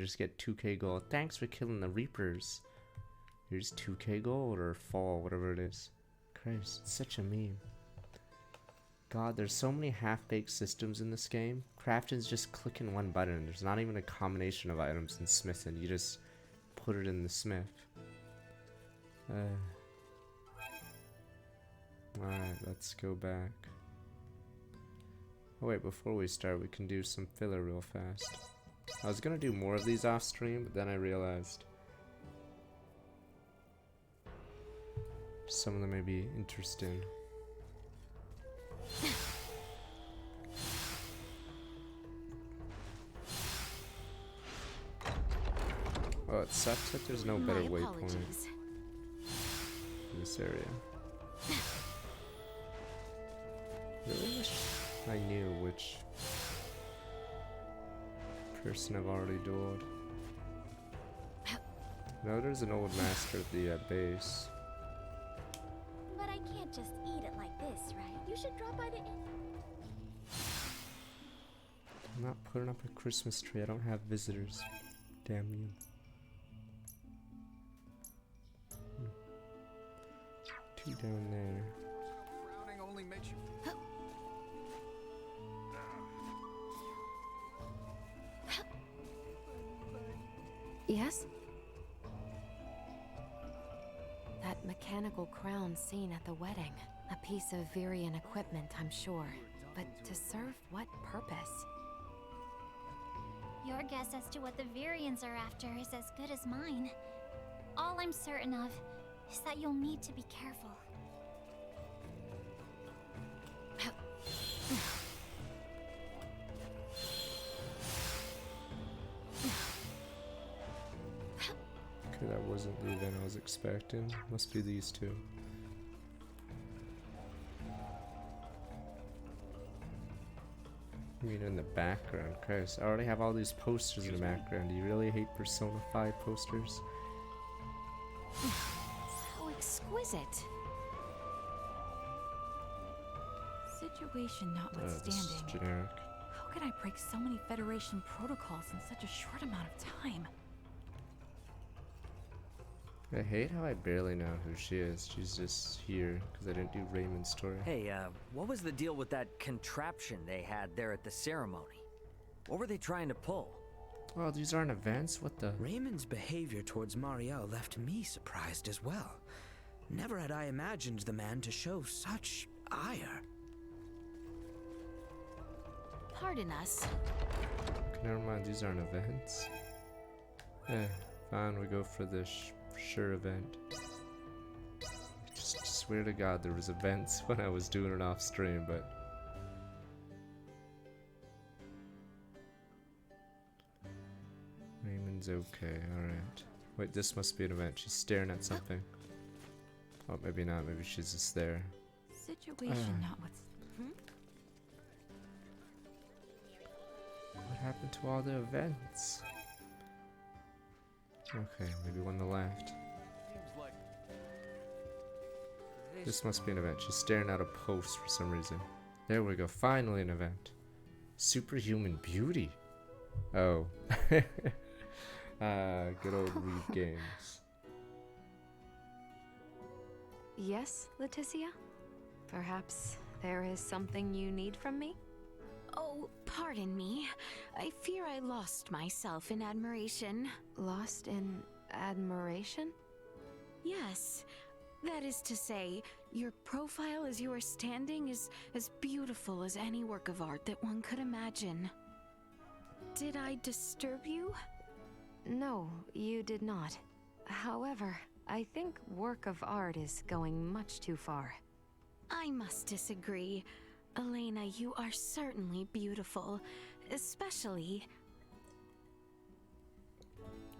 just get 2k gold. Thanks for killing the Reapers. Here's 2k gold or fall, whatever it is. Christ, it's such a meme. God, there's so many half-baked systems in this game. Crafting's just clicking one button. There's not even a combination of items in smithing. You just put it in the smith. Alright, let's go back. Oh wait, before we start, we can do some filler real fast. I was gonna do more of these off stream, but then I realized some of them may be interesting. Oh, it sucks that there's no better waypoint in this area. Really wish I knew which person I've already dueled. No, there's an old master at the base. But I can't just eat it like this, right? You should drop by the inn. I'm not putting up a Christmas tree. I don't have visitors. Damn you. Two down there. Yes? That mechanical crown seen at the wedding. A piece of Virian equipment, I'm sure. But to serve what purpose? Your guess as to what the Virians are after is as good as mine. All I'm certain of is that you'll need to be careful. Okay, that wasn't the event I was expecting. Must be these two. I mean, in the background, Christ. I already have all these posters in the background. Do you really hate Persona 5 posters? So exquisite. Situation notwithstanding, This is generic. how could I break so many Federation protocols in such a short amount of time? I hate how I barely know who she is. She's just here because I didn't do Raymond's story. Hey, what was the deal with that contraption they had there at the ceremony? What were they trying to pull? Oh, these aren't events? What the? Raymond's behavior towards Marielle left me surprised as well. Never had I imagined the man to show such ire. Pardon us. Okay, never mind, these aren't events. Eh, fine, we go for the sure event. Just swear to God there was events when I was doing it off stream, but Raymond's okay, alright. Wait, this must be an event. She's staring at something. Oh, maybe not. Maybe she's just there. Situation notwithstanding. What happened to all the events? Okay, maybe one to the left. This must be an event. She's staring at a post for some reason. There we go. Finally an event. Superhuman beauty. Oh. Good old Reed games. Yes, Leticia? Perhaps there is something you need from me? Oh, pardon me. I fear I lost myself in admiration. Lost in admiration? Yes. That is to say, your profile as you are standing is as beautiful as any work of art that one could imagine. Did I disturb you? No, you did not. However, I think work of art is going much too far. I must disagree. Elena, you are certainly beautiful, especially...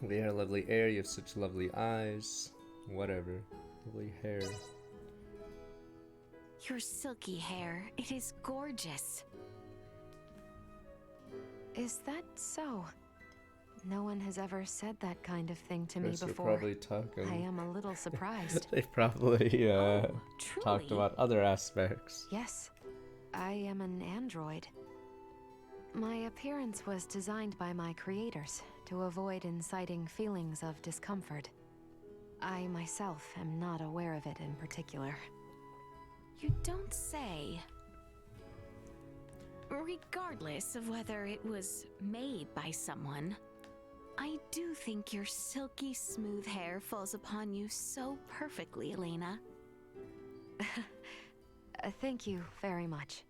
We have lovely hair, you have such lovely eyes. Whatever. Lovely hair. Your silky hair, it is gorgeous. Is that so? No one has ever said that kind of thing to me Chris, before. You're probably talking. I am a little surprised. They probably talked Truly? about other aspects. Yes, I am an android. My appearance was designed by my creators to avoid inciting feelings of discomfort. I myself am not aware of it in particular. You don't say. Regardless of whether it was made by someone, I do think your silky smooth hair falls upon you so perfectly, Elena. Thank you very much.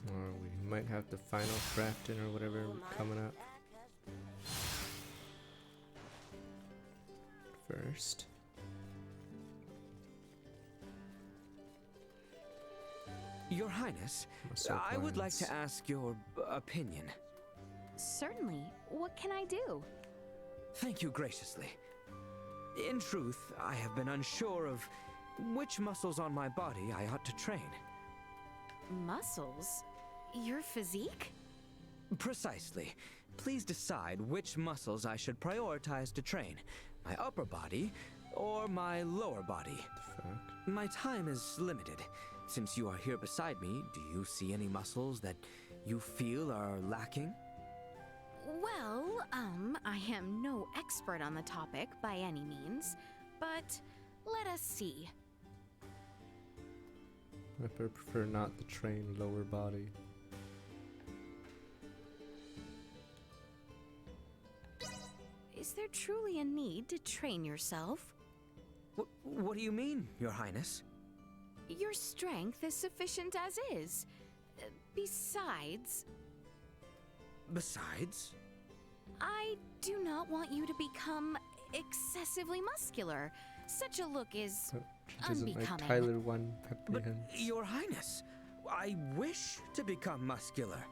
Or we might have the final crafting or whatever coming up. First. Your Highness, Muscle I would like glands. to ask your opinion. Certainly. What can I do? Thank you graciously. In truth, I have been unsure of which muscles on my body I ought to train. Muscles? Your physique? Precisely. Please decide which muscles I should prioritize to train. My upper body or my lower body. Fuck. My time is limited. Since you are here beside me, do you see any muscles that you feel are lacking? Well, I am no expert on the topic by any means, but let us see. I prefer not to train lower body. Is there truly a need to train yourself? What do you mean, Your Highness? Your strength is sufficient as is. Besides, Besides? I do not want you to become excessively muscular. Such a look is She doesn't like unbecoming. Tyler one But, hands. Your Highness, I wish to become muscular.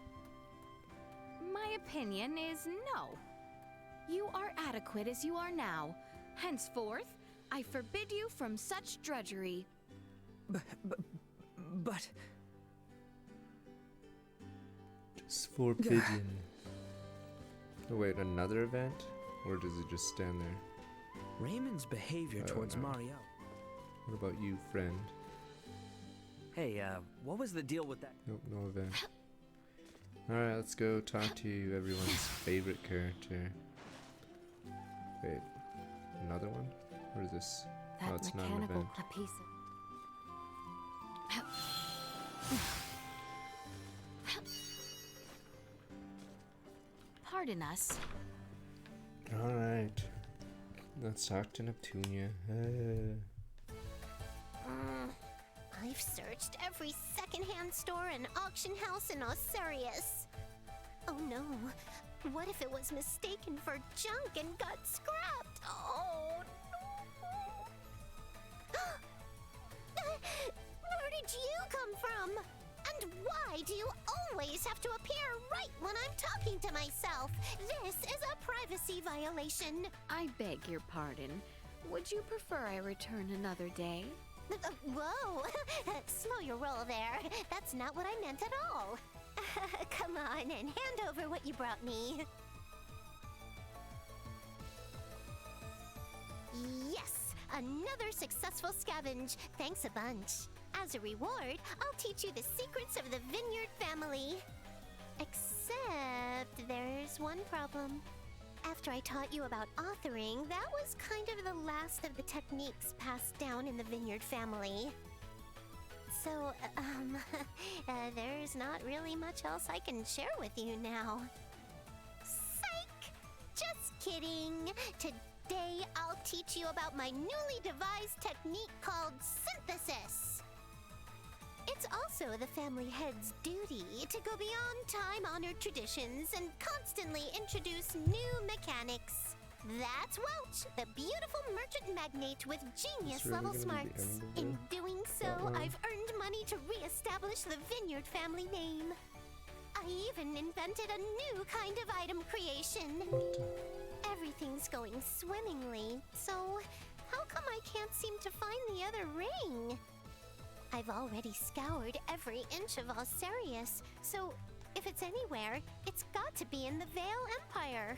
My opinion is no. You are adequate as you are now. Henceforth, I forbid you from such drudgery. But Just for pigeon. Oh wait, another event? Or does it just stand there? Raymond's behavior I don't towards know. Marielle. What about you, friend? Hey, what was the deal with that? Nope, no event. Alright, let's go talk to everyone's favorite character. Wait, another one? What is this? That Oh, it's not an mechanical event. piece of... Pardon us. Alright. Let's talk to Neptunia. I've searched every secondhand store and auction house in Osirius. Oh no, what if it was mistaken for junk and got scrapped? Oh no! Where did you come from? And why do you always have to appear right when I'm talking to myself? This is a privacy violation. I beg your pardon. Would you prefer I return another day? Whoa! Slow your roll there. That's not what I meant at all. Come on and hand over what you brought me. Yes! Another successful scavenge. Thanks a bunch. As a reward, I'll teach you the secrets of the Vineyard family. Except there's one problem. After I taught you about authoring, that was kind of the last of the techniques passed down in the Vineyard family. So, there's not really much else I can share with you now. Psych! Just kidding. Today, I'll teach you about my newly devised technique called synthesis. It's also the family head's duty to go beyond time-honored traditions and constantly introduce new mechanics. That's Welch, the beautiful merchant magnate with genius-level really gonna be the smarts. end of In doing so, that one? I've earned money to re-establish the Vineyard family name. I even invented a new kind of item creation. Everything's going swimmingly, so how come I can't seem to find the other ring? I've already scoured every inch of Osirius, so if it's anywhere, it's got to be in the Vale Empire.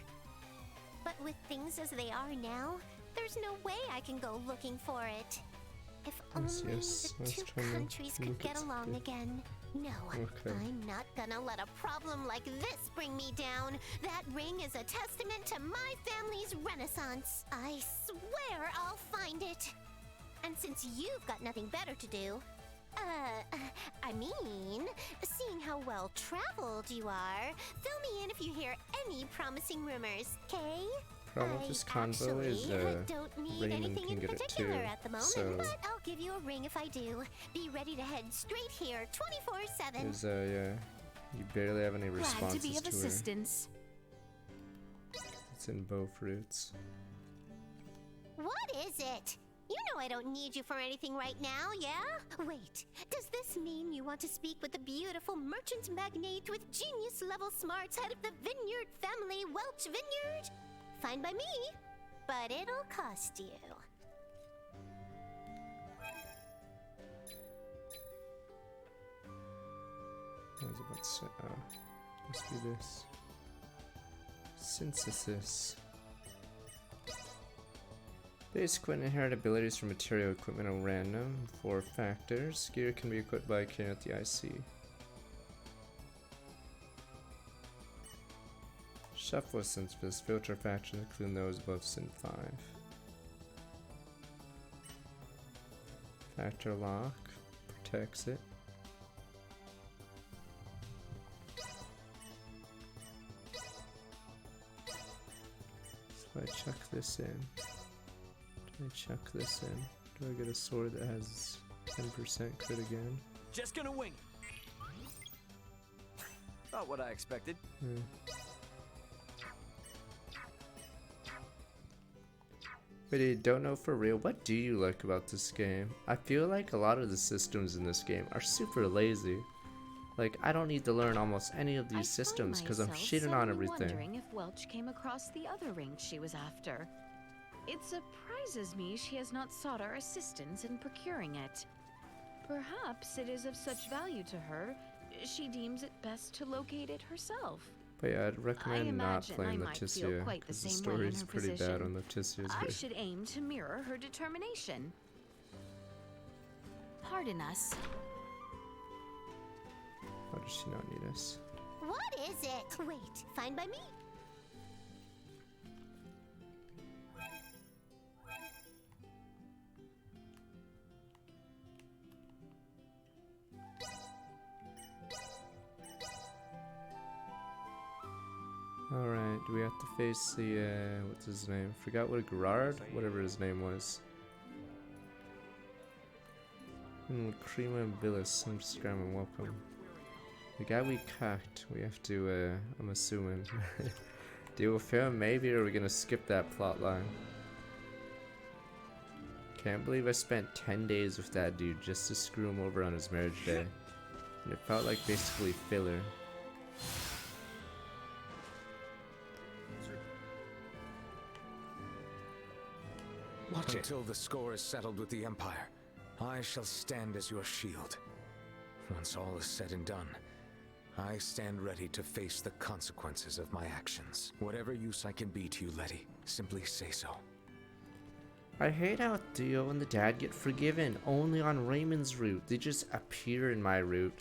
But with things as they are now, there's no way I can go looking for it. If Yes, only yes, I the was two trying to countries could look at get along something. again. No, Okay. I'm not gonna let a problem like this bring me down. That ring is a testament to my family's renaissance. I swear I'll find it. And since you've got nothing better to do, I mean, seeing how well traveled you are, fill me in if you hear any promising rumors, okay? Problem with this convo is don't need Raymond anything can in get it particular too, at the moment, so- but I'll give you a ring if I do. Be ready to head straight here 24/7. Is yeah, you barely have any Glad to responses be of to her. assistance. It's in bow fruits. What is it? You know I don't need you for anything right now, yeah? Wait, does this mean you want to speak with the beautiful merchant magnate with genius-level smarts head of the Vineyard family, Welch Vineyard? Fine by me, but it'll cost you. I was about to say, must be this. Synthesis. Basic and inherent abilities for material equipment are random. 4 factors. Gear can be equipped by carrying out the IC. Shuffle synthesis. Filter factors including those above Syn 5. Factor lock. Protects it. So I chuck this in. I chuck this in. Do I get a sword that has 10% crit again? Just gonna wing it. Not what I expected. But you don't know for real, what do you like about this game? I feel like a lot of the systems in this game are super lazy. Like, I don't need to learn almost any of these systems because I'm shitting on everything. Wondering if Welch came across the other ring she was after. It surprises me she has not sought our assistance in procuring it. Perhaps it is of such value to her, she deems it best to locate it herself. But yeah, I'd recommend not imagine playing I might feel Leticia quite the because the same way story in is her pretty bad position. on Leticia's I way. should aim to mirror her determination. Pardon us. Why does she not need us? What is it? Wait, fine by me. Alright, do we have to face the, what's his name? Forgot what, Gerard? Whatever his name was. Crema Billis, I'm just grabbing welcome. The guy we cucked, we have to, I'm assuming, deal with him maybe, or are we gonna skip that plot line? Can't believe I spent 10 days with that dude just to screw him over on his marriage day. And it felt like basically filler. Until the score is settled with the Empire, I shall stand as your shield. Once all is said and done, I stand ready to face the consequences of my actions. Whatever use I can be to you, Letty, simply say so. I hate how Theo and the dad get forgiven only on Raymond's route. They just appear in my route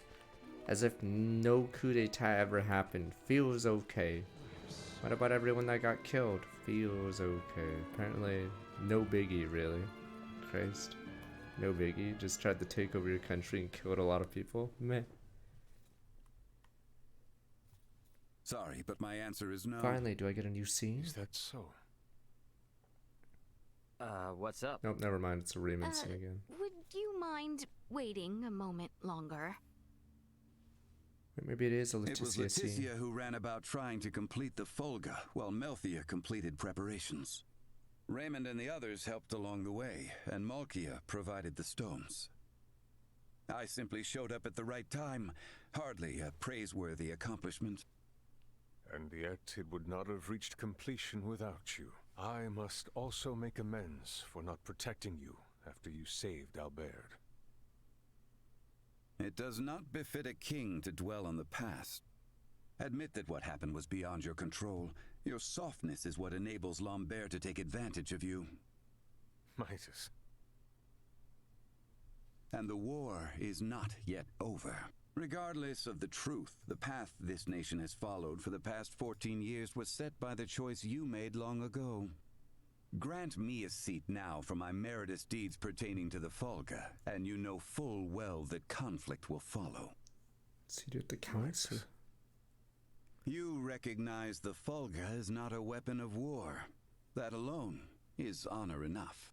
as if no coup d'etat ever happened. Feels okay. What about everyone that got killed? Feels okay. Apparently, no biggie, really. Christ. No biggie. Just tried to take over your country and killed a lot of people. Meh. Sorry, but my answer is no. Finally, do I get a new scene? Is that so? What's up? Nope, never mind. It's a Raymond scene again. Would you mind waiting a moment longer? Wait, maybe it is a It was Leticia scene. Leticia who ran about trying to complete the Folga, while Melthia completed preparations. Raymond and the others helped along the way, and Malkia provided the stones. I simply showed up at the right time. Hardly a praiseworthy accomplishment. And yet it would not have reached completion without you. I must also make amends for not protecting you after you saved Albert. It does not befit a king to dwell on the past. Admit that what happened was beyond your control. Your softness is what enables Lambert to take advantage of you. Midas. and the war is not yet over. Regardless of the truth, the path this nation has followed for the past 14 years was set by the choice you made long ago. Grant me a seat now for my meritorious deeds pertaining to the Folga, and you know full well that conflict will follow. Seat at the council. You recognize the Folga is not a weapon of war. That alone is honor enough.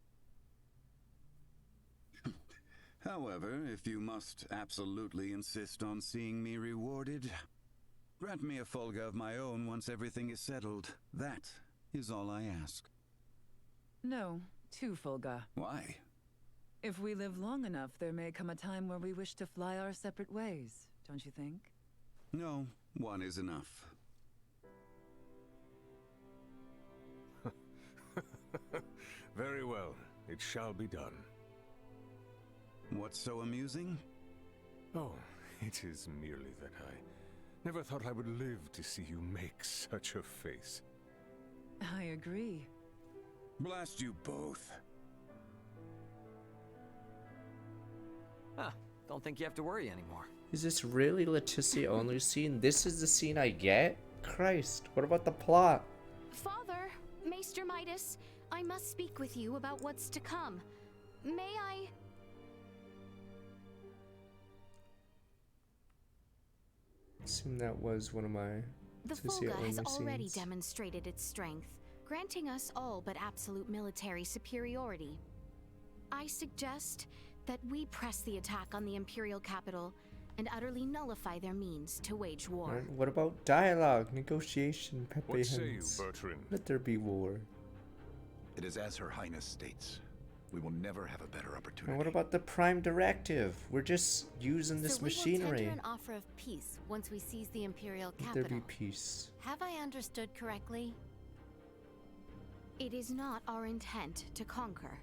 However, if you must absolutely insist on seeing me rewarded, grant me a Folga of my own once everything is settled. That is all I ask. No, 2 Fulga. Why? If we live long enough, there may come a time where we wish to fly our separate ways, don't you think? No, 1 is enough. Very well. It shall be done. What's so amusing? Oh, it is merely that I never thought I would live to see you make such a face. I agree. Blast you both. Huh. Don't think you have to worry anymore. Is this really Leticia only scene? This is the scene I get? Christ, what about the plot? Father, Maester Midas, I must speak with you about what's to come. May I? Assume that was one of my The Leticia Folga has only already scenes. demonstrated its strength, granting us all but absolute military superiority. I suggest that we press the attack on the Imperial capital and utterly nullify their means to wage war. Alright, what about dialogue, negotiation, Pepe What say you, Hens? Bertrand? Let there be war. It is as Her Highness states. We will never have a better opportunity. And what about the Prime Directive? We're just using this so we will machinery. tender an offer of peace once we seize the Imperial Let capital. there be peace. Have I understood correctly? It is not our intent to conquer.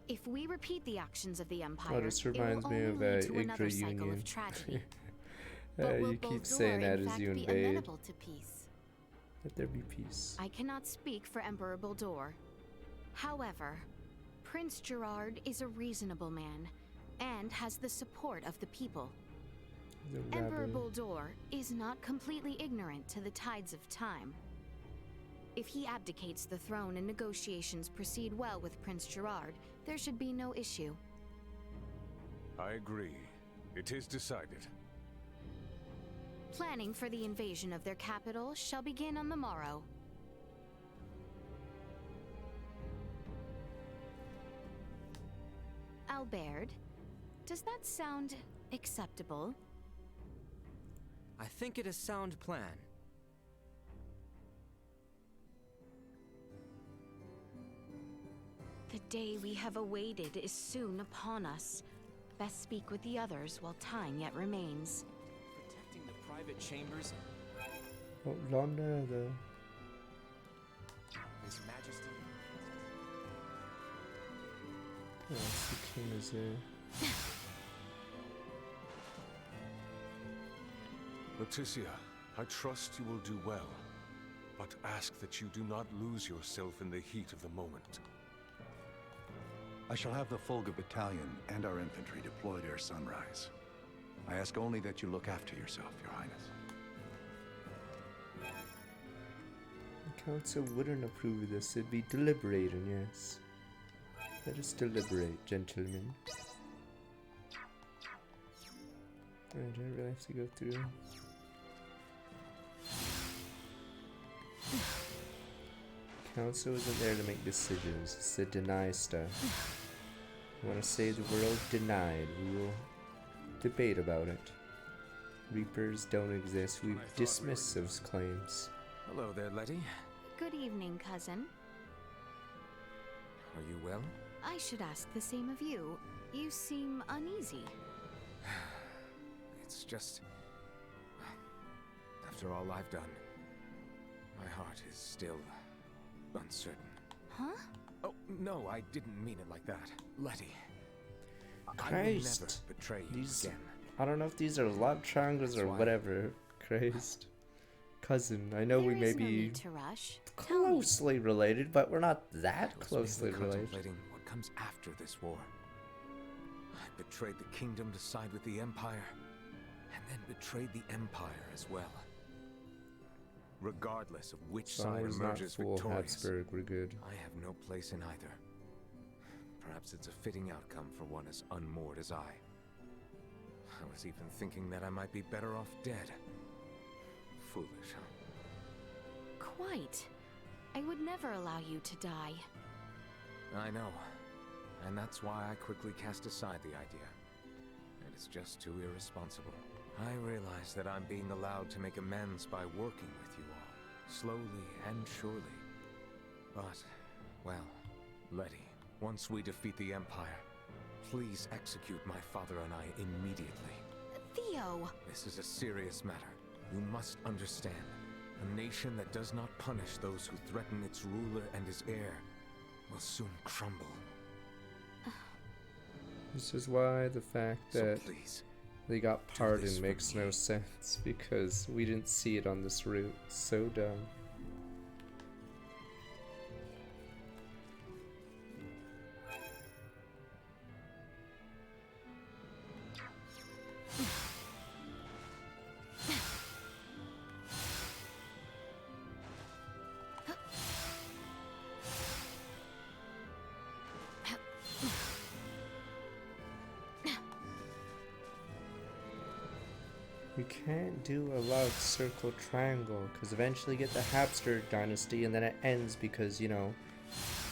If we repeat the actions of the Empire, Oh, this it will reminds me only of lead to another Yggdra cycle Union. of tragedy. But will You keep Both saying Dora, that in as fact, you be invade. amenable to peace? Let there be peace. I cannot speak for Emperor Baldur. However, Prince Gerard is a reasonable man and has the support of the people. The Emperor rabble. Baldur is not completely ignorant to the tides of time. If he abdicates the throne and negotiations proceed well with Prince Gerard, there should be no issue. I agree. It is decided. Planning for the invasion of their capital shall begin on the morrow. Albert, does that sound acceptable? I think it a sound plan. The day we have awaited is soon upon us. Best speak with the others while time yet remains. Protecting the private chambers, Oh, Londa, the His Majesty. oh, the king is there. Leticia, I trust you will do well, but ask that you do not lose yourself in the heat of the moment. I shall have the Folga Battalion and our infantry deployed ere sunrise. I ask only that you look after yourself, Your Highness. The council wouldn't approve of this. It'd be deliberating, yes. Let us deliberate, gentlemen. Alright, I really have to go through. Council isn't there to make decisions. It's to deny stuff. You want to save the world? Denied. We will debate about it. Reapers don't exist. We dismiss those claims. Hello there, Letty. Good evening, cousin. Are you well? I should ask the same of you. You seem uneasy. It's just... After all I've done, my heart is still uncertain. Huh? Oh, no, I didn't mean it like that. Letty, I will never Christ. betray you These, again. I don't know if these are love triangles or That's why- whatever. Christ. Cousin, I know we There may is no be need to rush. Tell me. closely related, but we're not that I was closely mainly related. contemplating what comes after this war. I betrayed the kingdom to side with the Empire, and then betrayed the Empire as well. Regardless of which side emerges victorious, Habsburg, we're good. I have no place in either. Perhaps it's a fitting outcome for one as unmoored as I. I was even thinking that I might be better off dead. Foolish, huh? Quite. I would never allow you to die. I know. And that's why I quickly cast aside the idea. It is just too irresponsible. I realize that I'm being allowed to make amends by working with you all, slowly and surely. But, well, Letty, once we defeat the Empire, please execute my father and I immediately. Theo! This is a serious matter. You must understand. A nation that does not punish those who threaten its ruler and his heir will soon crumble. This is why the fact that they got pardoned makes no sense, because we didn't see it on this route. So dumb. You can't do a love circle triangle, because eventually you get the Habsburg dynasty and then it ends because, you know,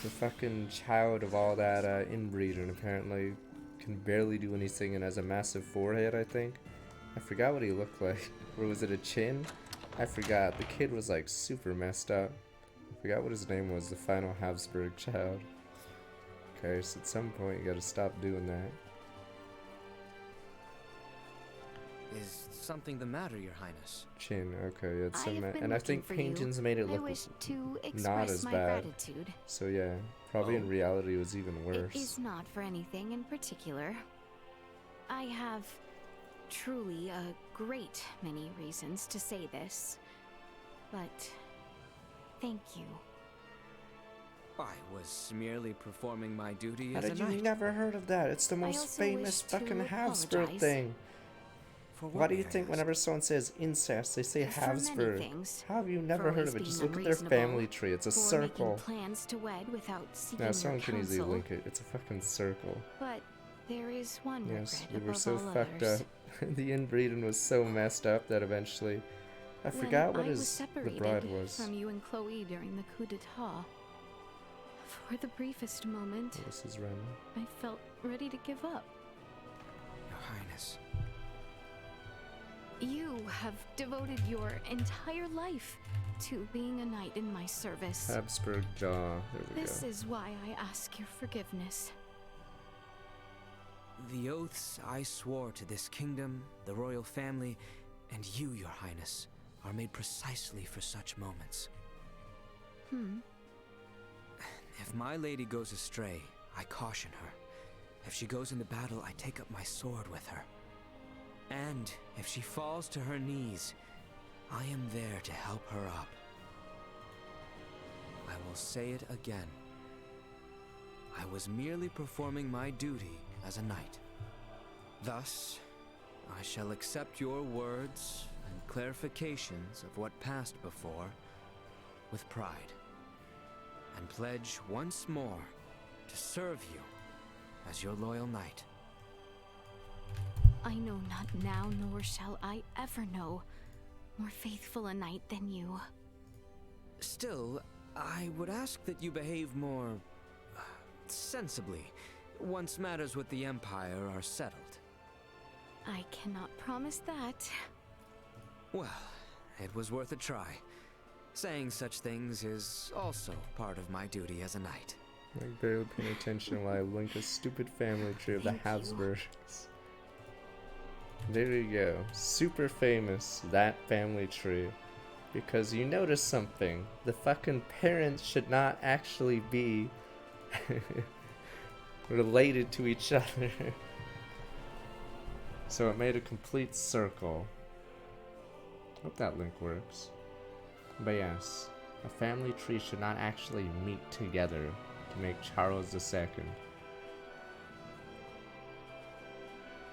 the fucking child of all that inbreeding apparently can barely do anything and has a massive forehead, I think. I forgot what he looked like. Or was it a chin? I forgot. The kid was like super messed up. I forgot what his name was, the final Habsburg child. Okay, so at some point you gotta stop doing that. Is something the matter, Your Highness? Chin, okay, it's some, and I looking think for paintings you. made it I look wish to not express as my bad. gratitude. So yeah, probably in reality it was even worse. It is not for anything in particular. I have truly a great many reasons to say this, but thank you. I was merely performing my duty How as a did you knight. never heard of that? It's the most also famous wish to fucking Habsburg apologize. thing. For Why what, do you may I think ask? whenever someone says incest, they say For many Habsburg? things. How have you For never heard always of it? being Just look at their unreasonable, family tree. It's a for circle. making plans to wed without seeking Now your someone can easily counsel. link it. It's a fucking circle. But there is one Yes, regret we were above so all fucked others. up. The inbreeding was so messed up that eventually I forgot what When I was the separated bride was. from you and Chloe during the coup d'etat. For the briefest moment, This is random. I felt ready to give up. Your Highness. You have devoted your entire life to being a knight in my service. Habsburg jaw. There we This go. is why I ask your forgiveness. The oaths I swore to this kingdom, the royal family, and you, Your Highness, are made precisely for such moments. If my lady goes astray, I caution her. If she goes into battle, I take up my sword with her. And if she falls to her knees, I am there to help her up. I will say it again. I was merely performing my duty as a knight. Thus, I shall accept your words and clarifications of what passed before with pride, and pledge once more to serve you as your loyal knight. I know not now, nor shall I ever know more faithful a knight than you. Still, I would ask that you behave more sensibly once matters with the Empire are settled. I cannot promise that. Well, it was worth a try. Saying such things is also part of my duty as a knight. Like barely paying attention while I link a stupid family tree of the Thank you. Habsburgs. There you go. Super famous, that family tree. Because you notice something. The fucking parents should not actually be related to each other. So it made a complete circle. Hope that link works. But yes, a family tree should not actually meet together to make Charles II.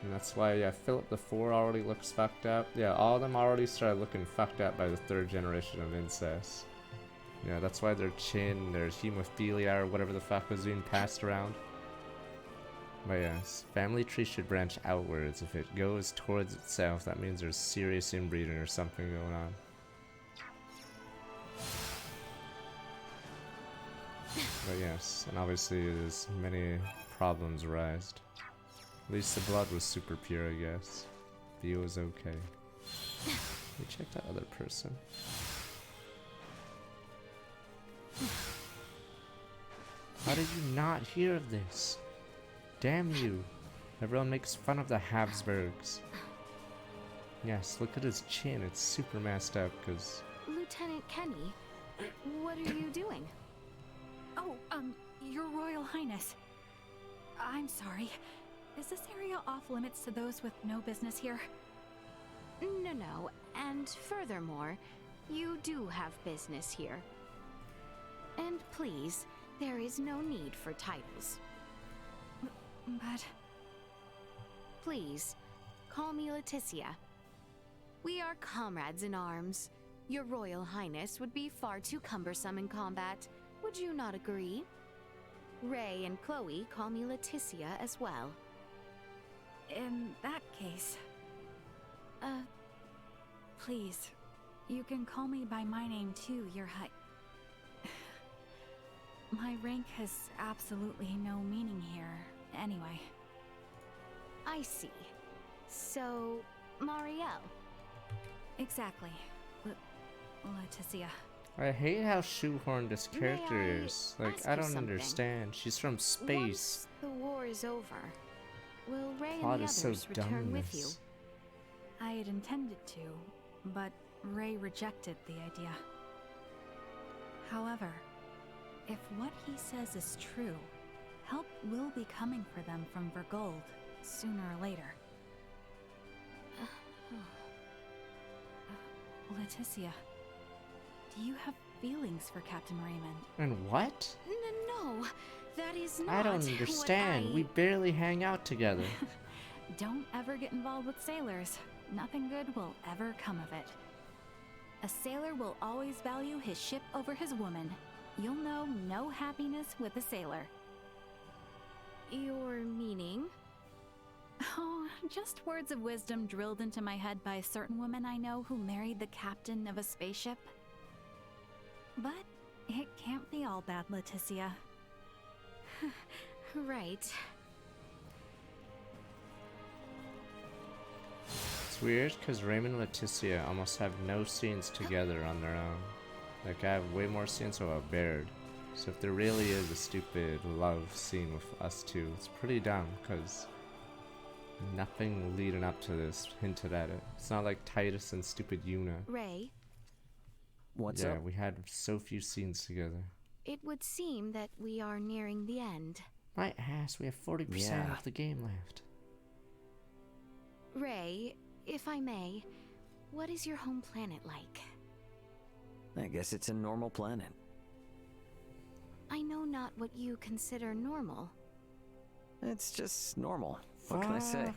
And that's why, yeah, Philip the Four already looks fucked up. Yeah, all of them already started looking fucked up by the 3rd generation of incest. Yeah, that's why their chin, their hemophilia, or whatever the fuck was being passed around. But yes, family tree should branch outwards. If it goes towards itself, that means there's serious inbreeding or something going on. But yes, and obviously there's many problems arised. At least the blood was super pure, I guess. V was okay. We checked that other person. How did you not hear of this? Damn you. Everyone makes fun of the Habsburgs. Yes, look at his chin. It's super messed up because... Lieutenant Kenny, what are you doing? Oh, Your Royal Highness. I'm sorry. Is this area off limits to those with no business here? No. And furthermore, you do have business here. And please, there is no need for titles. But... Please, call me Leticia. We are comrades in arms. Your Royal Highness would be far too cumbersome in combat. Would you not agree? Ray and Chloe call me Leticia as well. In that case... Please, you can call me by my name too, Your High... My rank has absolutely no meaning here, anyway. I see. So, Marielle. Exactly. Leticia. I hate how shoehorned this character is. Like, I don't understand. She's from space. Once the war is over, will Ray and the Plot is so others return with you? dumb. I had intended to, but Ray rejected the idea. However, if what he says is true, help will be coming for them from Vergold, sooner or later. Leticia, do you have feelings for Captain Raymond? And what? No, that is not I don't understand. We barely hang out together. Don't ever get involved with sailors. Nothing good will ever come of it. A sailor will always value his ship over his woman. You'll know no happiness with a sailor. Your meaning? Oh, just words of wisdom drilled into my head by a certain woman I know who married the captain of a spaceship. But it can't be all bad, Leticia. Right. It's weird because Raymond and Leticia almost have no scenes together on their own. Like, I have way more scenes about Baird. So if there really is a stupid love scene with us two, it's pretty dumb because nothing leading up to this hinted at it. It's not like Titus and stupid Yuna. Ray? What's up? Yeah, we had so few scenes together. It would seem that we are nearing the end. My ass, we have 40% of the game left. Ray, if I may, what is your home planet like? I guess it's a normal planet. I know not what you consider normal. It's just normal. What can I say?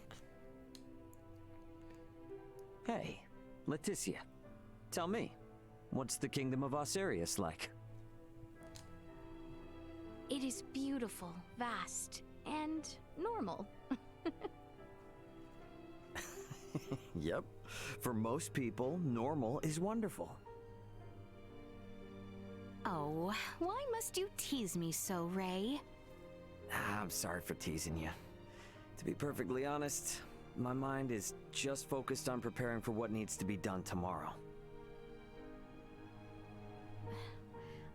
Hey, Leticia, tell me, what's the kingdom of Osirius like? It is beautiful, vast, and normal. Yep. For most people, normal is wonderful. Oh, why must you tease me so, Ray? I'm sorry for teasing you. To be perfectly honest, my mind is just focused on preparing for what needs to be done tomorrow.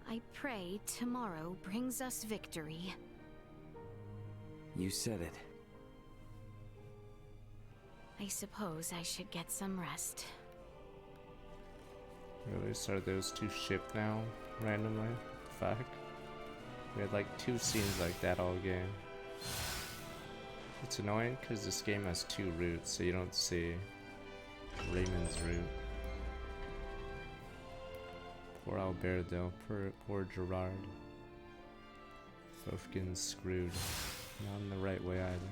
I pray tomorrow brings us victory. You said it. I suppose I should get some rest. Really? So those two shipped now? Randomly? Fuck. We had like 2 scenes like that all game. It's annoying because this game has 2 routes, so you don't see Raymond's route. Poor Albert though, poor Gerard. Both getting screwed. Not in the right way either.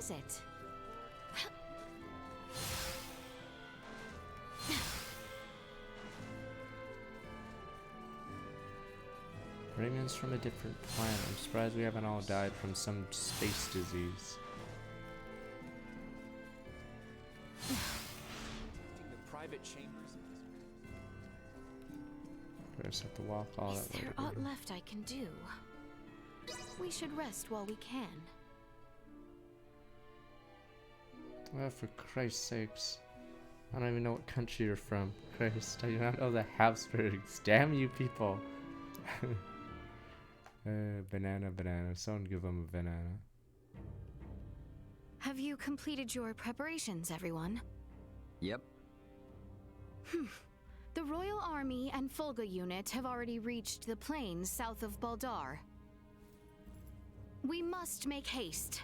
is it? Raymond's from a different planet. I'm surprised we haven't all died from some space disease. The private chambers. I just have to walk all Is that way. there aught left I can do? We should rest while we can. Well, for Christ's sakes. I don't even know what country you're from. Christ, I do not know the Habsburgs. Damn you people. Banana. Someone give them a banana. Have you completed your preparations, everyone? Yep. The Royal Army and Folga unit have already reached the plains south of Baldar. We must make haste.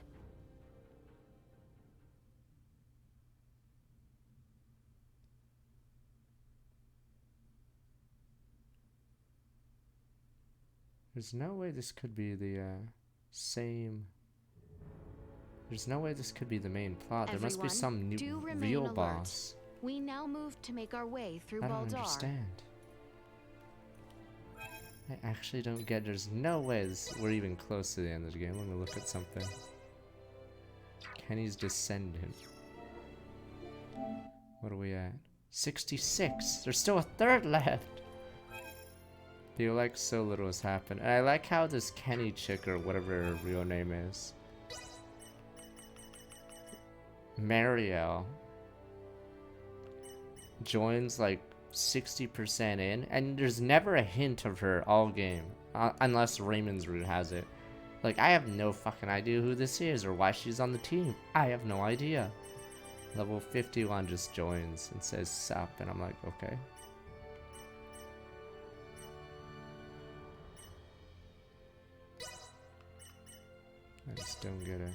There's no way this could be the same. There's no way this could be the main plot. There must be some new real boss. We now move to make our way through I Baldar. don't understand. I actually don't get. There's no way we're even close to the end of the game. Let me look at something. Kenny's descendant. What are we at? 66. There's still a third left. Feel like so little has happened. And I like how this Kenny chick, or whatever her real name is, Marielle, joins like 60% in, and there's never a hint of her all game, unless Raymond's route has it. Like, I have no fucking idea who this is or why she's on the team. I have no idea. Level 51 just joins and says sup, and I'm like, okay. I just don't get it.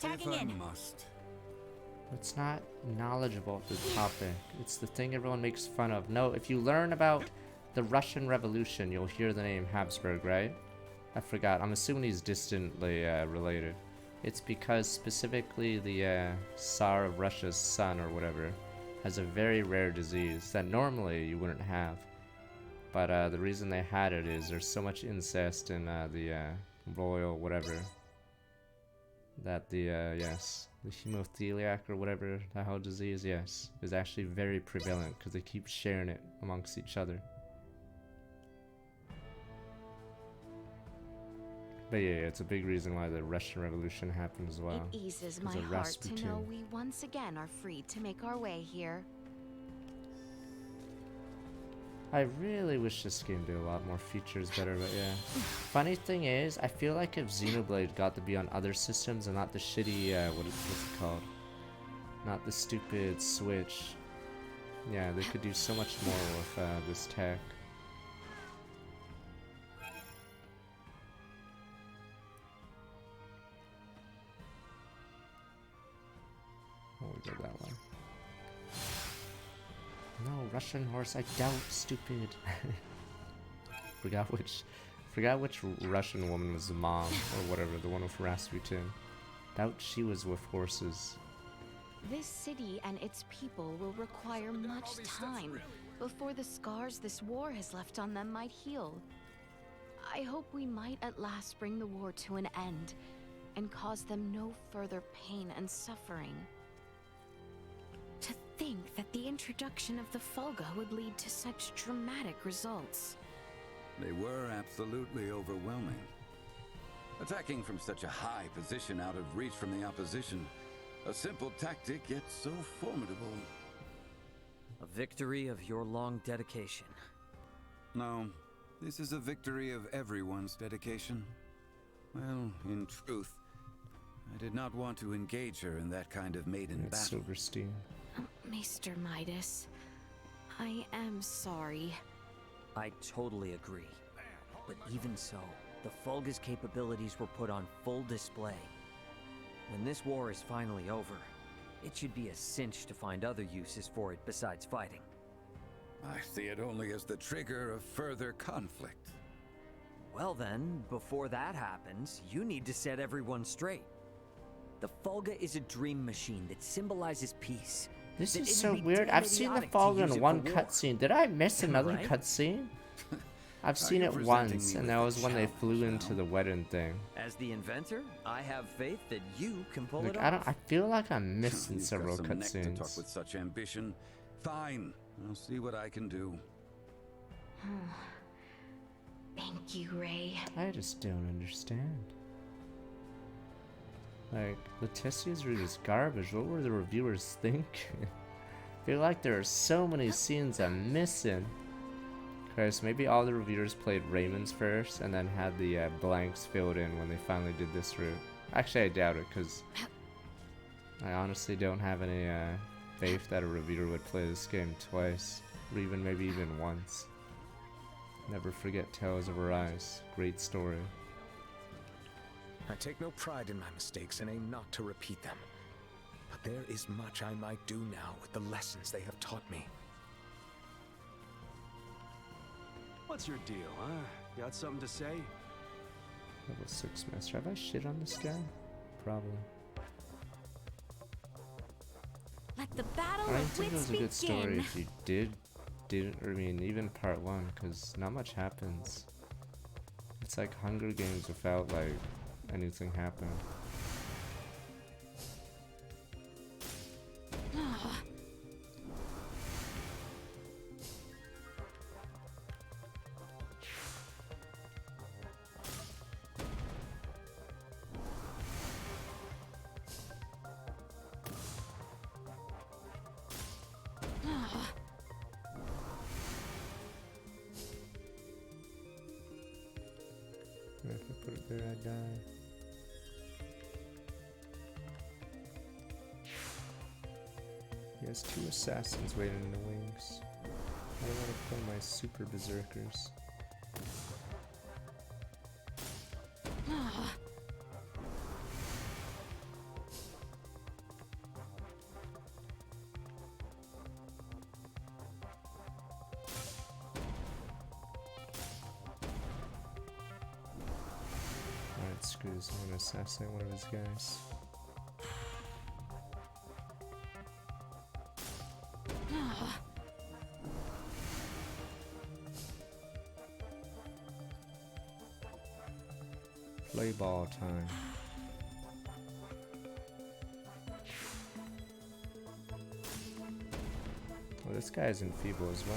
Tagging in. It's not knowledgeable of the topic. It's the thing everyone makes fun of. No, if you learn about the Russian Revolution, you'll hear the name Habsburg, right? I forgot. I'm assuming he's distantly related. It's because specifically the Tsar of Russia's son, or whatever, has a very rare disease that normally you wouldn't have. But the reason they had it is there's so much incest in the royal whatever that the hemophiliac or whatever the hell disease, yes, is actually very prevalent because they keep sharing it amongst each other. But yeah, it's a big reason why the Russian Revolution happened as well. It eases my heart to know we once again are free to make our way here. I really wish this game did a lot more features better, but yeah. Funny thing is, I feel like if Xenoblade got to be on other systems and not the shitty, what's it called? Not the stupid Switch. Yeah, they could do so much more with this tech. Oh, we go that one. No, Russian horse, I doubt, stupid. forgot which Russian woman was the mom, or whatever, the one with Rasputin. Doubt she was with horses. This city and its people will require much time before the scars this war has left on them might heal. I hope we might at last bring the war to an end and cause them no further pain and suffering. To think that the introduction of the Folga would lead to such dramatic results. They were absolutely overwhelming. Attacking from such a high position out of reach from the opposition, a simple tactic yet so formidable. A victory of your long dedication. No, this is a victory of everyone's dedication. Well, in truth, I did not want to engage her in that kind of maiden battle. Silverstein. Maester Midas, I am sorry. I totally agree. But even so, the Folga's capabilities were put on full display. When this war is finally over, it should be a cinch to find other uses for it besides fighting. I see it only as the trigger of further conflict. Well then, before that happens, you need to set everyone straight. The Fulga is a dream machine that symbolizes peace. This That is it so would be weird. damn I've seen the idiotic to Fulga use in it one for war. cutscene. Did I miss Am I another right? cutscene? I've Are seen you it presenting once, me and with that a was when they flew challenge into now? the wedding thing. As the inventor, I have faith that you can pull Like it I off. feel like I'm missing You've several got some neck to talk cutscenes. with such ambition. Fine, I'll see what I can do. Thank you, Ray. I just don't understand. Like, Letitia's route is garbage. What were the reviewers thinking? I feel like there are so many scenes I'm missing. Christ, maybe all the reviewers played Raymond's first and then had the blanks filled in when they finally did this route. Actually, I doubt it, because I honestly don't have any faith that a reviewer would play this game twice, or even maybe even once. Never forget Tales of Arise. Great story. I take no pride in my mistakes and aim not to repeat them. But there is much I might do now with the lessons they have taught me. What's your deal, huh? Got something to say? Level 6 master. Have I shit on this guy? Probably. Let the battle I don't of think it wits was a good story begin. if you didn't, I mean, even part 1, because not much happens. It's like Hunger Games without, like, anything happening. If I put it there, I die. He has 2 assassins waiting in the wings. I don't want to play my super berserkers. Alright, screw this. I'm gonna assassinate one of his guys. Play ball time. Oh, this guy is enfeebled as well.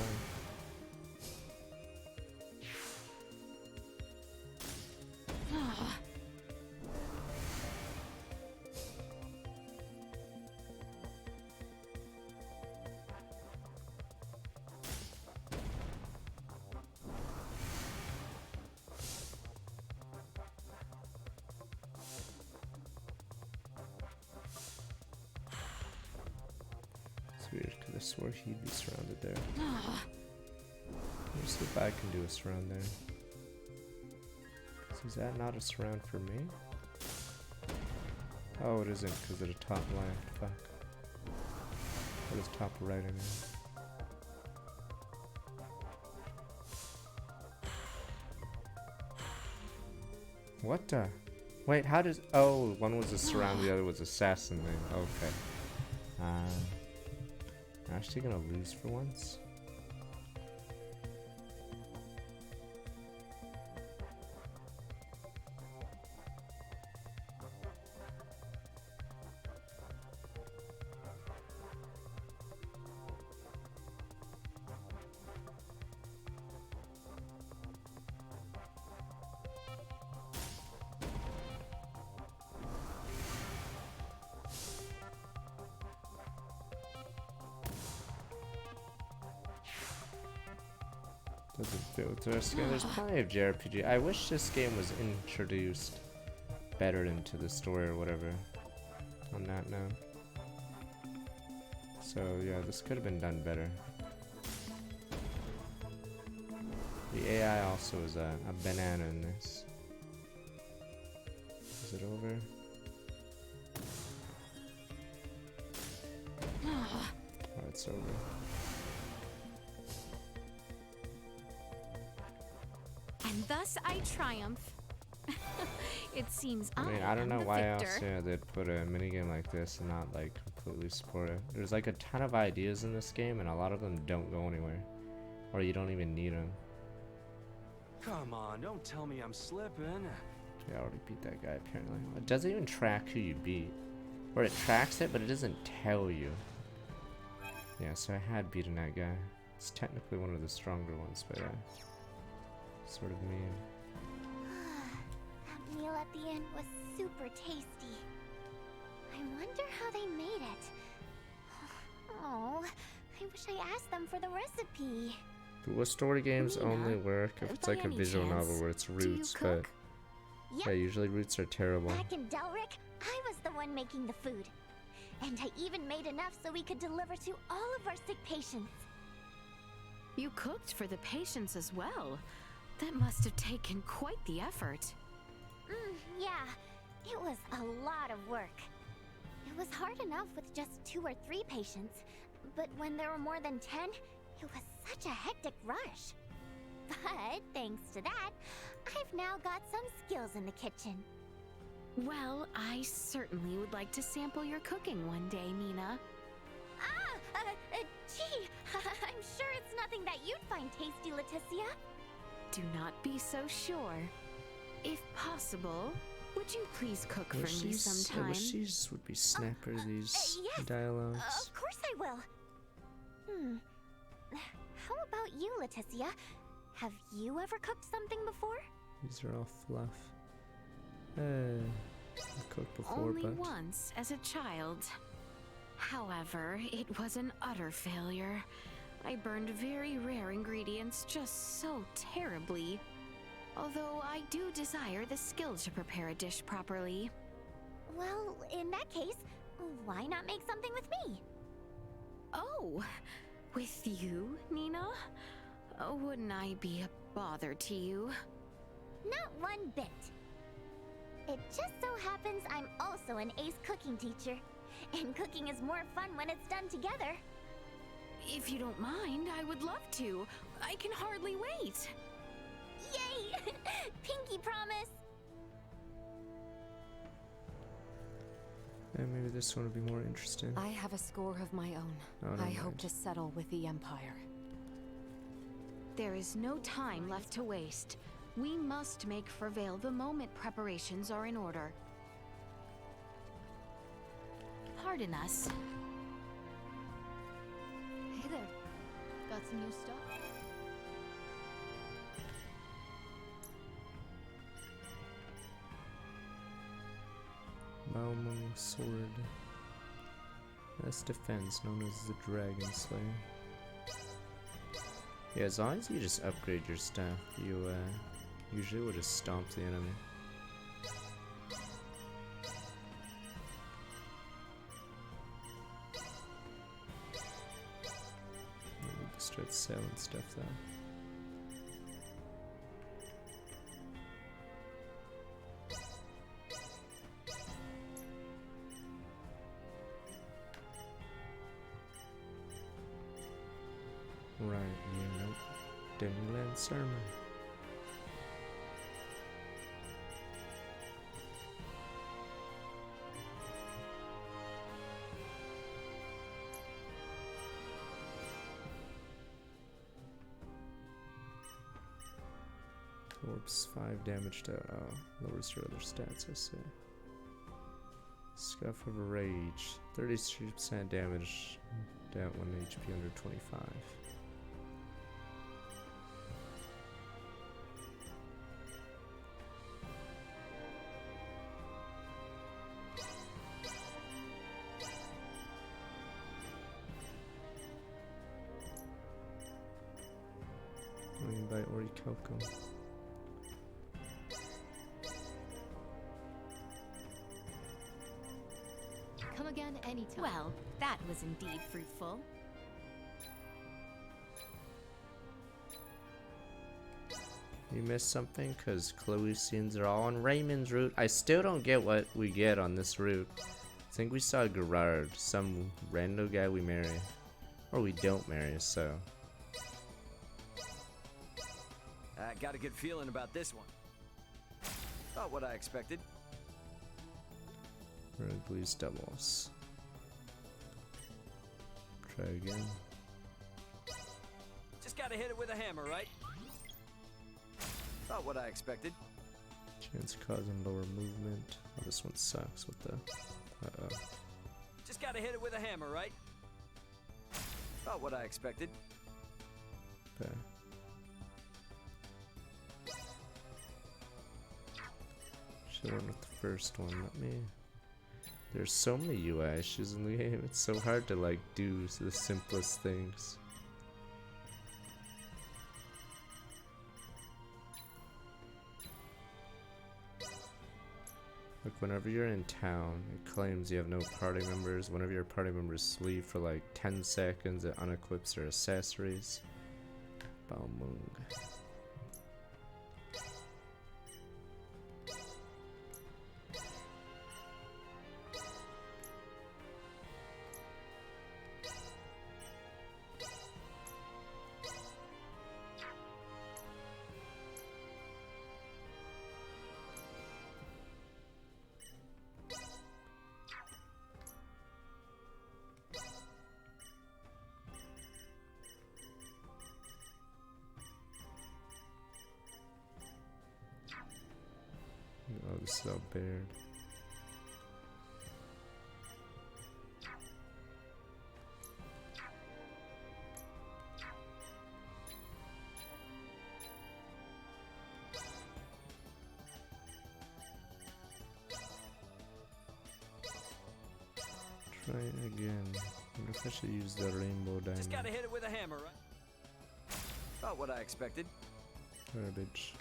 It's weird because I swore he'd be surrounded there. Let me see if I can do a surround there. So is that not a surround for me? Oh, it isn't because of the top left. Fuck. What is top right in there? What the? Wait, how does... Oh, one was a surround, the other was assassin then. Okay. I'm actually gonna lose for once. Doesn't fit with the rest of the game. There's plenty of JRPG. I wish this game was introduced better into the story or whatever. On that note. So yeah, this could have been done better. The AI also is a banana in this. Is it over? Oh, it's over. And thus I triumph. It seems I mean, I don't know why else they'd put a minigame like this and not like completely support it. There's like a ton of ideas in this game, and a lot of them don't go anywhere, or you don't even need them. Come on, don't tell me I'm slipping. Yeah, I already beat that guy apparently. It doesn't even track who you beat, or it tracks it, but it doesn't tell you. Yeah, so I had beaten that guy. It's technically one of the stronger ones, but sort of mean. That meal at the end was super tasty. I wonder how they made it. Oh, I wish I asked them for the recipe. Well, story games Nina, only work if it's by like a any visual chance, novel where it's do you roots, but cook? Yep. yeah, usually roots are terrible. Back in Delric, I was the one making the food. And I even made enough so we could deliver to all of our sick patients. You cooked for the patients as well. That must have taken quite the effort. Yeah, it was a lot of work. It was hard enough with just 2 or 3 patients, but when there were more than 10, it was such a hectic rush. But thanks to that, I've now got some skills in the kitchen. Well, I certainly would like to sample your cooking one day, Nina. Gee, I'm sure it's nothing that you'd find tasty, Leticia. Do not be so sure. If possible, would you please cook for me I sometime? wish these would be snapper, these yes, dialogues. Of course I will. How about you, Leticia? Have you ever cooked something before? These are all fluff. I've cooked before, Only but once as a child. However, it was an utter failure. I burned very rare ingredients just so terribly. Although I do desire the skill to prepare a dish properly. Well, in that case, why not make something with me? Oh, with you, Nina? Wouldn't I be a bother to you? Not one bit. It just so happens I'm also an ace cooking teacher. And cooking is more fun when it's done together. If you don't mind, I would love to. I can hardly wait. Yay! Pinky promise! yeah, maybe this one would be more interesting. I have a score of my own. Oh, never I hope mind. to settle with the Empire. There is no time left to waste. We must make for Vale the moment preparations are in order. Pardon us. Hey there. Got some new stuff? Malmo sword. That's defense, known as the Dragon Slayer. Yeah, as long as you just upgrade your stuff, you usually will just stomp the enemy. Maybe start selling stuff though. Right, yeah, nope. Didn't land sermon. Orbs 5 damage to lowers your other stats, I see. Scuff of Rage. 33% damage down 1 HP under 25. By Orichalcum. Come again anytime. Well, that was indeed fruitful. You missed something? Because Chloe's scenes are all on Raymond's route. I still don't get what we get on this route. I think we saw Gerard, some random guy we marry. Or we don't marry, so. I got a good feeling about this one. Not what I expected. Wrigley's doubles. Try again. Just gotta hit it with a hammer, right? Not what I expected. Chance causing lower movement. Oh, this one sucks. What the? Uh-oh. Just gotta hit it with a hammer, right? Not what I expected. Okay. Should've went with the first one. Let me. There's so many UI issues in the game. It's so hard to like do the simplest things. Like whenever you're in town, it claims you have no party members. Whenever your party members leave for like 10 seconds, it unequips their accessories. Baumung. Oh, this is all bared. Try it again. I wonder if I should use the rainbow diamond. Just gotta hit it with a hammer, right? Not what I expected. Garbage.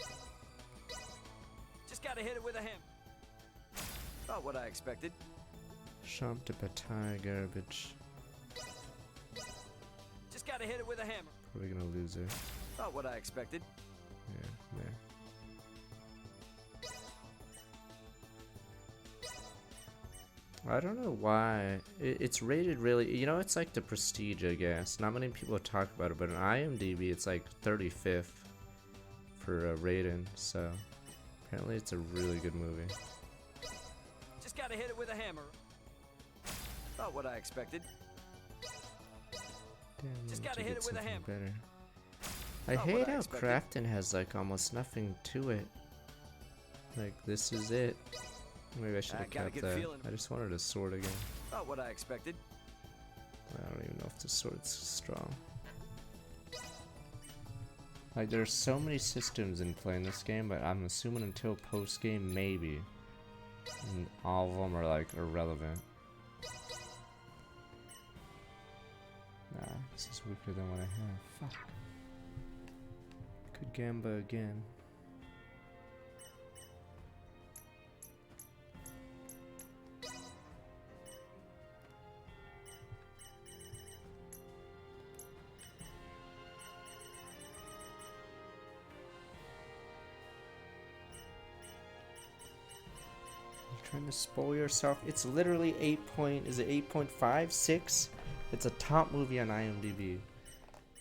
Just gotta hit it with a hammer. Not what I expected. Champ de bataille garbage. Just gotta hit it with a hammer. Probably gonna lose it. Not what I expected. Yeah, there. I don't know why. It's rated really, you know, it's like the Prestige, I guess. Not many people talk about it, but in IMDb it's like 35th for rating, so apparently it's a really good movie. Just gotta hit it with a hammer. Not what I expected. Damn, Just I gotta need to hit get it with a something hammer. better. I Not hate what I how expected. Crafton has like almost nothing to it. Like, this is it. Maybe I should have got a kept good that. feeling. I just wanted a sword again. Not what I expected. I don't even know if the sword's strong. Like, there's so many systems in playing this game, but I'm assuming until post-game, maybe. And all of them are, like, irrelevant. Nah, this is weaker than what I have. Fuck. Could Gamba again. Trying to spoil yourself. It's literally 8.5, 6? It's a top movie on IMDb.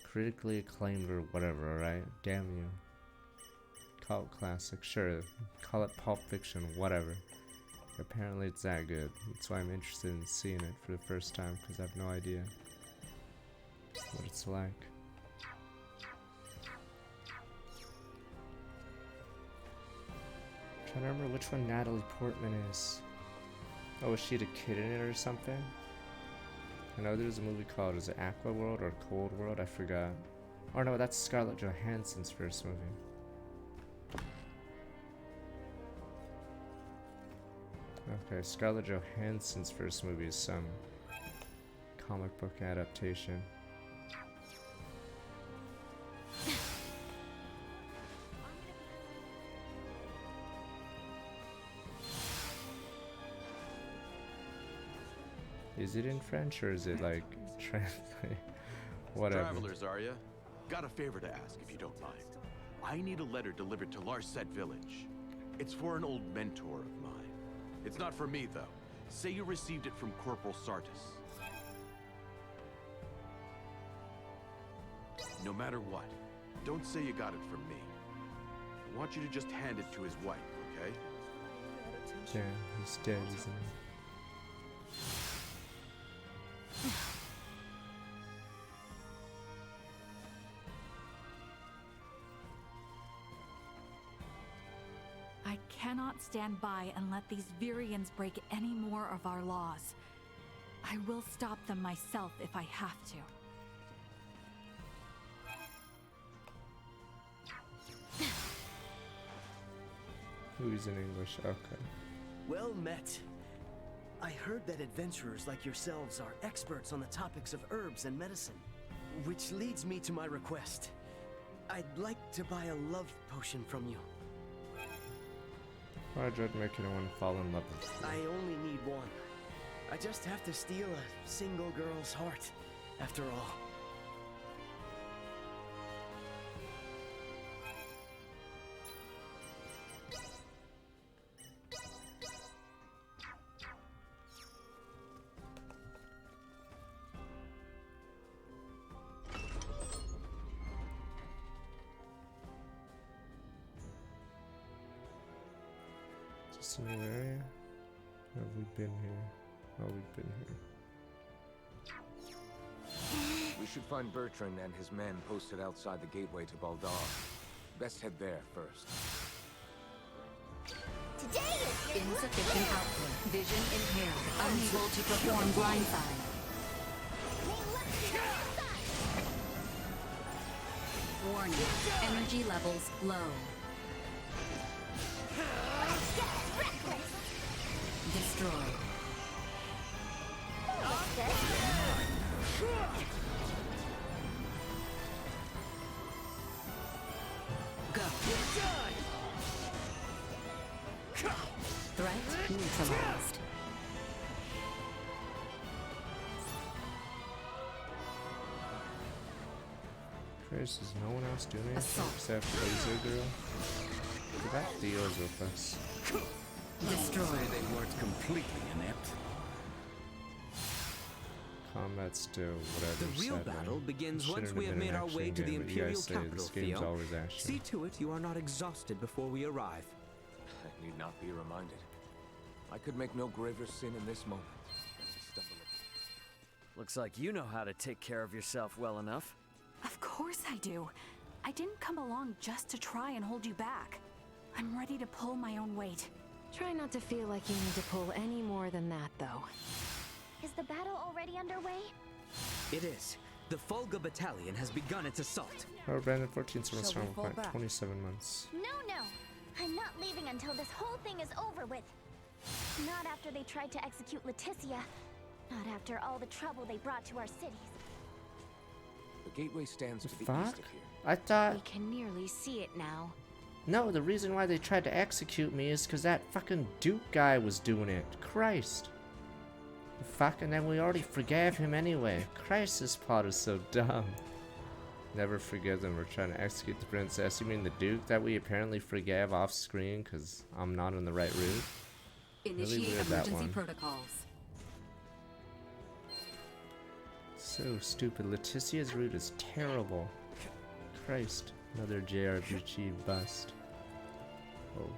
Critically acclaimed or whatever, alright? Damn you. Cult classic, sure. Call it Pulp Fiction, whatever. Apparently it's that good. That's why I'm interested in seeing it for the first time, because I have no idea what it's like. Trying to remember which one Natalie Portman is. Oh, was she the kid in it or something? I know there's a movie called, is it Aqua World or Cold World? I forgot. Or no, that's Scarlett Johansson's first movie. Okay, Scarlett Johansson's first movie is some comic book adaptation. Is it in French or is it like translate? Whatever. Travelers, are ya? Got a favor to ask if you don't mind. I need a letter delivered to Larset Village. It's for an old mentor of mine. It's not for me, though. Say you received it from Corporal Sartis. No matter what, don't say you got it from me. I want you to just hand it to his wife, okay? Damn, he's dead, isn't he? I cannot stand by and let these Virians break any more of our laws. I will stop them myself if I have to. Who's in English? Okay. Well met. I heard that adventurers like yourselves are experts on the topics of herbs and medicine. Which leads me to my request. I'd like to buy a love potion from you. Why dread making anyone fall in love with you? I only need one. I just have to steal a single girl's heart, after all. Is this a new area? Have we been here? Oh, we've been here. We should find Bertrand and his men posted outside the gateway to Baldar. Best head there first. Today is your Insufficient output. Vision impaired. Unable to perform blindside. Warning. Energy levels low. Destroyed. Go. Threat neutralized. Chris, is no one else doing anything except Laser Girl? That deals with us. Destroy. They weren't completely inept. Combat still, whatever. The real battle begins once we have made our way to the Imperial capital, Theo. See to it you are not exhausted before we arrive. I need not be reminded. I could make no graver sin in this moment. Looks like you know how to take care of yourself well enough. Of course I do. I didn't come along just to try and hold you back. I'm ready to pull my own weight. Try not to feel like you need to pull any more than that, though. Is the battle already underway? It is. The Fulga Battalion has begun its assault. Our Brandon 14 servants Shall we strong fall fight back? 27 months. No. I'm not leaving until this whole thing is over with. Not after they tried to execute Leticia. Not after all the trouble they brought to our cities. The gateway stands to the Fuck? east of here. I thought. We can nearly see it now. No, the reason why they tried to execute me is because that fucking Duke guy was doing it. Christ. Fuck, and then we already forgave him anyway. Christ, this plot is so dumb. Never forgive them. We're trying to execute the princess. You mean the Duke that we apparently forgave off screen because I'm not on the right route? Initiate Really weird, that emergency one. protocols. So stupid. Leticia's route is terrible. Christ. Another JRPG bust. Oh.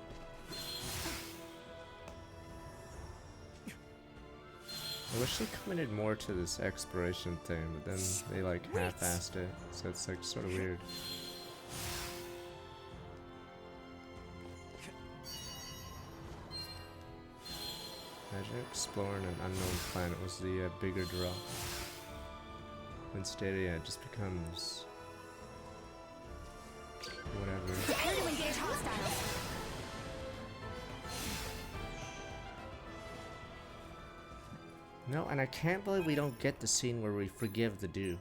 I wish they committed more to this exploration thing, but then they like half-assed it, so it's like sort of weird. Imagine exploring an unknown planet was the bigger draw. Instead, yeah, it just becomes whatever. Prepare to engage hostiles. No, and I can't believe we don't get the scene where we forgive the Duke.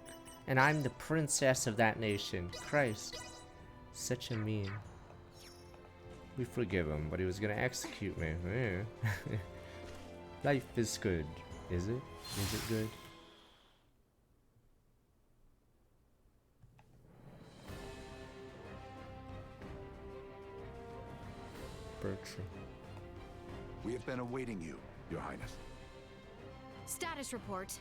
And I'm the princess of that nation. Christ. Such a meme. We forgive him, but he was gonna execute me. Eh. Life is good. Is it? Is it good? Bertram. We have been awaiting you, Your Highness. Status report.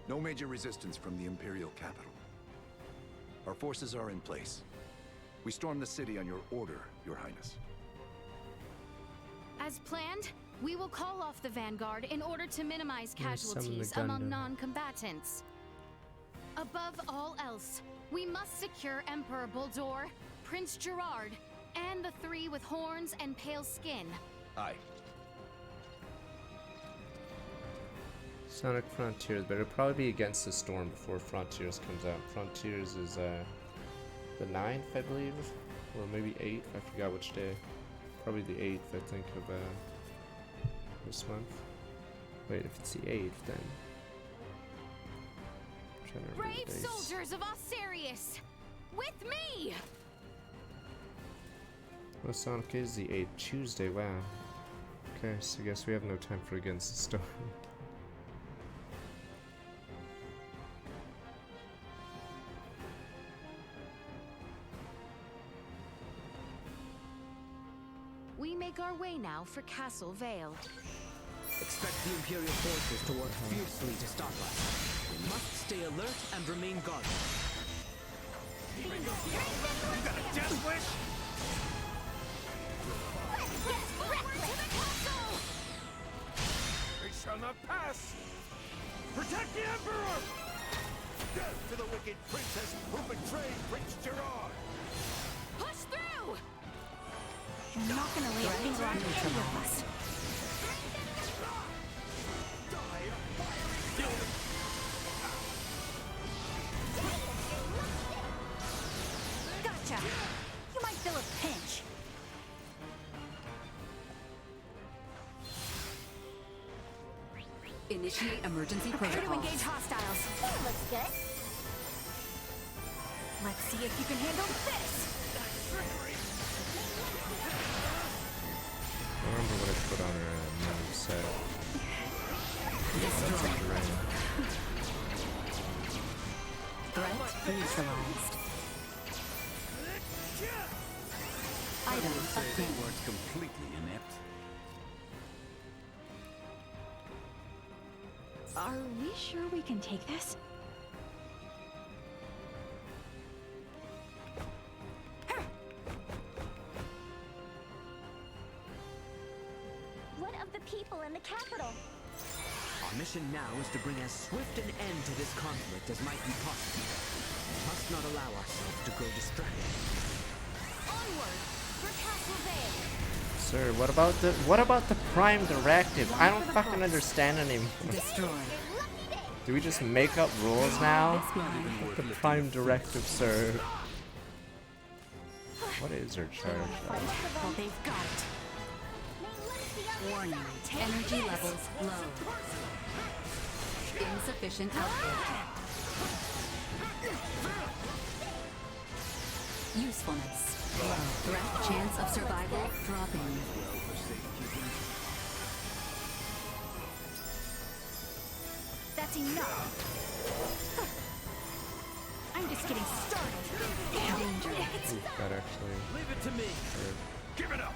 No major resistance from the Imperial capital. Our forces are in place. We stormed the city on your order, Your Highness. As planned, we will call off the Vanguard in order to minimize Here's some of the casualties among Gundam. non-combatants. Above all else, we must secure Emperor Bulldor, Prince Gerard, and the three with horns and pale skin. Aye. Sonic Frontiers, but it'll probably be against the storm before Frontiers comes out. Frontiers is the 9th, I believe, or maybe 8th. I forgot which day. Probably the 8th, I think, of this month. Wait, if it's the 8th, then I'm trying to remember Brave the dates. soldiers of Osirius, with me! Well, Sonic is the 8th, Tuesday. Wow. Okay, so I guess we have no time for Against the Storm. We make our way now for Castle Vale. Expect the Imperial forces to work fiercely to stop us. We must stay alert and remain guarded. You got a death wish? It shall not pass! Protect the Emperor! Death to the wicked princess who betrayed Prince Gerard! Push through! You're not gonna lay a finger on any of us. Gotcha! You might feel a pinch. Initiate emergency Prepare to protocols. engage hostiles. That looks good. Let's see if you can handle this. I remember what I put on her move set. That's a drain. Threat neutralized. Item obtained. Weren't completely inept. Are we sure we can take this? What of the people in the capital? Our mission now is to bring as swift an end to this conflict as might be possible. We must not allow ourselves to grow distracted. Onward for Castle Vale. Sir, what about the Prime Directive? I don't fucking understand anymore. Destroy. Do we just make up rules now? The Prime Directive, sir. What is her charge? Well, they've got it. Warning. Energy levels low. Insufficient output. Usefulness low. Threat chance of survival dropping. That's enough. I'm just getting started. Danger. Ooh, that actually. Leave it to me. Sure. Give it up!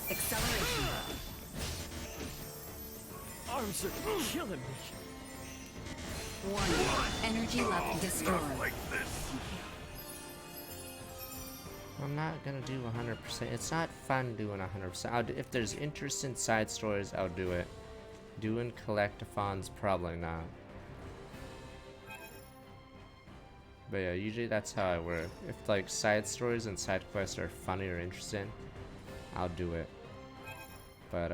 Acceleration. Arms are killing me. Warning. Energy level destroyed. I'm not gonna do 100%. It's not fun doing 100%. If there's interest in side stories, I'll do it. Doing collectathons, probably not. But yeah, usually that's how I work. If like side stories and side quests are funny or interesting, I'll do it. But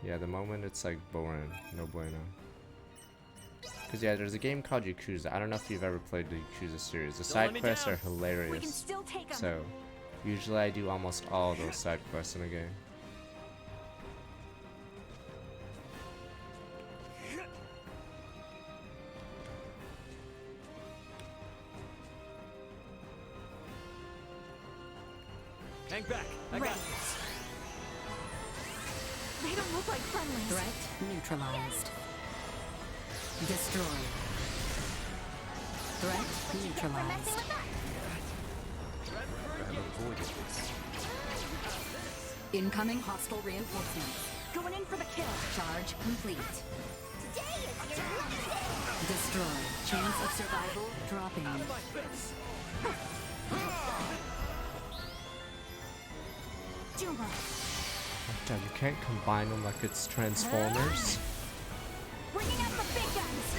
yeah, the moment it's like boring, no bueno. Cause yeah, there's a game called Yakuza. I don't know if you've ever played the Yakuza series. The side quests are hilarious. We can still take 'em. So usually I do almost all those side quests in a game. Hang back. I got this. They don't look like friendlies. Threat neutralized. Destroy. Threat neutralized. Incoming hostile reinforcements. Going in for the kill. Charge complete. Today Destroy. Chance of survival dropping. Damn, you can't combine them like it's Transformers. Bringing out the big guns.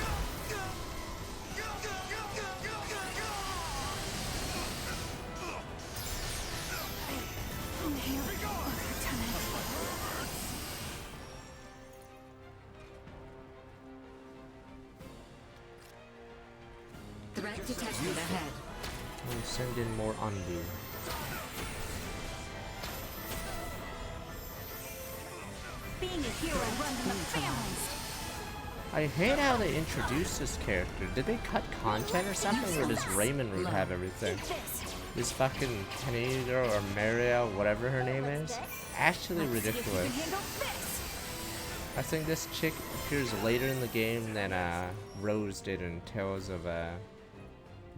Threat detected ahead. We'll send in more undo. Being a hero runs in the families. I hate how they introduced this character. Did they cut content or something, or does Raymond Root have everything? This fucking Canadian girl or Mariel, whatever her name is, actually ridiculous. I think this chick appears later in the game than Rose did in Tales of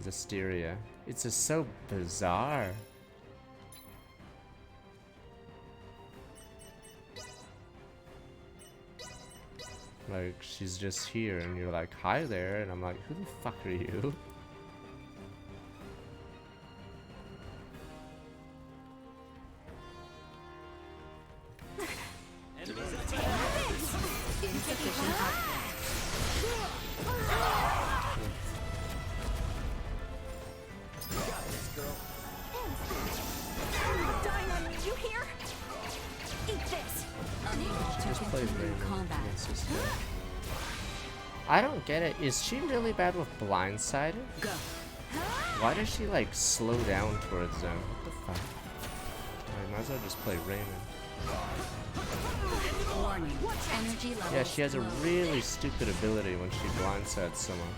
Zestiria. It's just so bizarre. Like, she's just here and you're like, hi there, and I'm like, who the fuck are you? I don't get it. Is she really bad with blindsided? Go. Why does she like slow down towards them? What the fuck? I might as well just play Raymond. Warning. Energy level. Yeah, she has a really stupid ability when she blindsides someone,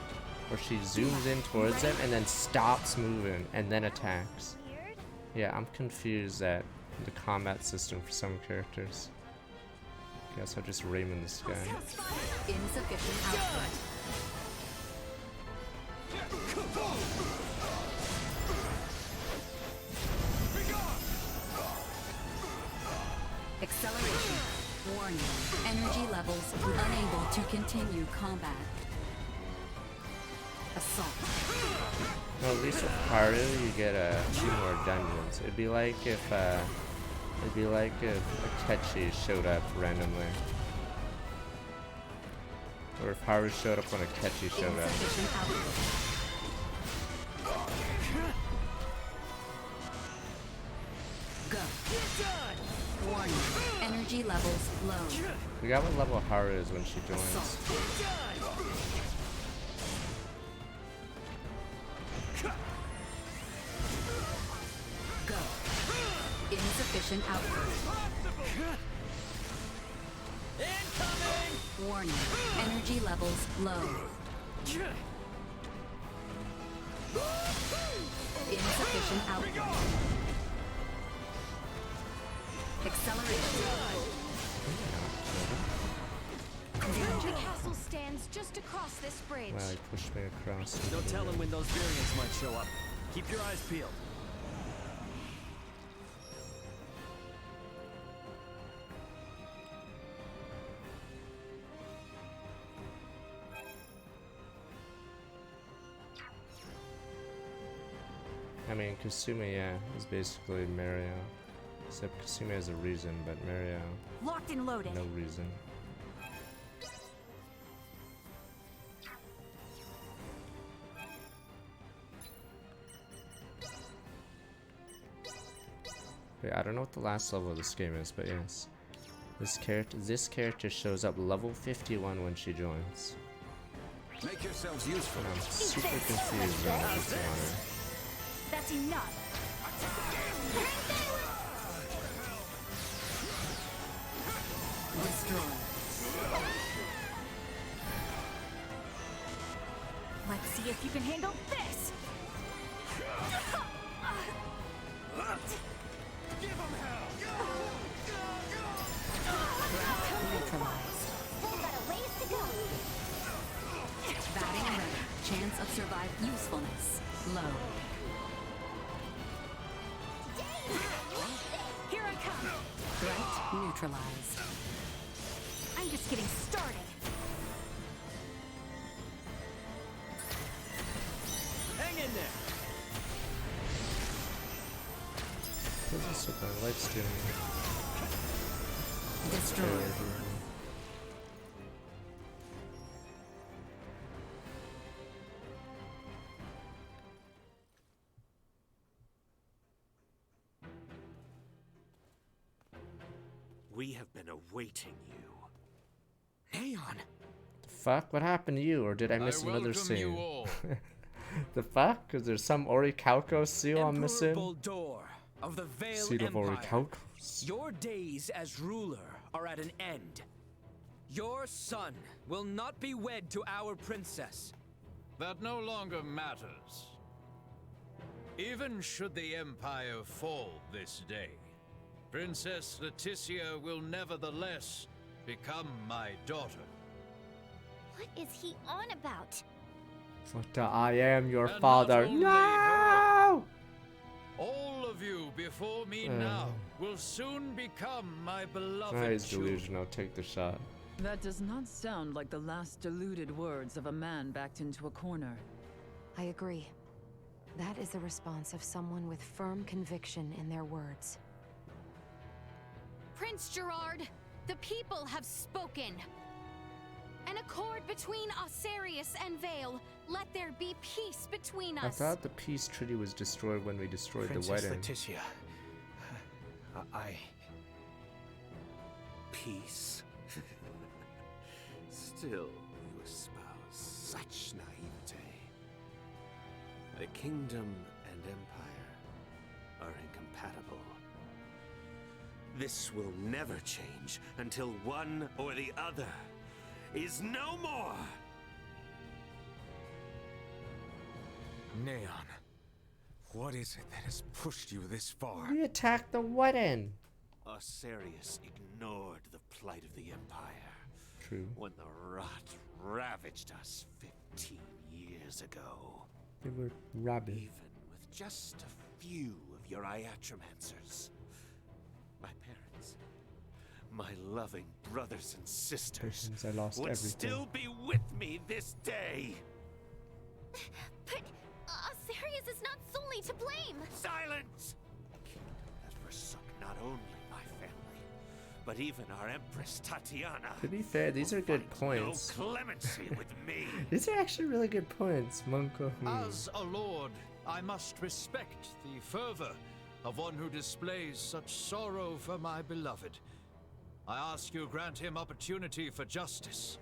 where she zooms in towards them and then stops moving and then attacks. Yeah, I'm confused at the combat system for some characters. Guess I'll just Raymond this guy. Insufficient output. Acceleration. Warning. Energy levels unable to continue combat. Assault. No, at least with Haru, you get a few more dungeons. It'd be like if Akechi showed up randomly. Or if Haru showed up when Akechi showed up. Go. Warning. Energy levels low. We got what level Haru is when she joins. Go. Insufficient output. Incoming! Warning. Energy levels low. Insufficient output. Acceleration. The castle stands just across this bridge. Wow, he pushed me across. No telling when those variants might show up. Keep your eyes peeled. I mean, Kasumi, yeah, is basically Mario. Except Kasumi has a reason, but Mario, Locked and loaded. no reason. Wait, I don't know what the last level of this game is, but yes. This character shows up level 51 when she joins. Make yourselves useful. And I'm super confused about what's on her. That's enough. Destroy. Let's see if you can handle this. Give him hell! Neutralized. Batting ready. Chance of survival. Usefulness. Low. Here I come. Threat neutralized. I'm just getting started. there. What's this with my life stealing? Destroyed. We have been awaiting you. Aeon! The fuck? What happened to you? Or did I miss another scene? The fuck? Because there's some Orichalco seal I'm missing? Baldur of the Vale Seed of Empire. Orichalcos. Your days as ruler are at an end. Your son will not be wed to our princess. That no longer matters. Even should the Empire fall this day, Princess Leticia will nevertheless become my daughter. What is he on about? What I am your And father. not only No! All of you before me now will soon become my beloved That is children. delusional. Take the shot. That does not sound like the last deluded words of a man backed into a corner. I agree. That is the response of someone with firm conviction in their words. Prince Gerard, the people have spoken. An accord between Osarius and Vale. Let there be peace between us. I thought the peace treaty was destroyed when we destroyed Princess the wedding. Leticia. Peace? Still, you espouse such naivete. A kingdom and empire are incompatible. This will never change until one or the other is no more! Neon, what is it that has pushed you this far? We attacked the wedding. Osarius ignored the plight of the Empire. True. When the rot ravaged us 15 years ago. They were rabid. Even with just a few of your iatromancers. My parents, my loving brothers and sisters I lost would everything. still be with me this day. But Osarius is not solely to blame. Silence! A kingdom that forsook not only my family, but even our Empress Tatiana. To be fair, these are good points. No clemency with me. These are actually really good points, Monko. As a lord, I must respect the fervor of one who displays such sorrow for my beloved. I ask you grant him opportunity for justice.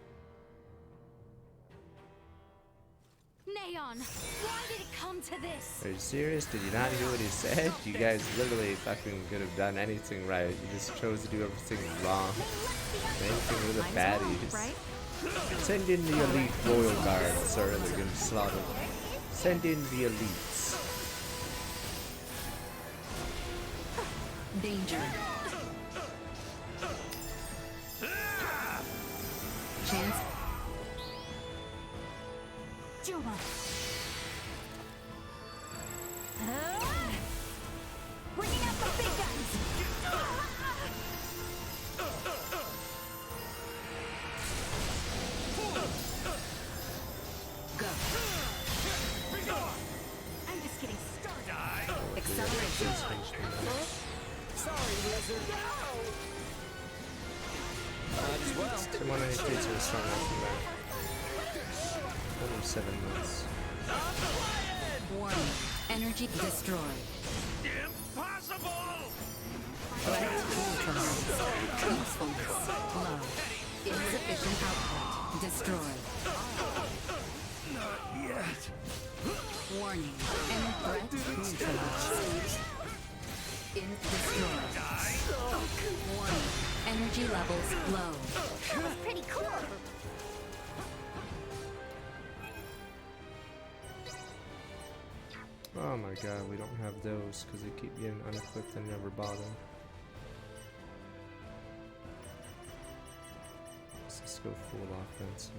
Neon, why did it come to this? Are you serious? Did you not hear what he said? You guys literally fucking could have done anything right. You just chose to do everything wrong. Anything with the baddies. Send in the elite royal guard, sir. They're getting slaughtered. Send in the elites. Danger. Chance. Juma. Bringing out the big guns. Go. I'm just getting started. Acceleration. Sorry, wizard. As well. So 193 to strong after that. Only 7 months. Warning. Energy destroyed. Impossible! Threat neutralized. Usefulness low. Insufficient output destroyed. Not yet. Warning. End threat neutralized. Destroyed. Warning. Energy levels low. That was pretty cool. Oh my god, we don't have those because they keep getting unequipped and never bother. Let's go full offense.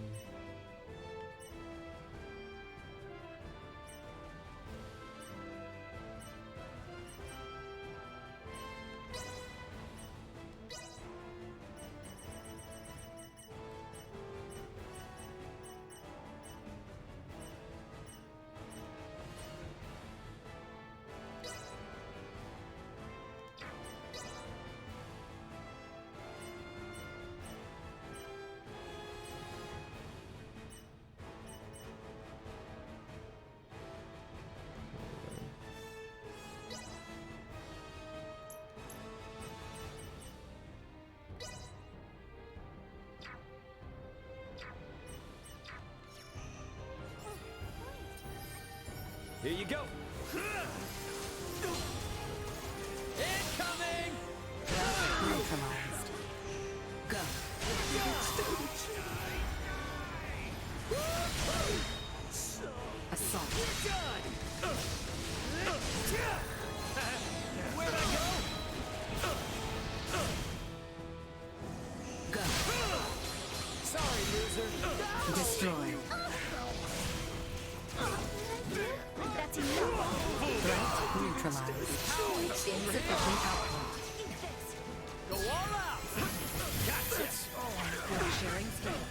Here you go. Incoming! Neutralized. Go. Assault. Where'd I go? Go. Sorry, loser. Destroy. That's enough. Threat neutralized. Insufficient output. Go all out. Gotcha. We're sharing state.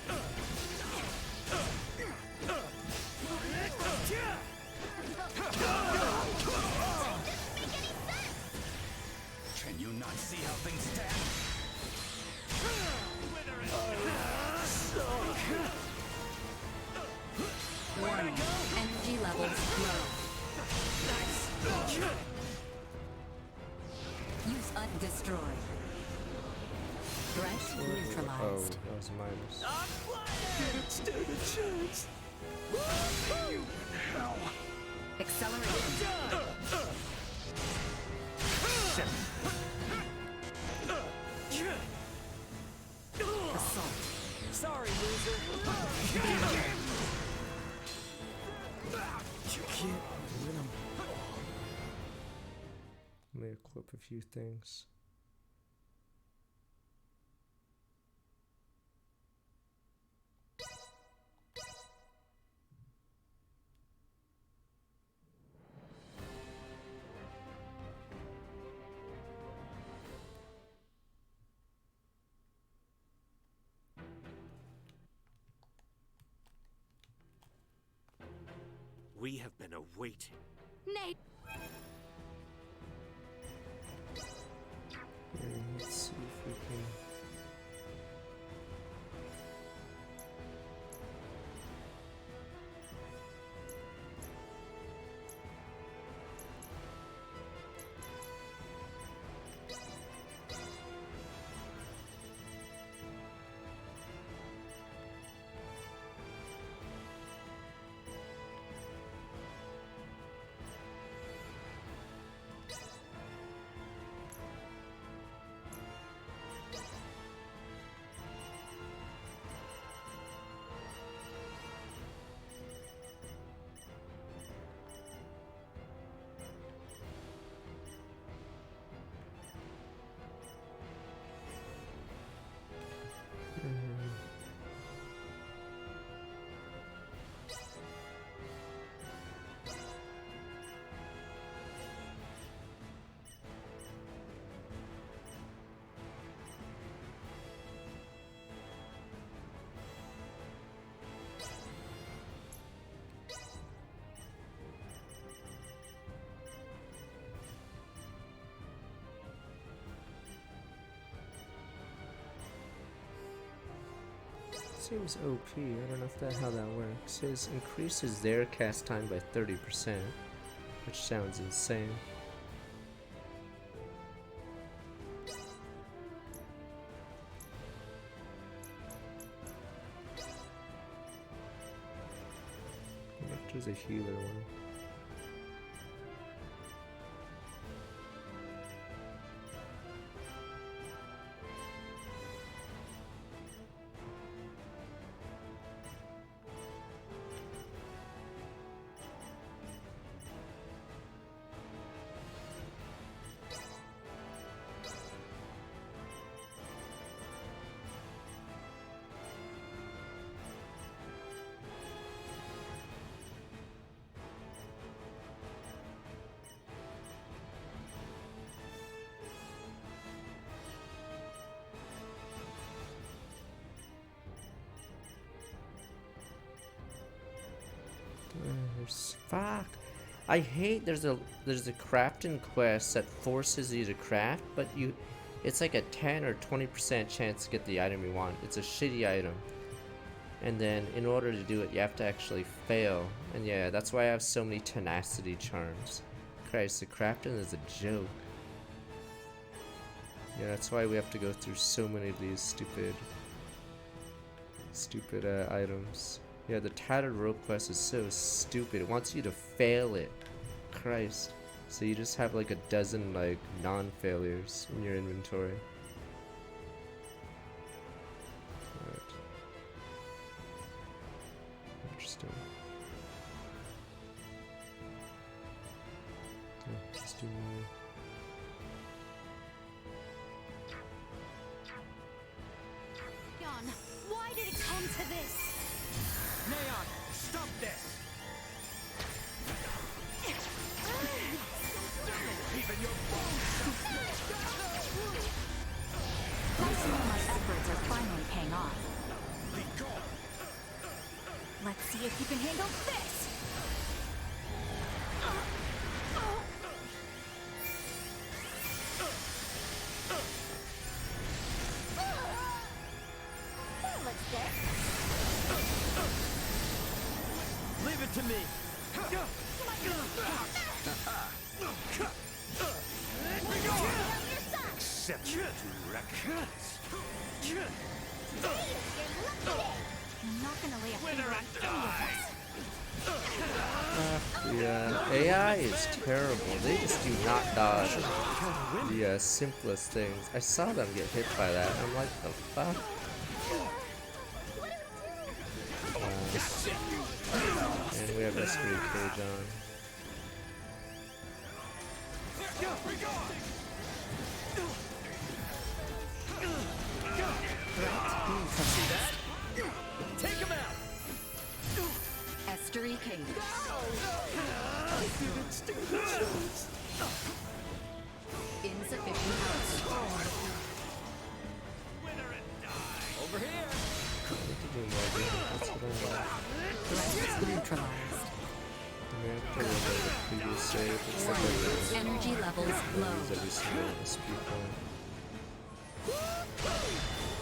Can you not see how things stand? Warning. Energy levels low. Use undestroy. Threat Oh, neutralized. that was minus. Stand a chance. Acceleration. Assault. Sorry, loser. You can't win 'em. Let me equip a few things. We have been awaiting. Nate! Let's see if we can. Seems OP. I don't know if how that works. It increases their cast time by 30%, which sounds insane. I wonder if there's a healer one. Fuck. I hate there's a crafting quest that forces you to craft, but it's like a 10 or 20% chance to get the item you want. It's a shitty item. And then in order to do it, you have to actually fail. And yeah, that's why I have so many tenacity charms. Christ, the crafting is a joke. Yeah, that's why we have to go through so many of these stupid items. Yeah, the tattered rope quest is so stupid. It wants you to fail it. Christ. So you just have like a dozen like non-failures in your inventory. Alright. Interesting. Yeah, let's do more. Neon, why did it come to this? Neon, stop this! Even your I see my efforts are finally paying off. Let's see if you can handle this! That looks good. Leave it to me. Accept your records. I'm not gonna lay a finger on any of us. Yeah, AI is terrible. They just do not dodge the simplest things. I saw them get hit by that. I'm like, the fuck? And we have Rescue Cage on. See that? Take him out! Estery Cage. Insufficient output. Over here! That's what I want. Threat neutralized. Previous save. It's like Energy levels low. every single one of the speed point.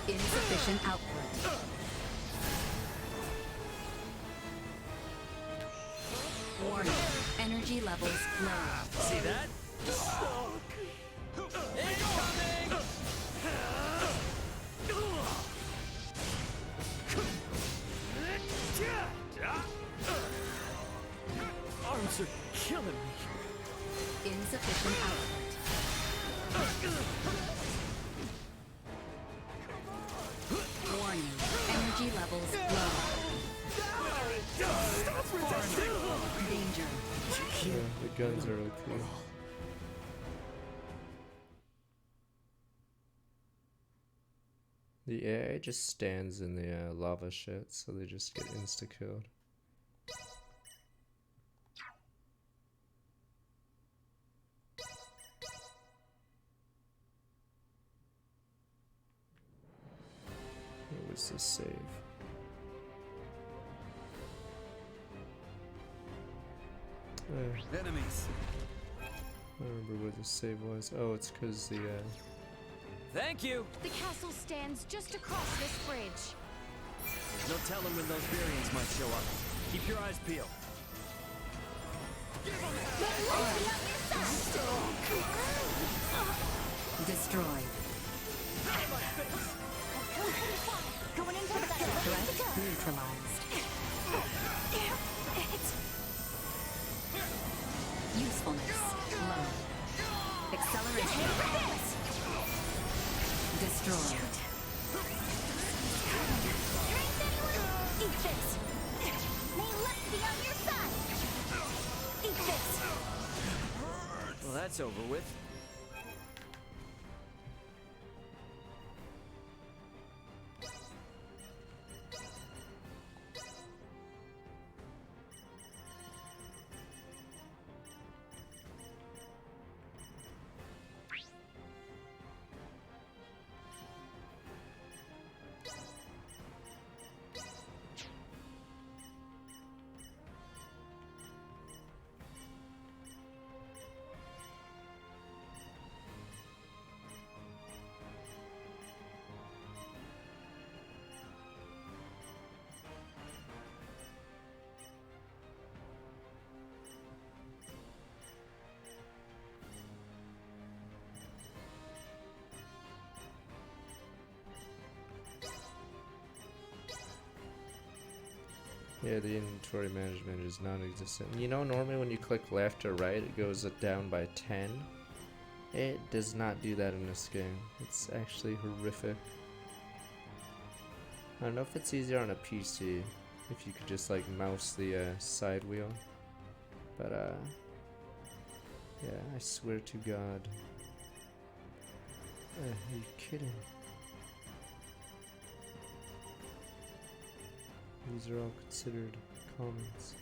Insufficient output. Warning. Energy levels low. See that? Incoming! Arms are killing me. Insufficient output. Warning. Energy levels low. Danger. Yeah, the guns are really cool. The AI just stands in the lava shit, so they just get insta-killed. Where was this save? Enemies. I don't remember where the save was. Oh, it's because the Thank you! The castle stands just across this bridge. No telling when those variants might show up. Keep your eyes peeled. Destroyed. Going into the Threat neutralized. Usefulness low. Acceleration. Destroyed. Eat this! May luck be on your side! Eat this! Well, that's over with. Yeah, the inventory management is non-existent. You know, normally when you click left or right, it goes down by 10. It does not do that in this game. It's actually horrific. I don't know if it's easier on a PC, if you could just like mouse the side wheel. But yeah, I swear to God. Are you kidding? These are all considered comments.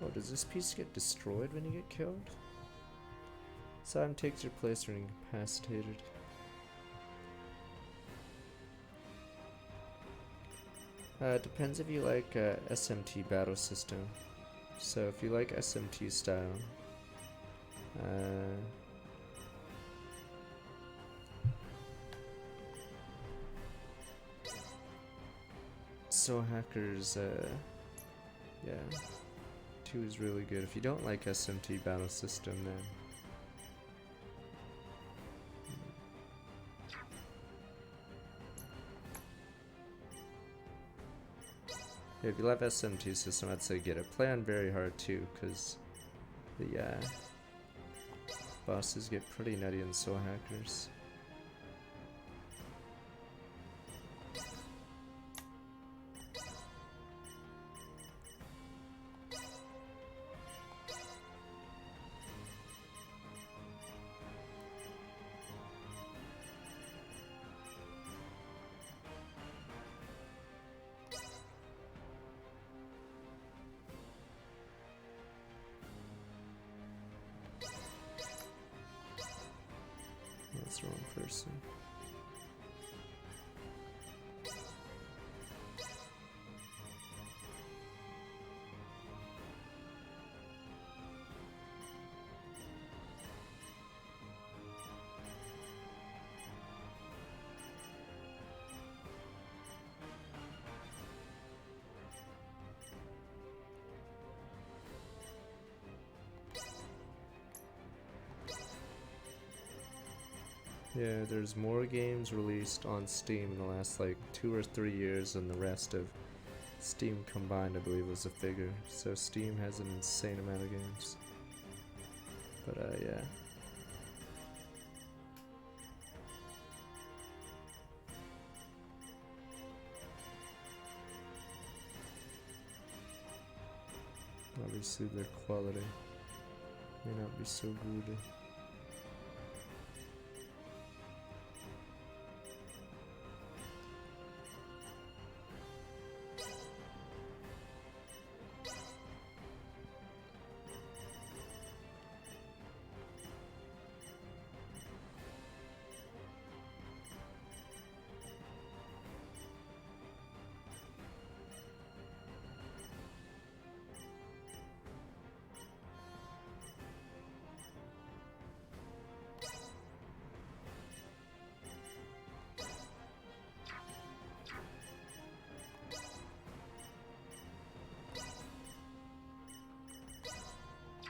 Oh, does this piece get destroyed when you get killed? Sam takes your place when incapacitated. It depends if you like SMT battle system. So if you like SMT style, so hackers, yeah, 2 is really good. If you don't like SMT battle system, then yeah, if you love SMT system, I'd say get it. Play on very hard too, because the bosses get pretty nutty in soul hackers. That's the wrong person. Yeah, there's more games released on Steam in the last like 2 or 3 years than the rest of Steam combined, I believe was the figure. So Steam has an insane amount of games. But yeah. Obviously their quality may not be so good.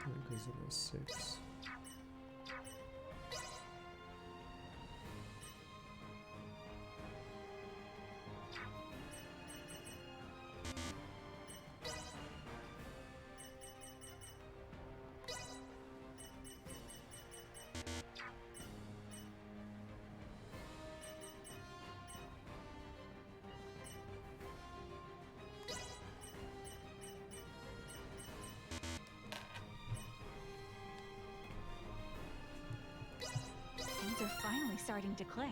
That goes up by 6. Things are finally starting to click.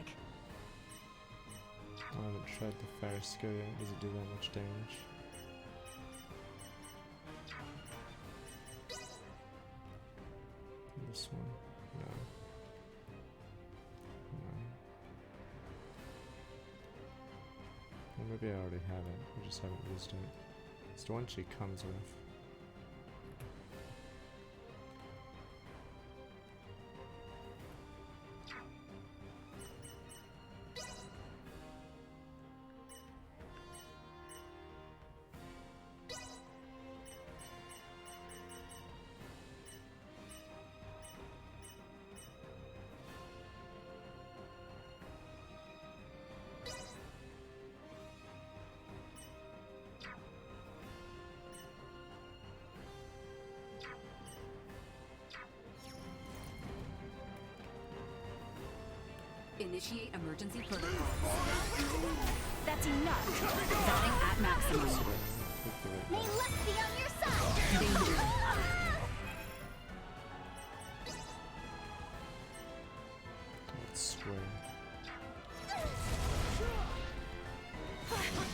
I haven't tried the fire skill yet. Does it do that much damage? This one? No. No. Well, maybe I already have it. I just haven't used it. It's the one she comes with. Initiate emergency protocol. That's enough. Batting at maximum. May luck be on your side! Danger. Let's swear.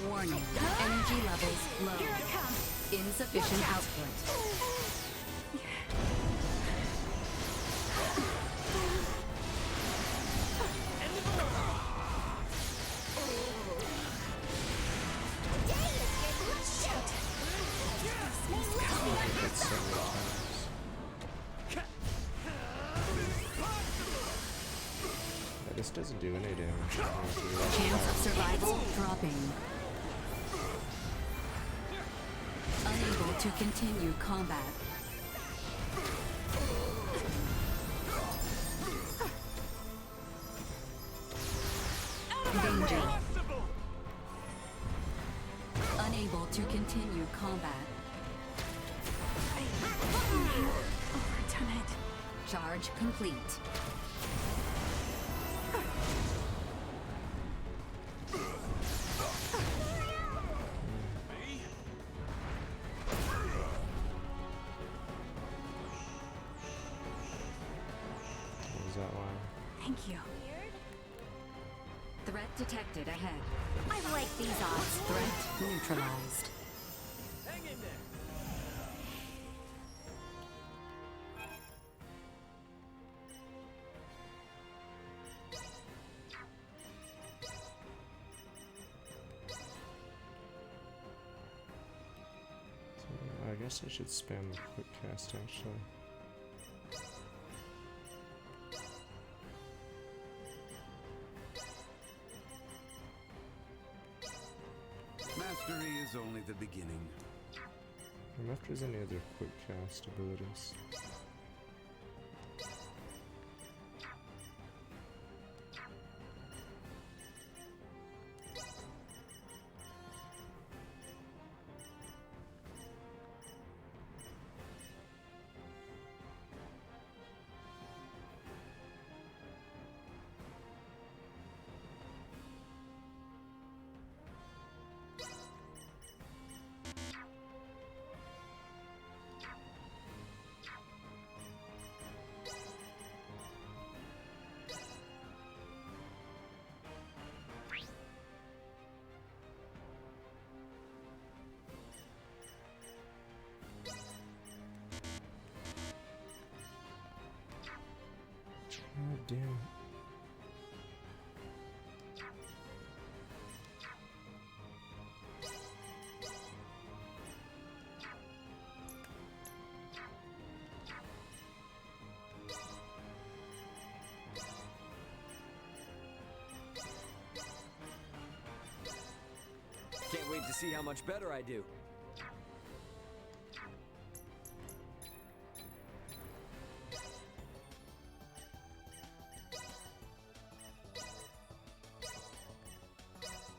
Warning. Energy levels low. Here I come. Insufficient output. Yeah, this doesn't do any damage. Chance of survival dropping. Unable to continue combat. Danger. Unable to continue combat. Overdone it. Charge complete. What was that line? Thank you. Threat detected ahead. I like these odds. Threat neutralized. Hang in there. So, I guess I should spam the quick cast actually. Mastery is only the beginning. I wonder if there's any other quick cast abilities. God damn. Can't wait to see how much better I do.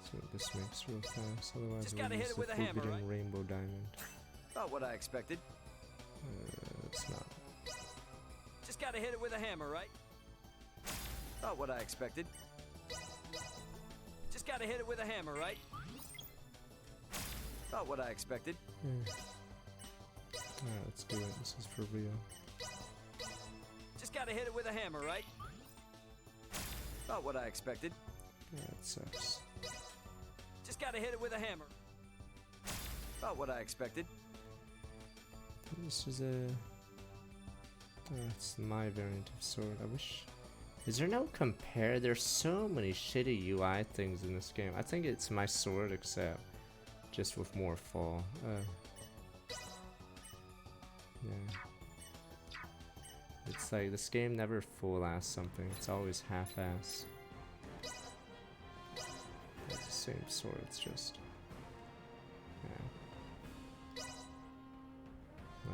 See what this makes real fast. Otherwise, Just we'll gotta hit use it the with a hammer, forbidden right? rainbow diamond. About what I expected. It's not. Just gotta hit it with a hammer, right? About what I expected. Just gotta hit it with a hammer, right? About what I expected. Alright, let's do it. This is for real. Just gotta hit it with a hammer, right? About what I expected. Yeah, it sucks. Just gotta hit it with a hammer. About what I expected. This is a... it's my variant of sword. I wish... Is there no compare? There's so many shitty UI things in this game. I think it's my sword except just with more fall. Yeah. It's like this game never full-ass something. It's always half-ass. It's the same sword, it's just... Yeah.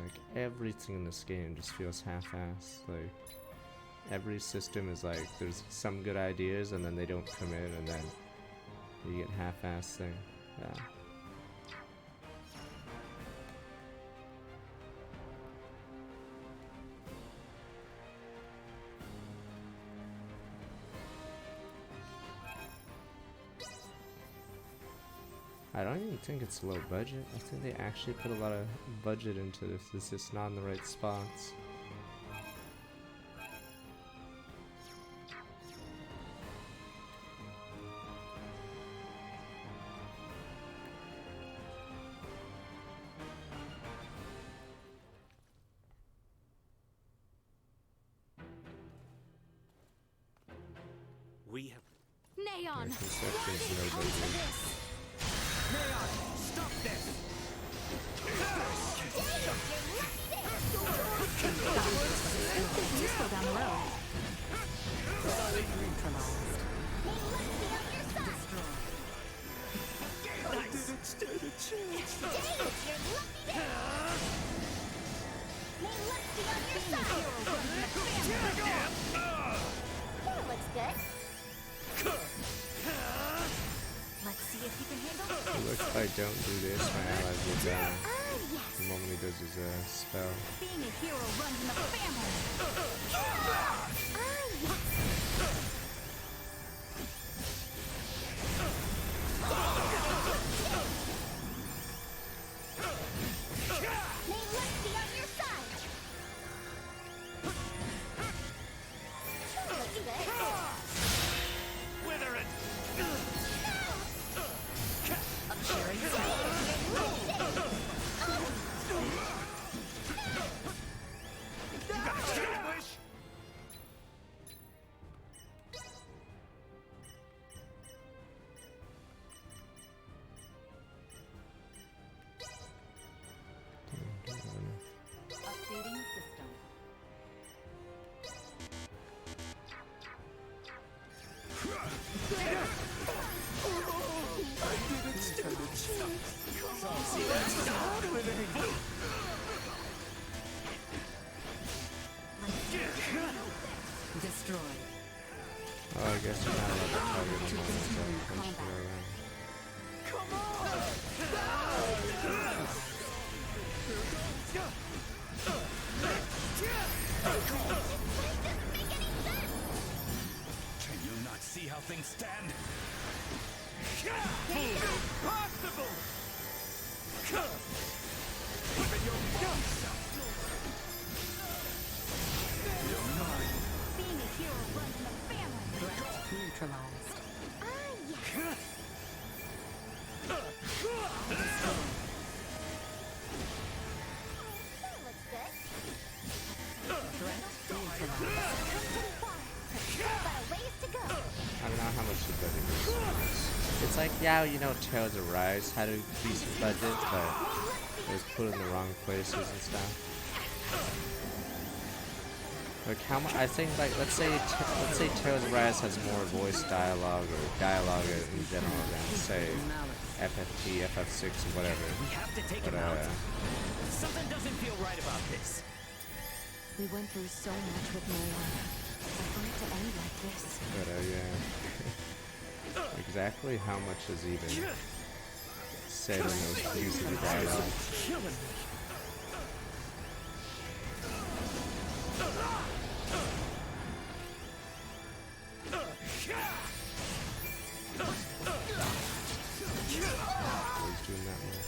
Like, everything in this game just feels half-ass. Like, every system is like, there's some good ideas and then they don't come in and then you get half-ass thing. Yeah. I don't even think it's low budget. I think they actually put a lot of budget into this. It's just not in the right spots. We have... Neon! Conception's no Come to budget. this! Neon, stop this! Just go down the road. I didn't stand a chance! That looks good. Let's see if you can handle it. Look, if I don't do this, my allies will die. The moment he does his spell. Being a hero runs in the family. May luck be on your side. That looks good. Wither it! You got a wish? Updating system. I didn't stand a chance! See, that's not winning! Destroyed. Oh, I guess you're not allowed to target him on his punch around. Can you not see how things stand? Impossible! Even your You're mine. Being a hero runs in the family. Threat neutralized. That looks good. Threat neutralized. But a ways to go. I don't know how much the budget is. It's like, yeah, you know, Tales of Rise had a decent budget, but it was put in the wrong places and stuff. Like how much? I think like let's say Tales of Rise has more voice dialogue or dialogue in general than say FFT, FF6, or whatever. We have to take But him out. Something doesn't feel right about this. We went through so much with Neon. But for it to end like this. yeah. Exactly how much is even said in those pieces of dialogue? He's doing that one.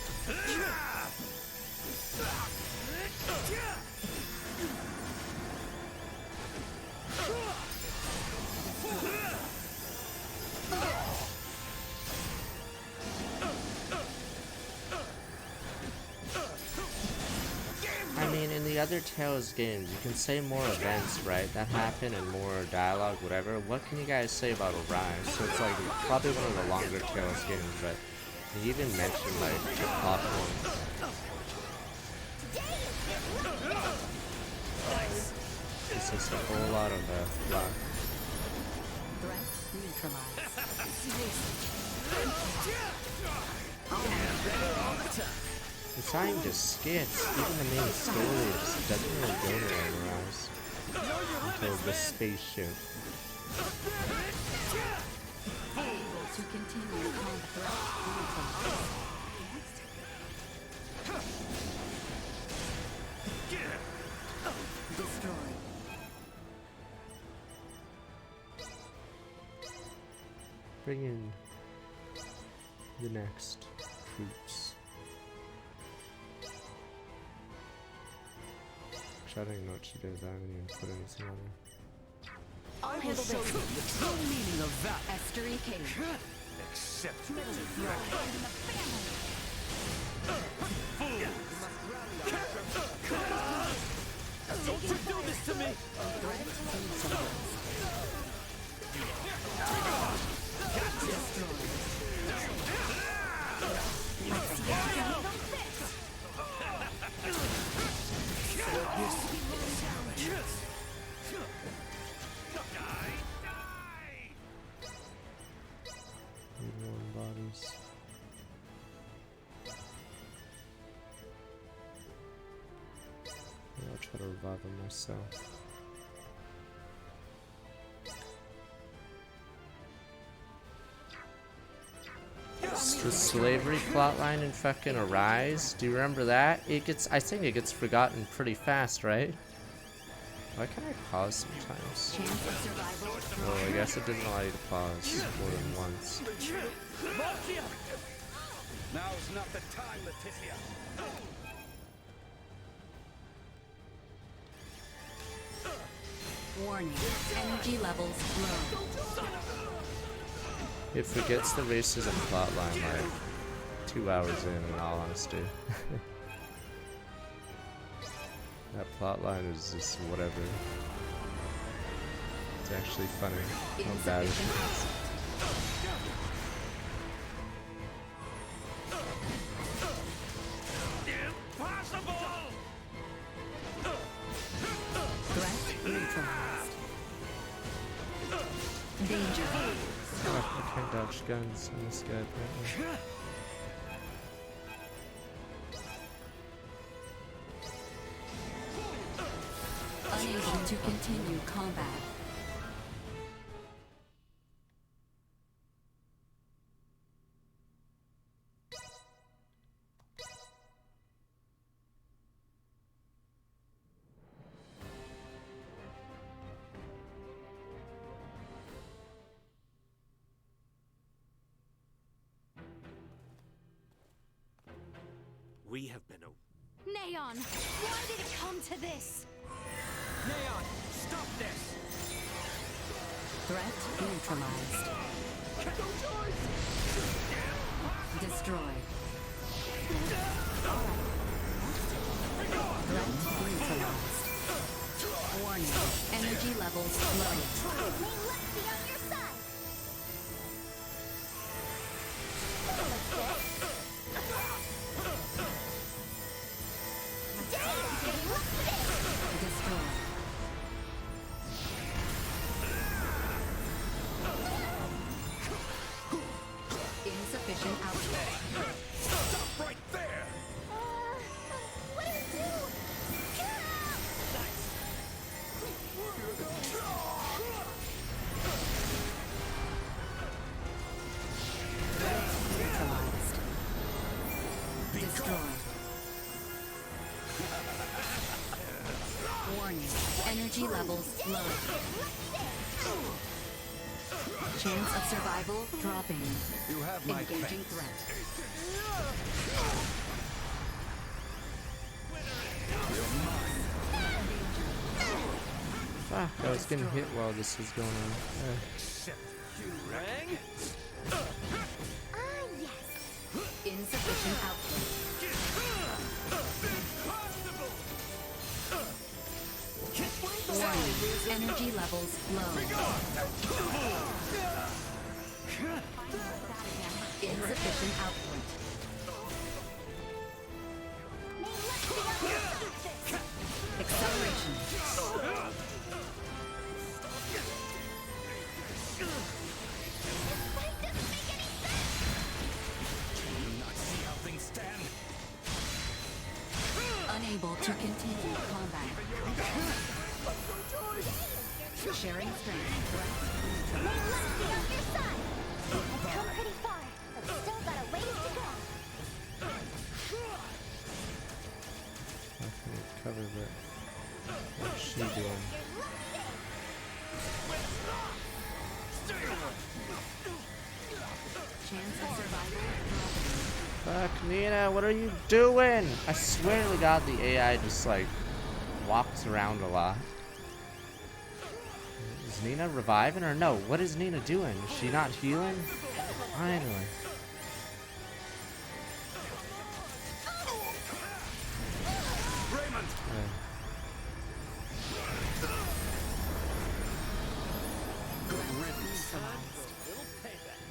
I mean, in the other Tales games, you can say more events, right, that happen and more dialogue, whatever. What can you guys say about Arise? So it's like probably one of the longer Tales games, but you even mentioned like the platforms. It's just a whole lot of luck. Threat neutralized. It's not even just skits, even the main story just doesn't really go anywhere in Arise. Until the spaceship. To continue upon threat neutralized. Destroyed. Bring in the next. troops. Actually, I don't even know what she does. I haven't even put anything on her. I'll handle this. The true meaning of that. Estery Cage. Accept Don't you do this to me! Warm bodies. Yeah, I'll try to revive him myself. The slavery plotline in fucking Arise. Do you remember that? I think it gets forgotten pretty fast, right? Why can't I pause sometimes? Oh, I guess it doesn't allow you to pause more than once. Now's not the time, Letitia. Warning. Energy levels low. It forgets the racism plotline like 2 hours in all honesty. That plotline is just whatever. It's actually funny how bad it is. Threat neutralized. Danger. Oh, I can't dodge guns on this guy apparently. Unable to continue combat. We have been Neon, why did it come to this? Neon, stop this! Threat neutralized. Destroyed. Threat neutralized. Warning. Energy levels low. Let's be on your side. Destroyed. Insufficient output. Stop right there! What do you do? Get out! Neutralized. Destroyed. Warning. Energy levels low. Chance of survival dropping. You have my Engaging thanks. threat. Fuck, I was getting hit while this was going on. Rang? Insufficient output. Warning. Energy levels low. Insufficient output. Acceleration. Unable to continue combat. Sharing strength. Let's be on your side. I've come pretty far, but still got a ways to go. I can cover that. What's she doing? Chance of survival dropping. Fuck, Nina, what are you doing? I swear to God, the AI just like walks around a lot. Is Nina reviving or no? What is Nina doing? Is she not healing? Finally. Raymond!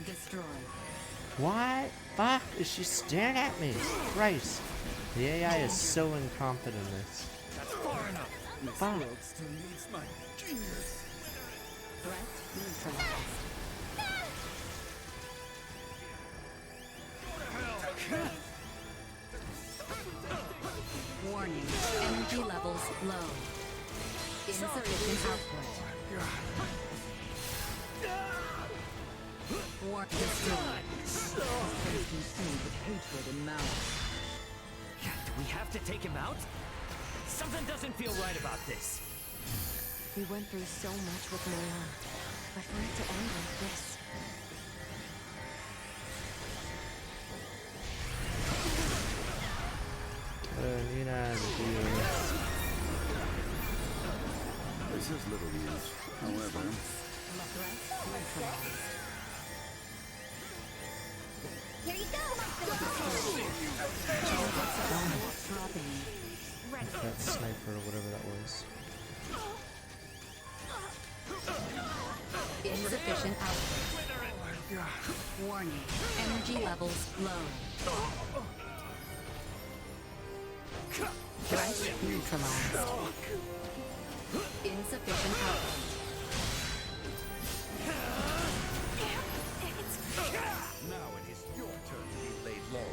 Destroy. What? Fuck, is she staring at me? Christ. The AI is so incompetent in this. That's far enough. This Fuck. world still needs my genius. Threat neutralized. Warning. Energy levels low. Insufficient output. War destroyed. Face consumed with hatred and malice. Do we have to take him out? Something doesn't feel right about this. We went through so much with Leon, but for it to end like this. Nina, This is little use. However, Here you go! that sniper or whatever that was. Insufficient output. Warning. Energy levels low. Threat neutralized. Insufficient output. Now it is your turn to be laid low.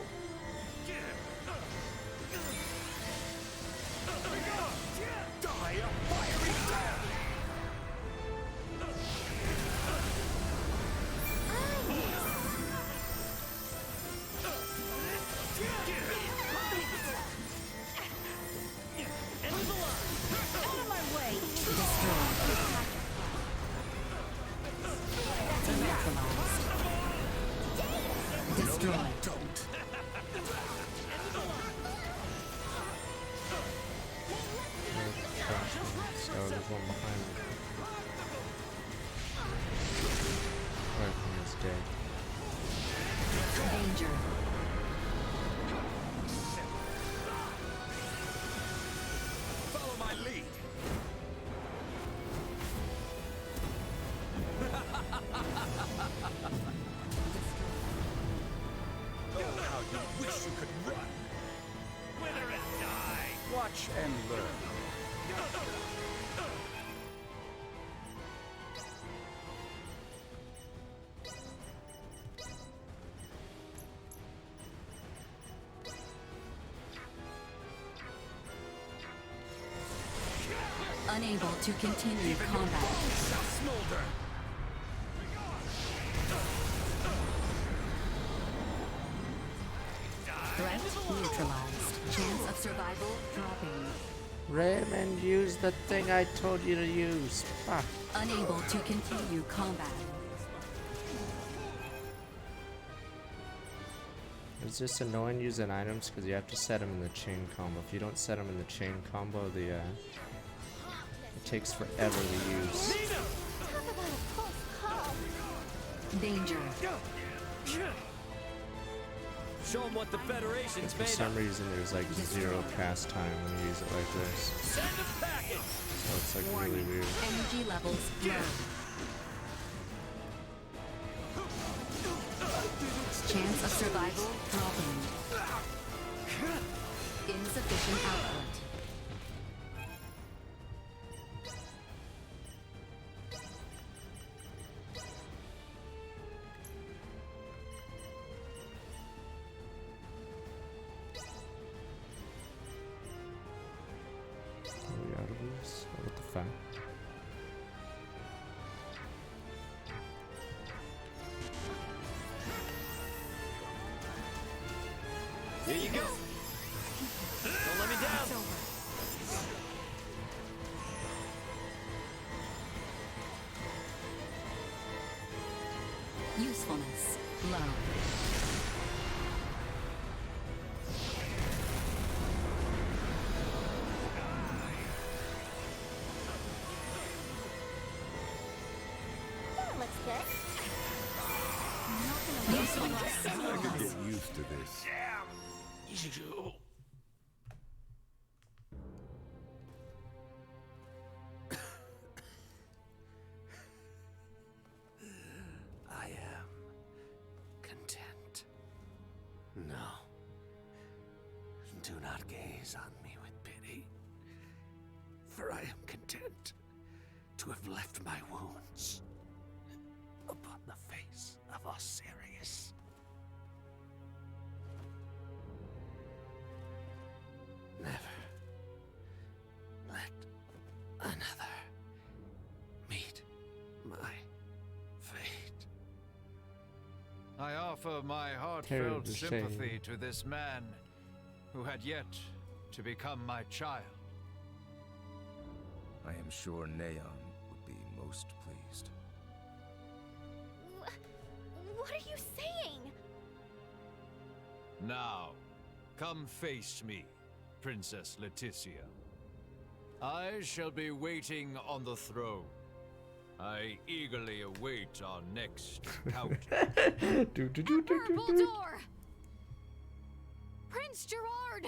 Die a fiery death! Out of my way! Destroyed. Don't. Oh, there's one behind me. Right, he's dead. Danger. Follow my lead. Oh, how you wish you could run. Wither and die. watch and learn. Unable to continue combat. Smolder. Threat neutralized. Chance of survival dropping. Raymond, use the thing I told you to use. Fuck. Unable to continue combat. It's just annoying using items because you have to set them in the chain combo. If you don't set them in the chain combo, it takes forever to use. Talk about a close call. Danger. Show them what the Federation's For made some of. reason, there's like zero cast time when you use it like this. Send a package. So it's like really weird. Energy levels low. Chance of survival dropping. Insufficient output. Are we out of this? What the fuck? Here you go. Don't let me down. Usefulness low. this. I am content. No. Do not gaze on me with pity, for I am content to have left my wounds upon the face of Osiris. Never let another meet my fate. I offer my heartfelt Terrible sympathy shame. to this man who had yet to become my child. I am sure Neon would be most pleased. What are you saying? Now, come face me, Princess Leticia. I shall be waiting on the throne. I eagerly await our next encounter. Baldur! Prince Gerard!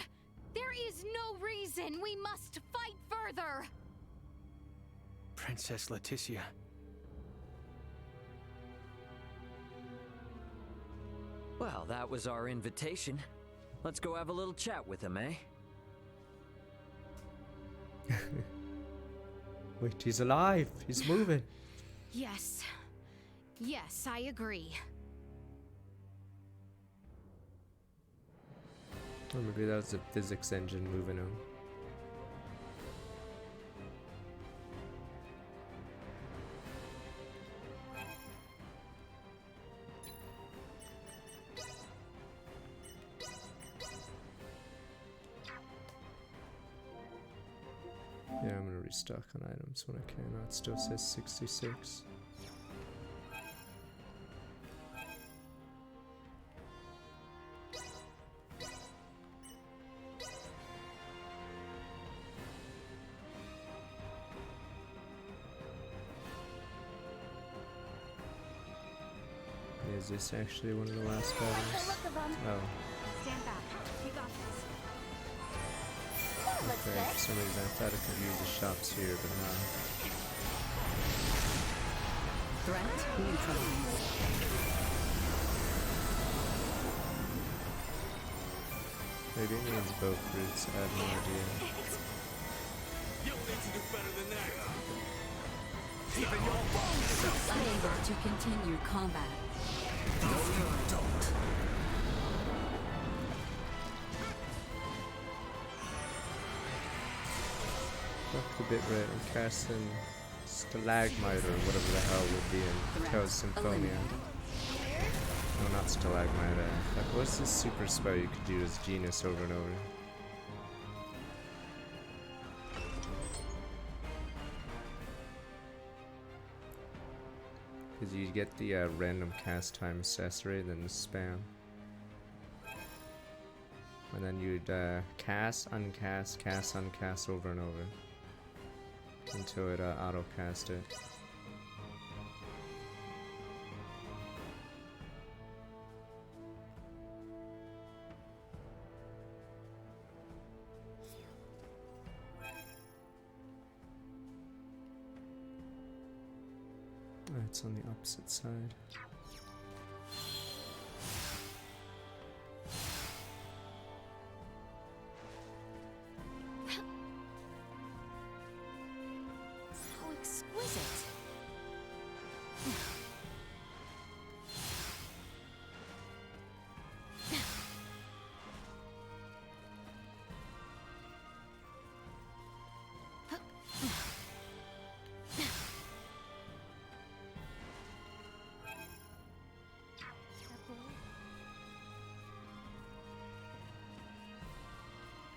There is no reason we must fight further! Princess Leticia. Well, that was our invitation. Let's go have a little chat with him, eh? Wait, he's alive. He's moving. Yes. Yes, I agree. Or maybe that was a physics engine moving him. Yeah, I'm gonna restock on items when I can. Oh, it still says 66. Is this actually one of the last battles? Oh. Stand back. We got this. Okay, for some reason I thought I could use the shops here, but no. Threat neutralized. Maybe it means both routes, I have no idea. You'll need to do better than that. Unable to continue combat. Fuck the bit right, I'm casting Stalagmite or whatever the hell would be in Chaos Symphonia. No, not Stalagmite. Fuck, what's this super spell you could do as Genus over and over? Because you get the random cast time accessory, then the spam. And then you'd cast, uncast over and over. Until it auto-cast it. It's on the opposite side. How exquisite.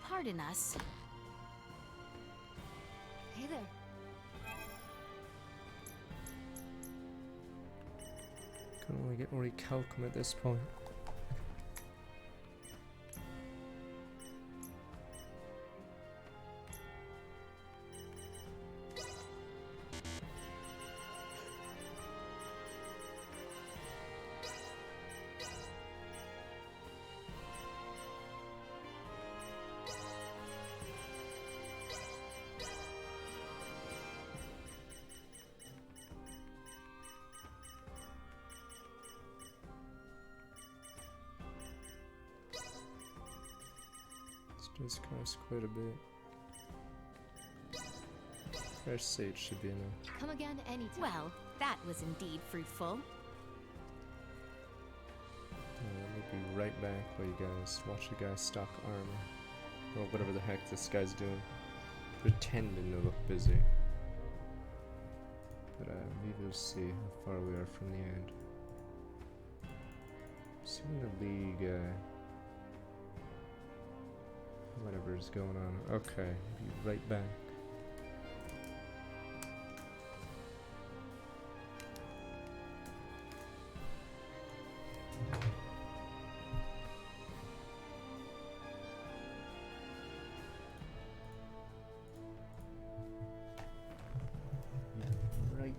Pardon us. Hey there. Can only get Orichalcum at this point. Does cost quite a bit. Fresh sage should be enough. Come again anytime. Well, that was indeed fruitful. Let me be right back while you guys watch the guy stock armor. Or whatever the heck this guy's doing. Pretending to look busy. But we will see how far we are from the end. Seeing the league, whatever is going on. Okay, be right back.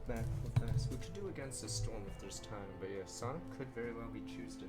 Back real fast. We could do against the storm if there's time, but yeah, Sonic could very well be Tuesday.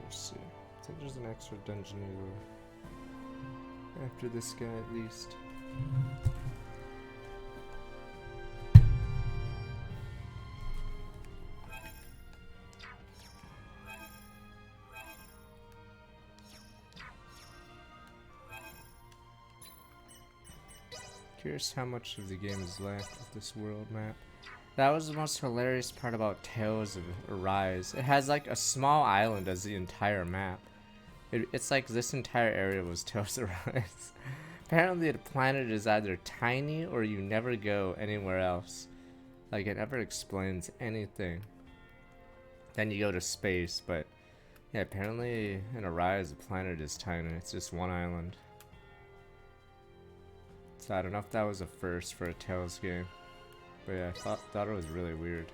Let's see. I think there's an extra dungeon after this guy at least. Curious how much of the game is left with this world map. That was the most hilarious part about Tales of Arise. It has like a small island as the entire map. It's like this entire area was Tales of Arise. Apparently the planet is either tiny or you never go anywhere else. Like it never explains anything. Then you go to space, but yeah, apparently in Arise the planet is tiny. It's just one island. So I don't know if that was a first for a Tales game. But yeah, I thought it was really weird.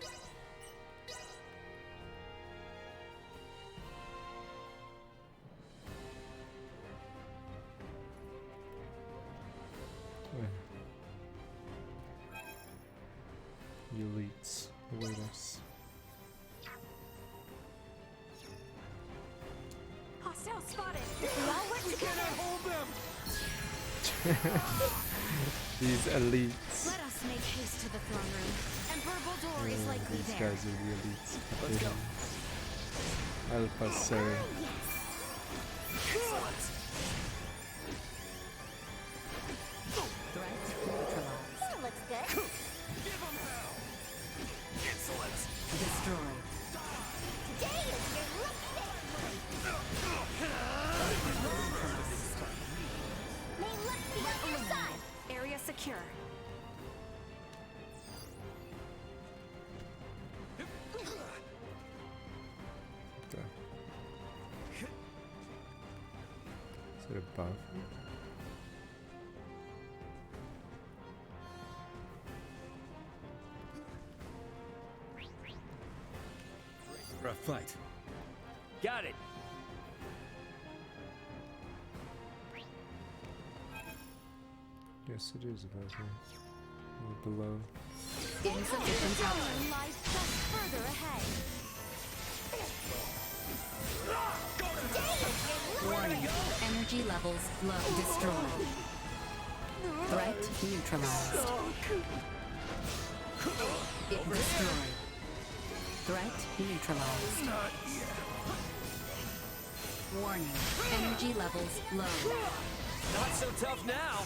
The elites await us. Hostile spotted. I'll let you get hold them. These elites. Let us make haste to the throne room. Emperor Boldor is likely these there. guys are the elites. Let's go. Help us, sir. destroyed. Today is your lucky day! May luck be on your side! Area secure. Okay. Is it above? For a fight. Got it. Yes, it is above me. Or below. Insufficient power. Lies just further ahead. Warning. Energy levels low. Destroyed. Threat neutralized. It destroyed. Threat neutralized. Warning. Energy levels low. Not so tough now.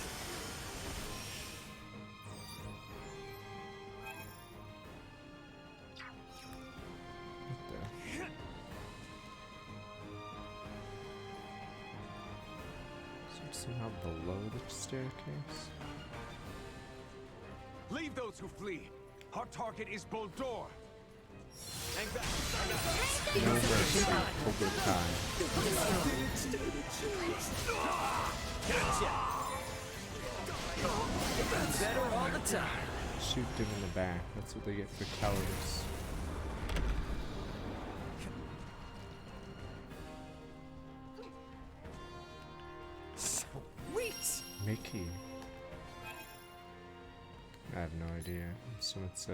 Somehow below the staircase. Leave those who flee. Our target is Boldor. Hang back. No mercy over time. Gotcha. Better all the time. Shoot them in the back. That's what they get for cowardice. Sweet. Mickey. I have no idea. So it's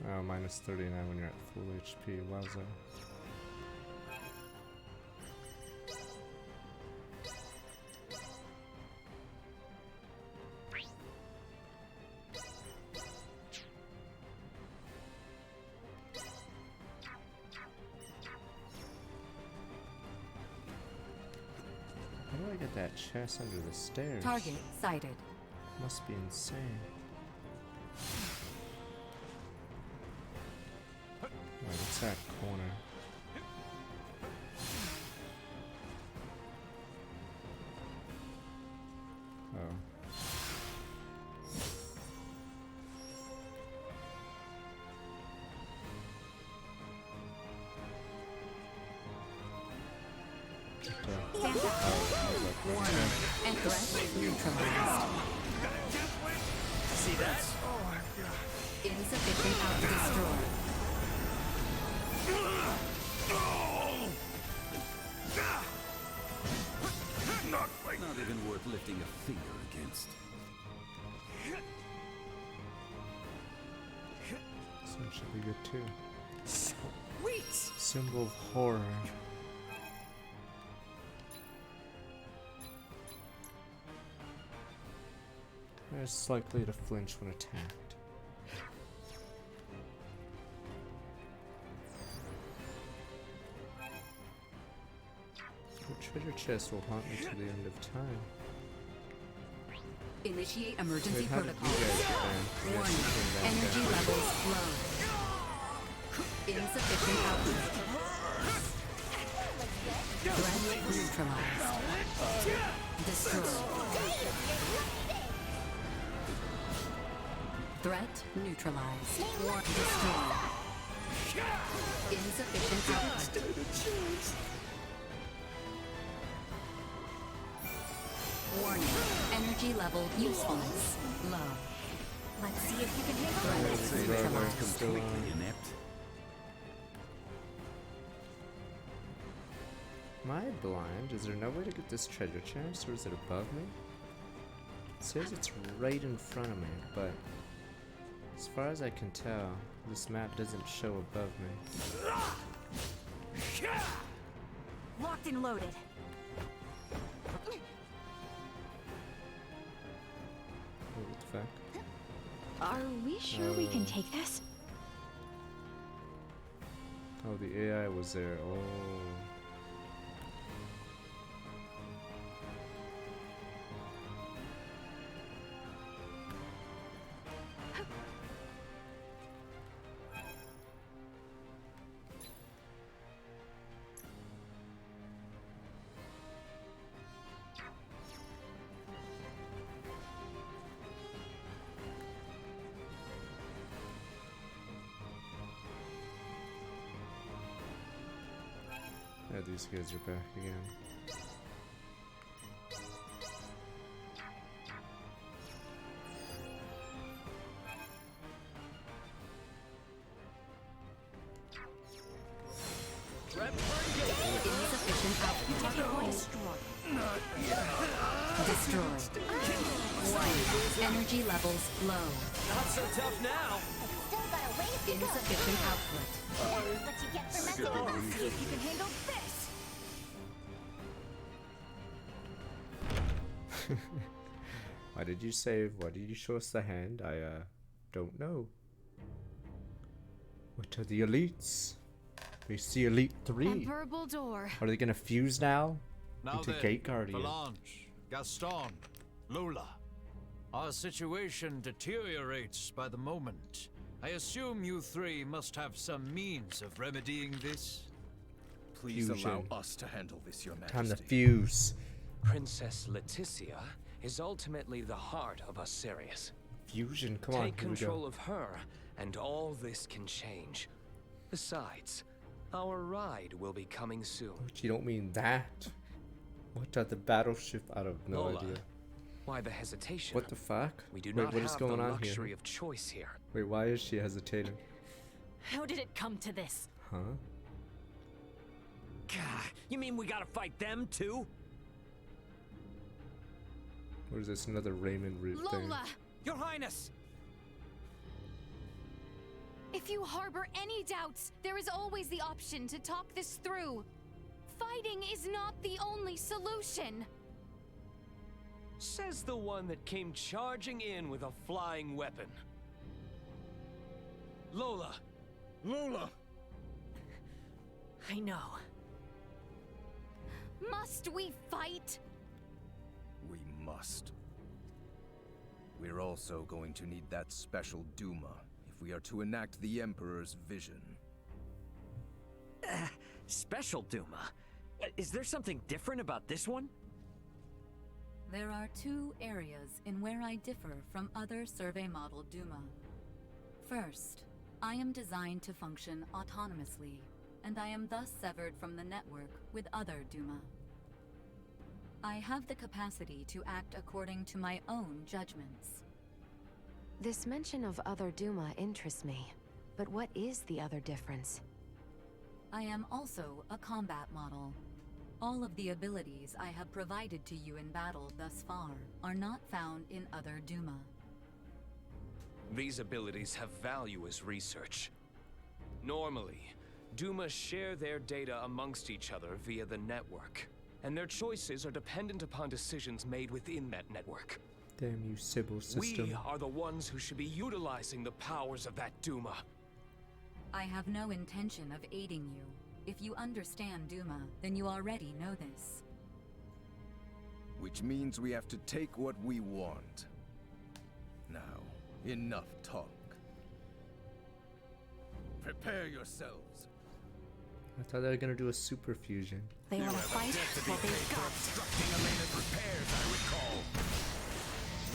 oh, minus 39 when you're at full HP. Wowza. How do I get that chest under the stairs? Target sighted. Must be insane. Oh, what's that corner? Oh. Warning. And threat neutralized. See that? Insufficient power destroyed. Not even worth lifting a finger against. This one should be good too. Sweet. Symbol of horror. It's likely to flinch when attacked. The treasure chest will haunt me to the end of time. Initiate emergency Wait, how did protocol. you guys get back? You guys Warning. came back Energy down. levels low. Insufficient output. Threat neutralized. Destroyed. Threat neutralized. War destroyed. Insufficient output. Warning. Energy level usefulness low. Let's see if you can handle Say it. that we're Neutralized. completely inept. Am I blind? Is there no way to get this treasure chest, or is it above me? It says it's right in front of me, but as far as I can tell, this map doesn't show above me. Locked and loaded. What the fuck? Are we sure we can take this? Oh, the AI was there. Oh. Yeah, these guys are back again. Insufficient output. Destroyed. Energy levels low. Not so tough now. Still got a ways to Insufficient output. That's what you get for messing with us. See if you can handle this. Why did you save? Why did you show us the hand? I don't know. What are the elites? We see Elite 3. Emperor Bulldor. Are they gonna fuse now? Now Into then, Gate Guardian. Falange, Gaston, Lola. Our situation deteriorates by the moment. I assume you three must have some means of remedying this? Please Fusion. allow us to handle this, Your Majesty. Time to fuse. Princess Leticia is ultimately the heart of Osirius. Fusion, come on, Take here we control go. of her, and all this can change. Besides, our ride will be coming soon. But you don't mean that. What are the battleship? I have no Lola, idea. why the hesitation? What the fuck? We do Wait, not what is have going the on luxury here? of choice here. Wait, why is she hesitating? How did it come to this? Huh? God, you mean we gotta fight them too? What is this? Another Raymond root thing? Lola! Your Highness! If you harbor any doubts, there is always the option to talk this through. Fighting is not the only solution. Says the one that came charging in with a flying weapon. Lola! Lola! I know. Must we fight? We must. We're also going to need that special Duma if we are to enact the Emperor's vision. Special Duma? Is there something different about this one? There are two areas in where I differ from other survey model Duma. First, I am designed to function autonomously, and I am thus severed from the network with other Duma. I have the capacity to act according to my own judgments. This mention of other Duma interests me. But what is the other difference? I am also a combat model. All of the abilities I have provided to you in battle thus far are not found in other Duma. These abilities have value as research. Normally, Duma share their data amongst each other via the network, and their choices are dependent upon decisions made within that network. Damn you, Sybil system. We are the ones who should be utilizing the powers of that Duma. I have no intention of aiding you. If you understand Duma, then you already know this. Which means we have to take what we want. Now, enough talk. Prepare yourselves. I thought they were gonna do a super fusion. They want to fight? Well, they've got to. Constructing Elena's repairs, I recall.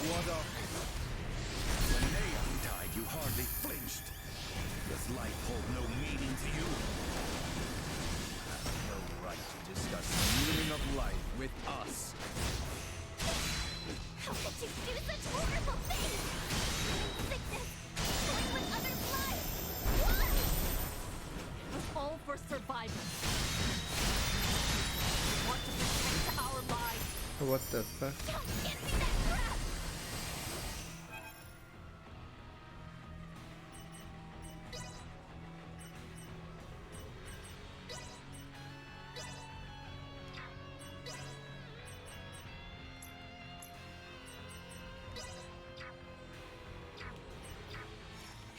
What of it? When Neon died, you hardly flinched. Does life hold no meaning to you? You have no right to discuss the meaning of life with us. How could you do such horrible things? Sickness, toying with others' lives. Why? It was all for survival. We want to protect our lives. What the fuck? Don't give me that crap!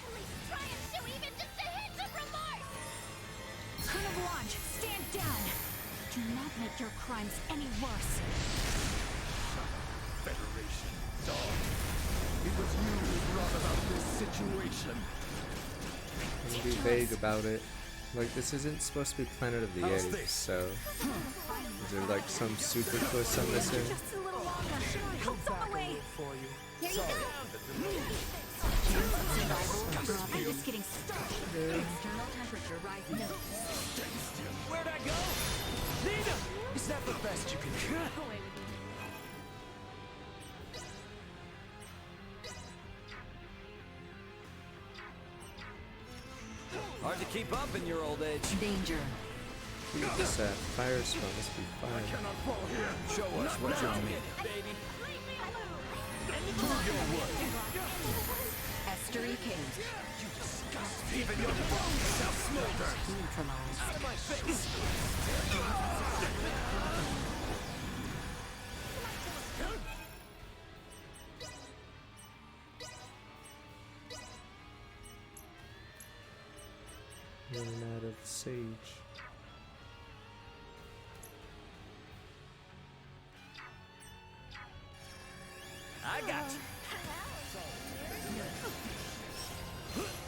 At least try and show even just a hint of remorse! Queen of Launch, stand down! Do not make your crimes any worse. Federation, dog. It was you who brought about this situation. I'm gonna be vague about it. Like, this isn't supposed to be Planet of the How's Apes, this? so... Is there like some super twist I'm missing? Just a little longer. Help's on the way. Here you go! I'm just getting started. External temperature rising. Where'd I go? Hard to keep up in your old age. Danger. This fire spell must be fine. Show us what you're made. Estuary cave. Even your bones shall smolder. Neutralized. Out of my face. Running out of sage. I got you.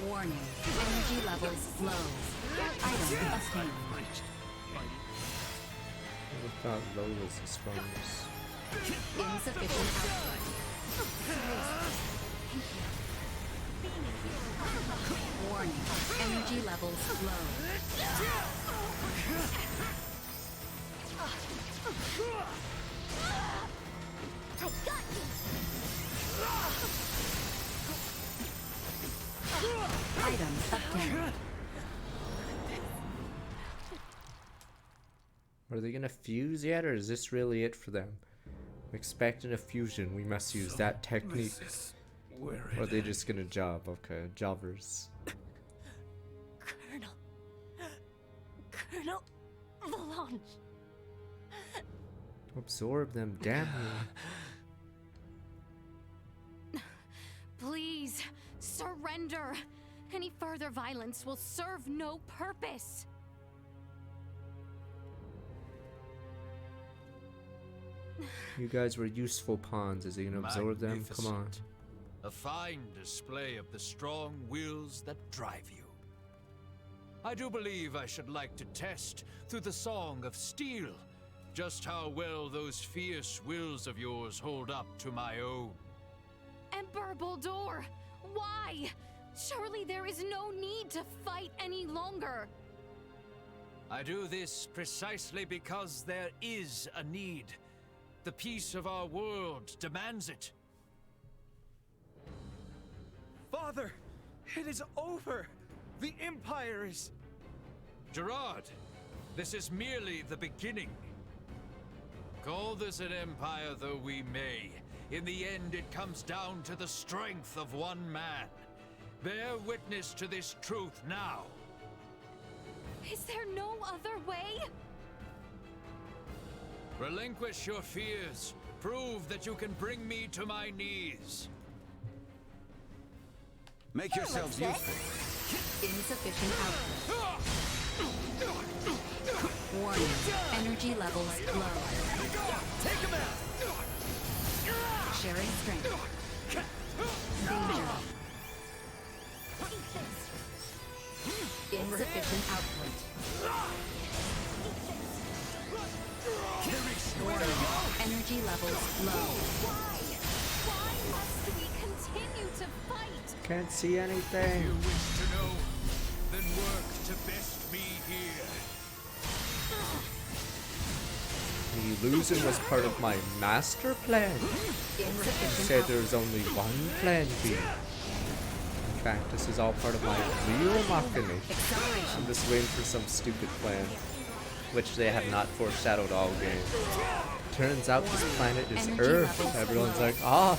Warning. Energy levels low. Item obtained. I thought low was the strongest. Insufficient output. Warning. Energy levels low. I got you! Items obtained. Are they gonna fuse yet, or is this really it for them? I'm expecting a fusion. We must use that technique. Or are they just gonna job? Okay, jobbers. Colonel Valanche. Absorb them, damn you. Please, surrender. Any further violence will serve no purpose. You guys were useful pawns. Is he gonna absorb them? Come on. Magnificent. A fine display of the strong wills that drive you. I do believe I should like to test, through the Song of Steel, just how well those fierce wills of yours hold up to my own. Emperor Baldur, why? Surely there is no need to fight any longer. I do this precisely because there is a need. The peace of our world demands it. Father, it is over. The Empire is... Gerard, this is merely the beginning. Call this an empire though we may, in the end it comes down to the strength of one man. Bear witness to this truth now. Is there no other way? Relinquish your fears. Prove that you can bring me to my knees. Make yourselves useful. Insufficient output. Warning. Energy levels low. Take him out. Sharing strength. Danger. Insufficient output. Warning. Energy levels low. Why? Why must we continue to fight? Can't see If anything. you wish to know, then work to best me here. Me losing was part of my master plan. You said there was only one plan B. In fact, this is all part of my real machination. I'm just waiting for some stupid plan, which they have not foreshadowed all game. Turns out this planet is Earth. Everyone's like, ah,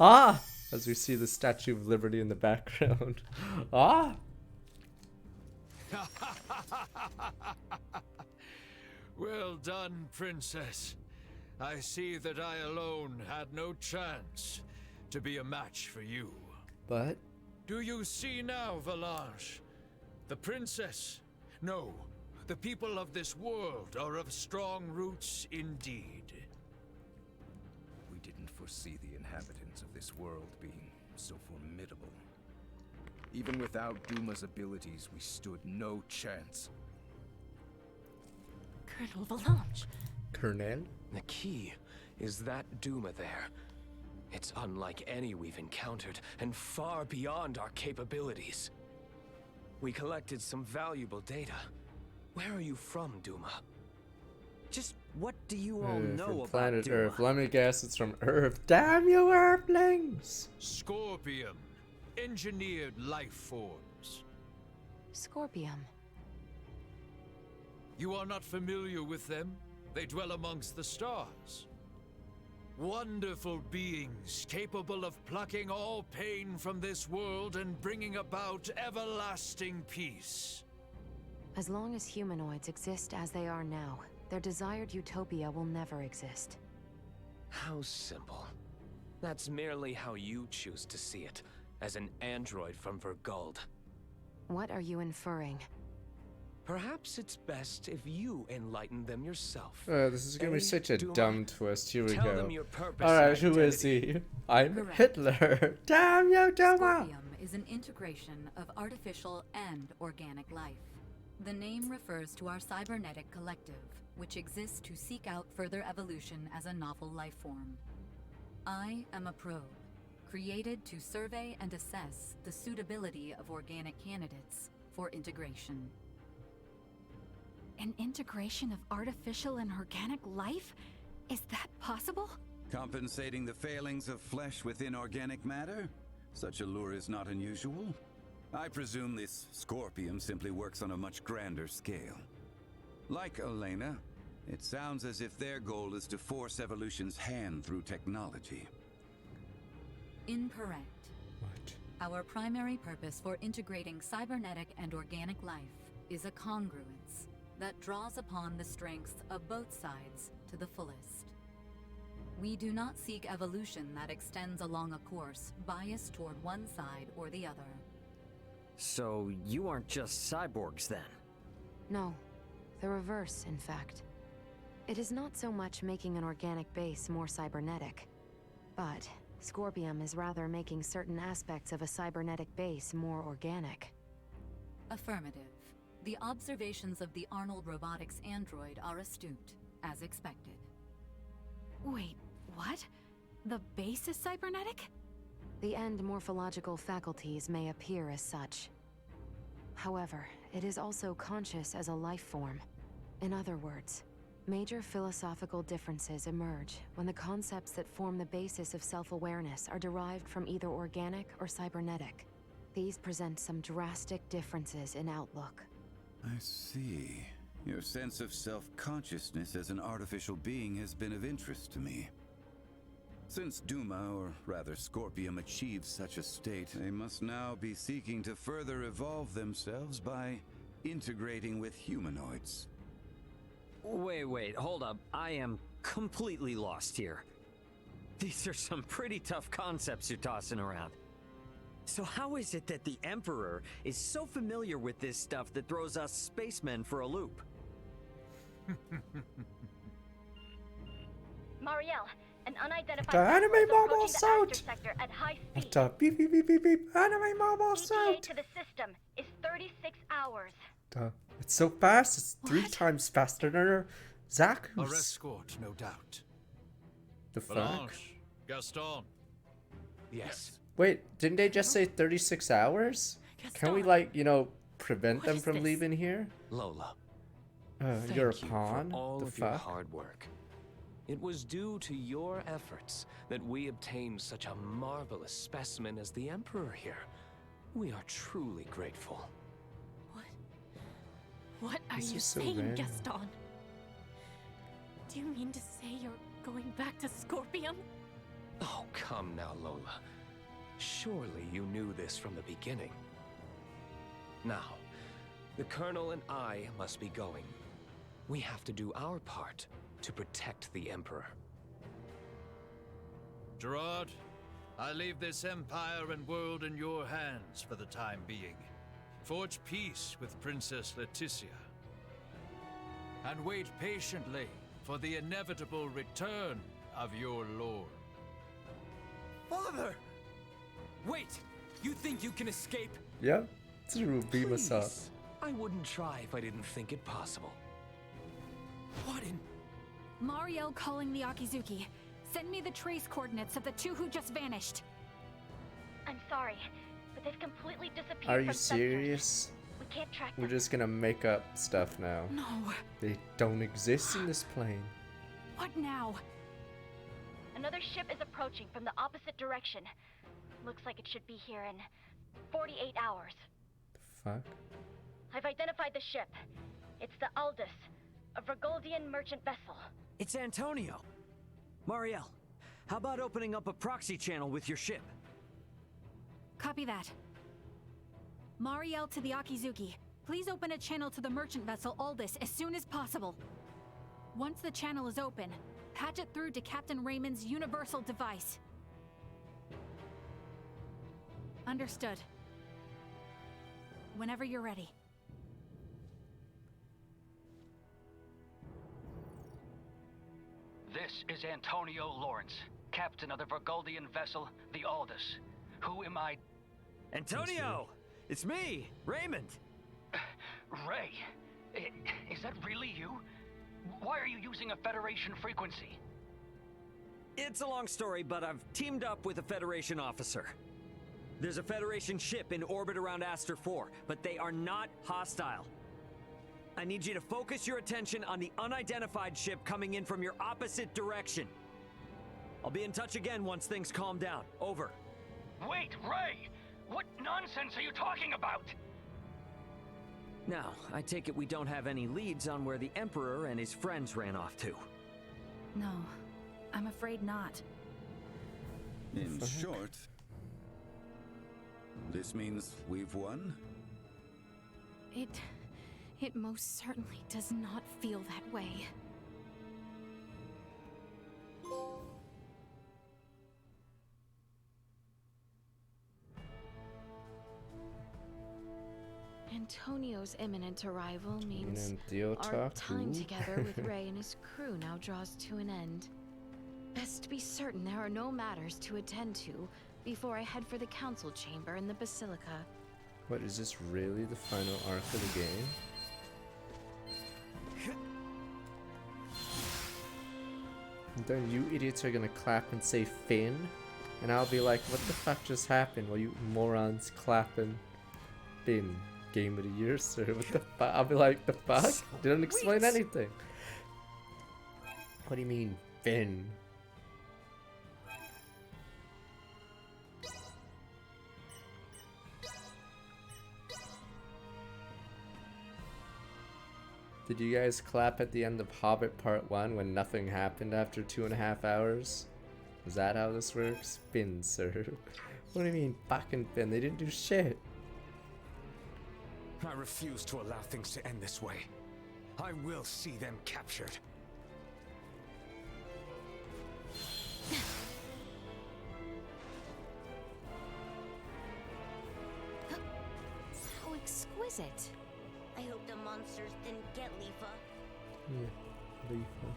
ah, as we see the Statue of Liberty in the background. Ah. Well done, Princess. I see that I alone had no chance to be a match for you. But? Do you see now, Valanche? The Princess? No, the people of this world are of strong roots indeed. We didn't foresee the inhabitants of this world being so formidable. Even without Duma's abilities, we stood no chance. Colonel Valanche. Colonel? The key is that Duma there. It's unlike any we've encountered, and far beyond our capabilities. We collected some valuable data. Where are you from, Duma? Just what do you all know from about planet Duma? Earth. Let me guess, it's from Earth. Damn you, Earthlings! Scorpium. Engineered life forms. Scorpium. You are not familiar with them? They dwell amongst the stars. Wonderful beings capable of plucking all pain from this world and bringing about everlasting peace. As long as humanoids exist as they are now, their desired utopia will never exist. How simple. That's merely how you choose to see it, as an android from Verguld. What are you inferring? Perhaps it's best if you enlighten them yourself. This is gonna be such a Duma, dumb twist. Here we tell go. them your purpose Alright, and who is identity. he? I'm Correct. Hitler. Damn you, Duma! Scorpium is an integration of artificial and organic life. The name refers to our cybernetic collective, which exists to seek out further evolution as a novel life form. I am a probe, created to survey and assess the suitability of organic candidates for integration. An integration of artificial and organic life? Is that possible? Compensating the failings of flesh within organic matter? Such a lure is not unusual. I presume this Scorpium simply works on a much grander scale. Like Elena, it sounds as if their goal is to force evolution's hand through technology. Incorrect. What? Our primary purpose for integrating cybernetic and organic life is a congruence that draws upon the strengths of both sides to the fullest. We do not seek evolution that extends along a course biased toward one side or the other. So you aren't just cyborgs then? No, the reverse, in fact. It is not so much making an organic base more cybernetic, but Scorpium is rather making certain aspects of a cybernetic base more organic. Affirmative. The observations of the Arnold Robotics android are astute, as expected. Wait, what? The base is cybernetic? The end morphological faculties may appear as such. However, it is also conscious as a life form. In other words, major philosophical differences emerge when the concepts that form the basis of self-awareness are derived from either organic or cybernetic. These present some drastic differences in outlook. I see. Your sense of self-consciousness as an artificial being has been of interest to me. Since Duma, or rather Scorpium, achieves such a state, they must now be seeking to further evolve themselves by integrating with humanoids. Wait, hold up. I am completely lost here. These are some pretty tough concepts you're tossing around. So how is it that the Emperor is so familiar with this stuff that throws us spacemen for a loop? Marielle, an unidentified The enemy vessel is mobile approaching the Astor suit! sector at high speed. What the beep beep beep beep beep? Enemy mobile ETA suit! to the system is 36 hours. It's so fast, it's 3 times faster than Our Zaku's. escort, no doubt. The fuck? Blanche, Gaston. Yes. Wait, didn't they just say 36 hours? Can we, like, you know, prevent them from leaving here? Lola. You're a Thank you pawn? for all The of your fuck? hard work. It was due to your efforts that we obtained such a marvelous specimen as the Emperor here. We are truly grateful. What are This you is so saying, random. Gaston? Do you mean to say you're going back to Scorpium? Oh, come now, Lola. Surely you knew this from the beginning. Now, the Colonel and I must be going. We have to do our part to protect the Emperor. Gerard, I leave this empire and world in your hands for the time being. Forge peace with Princess Leticia. And wait patiently for the inevitable return of your lord. Father! Wait! You think you can escape? Yeah, Zuru, beam us up. Please, I wouldn't try if I didn't think it possible. What in... Marielle calling the Akizuki. Send me the trace coordinates of the 2 who just vanished. I'm sorry, but they've completely disappeared Are you from sensors. serious? With can't track We're them. just gonna make up stuff now. No. They don't exist in this plane. What now? Another ship is approaching from the opposite direction. Looks like it should be here in 48 hours. Fuck. I've identified the ship. It's the Aldous, a Vergoldian merchant vessel. It's Antonio. Mariel, how about opening up a proxy channel with your ship? Copy that. Mariel to the Akizuki. Please open a channel to the merchant vessel Aldous as soon as possible. Once the channel is open, patch it through to Captain Raymond's universal device. Understood. Whenever you're ready. This is Antonio Lawrence, captain of the Vergoldian vessel, the Aldous. Who am I? Antonio! It's me, Raymond! Ray, is that really you? Why are you using a Federation frequency? It's a long story, but I've teamed up with a Federation officer. There's a Federation ship in orbit around Aster 4, but they are not hostile. I need you to focus your attention on the unidentified ship coming in from your opposite direction. I'll be in touch again once things calm down. Over. Wait, Ray! What nonsense are you talking about? Now, I take it we don't have any leads on where the Emperor and his friends ran off to. No, I'm afraid not. In short, this means we've won? It most certainly does not feel that way. Antonio's imminent arrival means our time together with Ray and his crew now draws to an end. Best be certain there are no matters to attend to before I head for the council chamber in the Basilica. What, is this really the final arc of the game? And then you idiots are gonna clap and say Finn, and I'll be like, what the fuck just happened? Well, you morons clapping Finn. Game of the year, sir. What the fuck? I'll be like, the fuck? Didn't explain anything. What do you mean, Finn? Did you guys clap at the end of Hobbit Part 1 when nothing happened after 2.5 hours? Is that how this works? Finn, sir. What do you mean, fucking Finn? They didn't do shit. I refuse to allow things to end this way. I will see them captured. How exquisite. I hope the monsters didn't get Leafa. Yeah, Leafa.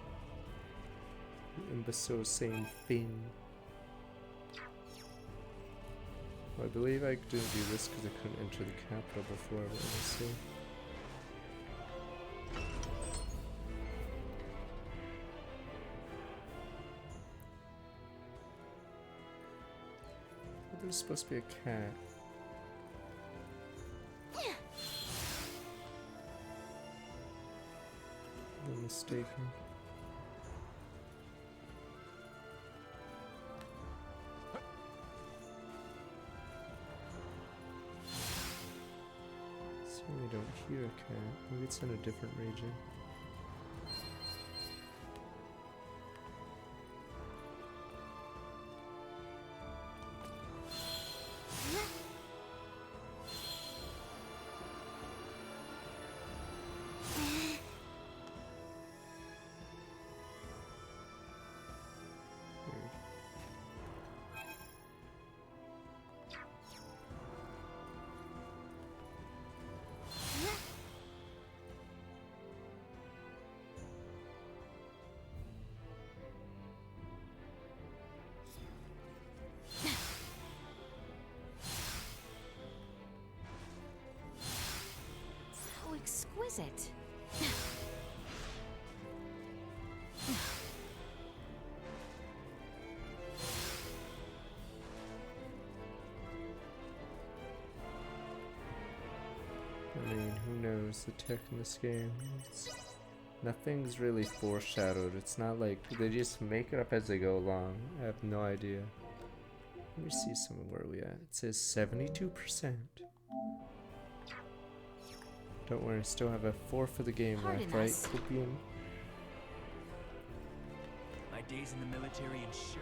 The imbecile saying Finn. Well, I believe I didn't do this because I couldn't enter the capital before, but let's see. But there's supposed to be a cat. I'm mistaken. Certainly don't hear a cat. Maybe it's in a different region. Exquisite. I mean, the tech in this game. Nothing's really foreshadowed. It's not like they just make it up as they go along. I have no idea. Let me see some of where we at. It says 72%. Don't worry, still have a fourth of the game left, right, Copian? My days in the military ensure.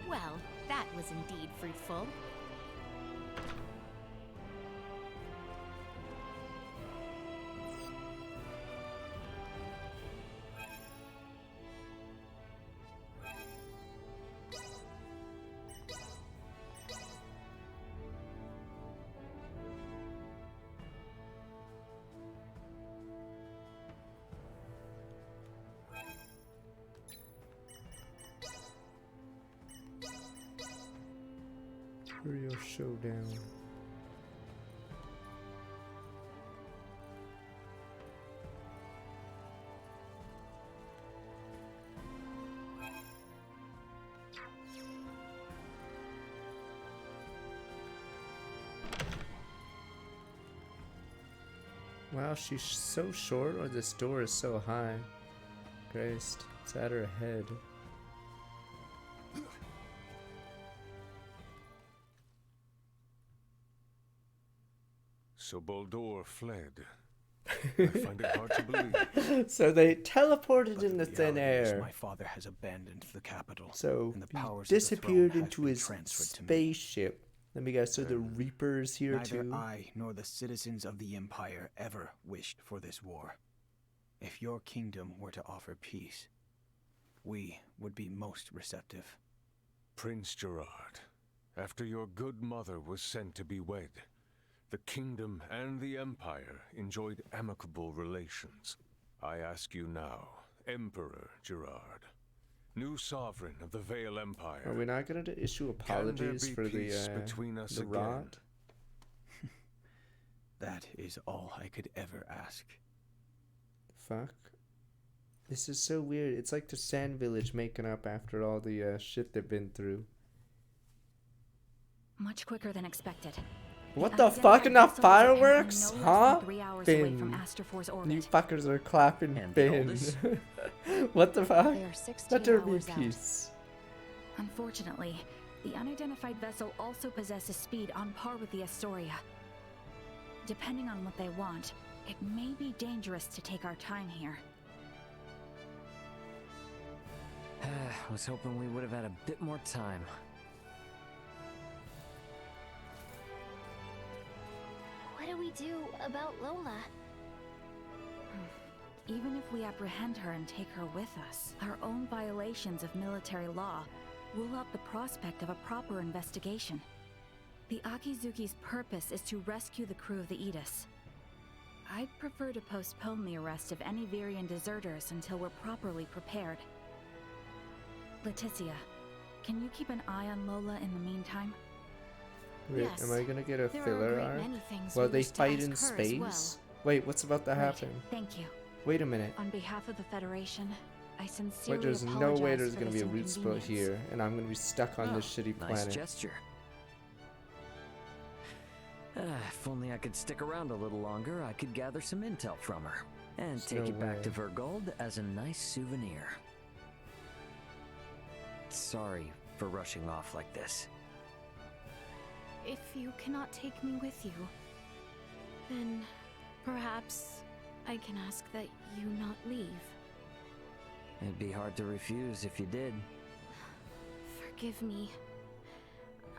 Well, that was indeed fruitful. Real showdown. Wow, she's so short, or this door is so high. Christ, it's at her head. So Baldur fled. I find it hard to believe. So they teleported But into the thin reality is air. my father has abandoned the capital. So and the he powers of the disappeared throne into has been his transferred to me. spaceship. Let me guess, so the Reaper's here Neither too? I nor the citizens of the Empire ever wished for this war. If your kingdom were to offer peace, we would be most receptive. Prince Gerard, after your good mother was sent to be wed, the kingdom and the Empire enjoyed amicable relations. I ask you now, Emperor Gerard, new sovereign of the Vale Empire. Are we not going to issue apologies be for peace between us the again? rot? That is all I could ever ask. Fuck. This is so weird. It's like the Sand Village making up after all the shit they've been through. Much quicker than expected. What the fuck? Enough fireworks? Huh? Finn. You fuckers are clapping Finn. What the fuck? Let there be peace. Unfortunately, the unidentified vessel also possesses speed on par with the Astoria. Depending on what they want, it may be dangerous to take our time here. I was hoping we would have had a bit more time. What do we do about Lola? Even if we apprehend her and take her with us, our own violations of military law rule out the prospect of a proper investigation. The Akizuki's purpose is to rescue the crew of the Aegis. I'd prefer to postpone the arrest of any Virian deserters until we're properly prepared. Leticia, can you keep an eye on Lola in the meantime? Wait, Yes. am I gonna get a There are a filler great arc? many things While we they wish to fight ask in her as space? well. Wait, what's about to Great, happen? thank you. Wait a minute. On behalf of the Federation, I sincerely Wait, there's no apologize way there's for gonna be this a root split inconvenience. here, and I'm gonna be stuck on this shitty Nice planet. gesture. If only I could stick around a little longer, I could gather some intel from her. And There's take no it back way. to Vergold as a nice souvenir. Sorry for rushing off like this. If you cannot take me with you, then perhaps I can ask that you not leave. It'd be hard to refuse if you did. Forgive me.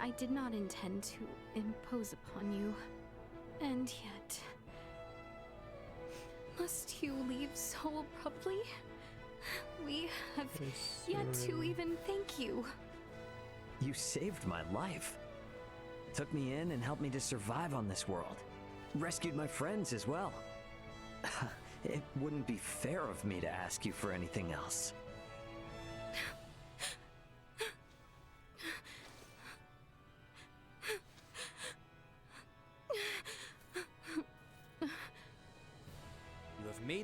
I did not intend to impose upon you. And yet... Must you leave so abruptly? We have yet to even thank you. You saved my life. Took me in and helped me to survive on this world. Rescued my friends as well. It wouldn't be fair of me to ask you for anything else.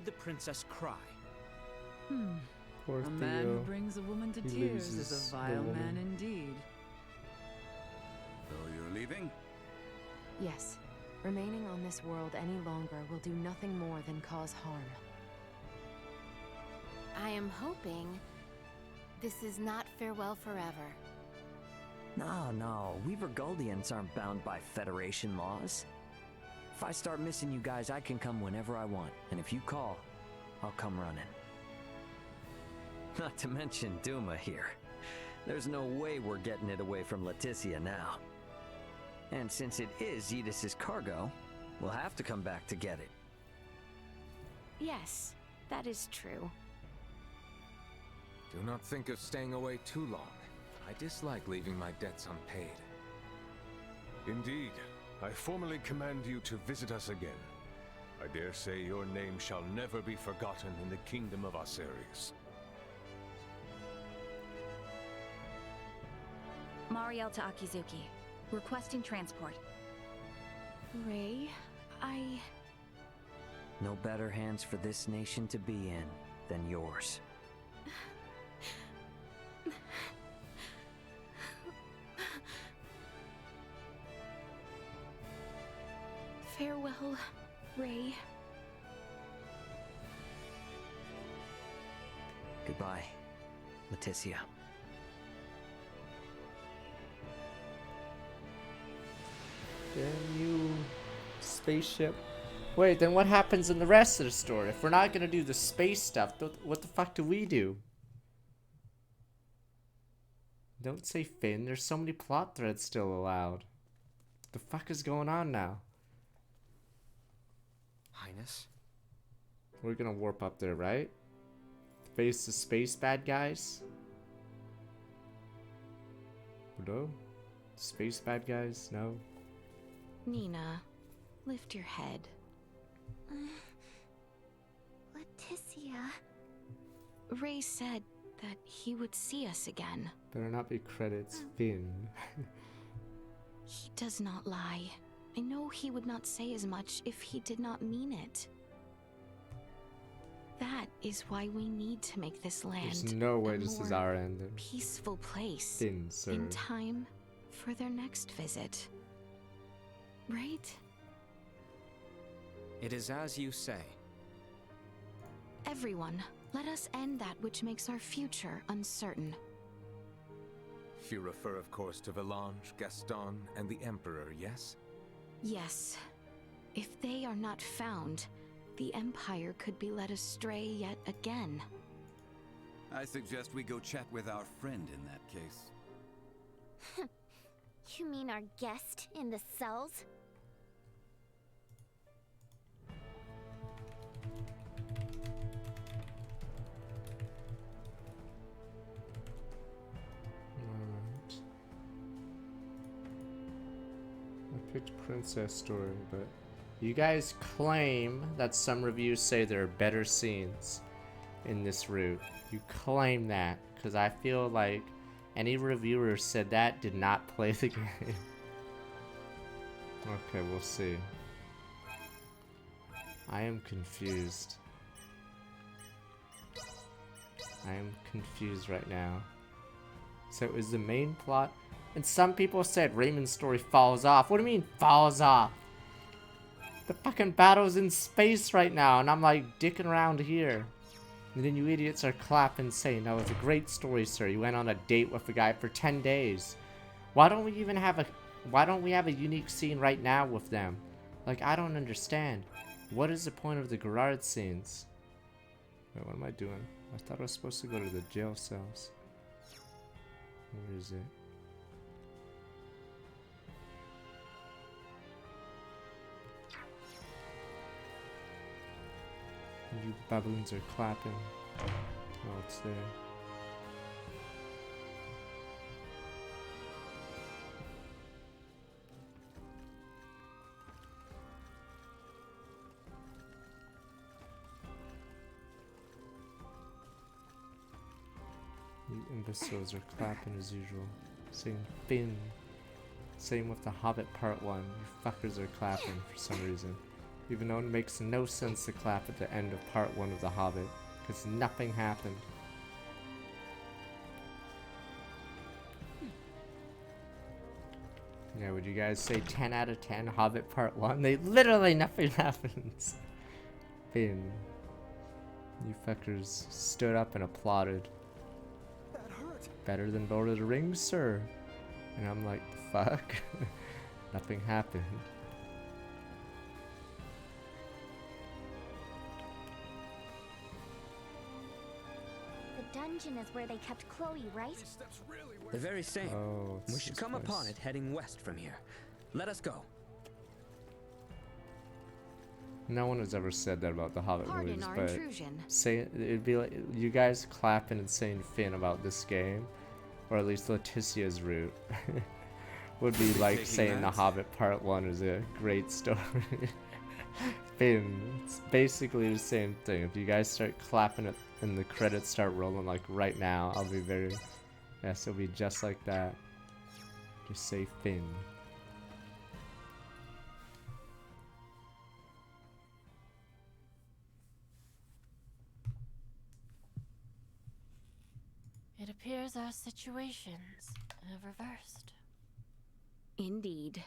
the princess cry. Poor A man Theo. who brings a woman to He tears is loses a the vile woman. man indeed. So you're leaving? Yes. Remaining on this world any longer will do nothing more than cause harm. I am hoping this is not farewell forever. No, we Vergoldians aren't bound by Federation laws. If I start missing you guys, I can come whenever I want, and if you call, I'll come running. Not to mention Duma here. There's no way we're getting it away from Leticia now. And since it is Edis's cargo, we'll have to come back to get it. Yes, that is true. Do not think of staying away too long. I dislike leaving my debts unpaid. Indeed, I formally command you to visit us again. I dare say your name shall never be forgotten in the kingdom of Osirius. Mariel to Akizuki. Requesting transport. Ray, No better hands for this nation to be in than yours. Farewell, Ray. Goodbye, Leticia. Damn you, spaceship. Wait, then what happens in the rest of the story? If we're not gonna do the space stuff, what the fuck do we do? Don't say Finn, there's so many plot threads still allowed. What the fuck is going on now? Highness? We're gonna warp up there, right? Face the space bad guys? No? Space bad guys? No? Nina, lift your head. Leticia. Ray said that he would see us again. Better not be credits. Finn. He does not lie. I know he would not say as much if he did not mean it. That is why we need to make this land There's no way a this is more our ending. peaceful place Finn, sir. in time for their next visit. Right? It is as you say. Everyone, let us end that which makes our future uncertain. You refer, of course, to Valange, Gaston, and the Emperor, yes? Yes. If they are not found, the Empire could be led astray yet again. I suggest we go chat with our friend in that case. You mean our guest in the cells? Alright. I picked Princess Story, but you guys claim that some reviews say there are better scenes in this route. You claim that, because I feel like any reviewer said that did not play the game. Okay, we'll see. I am confused. I am confused right now. So is the main plot... And some people said Raymond's story falls off. What do you mean falls off? The fucking battle's in space right now, and I'm like dicking around here. And then you idiots are clapping saying, that was a great story, sir. You went on a date with a guy for 10 days. Why don't we even have a... Why don't we have a unique scene right now with them? Like, I don't understand. What is the point of the garage scenes? Wait, what am I doing? I thought I was supposed to go to the jail cells. Where is it? You baboons are clapping. Oh, it's there. You imbeciles are clapping as usual. Saying Finn. Same with the Hobbit Part 1. You fuckers are clapping for some reason. Even though it makes no sense to clap at the end of part 1 of The Hobbit, because nothing happened. Yeah, would you guys say 10 out of 10 Hobbit part 1? They literally nothing happens. Finn. You fuckers stood up and applauded. That hurt. Better than Lord of the Rings, sir. And I'm like, fuck? Nothing happened. The dungeon is where they kept Chloe, right? The very same. Oh, We should come upon it heading west from here. Let us go. No one has ever said that about the Hobbit Pardon movies, our but intrusion. it'd be like you guys clapping and saying Finn about this game, or at least Leticia's route, would be like saying The Hobbit Part 1 is a great story. Finn, it's basically the same thing. If you guys start clapping it and the credits start rolling like right now, I'll be very, yes, it'll be just like that. Just say Finn. It appears our situations have reversed. Indeed.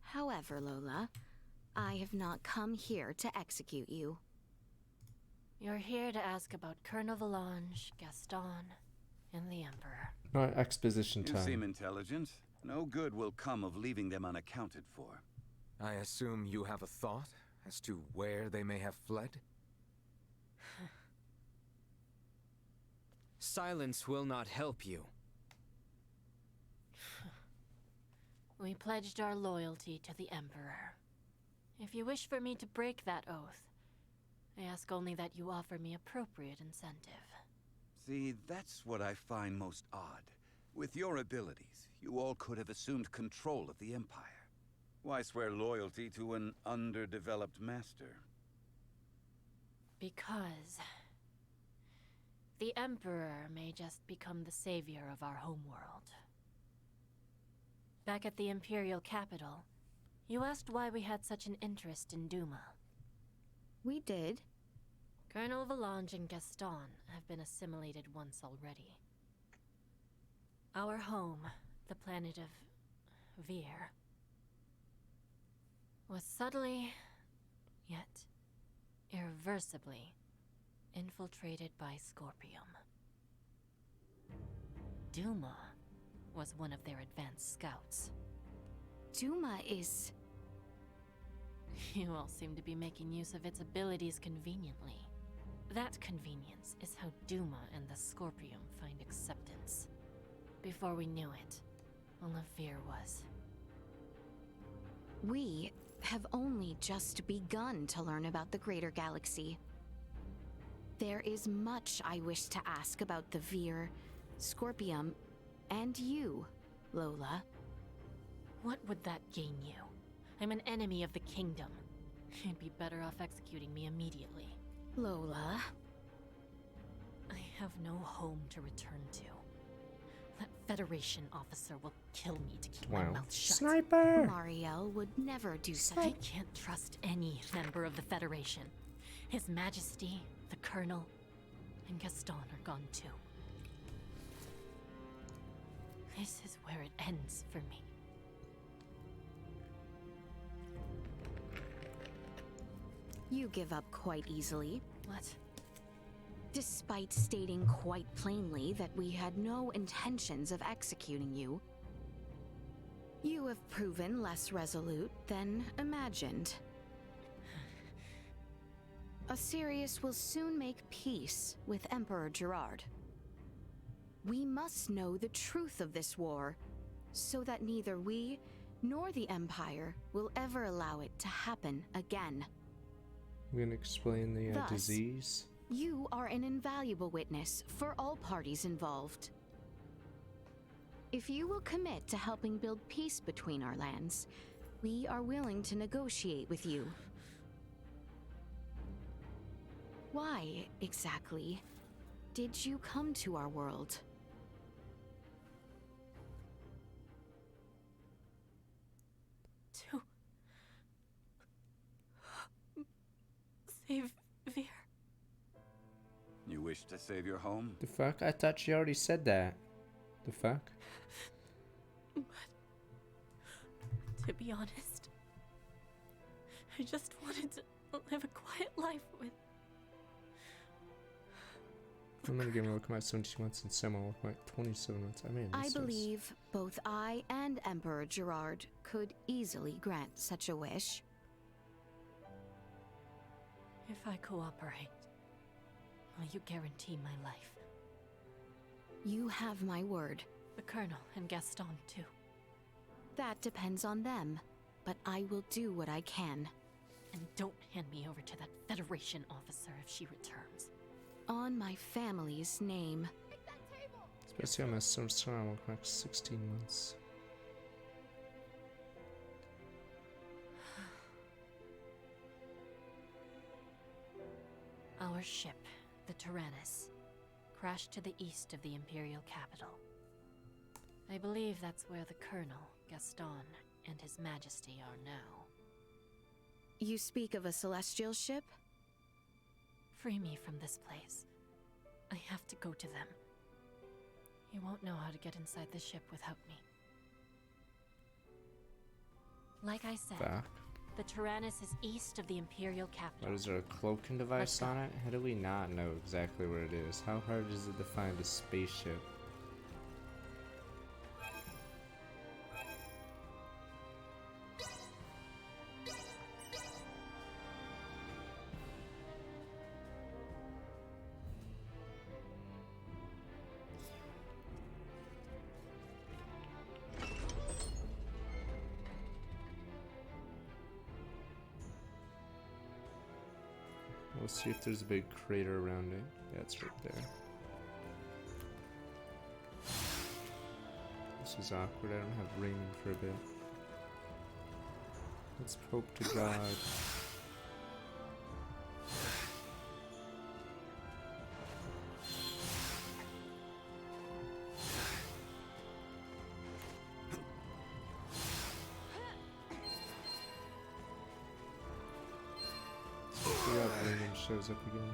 However, Lola, I have not come here to execute you. You're here to ask about Colonel Valange, Gaston, and the Emperor. Not exposition You time. seem intelligent. No good will come of leaving them unaccounted for. I assume you have a thought as to where they may have fled? Silence will not help you. We pledged our loyalty to the Emperor. If you wish for me to break that oath, I ask only that you offer me appropriate incentive. See, that's what I find most odd. With your abilities, you all could have assumed control of the Empire. Why swear loyalty to an underdeveloped master? Because the Emperor may just become the savior of our homeworld. Back at the Imperial capital, you asked why we had such an interest in Duma. We did. Colonel Valange and Gaston have been assimilated once already. Our home, the planet of Vir, was subtly, yet irreversibly, infiltrated by Scorpium. Duma was one of their advanced scouts. Duma is... You all seem to be making use of its abilities conveniently. That convenience is how Duma and the Scorpium find acceptance. Before we knew it, all of Vir was. We have only just begun to learn about the greater galaxy. There is much I wish to ask about the Vir, Scorpium, and you, Lola. What would that gain you? I'm an enemy of the kingdom. You'd be better off executing me immediately. Lola. I have no home to return to. That Federation officer will kill me to keep my mouth shut. Sniper! Marielle would never do such I can't trust any member of the Federation. His Majesty, the Colonel, and Gaston are gone too. This is where it ends for me. You give up quite easily. What? Despite stating quite plainly that we had no intentions of executing you, you have proven less resolute than imagined. Asirius will soon make peace with Emperor Gerard. We must know the truth of this war, so that neither we nor the Empire will ever allow it to happen again. I'm gonna explain the Thus, disease. You are an invaluable witness for all parties involved. If you will commit to helping build peace between our lands, we are willing to negotiate with you. Why, exactly, did you come to our world? Save Vir. You wish to save your home? The fuck? I thought she already said that. The fuck? But to be honest, I just wanted to live a quiet life with. I'm gonna give her a look at my 17 months and Sam will look at my 27 months. I mean, I believe both I and Emperor Gerard could easily grant such a wish. If I cooperate, will you guarantee my life? You have my word. The Colonel and Gaston, too. That depends on them, but I will do what I can. And don't hand me over to that Federation officer if she returns. On my family's name. Especially on my son's son, I'll look back 16 months. Our ship, the Tyrannus, crashed to the east of the Imperial capital. I believe that's where the Colonel, Gaston, and His Majesty are now. You speak of a celestial ship? Free me from this place. I have to go to them. You won't know how to get inside the ship without me. Like I said, the Tyrannus is east of the Imperial capital. What, is there a cloaking device on it? How do we not know exactly where it is? How hard is it to find a spaceship? Let's see if there's a big crater around it. Yeah, it's right there. This is awkward. I don't have Raymond for a bit. Let's hope to God. Shows up again.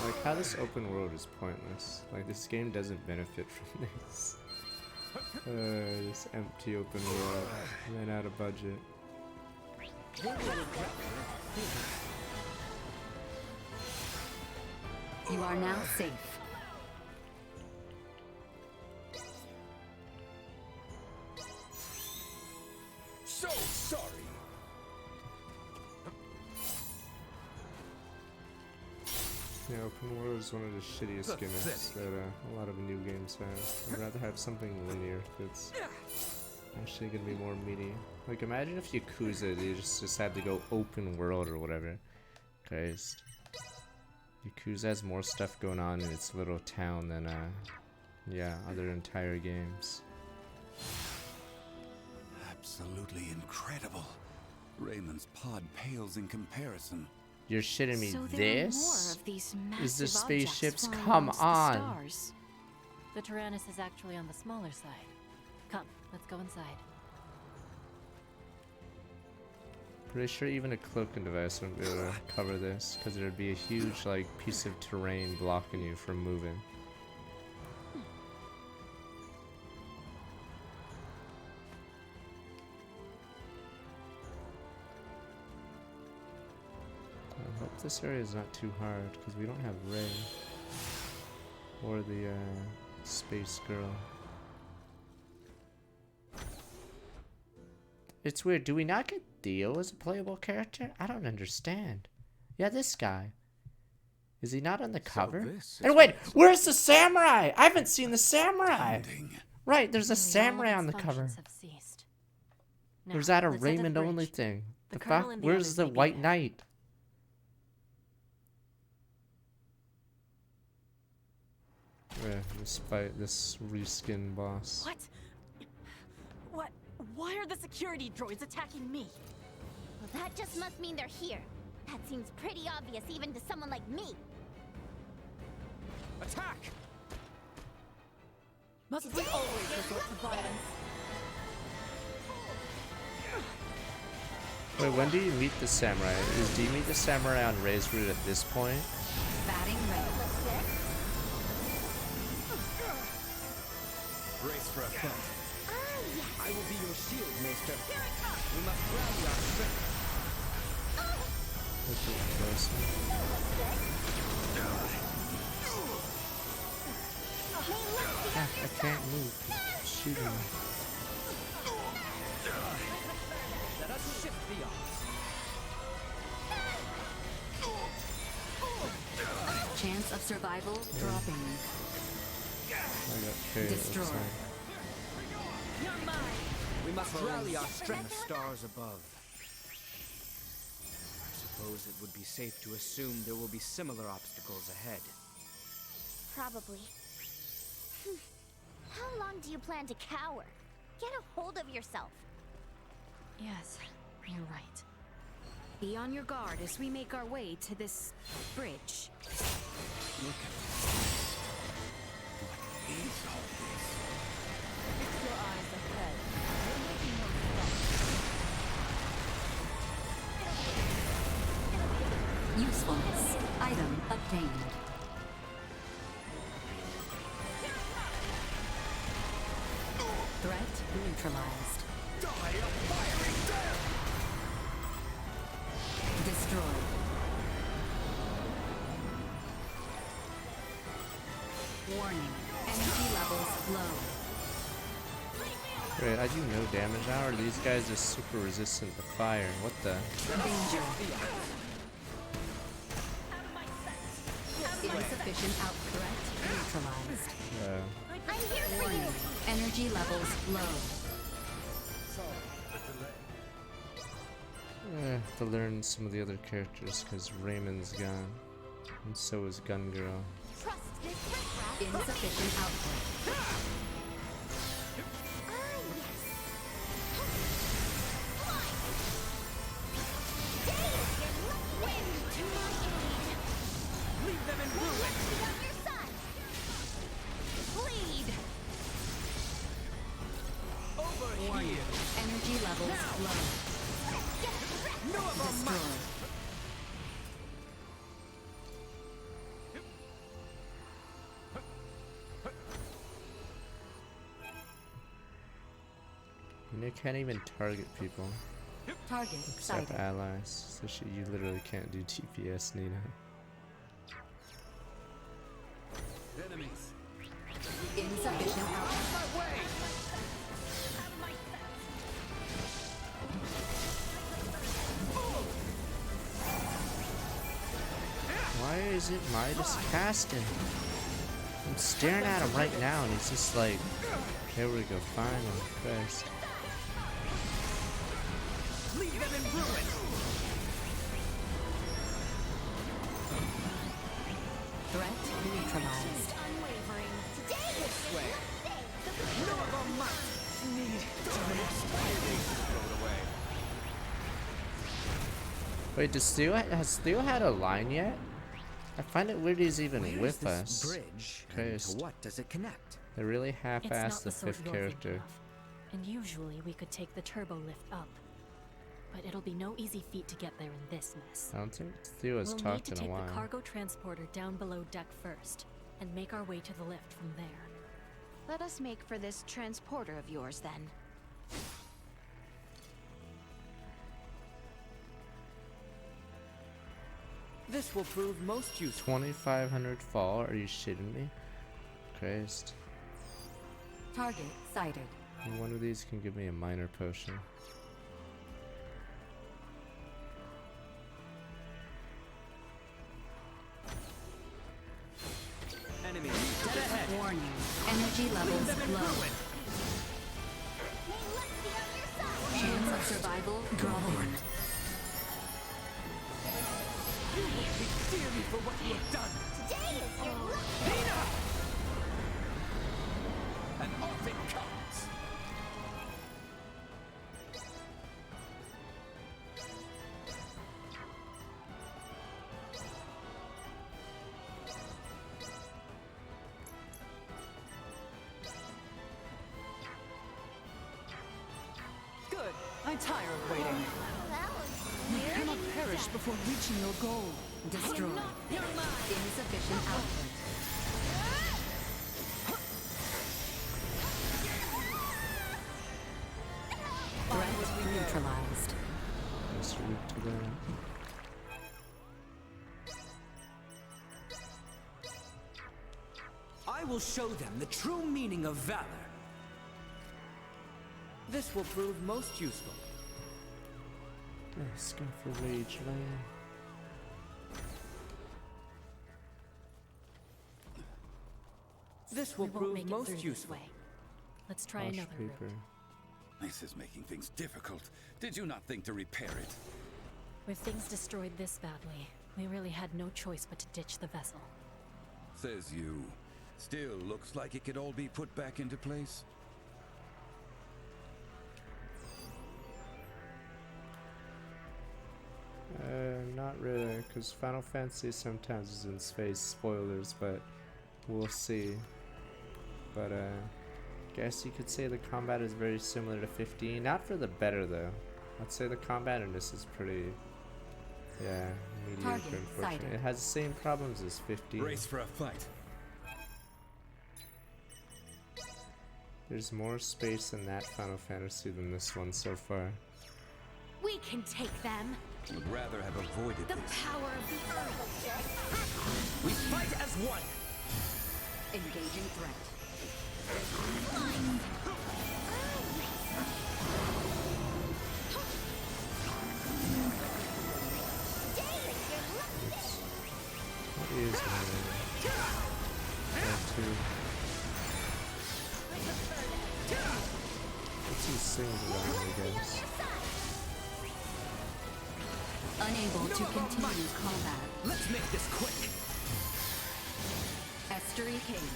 Like how this open world is pointless. Like this game doesn't benefit from this. This empty open world. Ran out of budget. You are now safe. So sorry. Yeah, open world is one of the shittiest gimmicks that a lot of new games have. I'd rather have something linear that's actually gonna be more meaty. Like imagine if Yakuza they just had to go open world or whatever. Christ. Yakuza has more stuff going on in its little town than yeah, other entire games. Absolutely incredible. Raymond's pod pales in comparison. You're shitting me. So This is the spaceships. flying Come amongst on. the stars. The Tyrannus is actually on the smaller side. Come, let's go inside. Pretty sure even a cloaking device wouldn't be able to cover this, because there'd be a huge like piece of terrain blocking you from moving. I hope this area is not too hard, because we don't have Ray or the space girl. It's weird. Do we not get Theo as a playable character? I don't understand. Yeah, this guy. Is he not on the cover? And wait, where's the samurai? I haven't seen the samurai. Right, there's a samurai on the cover. Or is that a Raymond only thing? The fuck? Where's the White Knight? Yeah, despite this reskin boss. What? What? Why are the security droids attacking me? Well, that just must mean they're here. That seems pretty obvious even to someone like me. Attack! Must we always resort to violence? Wait, when do you meet the samurai? Do you meet the samurai on Ray's Route at this point? Batting red. Brace for a fight. I will be your shield, Maester. We must rally our strength. Look at closer. I can't move. Shoot him. Let us shift the odds. Chance of survival dropping. I got carried. Destroy. We must rally our strength. The stars above. I suppose it would be safe to assume there will be similar obstacles ahead. Probably. How long do you plan to cower? Get a hold of yourself. Yes, you're right. Be on your guard as we make our way to this bridge. Look at this. What is all this? Fix your eyes ahead. You're making no stop. Usefulness. Item obtained. Threat neutralized. Die a fiery death! Destroyed. Warning. Energy levels low. Wait, I do no damage now, or are these guys just super resistant to fire? What the? Danger. Insufficient threat neutralized. I'm here for Warning. you. Energy levels low. To learn some of the other characters, because Raymond's gone. And so is Gun Girl. Trust this riffraff. Insufficient output. Leave them in ruin! Over Warning. here! Energy levels low. No of them Destroyed. You can't even target people. Target Except sighted. allies. So you literally can't do TPS, Nina. Enemies. Insufficient output. Why is it Midas casting? I'm staring at him right now and he's just like, here we go, finally, Christ. Leave them in ruin! Threat neutralized. Unwavering. Today This way! No of them might need thrown away. Wait, has Theo had a line yet? I find it weird he's even Where with is this us. bridge, and Christ. to what does it connect? They really It's half-assed not the sort fifth you're character. thinking of, and usually we could take the turbo lift up. But it'll be no easy feat to get there in this mess. I don't think Theo has We'll need talked to in a take while. the cargo transporter down below deck first, and make our way to the lift from there. Let us make for this transporter of yours then. This will prove most useful. 2,500 fall? Are you shitting me? Christ. Target sighted. One of these can give me a minor potion. Enemy dead ahead. Warning. Energy levels low. Chance of survival dropping. Fear me for what you have done! Today is your luck. Nina! And off it comes! Good. I'm tired of waiting. That was You cannot perish before reaching your goal. Destroy. Insufficient output. Threat neutralized. Let's root to that. I will show them the true meaning of valor. This will prove most useful. Skin for rage, man. This will We won't prove make it most through this useful. way. Let's try Wash another route. paper. This is making things difficult. Did you not think to repair it? With things destroyed this badly, we really had no choice but to ditch the vessel. Says you. Still looks like it could all be put back into place. Not really, because Final Fantasy sometimes is in space. Spoilers, but we'll see. But guess you could say the combat is very similar to 15. Not for the better though. I'd say the combat in this is pretty, yeah, mediocre. Unfortunately, it has the same problems as 15. Race for a fight. There's more space in that Final Fantasy than this one so far. We can take them. Would rather have avoided The this. power of the earth. We fight as one. Engaging threat. What is my two? What's he sings about, I guess? Unable to continue combat. Let's make this quick. Estuary Cave.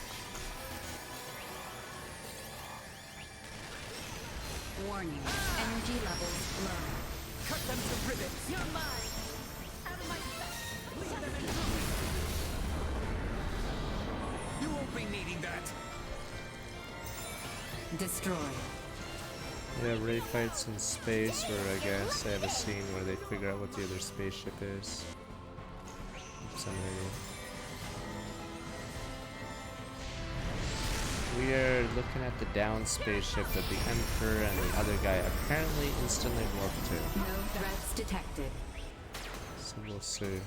Warning. Energy levels low. Cut them to ribbons. You're mine. Out of my sight. Leave them in You won't be needing that. Destroy. Yeah, Ray fights in space, where I guess I have a scene where they figure out what the other spaceship is. Oops, I'm an idiot. We are looking at the down spaceship that the Emperor and the other guy apparently instantly morphed to. No threats detected. So we'll see.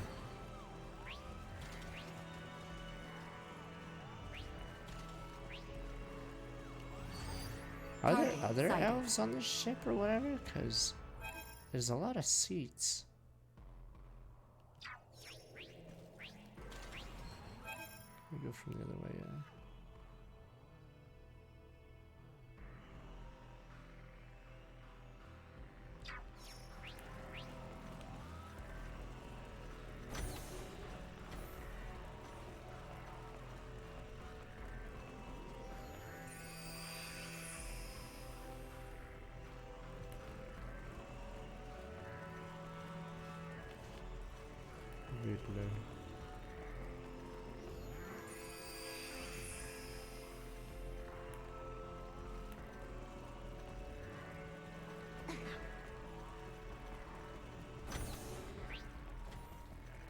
Are there elves on this ship or whatever? Because there's a lot of seats. We go from the other way, yeah. Riddler.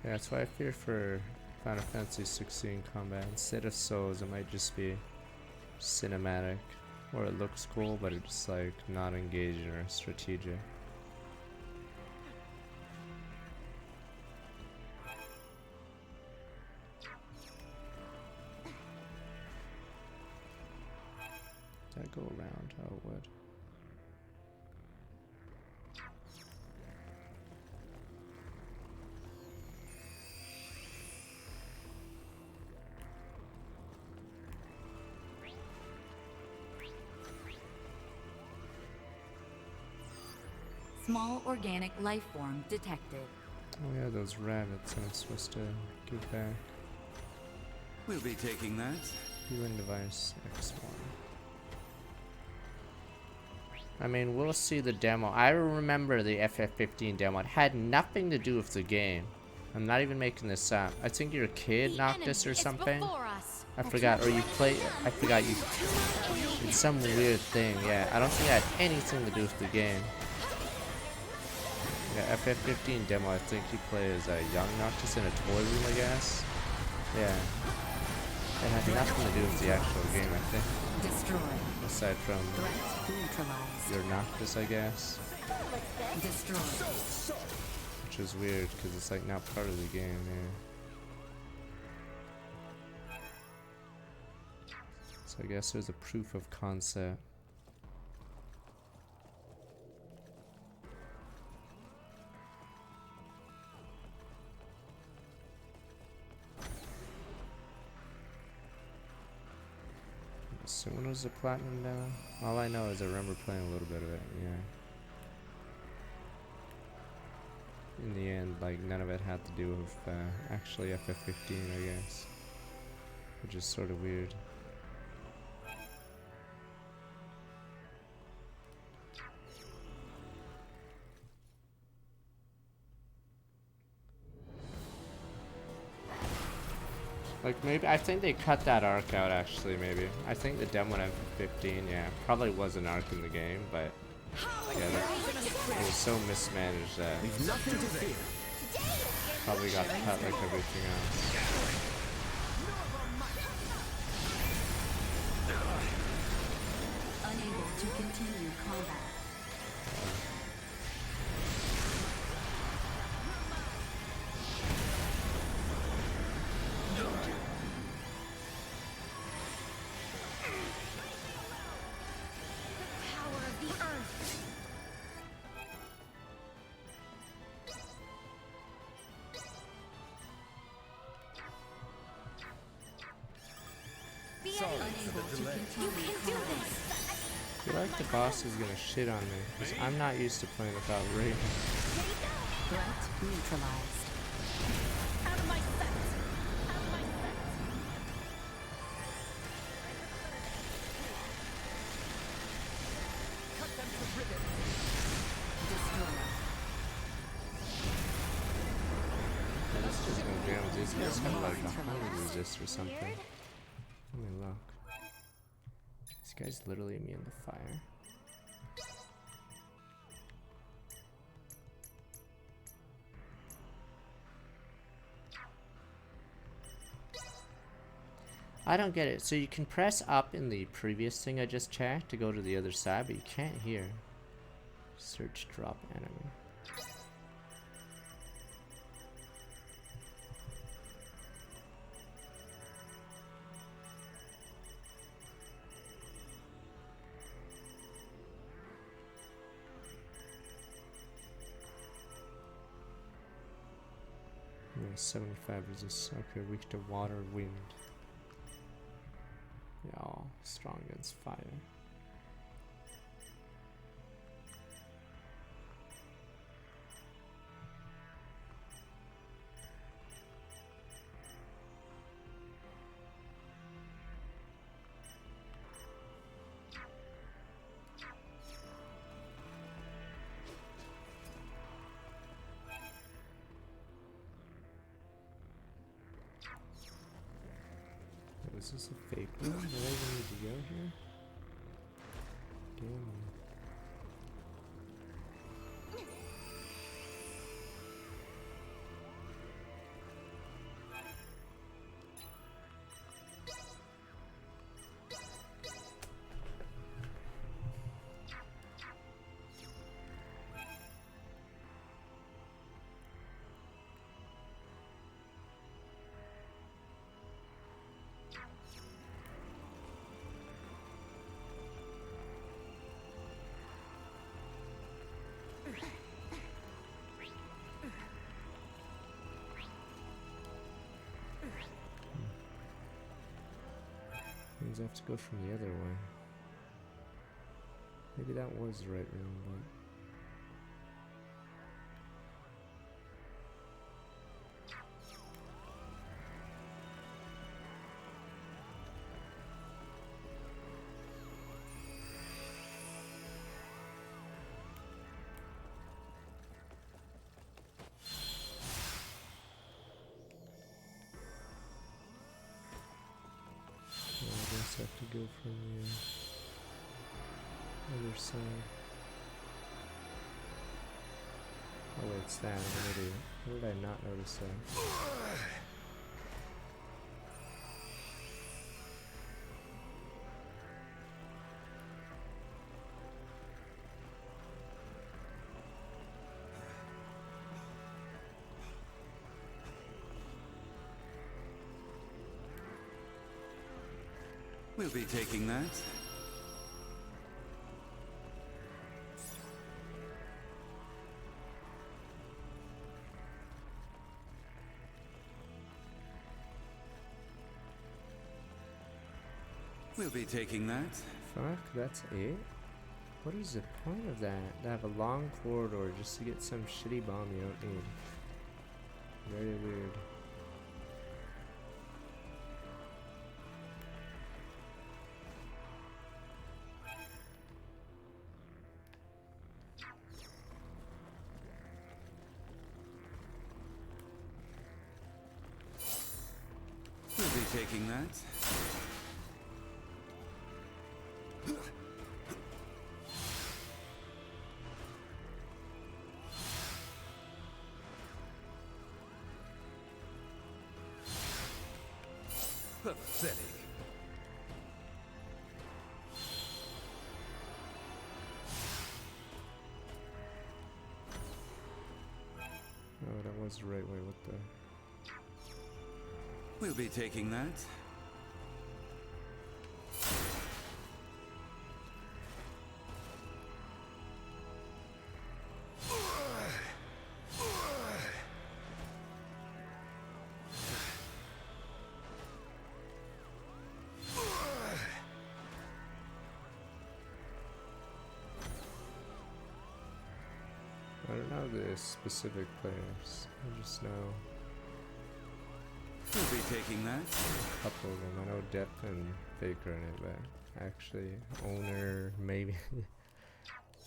Yeah, that's why I fear for Final Fantasy 16 combat. Instead of souls, it might just be cinematic, or it looks cool, but it's like not engaging or strategic. Did I go around how it would? Small organic life form detected. Oh yeah, those rabbits I'm supposed to give back. We'll be taking that. Viewing device X1. I mean, we'll see the demo. I remember the FF15 demo. It had nothing to do with the game. I'm not even making this up. I think your kid knocked this or something. I forgot. Or you play. I forgot you. It's some weird thing. Yeah, I don't think it had anything to do with the game. Yeah, FF15 demo, I think you play as a young Noctis in a toy room, I guess. Yeah. It had nothing to do with the actual game, I think. Destroy. Aside from Neutralized. your Noctis, I guess. Destroy. Which is weird, because it's like not part of the game, yeah. So I guess there's a proof of concept. So when was the platinum down? All I know is I remember playing a little bit of it, yeah. In the end, like, none of it had to do with actually FF15, I guess. Which is sort of weird. Like, maybe, I think they cut that arc out, actually, maybe. I think the demo in FF15, yeah, probably was an arc in the game, but yeah, it was so mismanaged that probably got cut like everything else. Unable to continue combat. I feel like the boss is gonna shit on me, because I'm not used to playing without Raven. Threat neutralized. Out of my sight! Out of my sight! Cut them to ribbons! Destroy. Yeah, this is gonna jam. These guys have like 100 resist or something. Let me look. This guy's literally immune to fire. I don't get it. So you can press up in the previous thing I just checked to go to the other side, but you can't here. Search drop enemy. Yeah, 75 resist. Okay, weak to water, wind. Yeah, all strong against fire. Is this a fake one? Do I even need to go here? Damn. Means I have to go from the other way. Maybe that was the right room, but... I guess I have to go from the other side. Oh wait, it's that. I'm an idiot. How did I not notice that? We'll be taking that. We'll be taking that. Fuck, that's it? What is the point of that? To have a long corridor just to get some shitty bomb you don't need. Very weird. We'll be taking that. Pathetic. Oh, that was the right way. What the? We'll be taking that. I don't know the specific players. I just know We'll be taking that. a couple of them. I know Diff and Faker in it, but actually owner maybe.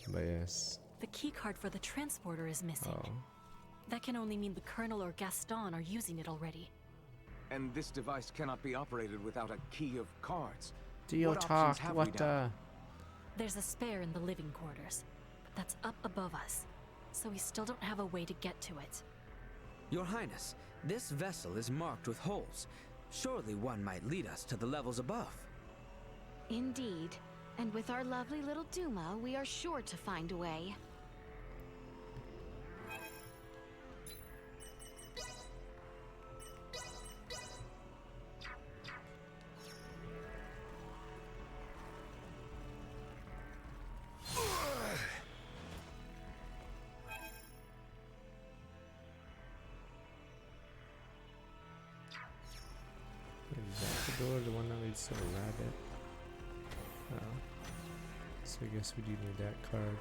But yes. The keycard for the transporter is missing. Oh. That can only mean the Colonel or Gaston are using it already. And this device cannot be operated without a key of cards. Dio What options talk. have What we the? down? There's a spare in the living quarters, but that's up above us, so we still don't have a way to get to it. Your Highness, this vessel is marked with holes. Surely one might lead us to the levels above. Indeed. And with our lovely little Duma, we are sure to find a way. Is that the door? The one that leads to the rabbit? Oh. So I guess we do need that card.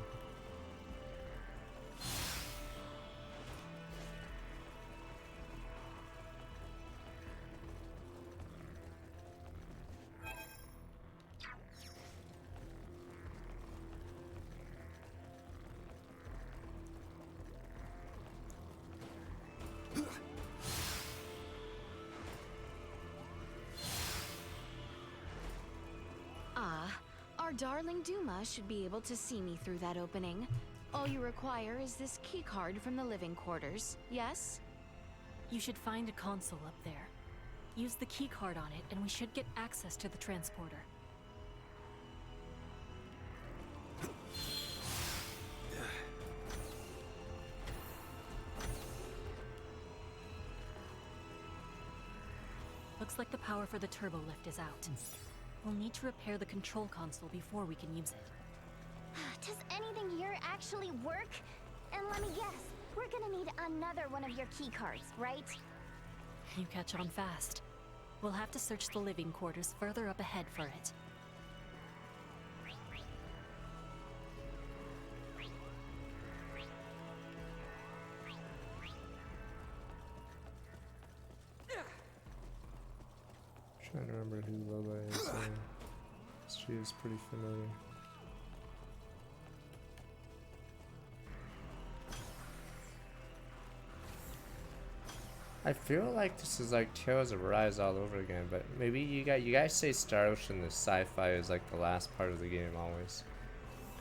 Our darling Duma should be able to see me through that opening. All you require is this keycard from the living quarters, yes? You should find a console up there. Use the keycard on it, and we should get access to the transporter. Looks like the power for the turbo lift is out. We'll need to repair the control console before we can use it. Does anything here actually work? And let me guess, we're gonna need another one of your keycards, right? You catch on fast. We'll have to search the living quarters further up ahead for it. Trying to remember who Lola is. She is pretty familiar. I feel like this is like Tales of Arise all over again, but maybe you guys say Star Ocean, the sci-fi is like the last part of the game always.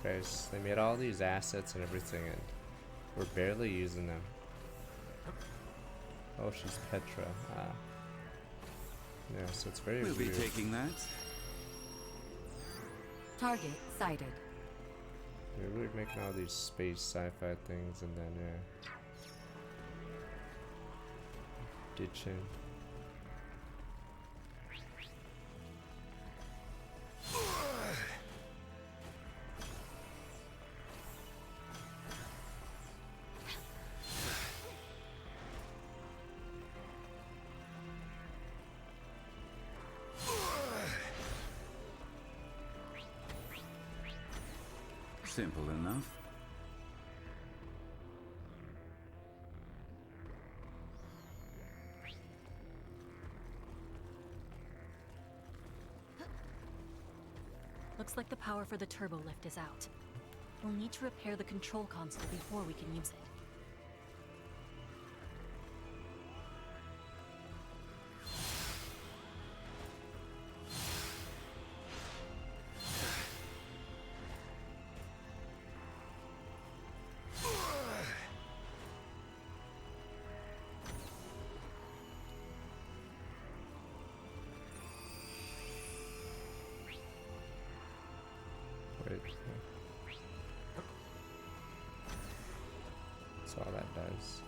Because they made all these assets and everything, and We're barely using them. Oh, she's Petra. Ah. Yeah, so it's very We'll weird. be taking that. Target sighted. Very weird making all these space sci-fi things and then ditching. Simple enough. Looks like the power for the turbo lift is out. We'll need to repair the control console before we can use it. Right. That's all that does.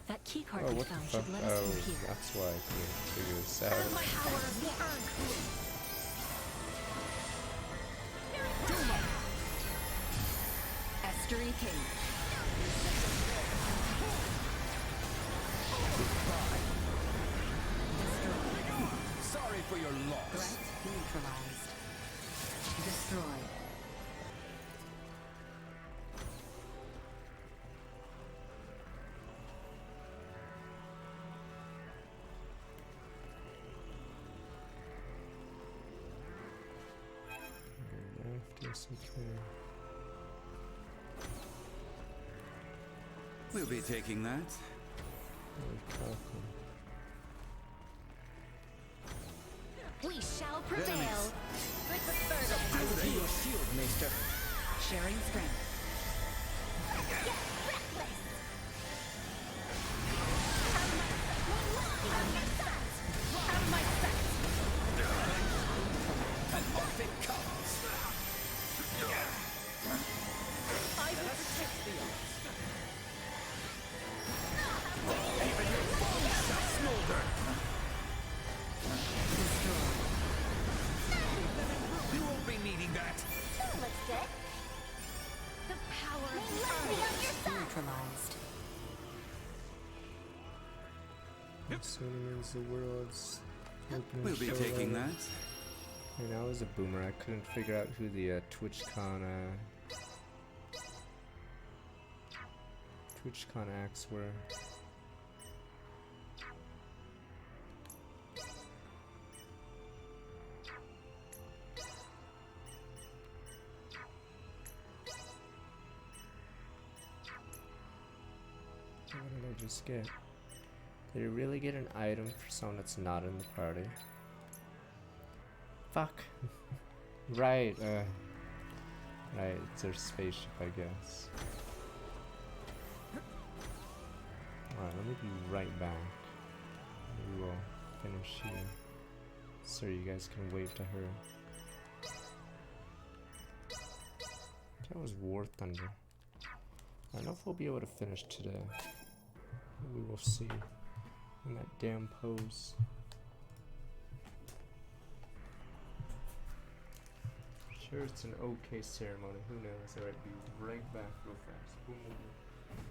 That keycard Oh, we what the found fuck? should let us Oh, through here. that's why I couldn't figure this out. Power of the earth. Estuary Cave. Sorry for your loss. Threat neutralized. Destroyed. Left, yes, okay. We'll be taking that. We shall prevail. Enemies. With the third of I will be your shield, Maester. Sharing strength. Get reckless. Have my sight. And off it comes. I will protect thee. Even your foes shall smolder. You won't be needing that. That looks good. The power of the earth. On your side. Neutralized. Sony means the world's opening We'll be show taking level. that. And I was a boomer. I couldn't figure out who the TwitchCon acts were. What did I just get? Did you really get an item for someone that's not in the party? Fuck. Right, right, it's their spaceship, I guess. Alright, let me be right back. We will finish here. So you guys can wave to her. That was War Thunder. I don't know if we'll be able to finish today. We will see. In that damn pose. Sure, it's an okay ceremony. Who knows? Alright, be right back real fast. Boom, boom, boom.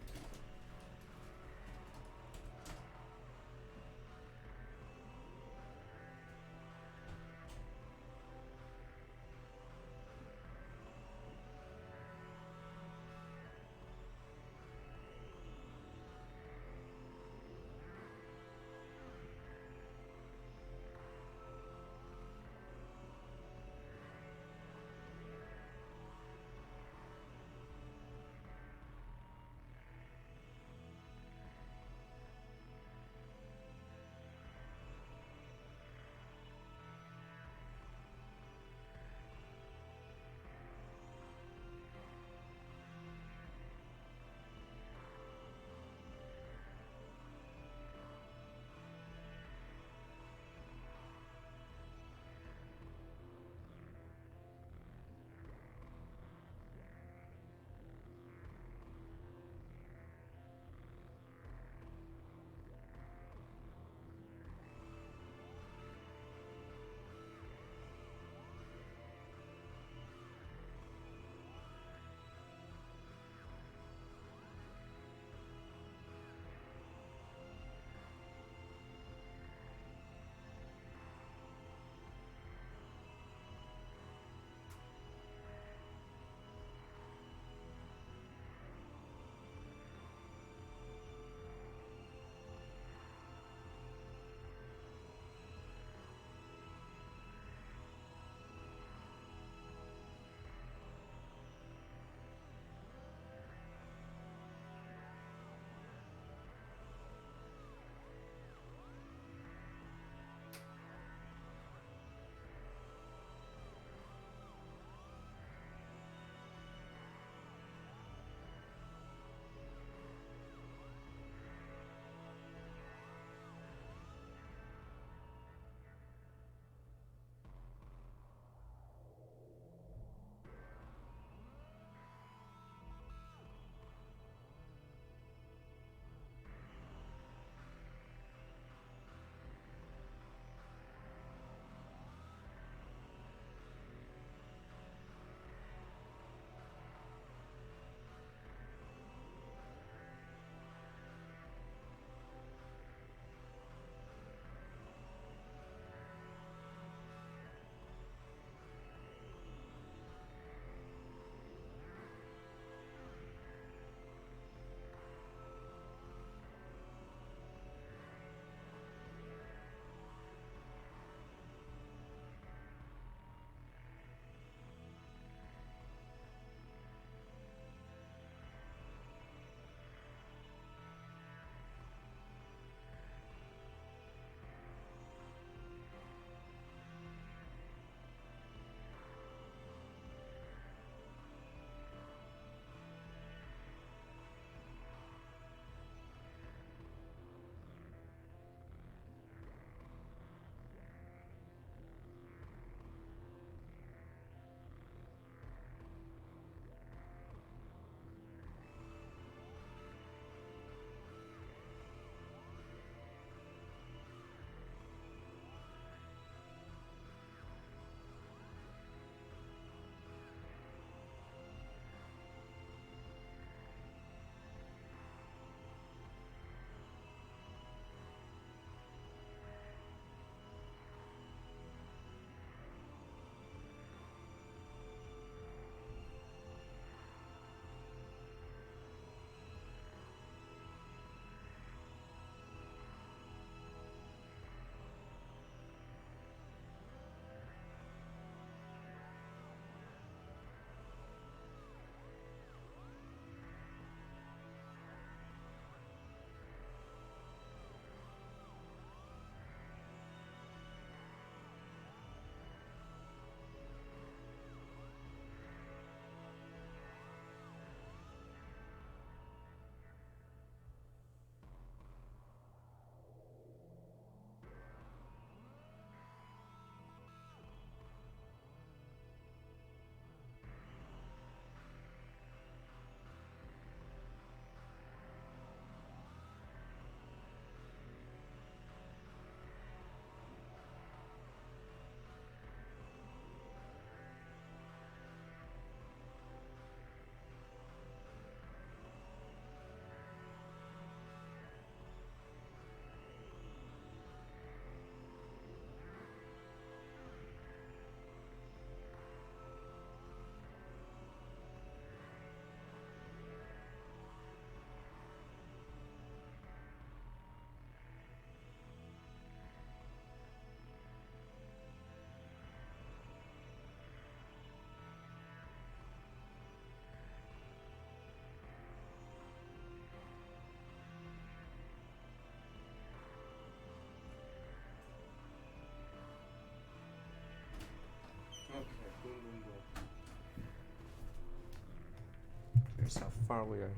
That's how far we are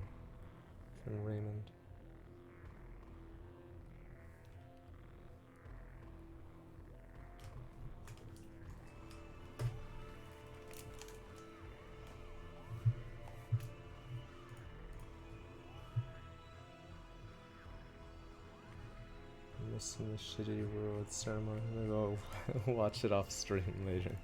from Raymond. Missing the shitty world ceremony. I'm gonna go watch it off stream later.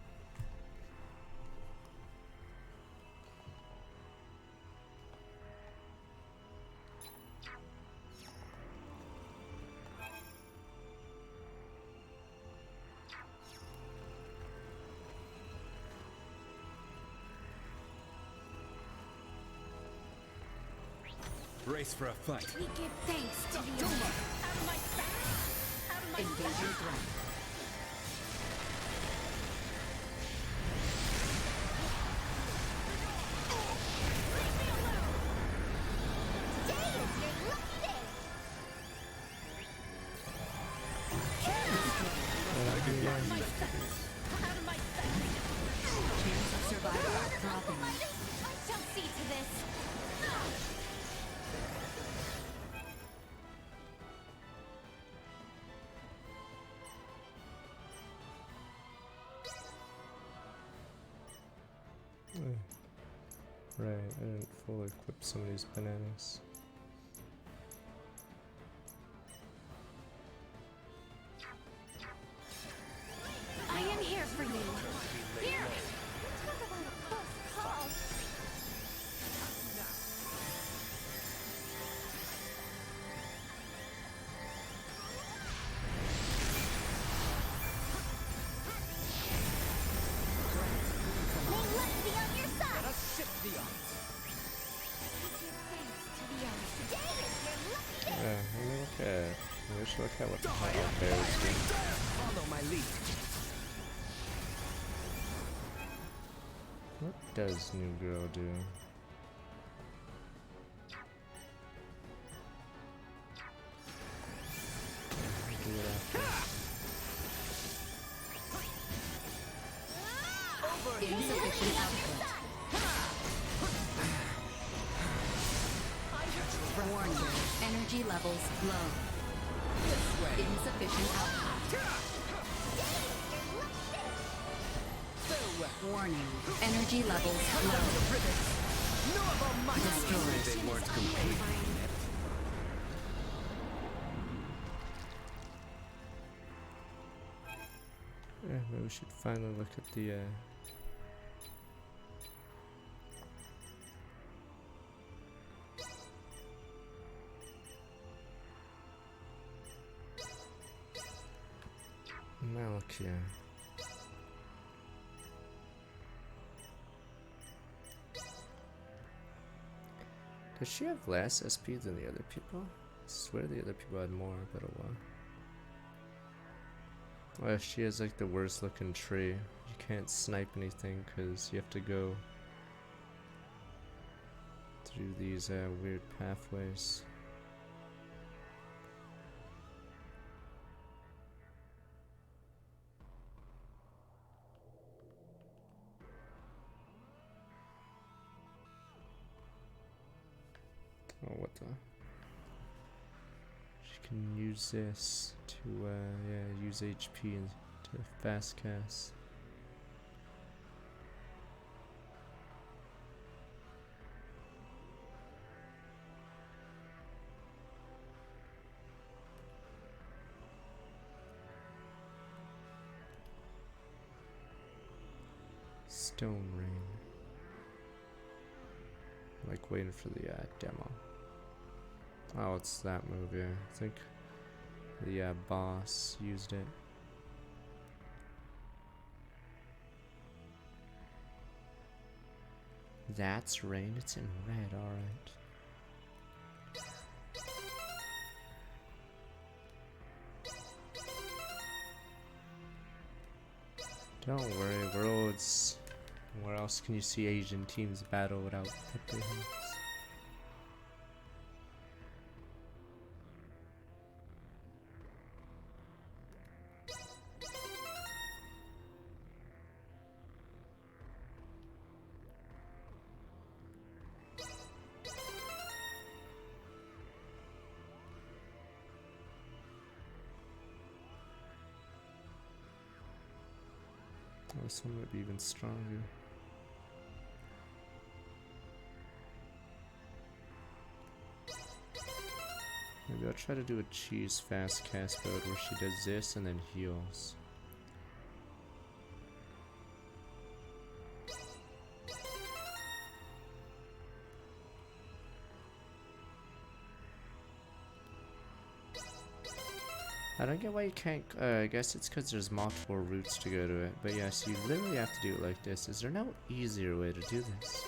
Brace for a fight. We give thanks to the Out of my sight! Out of my Engaging threat. Chance of survival dropping. I shall see to this. Right, I didn't fully equip some of these bananas. I am here for you. Here! Talk about a close call. May luck be on your side. Let us shift the odds. Give thanks to the odds. Today is your lucky day. Yeah, let me look at. We should look at what the hell bears do. Follow my lead. What does New Girl do? Do it after. Insufficient output. Warning. Energy levels low. Insufficient output. Warning. Energy levels low. Destroyed. They weren't complete. Yeah, maybe we should finally look at the Malkia. Does she have less SP than the other people? I swear the other people had more, but oh well. Oh, she has like the worst looking tree. You can't snipe anything because you have to go through these weird pathways. Oh, what the? She can use this to, yeah, use HP and to fast cast. Stone Rain. Like waiting for the demo. Oh, it's that move, yeah. I think the boss used it. That's rain. It's in red, alright. Don't worry, Worlds. Where else can you see Asian teams battle without pepper hits? this one might be even stronger. Maybe I'll try to do a cheese fast cast mode where she does this and then heals. I don't get why you can't, I guess it's because there's multiple routes to go to it. But yes, you literally have to do it like this. Is there no easier way to do this?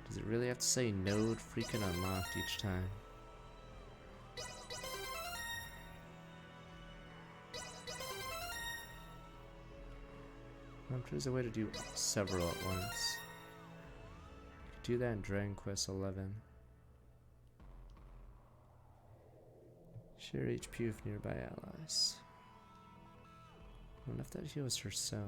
Does it really have to say node freaking unlocked each time? I'm sure there's a way to do several at once. You could do that in Dragon Quest 11. Share HP with nearby allies. I wonder if that heals herself.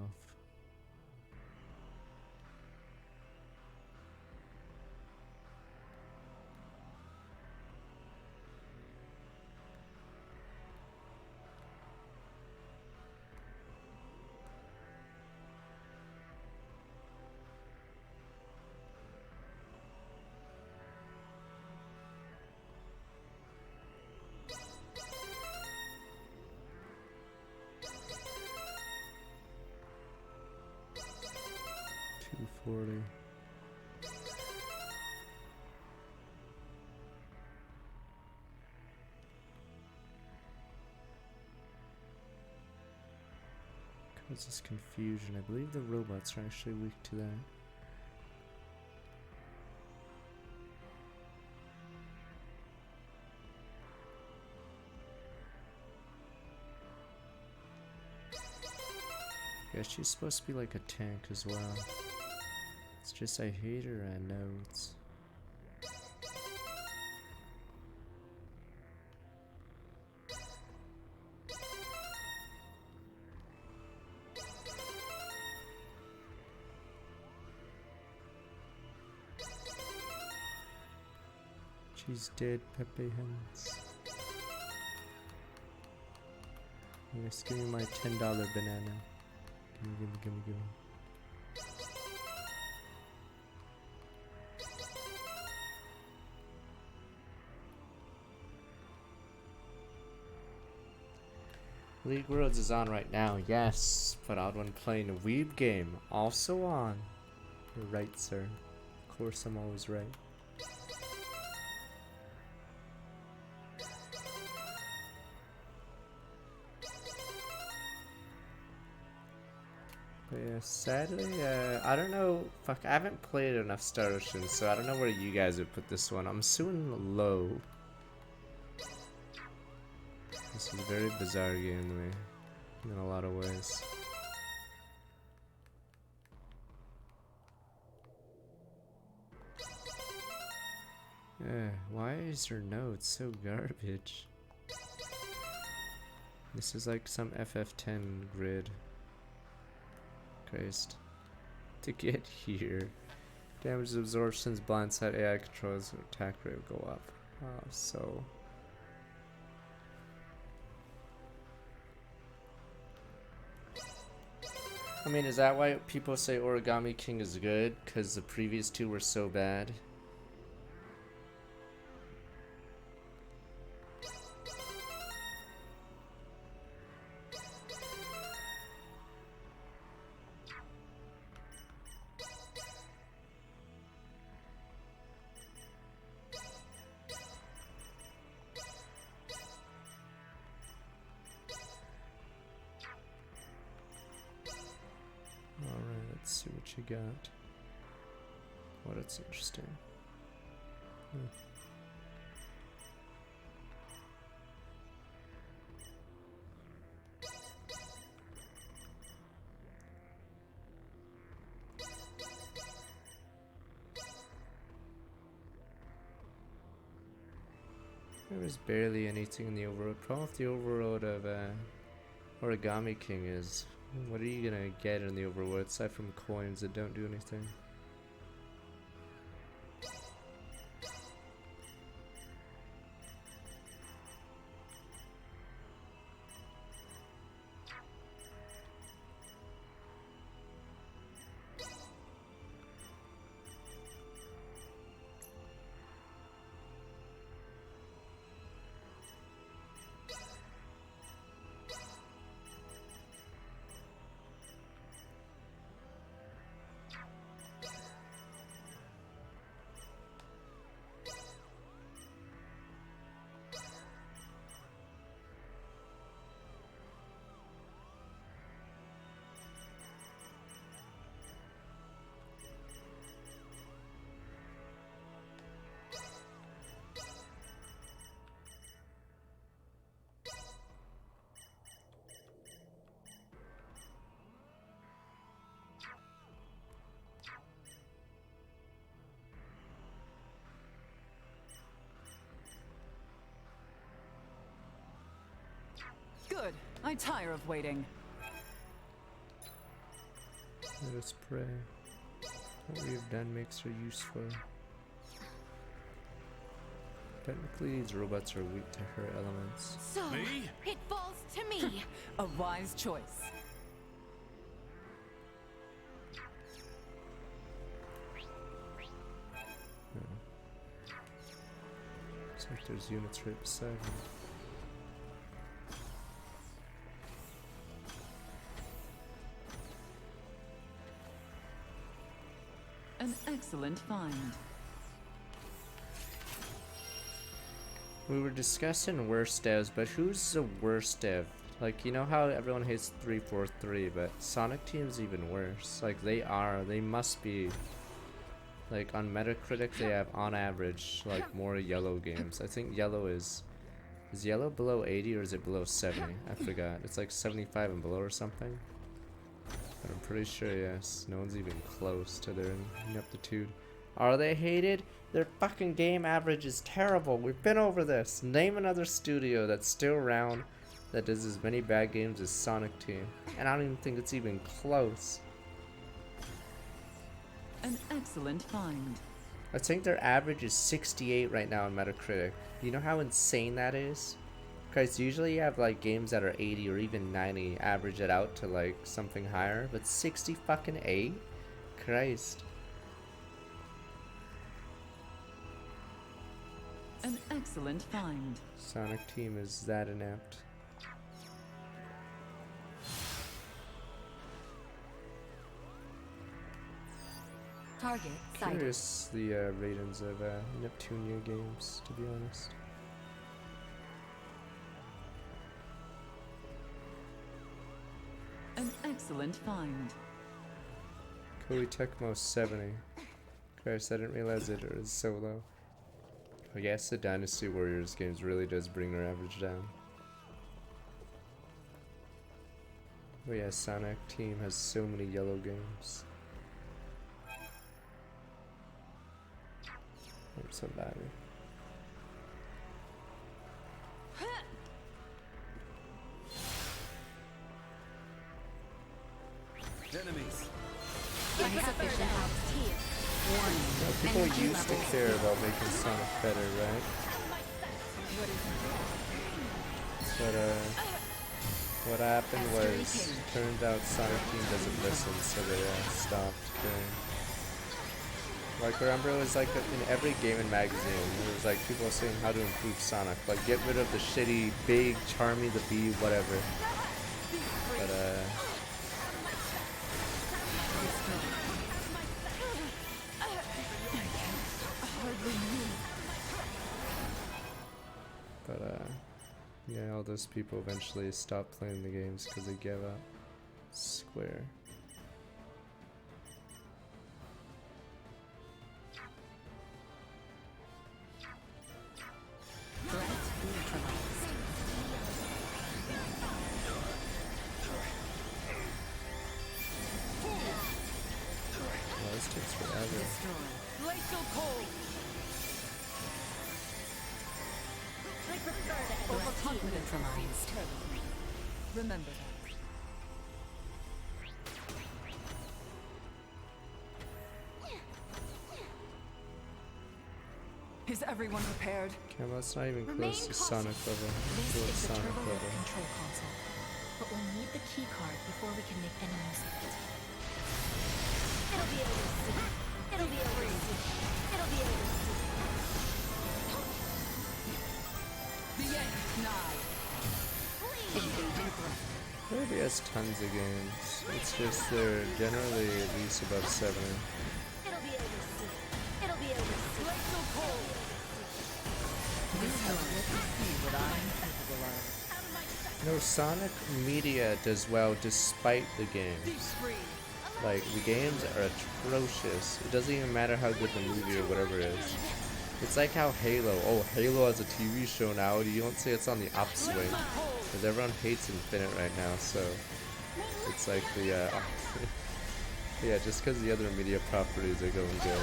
Causes confusion. I believe the robots are actually weak to that. Yeah, she's supposed to be like a tank as well. It's just I hate her and nodes. She's dead, Pepe Hens. Yes, give me my $10 banana. Gimme. League Worlds is on right now, yes, but odd one playing a Weeb game, also on. You're right, sir. Of course I'm always right. But yeah, sadly, I don't know, fuck, I haven't played enough Star Ocean, so I don't know where you guys would put this one. I'm assuming low. This is a very bizarre game to me, in a lot of ways. Yeah, why is her node so garbage? This is like some FF10 grid. Christ. To get here. Damage absorptions, blindside AI controls, attack rate will go up. So. I mean, is that why people say Origami King is good? Because the previous two were so bad? Let's see what you got. Oh, that's interesting. There was barely anything in the overworld. Problem with the overworld of Origami King is, what are you gonna get in the overworld aside from coins that don't do anything? I tire of waiting. Let us pray. What we have done makes her useful. Technically, these robots are weak to her elements. So, it falls to me. A wise choice. Looks like there's units right beside me. An excellent find. We were discussing worst devs, but who's the worst dev? Like, you know how everyone hates 343, but Sonic Team's even worse. Like, they must be, like, on Metacritic they have, on average, like, more yellow games. I think yellow is yellow below 80 or is it below 70? I forgot. It's like 75 and below or something. But I'm pretty sure, yes, no one's even close to their ineptitude. Are they hated? Their fucking game average is terrible. We've been over this. Name another studio that's still around that does as many bad games as Sonic Team. And I don't even think it's even close. An excellent find. I think their average is 68 right now on Metacritic. You know how insane that is? Because usually you have like games that are 80 or even 90, average it out to like something higher. But 60 fucking 8? Christ. An excellent find. Sonic Team is that inept. Target sighted. Curious the ratings of Neptunia games, to be honest. An excellent find. Koei Tecmo 70. Christ, I didn't realize it was so low. I guess the Dynasty Warriors games really does bring their average down. Oh yeah, Sonic Team has so many yellow games. I'm so bad. Enemies. Insufficient health here. Now, people used to care about making Sonic better, right? But what happened was, turned out Sonic Team doesn't listen, so they stopped caring. Like, remember, it was like in every gaming magazine, it was like people saying how to improve Sonic. Like, get rid of the shitty, big, Charmy the Bee, whatever. But, yeah, all those people eventually stopped playing the games because they gave up. Square. Oh, this takes forever. Glacial cold. Overconfidence aligns. Remember that. Is everyone prepared? Okay, well, it's not even close to Sonic level. This Still at is the Sonic turbo level. control console, but we'll need the key card before we can make any use of it. It'll be over soon. It'll be over soon. It'll be over soon. The end is nigh. Maybe has tons of games. It's just they're generally at least above 70. It'll be over soon. It'll be over soon. Glacial cold. See what I'm capable of. No, Sonic Media does well despite the games. Like, the games are atrocious. It doesn't even matter how good the movie or whatever is. It's like how Halo. Oh, Halo has a TV show now. You don't say it's on the upswing. Because everyone hates Infinite right now, so it's like the, yeah, just because the other media properties are going good.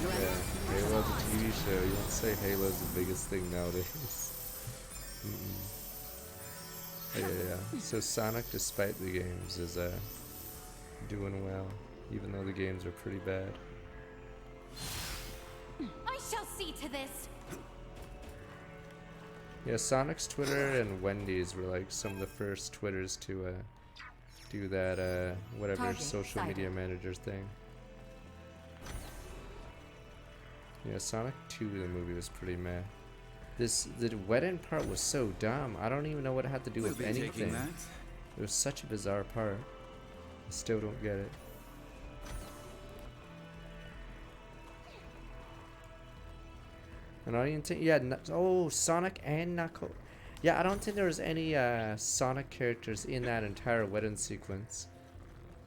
Yeah, Halo's a TV show. You don't say Halo's the biggest thing nowadays. Oh, yeah. So Sonic, despite the games, is doing well, even though the games are pretty bad. I shall see to this. Yeah, Sonic's Twitter and Wendy's were like some of the first Twitters to do that whatever Target social sighted. media manager thing. Yeah, Sonic 2 the movie was pretty meh. The wedding part was so dumb. I don't even know what it had to do We'll with be taking anything. that. It was such a bizarre part. I still don't get it. And I didn't think, yeah, oh, Sonic and Knuckle. Yeah, I don't think there was any Sonic characters in that entire wedding sequence.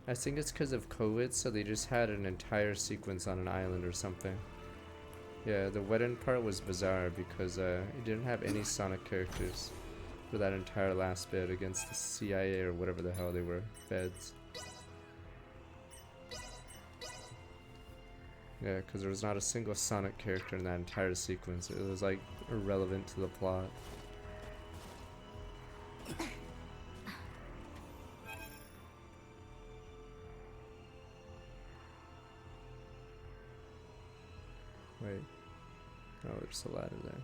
I think it's because of COVID, so they just had an entire sequence on an island or something. Yeah, the wedding part was bizarre because it didn't have any Sonic characters for that entire last bit against the CIA or whatever the hell they were, feds. Yeah, because there was not a single Sonic character in that entire sequence. It was like irrelevant to the plot. Wait. Oh, there's a ladder there.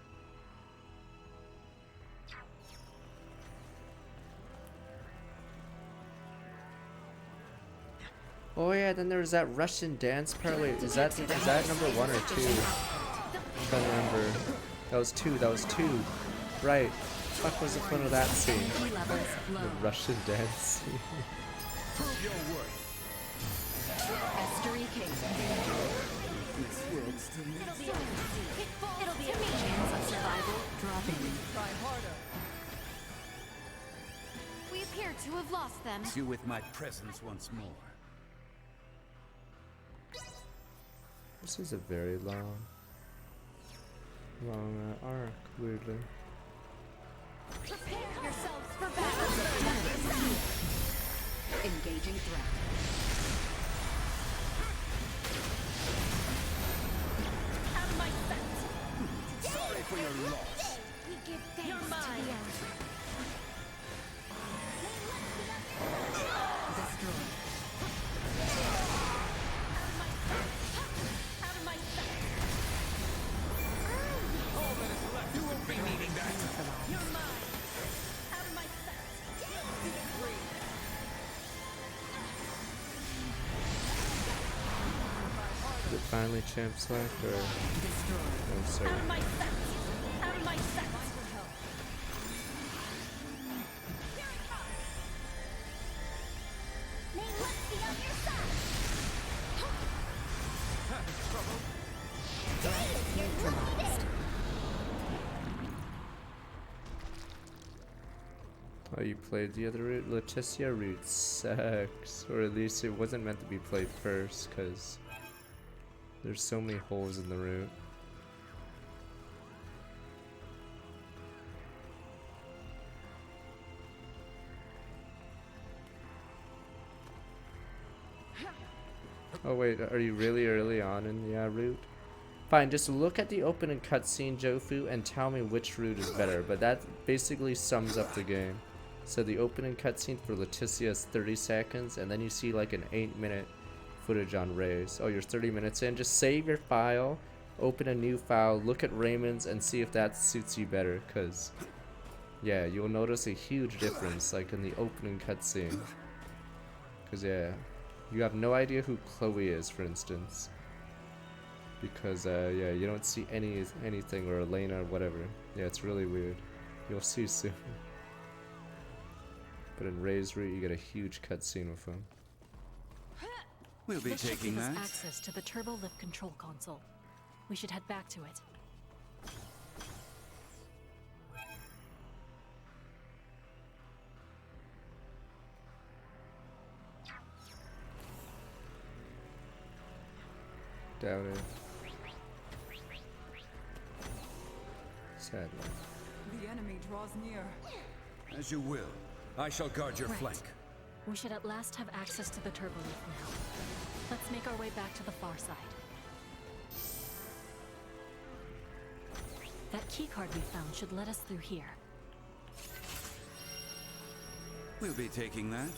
Oh yeah, then there's that Russian dance part. Wait, is that number 1 or 2? I'm trying to remember. That was 2. That was 2. Right. Fuck was the fun of that scene? The Russian dance scene. Prove your worth. It'll be a chance of survival dropping. Try harder. We appear to have lost them. You with my presence once more. This is a very long arc, weirdly. Prepare yourselves for battle. Engaging threat. Out of my sight. Sorry for your loss. We give thanks You're to mine. the earth. Destroy. Out of my sight. All that is left. You won't be needing that. You're mine. Out of my sight. Is it finally Champ Slack or? I'm sorry. Out of my sight. Out of my sight. May luck be on your side. Having trouble? You're loaded. Oh, you played the other route? Leticia route sucks. Or at least it wasn't meant to be played first, because there's so many holes in the route. Oh wait, are you really early on in the route? Fine, just look at the opening cutscene, Jofu, and tell me which route is better, but that basically sums up the game. So the opening cutscene for Leticia is 30 seconds, and then you see like an 8-minute footage on Ray's. Oh, you're 30 minutes in. Just save your file, open a new file, look at Raymond's, and see if that suits you better, because, yeah, you'll notice a huge difference, like in the opening cutscene. Because, yeah, you have no idea who Chloe is, for instance. Because, yeah, you don't see anything, or Elena, or whatever. Yeah, it's really weird. You'll see soon. But in Ray's route, you get a huge cutscene with him. We'll be This should taking give us that. access to the turbo lift control console. We should head back to it. Doubt it. Sadly. The enemy draws near. As you will. I shall guard your Right. flank. We should at last have access to the turbo lift now. Let's make our way back to the far side. That keycard we found should let us through here. We'll be taking that.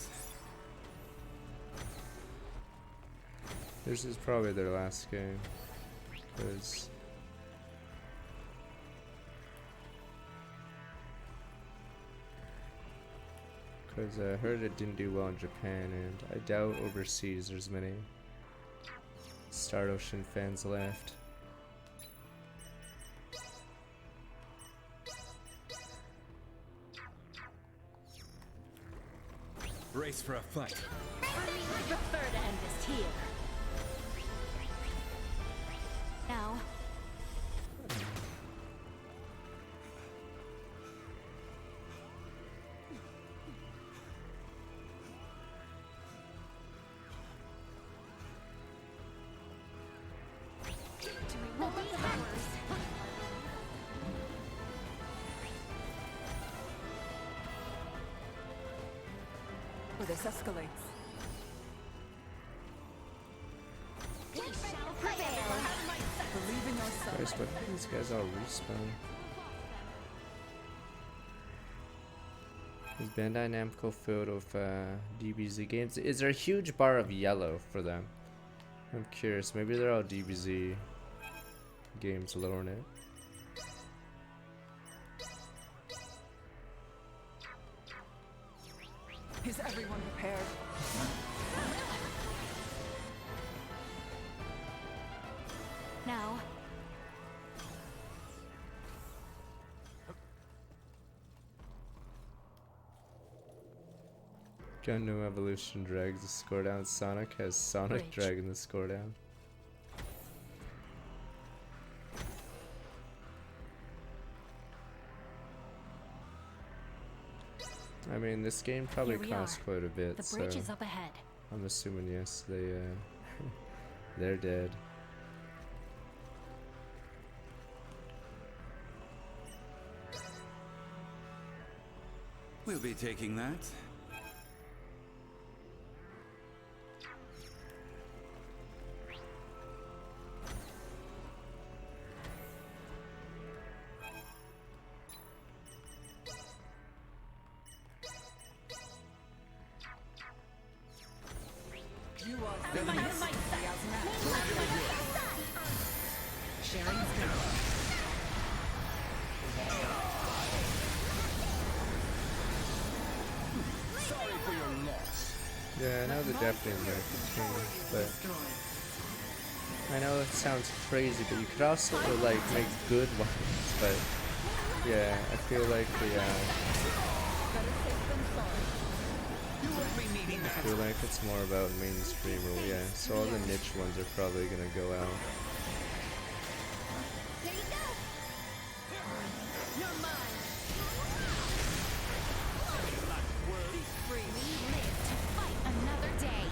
This is probably their last game. Because I heard it didn't do well in Japan, and I doubt overseas there's many Star Ocean fans left. Race for a fight. I prefer to end this here. Now, Will be ours. Or this escalates. We shall prevail. Believe in yourself. Christ, but these guys all respawn. Is Bandai Namco filled with DBZ games? Is there a huge bar of yellow for them? I'm curious. Maybe they're all DBZ games lowering it. Is everyone prepared? now. Gundam Evolution drags the score down. Sonic has Sonic dragging the score down. I mean, this game probably Here we costs are. quite a bit, The bridge so is up ahead. I'm assuming yes, they're dead. We'll be taking that. You are the Sharing's good. Sorry for your loss. Yeah, I know the Japanese American change, but I know it sounds crazy, but you could also like make good ones. But yeah, I feel like I feel like it's more about mainstream or yeah. So all the niche ones are probably gonna go out. There you go. You're mine. Be free. We live to fight another day.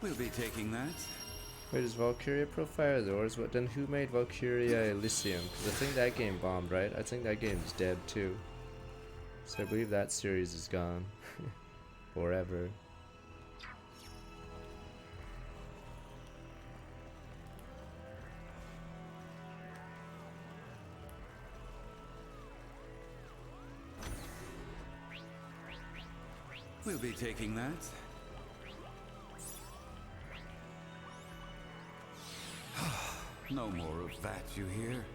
We'll be taking that. Wait, is Valkyria Profile yours? What then? Who made Valkyria Elysium? Because I think that game bombed, right? I think that game's dead too. So I believe that series is gone forever. We'll be taking that. No more of that, you hear?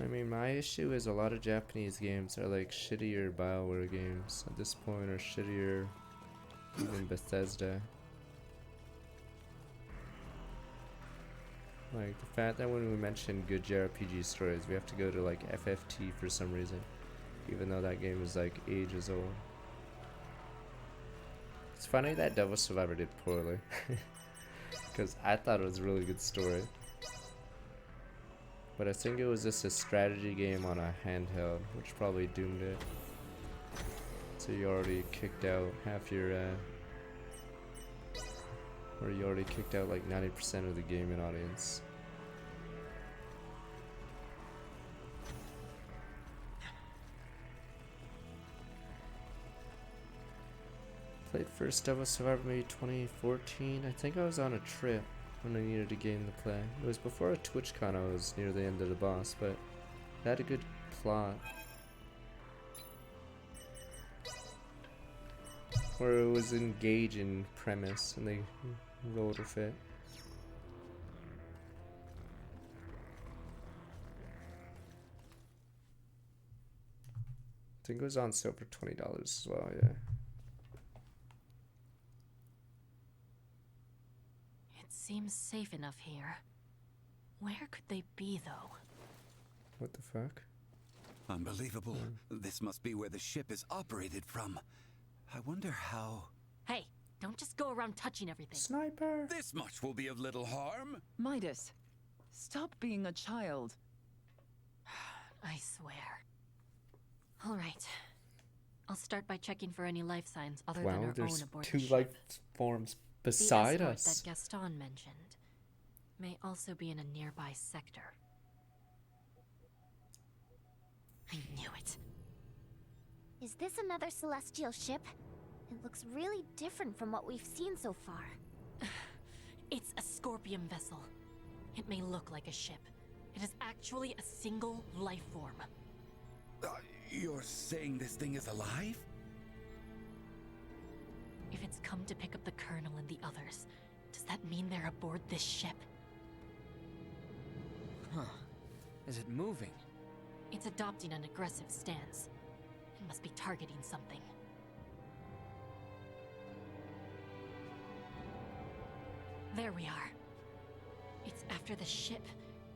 I mean, my issue is a lot of Japanese games are like shittier BioWare games at this point, or shittier even Bethesda. Like the fact that when we mention good JRPG stories, we have to go to like FFT for some reason, even though that game is like ages old. It's funny that Devil Survivor did poorly, because I thought it was a really good story. But I think it was just a strategy game on a handheld, which probably doomed it. So you already kicked out half your, or you already kicked out like 90% of the gaming audience. Played first Devil Survivor maybe 2014. I think I was on a trip when I needed a game to play. It was before a TwitchCon. I was near the end of the boss, but it had a good plot. Or it was engaging premise and they rolled with it. I think it was on sale for $20 as well, yeah. It seems safe enough here. Where could they be, though? What the fuck? Unbelievable. This must be where the ship is operated from. I wonder how... Hey, don't just go around touching everything. Sniper! This much will be of little harm. Midas, stop being a child. I swear. All right. I'll start by checking for any life signs other than Wow, our own there's aboard two the ship. life forms beside the escort us. that Gaston mentioned may also be in a nearby sector. I knew it. Is this another celestial ship? It looks really different from what we've seen so far. It's a scorpion vessel. It may look like a ship. It is actually a single life form. You're saying this thing is alive? If it's come to pick up the Colonel and the others, does that mean they're aboard this ship? Huh. Is it moving? It's adopting an aggressive stance. It must be targeting something. There we are. It's after the ship,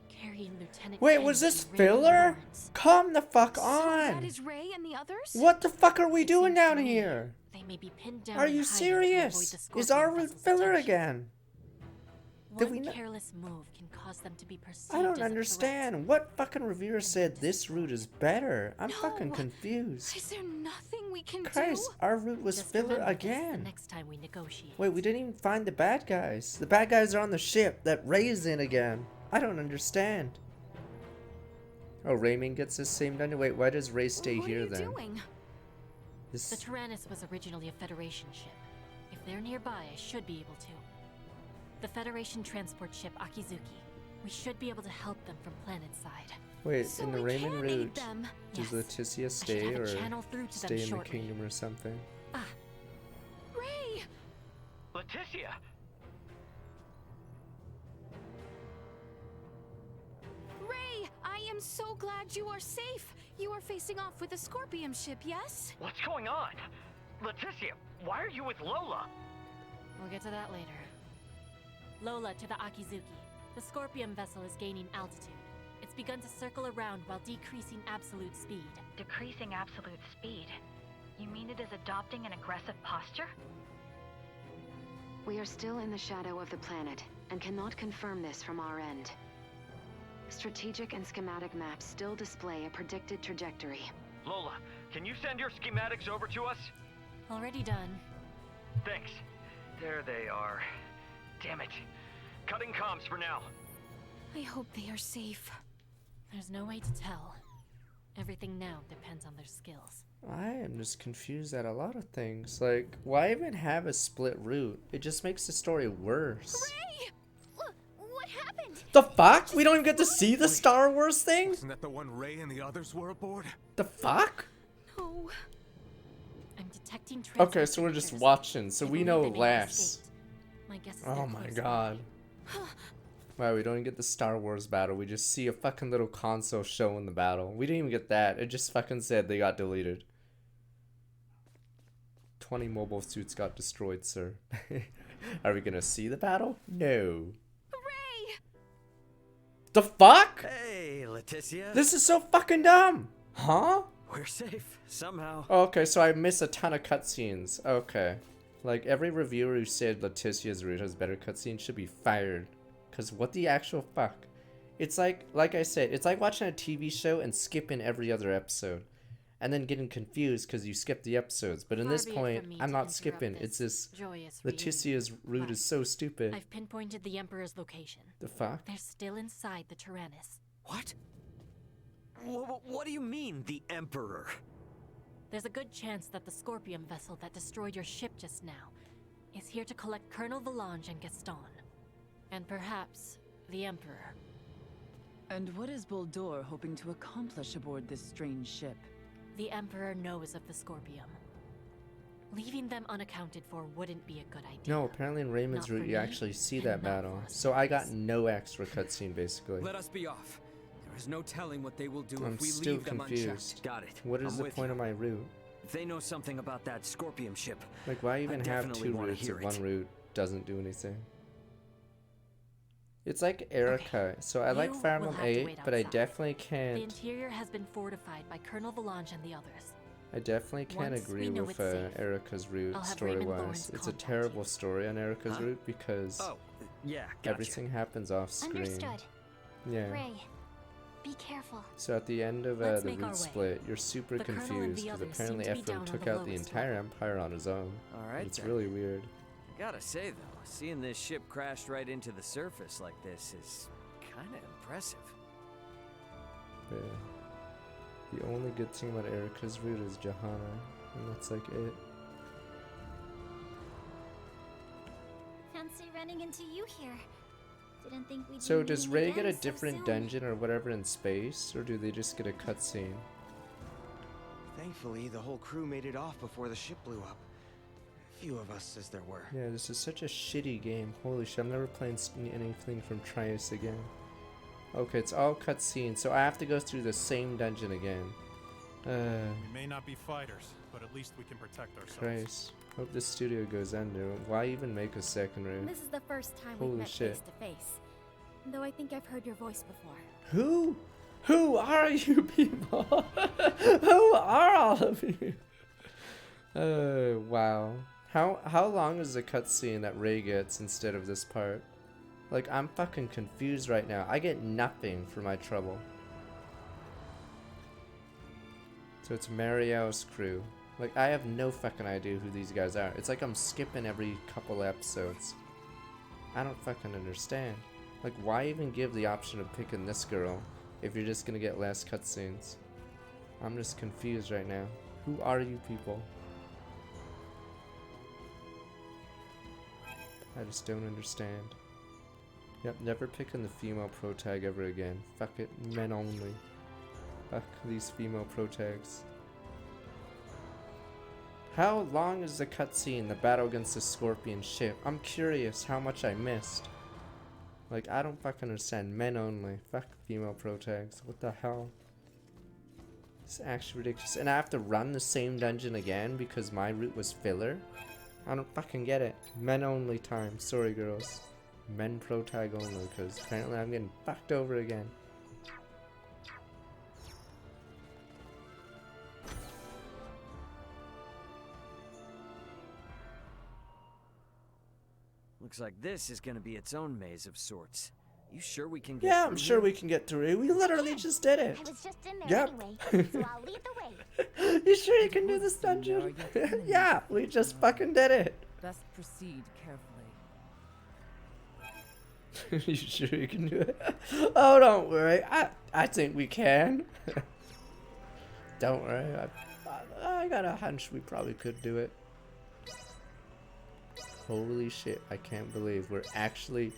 carrying Lieutenant Wait, King was this and Ray filler? Lawrence. Come the fuck So on! that is Ray and the others? What the fuck are we doing seems down to me here? They may be pinned down Are and you hiding to avoid serious? the Is our Scorpion route vessel's filler attention. again? Did we One not? careless move can cause them to be perceived I don't as a understand. What fucking reviewer said this route is better? I'm fucking No. confused. Is there nothing we can Christ, do? our route was Just filler remember this the again. next time we negotiate. Wait, we didn't even find the bad guys. The bad guys are on the ship that Ray's in again. I don't understand. Oh, Raymond gets the same done. Wait, why does Ray stay What here are you then? doing? The Tyrannus was originally a Federation ship. If they're nearby, I should be able to. The Federation transport ship Akizuki. We should be able to help them from planet side. Wait, So in the we Raymond can aid route, them. does Yes. Leticia I should stay have a or channel through to them stay in the shortly. kingdom or something? Ray! Leticia! Ray! I am so glad you are safe. You are facing off with a Scorpion ship, yes? What's going on? Leticia, why are you with Lola? We'll get to that later. Lola to the Akizuki. The Scorpion vessel is gaining altitude. It's begun to circle around while decreasing absolute speed. Decreasing absolute speed? You mean it is adopting an aggressive posture? We are still in the shadow of the planet, and cannot confirm this from our end. Strategic and schematic maps still display a predicted trajectory. Lola, can you send your schematics over to us? Already done. Thanks. There they are. Damn it. Cutting comms for now. I hope they are safe. There's no way to tell. Everything now depends on their skills. I am just confused at a lot of things. Like, why even have a split route? It just makes the story worse. Ray! What happened? The fuck? We don't even get to see the Star Wars thing? Isn't that the one Ray and the others were aboard? The fuck? No. I'm detecting Okay, so we're just watching, so we know less. My guess is Oh they're my close god. Wow, we don't even get the Star Wars battle. We just see a fucking little console showing the battle. We didn't even get that. It just fucking said they got deleted. 20 mobile suits got destroyed, sir. Are we gonna see the battle? No. Ray! The fuck? Hey, Leticia. This is so fucking dumb. Huh? We're safe, somehow. Oh, okay, so I missed a ton of cutscenes. Okay. Like, every reviewer who said Leticia's route has better cutscenes should be fired. Because what the actual fuck? It's like I said, it's like watching a TV show and skipping every other episode. And then getting confused because you skipped the episodes. But in Far this be it point, from me I'm to not interrupt skipping. this It's just joyous Leticia's route but is so stupid. I've pinpointed the Emperor's location. The fuck? They're still inside the Tyrannus. What? What do you mean, the Emperor? There's a good chance that the Scorpium vessel that destroyed your ship just now is here to collect Colonel Valange and Gaston. And perhaps the Emperor. And what is Boldor hoping to accomplish aboard this strange ship? The Emperor knows of the Scorpium. Leaving them unaccounted for wouldn't be a good idea. No, apparently in Raymond's route you actually see that battle. So I got no extra cutscene basically. Let us be off. There is no telling what they will do I'm if we still leave them confused. unchecked. Got it. What is I'm the with point you. of my route? If they know something about that Scorpium ship, Like, why even I have definitely two wanna routes hear if one it. route doesn't do anything? It's like Erica. So I like You Fire will Emblem have to 8, wait but I outside. definitely The can't. interior has been fortified by Colonel Valange and the others. I definitely can't Once agree we know with it's safe, Erica's route I'll have Raymond story-wise. Lawrence It's a contact terrible story on Erica's Huh? route because Oh, yeah, gotcha. everything happens off screen. Understood. Yeah. Ray, be careful. So at the end of Let's the make our route way. split, you're super The Colonel and confused the because others apparently seem to be Ephraim down took on the out the lowest entire empire on his own. Alright It's then. really weird. I gotta say though, seeing this ship crash right into the surface like this is kinda impressive. Yeah. The only good thing about Erica's route is Johanna, and that's like it. Fancy running into you here. Didn't think we'd So be does meeting Ray get a again so different soon. dungeon or whatever in space, or do they just get a cutscene? Thankfully, the whole crew made it off before the ship blew up. Few of us as there were. Yeah, this is such a shitty game. Holy shit, I'm never playing anything from Trius again. Okay, it's all cutscenes, so I have to go through the same dungeon again. We may not be fighters, but at least we can protect ourselves. Christ. Hope this studio goes under. Why even make a second room? This is the first time Holy we've met shit. face to face. Though I think I've heard your voice before. Who? Who are you people? Who are all of you? Wow. How long is the cutscene that Ray gets instead of this part? Like, I'm fucking confused right now. I get nothing for my trouble. So it's Mario's crew. Like, I have no fucking idea who these guys are. It's like I'm skipping every couple episodes. I don't fucking understand. Like, why even give the option of picking this girl if you're just gonna get less cutscenes? I'm just confused right now. Who are you people? I just don't understand. Yep, never picking the female pro tag ever again. Fuck it, men only. Fuck these female pro tags. How long is the cutscene, the battle against the Scorpion ship? I'm curious how much I missed. Like, I don't fucking understand. Men only. Fuck female pro tags. What the hell? It's actually ridiculous. And I have to run the same dungeon again because my route was filler? I don't fucking get it. Men only time. Sorry, girls. Men pro tag only, because apparently I'm getting fucked over again. Looks like this is gonna be its own maze of sorts. You sure we can get Yeah, through I'm sure here? we can get through it. We literally just did it. I was just in there Yep. anyway, so I'll lead the way. You sure you can do this dungeon? Yeah, we just fucking did it. Best proceed carefully. You sure you can do it? Oh, don't worry. I think we can. Don't worry. I got a hunch we probably could do it. Holy shit, I can't believe we're actually...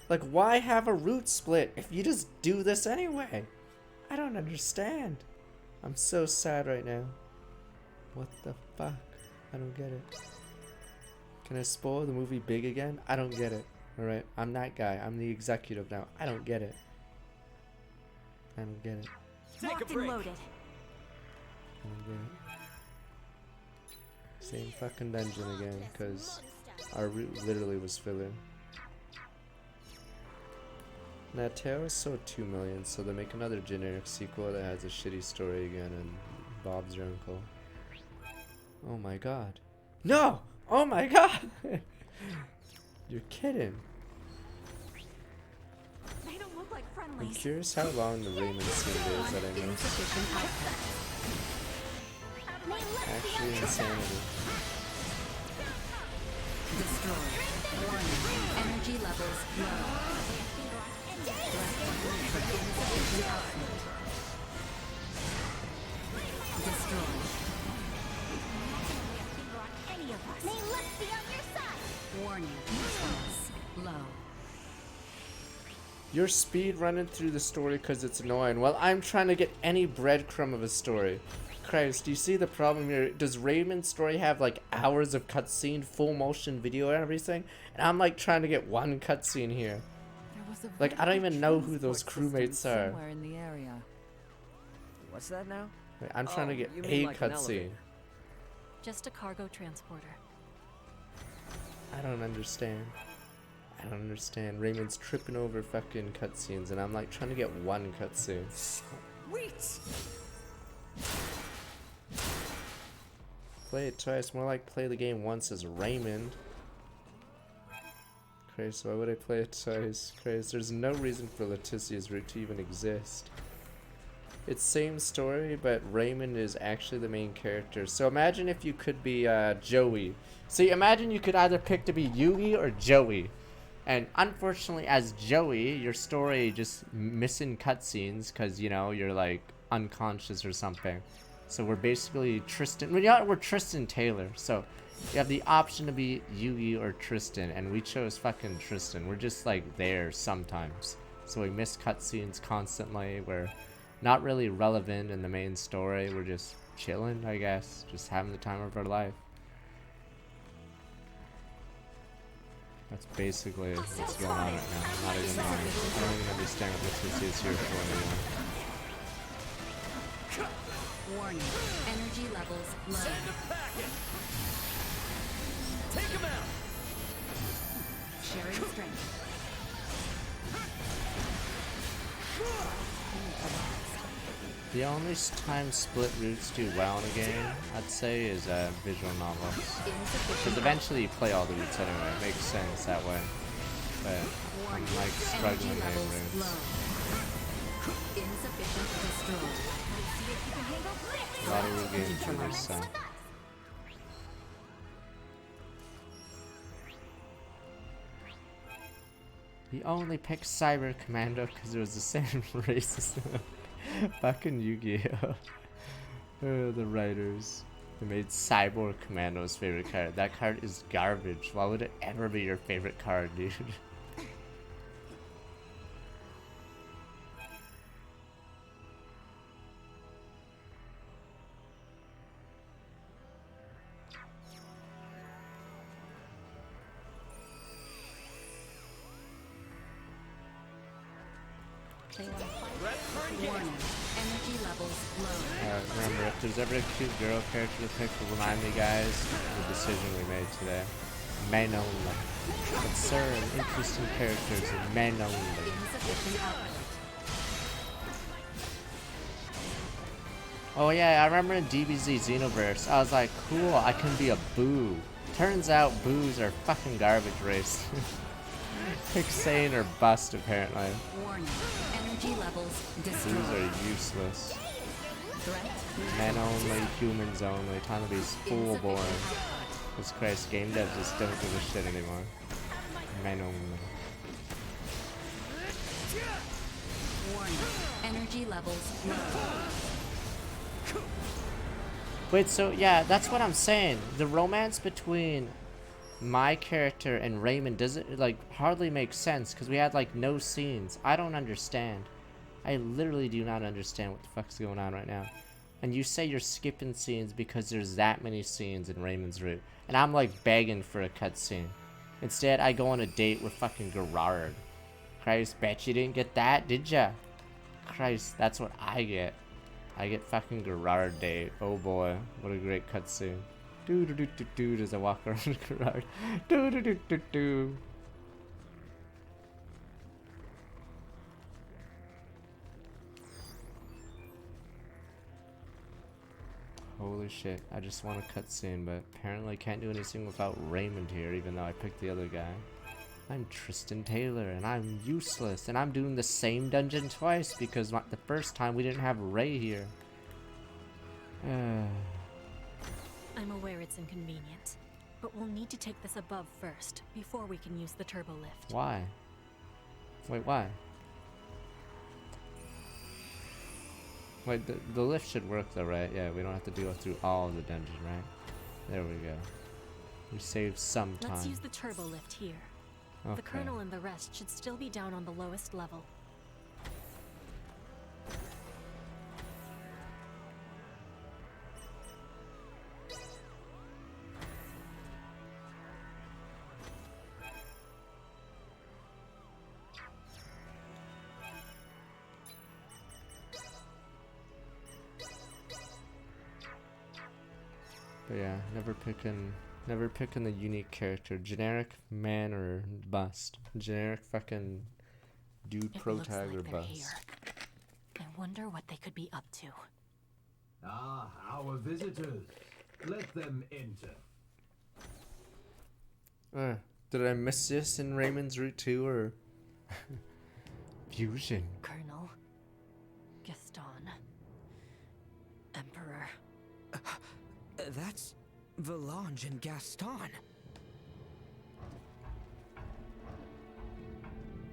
Like, why have a route split if you just do this anyway? I don't understand. I'm so sad right now. What the fuck? I don't get it. Can I spoil the movie Big again? I don't get it. Alright, I'm that guy. I'm the executive now. I don't get it. I don't get it. Locked and loaded. I don't get it. Same fucking dungeon again, because our route literally was filler. Now, Teo sold 2 million, so they make another generic sequel that has a shitty story again, and Bob's your uncle. Oh my god. No! Oh my god! You're kidding. They don't look like I'm friendlies. curious how long the Raymond scene is that I missed. Actually, insanity. Destroy. Warning. Energy levels low. Destroy. You're speed running through the story because it's annoying. Well, I'm trying to get any breadcrumb of a story. Christ, do you see the problem here? Does Raymond's story have like hours of cutscene, full motion video and everything? And I'm like trying to get one cutscene here. Like, I don't even know who those crewmates are. Somewhere in the area. What's that now? Like, I'm trying to get you a mean like an cutscene. elevator. Just a cargo transporter. I don't understand. I don't understand. Raymond's tripping over fucking cutscenes, and I'm like trying to get one cutscene. Sweet. Play it twice, more like play the game once as Raymond. Christ, why would I play it twice? Christ, there's no reason for Leticia's route to even exist. It's same story, but Raymond is actually the main character. So imagine if you could be Joey. See, imagine you could either pick to be Yugi or Joey. And unfortunately, as Joey, your story just missing cutscenes because, you know, you're like unconscious or something. So we're basically Tristan. We're Tristan Taylor. So you have the option to be Yugi or Tristan, and we chose fucking Tristan. We're just like there sometimes. So we miss cutscenes constantly. We're not really relevant in the main story. We're just chilling, I guess. Just having the time of our life. That's basically what's going on right now. I'm not even lying. I don't even understand what Leticia is here for anymore. Warning. Energy levels low. Send a packet. Take him out. Sharing strength. The only time split routes do well in a game, I'd say, is visual novels. Because eventually you play all the routes anyway. It makes sense that way. But I'm like struggling with routes. A lot of root games do this, so. He only picked Cyber Commando because it was the same race as him. Fucking Yu-Gi-Oh! The writers. They made Cyborg Commando's favorite card. That card is garbage. Why would it ever be your favorite card, dude? Warning. Energy levels low. Remember, if there's ever a cute girl character to pick, remind me, guys, of the decision we made today. Men only. But sir, interesting characters are men only. Oh yeah, I remember in DBZ Xenoverse, I was like, cool, I can be a Boo. Turns out Boos are fucking garbage race. Pick sane or bust, apparently. Warning. Energy levels destroyed. Boos are useless. Men only, humans only. Time to be full boring. Jesus Christ, game devs just don't give a shit anymore. Men only. Warning. Energy levels low. Wait, so yeah, that's what I'm saying. The romance between my character and Raymond doesn't like hardly make sense because we had like no scenes. I don't understand. I literally do not understand what the fuck's going on right now. And you say you're skipping scenes because there's that many scenes in Raymond's route, and I'm like begging for a cutscene. Instead, I go on a date with fucking Gerard. Christ, bet you didn't get that, did ya? Christ, that's what I get. I get fucking Gerard date. Oh boy, what a great cutscene. Do do do do do as I walk around Gerard. Do do do do do. Holy shit, I just want a cutscene, but apparently I can't do anything without Raymond here, even though I picked the other guy. I'm Tristan Taylor, and I'm useless, and I'm doing the same dungeon twice because the first time we didn't have Ray here. I'm aware it's inconvenient, but we'll need to take this above first, before we can use the turbo lift. Why? Wait, why? Wait, the lift should work though, right? Yeah, we don't have to go through all of the dungeon, right? There we go. We saved some time. Let's use the turbo lift here. The Colonel and the rest should still be down on the lowest level. But yeah, never picking the unique character. Generic man or bust. Generic fucking dude protag or bust. Here. I wonder what they could be up to. Ah, our visitors. Let them enter. Did I miss this in Raymond's route too, or fusion? Colonel, Gaston, Emperor. That's Valange and Gaston.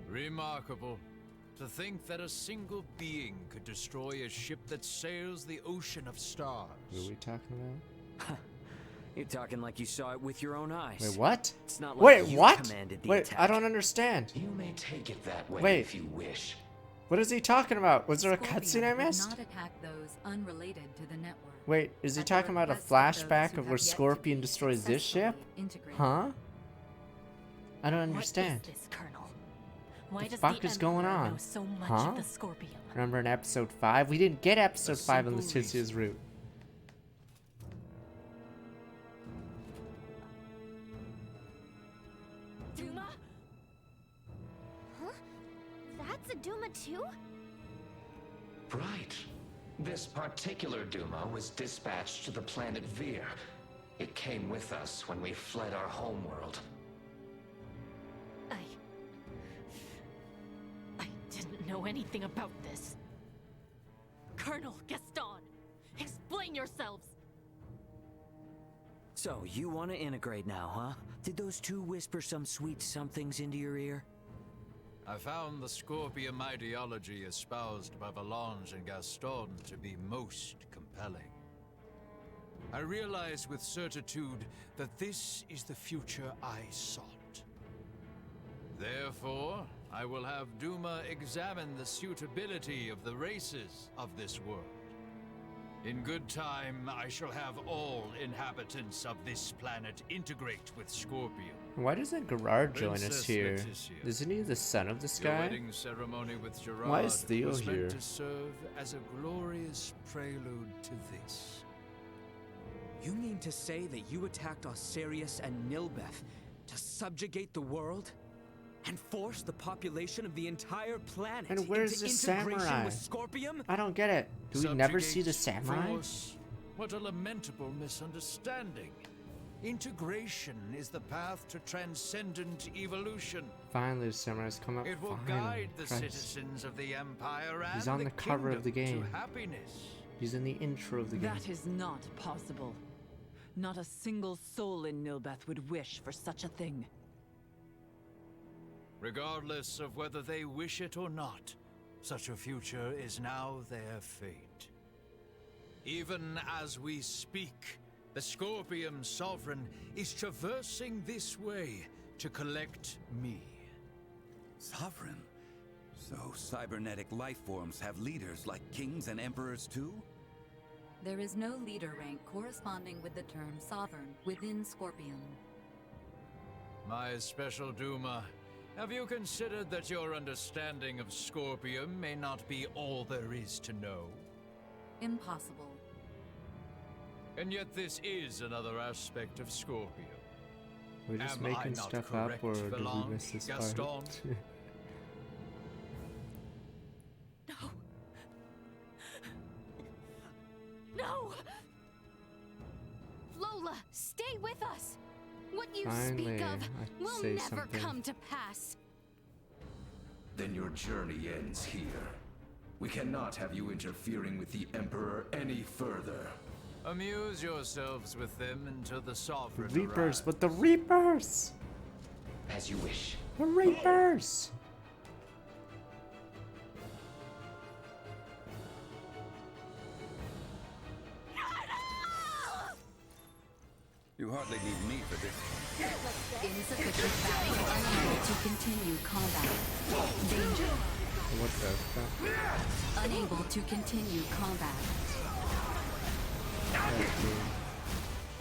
Remarkable. To think that a single being could destroy a ship that sails the ocean of stars. What are we talking about? You're talking like you saw it with your own eyes. Wait, what? It's not like Wait, you what? commanded the Wait, attack. I don't understand. You may take it that way Wait. if you wish. What is he talking about? Was there a Scorpion cutscene I would missed? not attack those unrelated to the network. Wait, is he At the talking about a request of those flashback who of have where yet to Scorpion be destroys this ship? successfully integrated. Huh? I don't understand. What is this, Colonel? Why The does fuck the is going Emperor on? know so much Huh? of the Scorpion? Remember in episode 5? We didn't get episode 5 on the simple Tootsie's route. Duma? Huh? That's a Duma too? Right. This particular Duma was dispatched to the planet Vir. It came with us when we fled our homeworld. I didn't know anything about this. Colonel Gaston, explain yourselves. So, you want to integrate now, huh? Did those two whisper some sweet somethings into your ear? I found the Scorpium ideology espoused by Valange and Gaston to be most compelling. I realize with certitude that this is the future I sought. Therefore, I will have Duma examine the suitability of the races of this world. In good time, I shall have all inhabitants of this planet integrate with Scorpion. Why doesn't Gerard join us Princess here? Laetitia, Isn't he the son of this Your guy? wedding ceremony with Gerard Why is Theo was here? meant to serve as a glorious prelude to this. You mean to say that you attacked Osirius and Nilbeth to subjugate the world? And force the population of the entire planet And where's into the integration samurai? with Scorpium? I don't get it. Do we never see the Subjugate, samurai? force. What a lamentable misunderstanding. Integration is the path to transcendent evolution. Finally, the samurai's come up. It will Finally. guide the Christ. citizens of the Empire and He's on the cover of the kingdom game. to happiness. He's in the intro of the game. That is not possible. Not a single soul in Nilbeth would wish for such a thing. Regardless of whether they wish it or not, such a future is now their fate. Even as we speak, the Scorpium Sovereign is traversing this way to collect me. Sovereign? So cybernetic life forms have leaders like kings and emperors too? There is no leader rank corresponding with the term sovereign within Scorpion. My special Duma, have you considered that your understanding of Scorpium may not be all there is to know? Impossible. And yet this is another aspect of Scorpium. We're just Am I making not stuff up, correct, or did we Valange, miss this Gaston? part? No! Lola, stay with us! What you Finally, speak of I will say never something. come to pass. Then your journey ends here. We cannot have you interfering with the Emperor any further. Amuse yourselves with them until the Sovereign Reapers, arrives. but the Reapers! As you wish. The Reapers! You hardly need me for this. Insufficient value. Unable to continue combat. Danger. What the fuck? Unable to continue combat.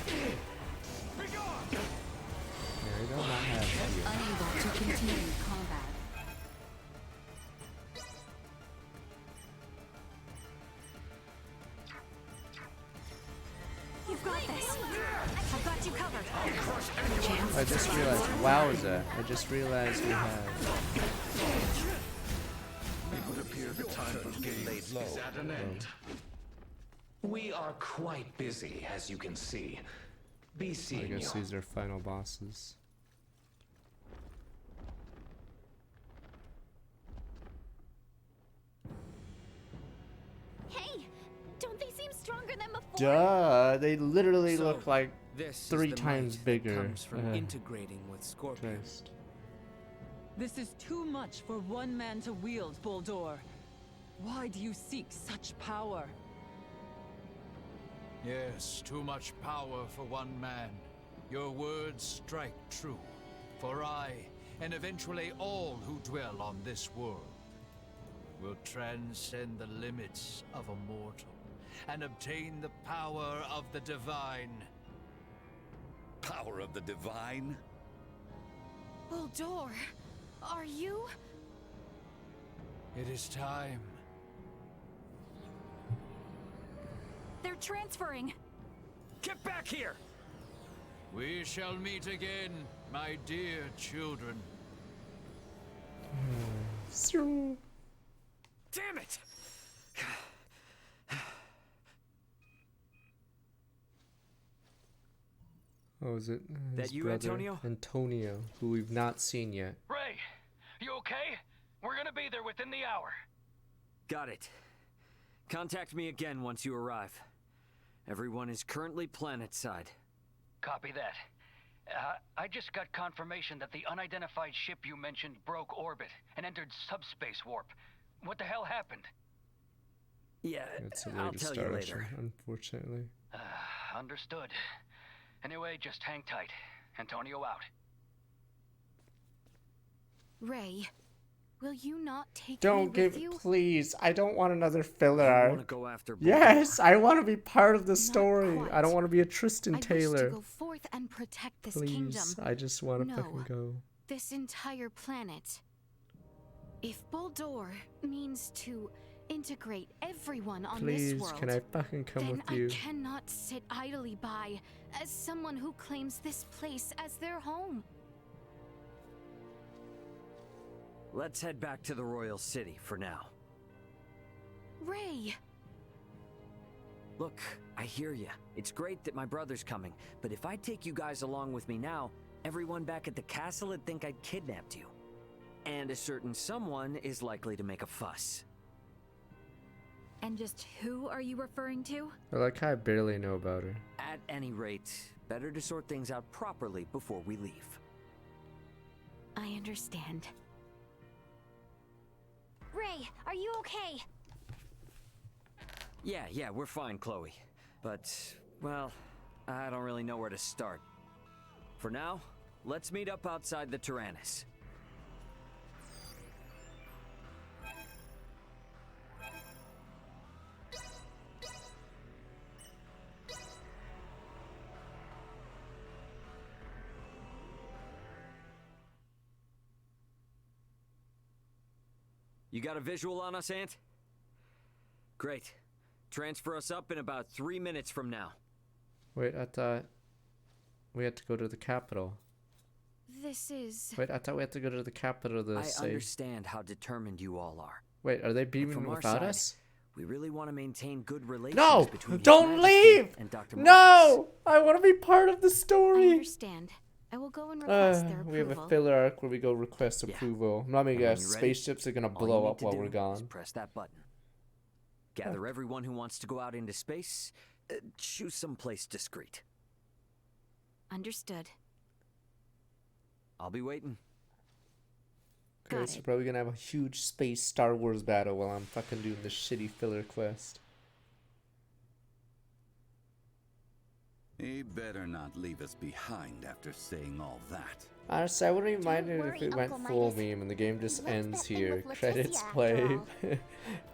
Yeah, I don't have you. Unable to continue combat. You've got this. I've got you covered. I just realized, wowza, I just realized we have... It would appear the time for games is at an end. We are quite busy, as you can see. Be I seeing guess you. these are final bosses. Hey, don't they seem stronger than before? Duh, they literally So, look like this is 3 the times might that bigger. comes from integrating with Scorpion. Christ. This is too much for one man to wield, Boldor. Why do you seek such power? Yes, too much power for one man. Your words strike true. For I, and eventually all who dwell on this world, will transcend the limits of a mortal and obtain the power of the divine. Power of the divine? Boldor, are you? It is time. They're transferring. Get back here! We shall meet again, my dear children. Damn it! Oh, is it That his you, brother, Antonio? Antonio, who we've not seen yet. Ray, you okay? We're gonna be there within the hour. Got it. Contact me again once you arrive. Everyone is currently planetside. Copy that. I just got confirmation that the unidentified ship you mentioned broke orbit and entered subspace warp. What the hell happened? Yeah, It's a way I'll to tell start you our later. show, unfortunately. Understood. Anyway, just hang tight. Antonio out. Ray, will you not take Don't me with give, you? please. I don't want another filler You arc. wanna go after Boldor? Yes, I want to be part of the story. quite. I don't want to be a Tristan I wish Taylor. to go forth and protect this Please, kingdom. I just want to No, fucking go. this entire planet. If Boldor means to integrate everyone on Please, this world, can I fucking come then with you? I cannot sit idly by as someone who claims this place as their home. Let's head back to the Royal City for now. Ray! Look, I hear ya. It's great that my brother's coming, but if I take you guys along with me now, everyone back at the castle would think I'd kidnapped you. And a certain someone is likely to make a fuss. And just who are you referring to? I like how I barely know about her. At any rate, better to sort things out properly before we leave. I understand. Ray, are you okay? Yeah, we're fine, Chloe. But, well, I don't really know where to start. For now, let's meet up outside the Tyrannus. You got a visual on us, Ant? Great. Transfer us up in about 3 minutes from now. Wait, I thought we had to go to the capital. This is... Wait, I thought we had to go to the capital to I say... understand how determined you all are. Wait, are they But beaming from our without side, us? we really want to maintain good relations No! between His Don't Majesty leave! and Dr. No! I want to be part of the I story! understand. I will go and request their approval. We have a filler arc where we go request approval. Let me And when guess, you're ready, spaceships are gonna all you blow need up to while do we're is gone. press that button. Gather everyone who wants to go out into space. Choose some place discreet. Understood. I'll be waiting. Okay, so we're probably gonna have a huge space Star Wars battle while I'm fucking doing this shitty filler quest. He better not leave us behind after saying all that. Honestly, I wouldn't even mind it if worry, it went Uncle full Midas. meme and the game just We left ends that thing here. with Credits Leticia, play. after all.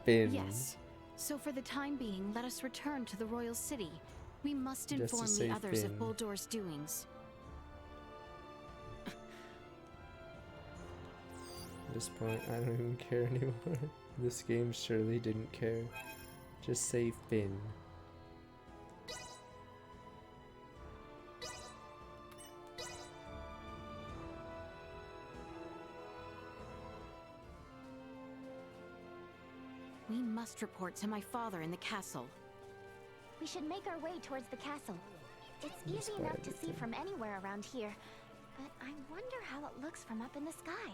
Finn. Yes. So for the time being, let us return to the royal city. We must Just to inform the save others Finn. of Boldor's doings. At this point, I don't even care anymore. This game surely didn't care. Just save Finn. We must report to my father in the castle. We should make our way towards the castle. It's That's easy why enough to see everything- from anywhere around here, but I wonder how it looks from up in the sky.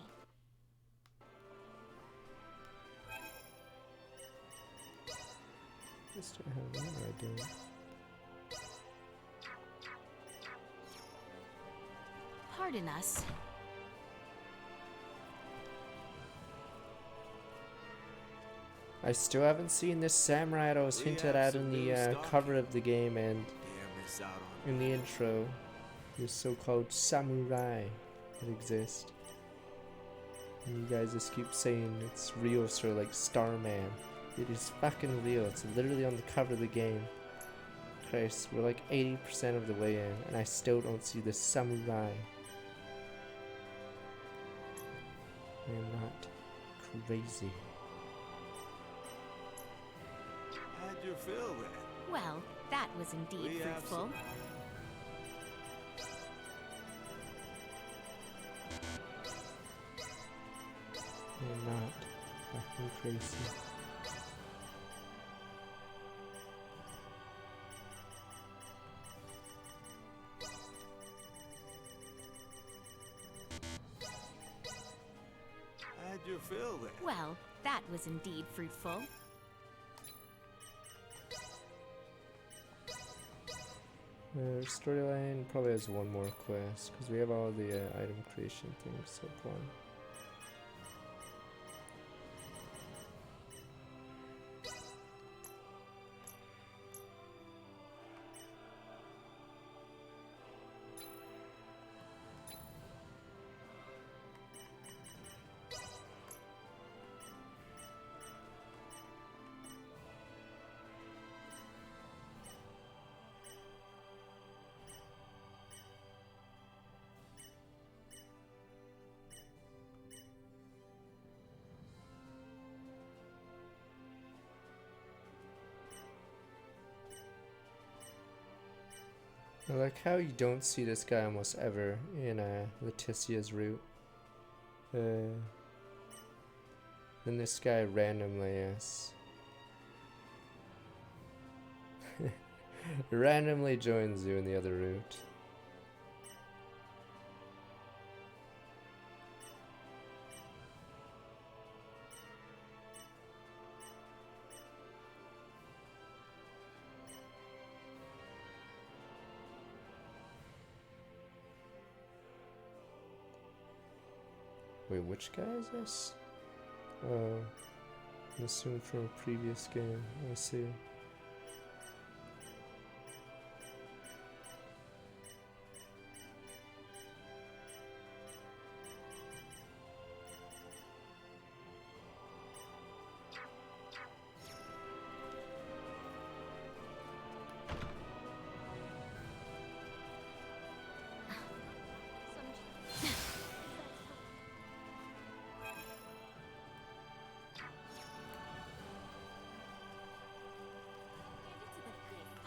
Just to have that idea. Pardon us. I still haven't seen this samurai that was hinted at in the cover of the game and in the intro. This so-called samurai that exists. And you guys just keep saying it's real, sir, like Starman. It is fucking real. It's literally on the cover of the game. Christ, we're like 80% of the way in, and I still don't see the samurai. I am not crazy. How'd you feel then? Well, that was indeed We have fruitful. I am not fucking crazy. How'd you feel then? Well, that was indeed fruitful. Storyline probably has one more quest because we have all the item creation things so far. I like how you don't see this guy almost ever in Leticia's route. Then this guy randomly randomly joins you in the other route. Wait, which guy is this? Oh, I'm assuming from a previous game. I see.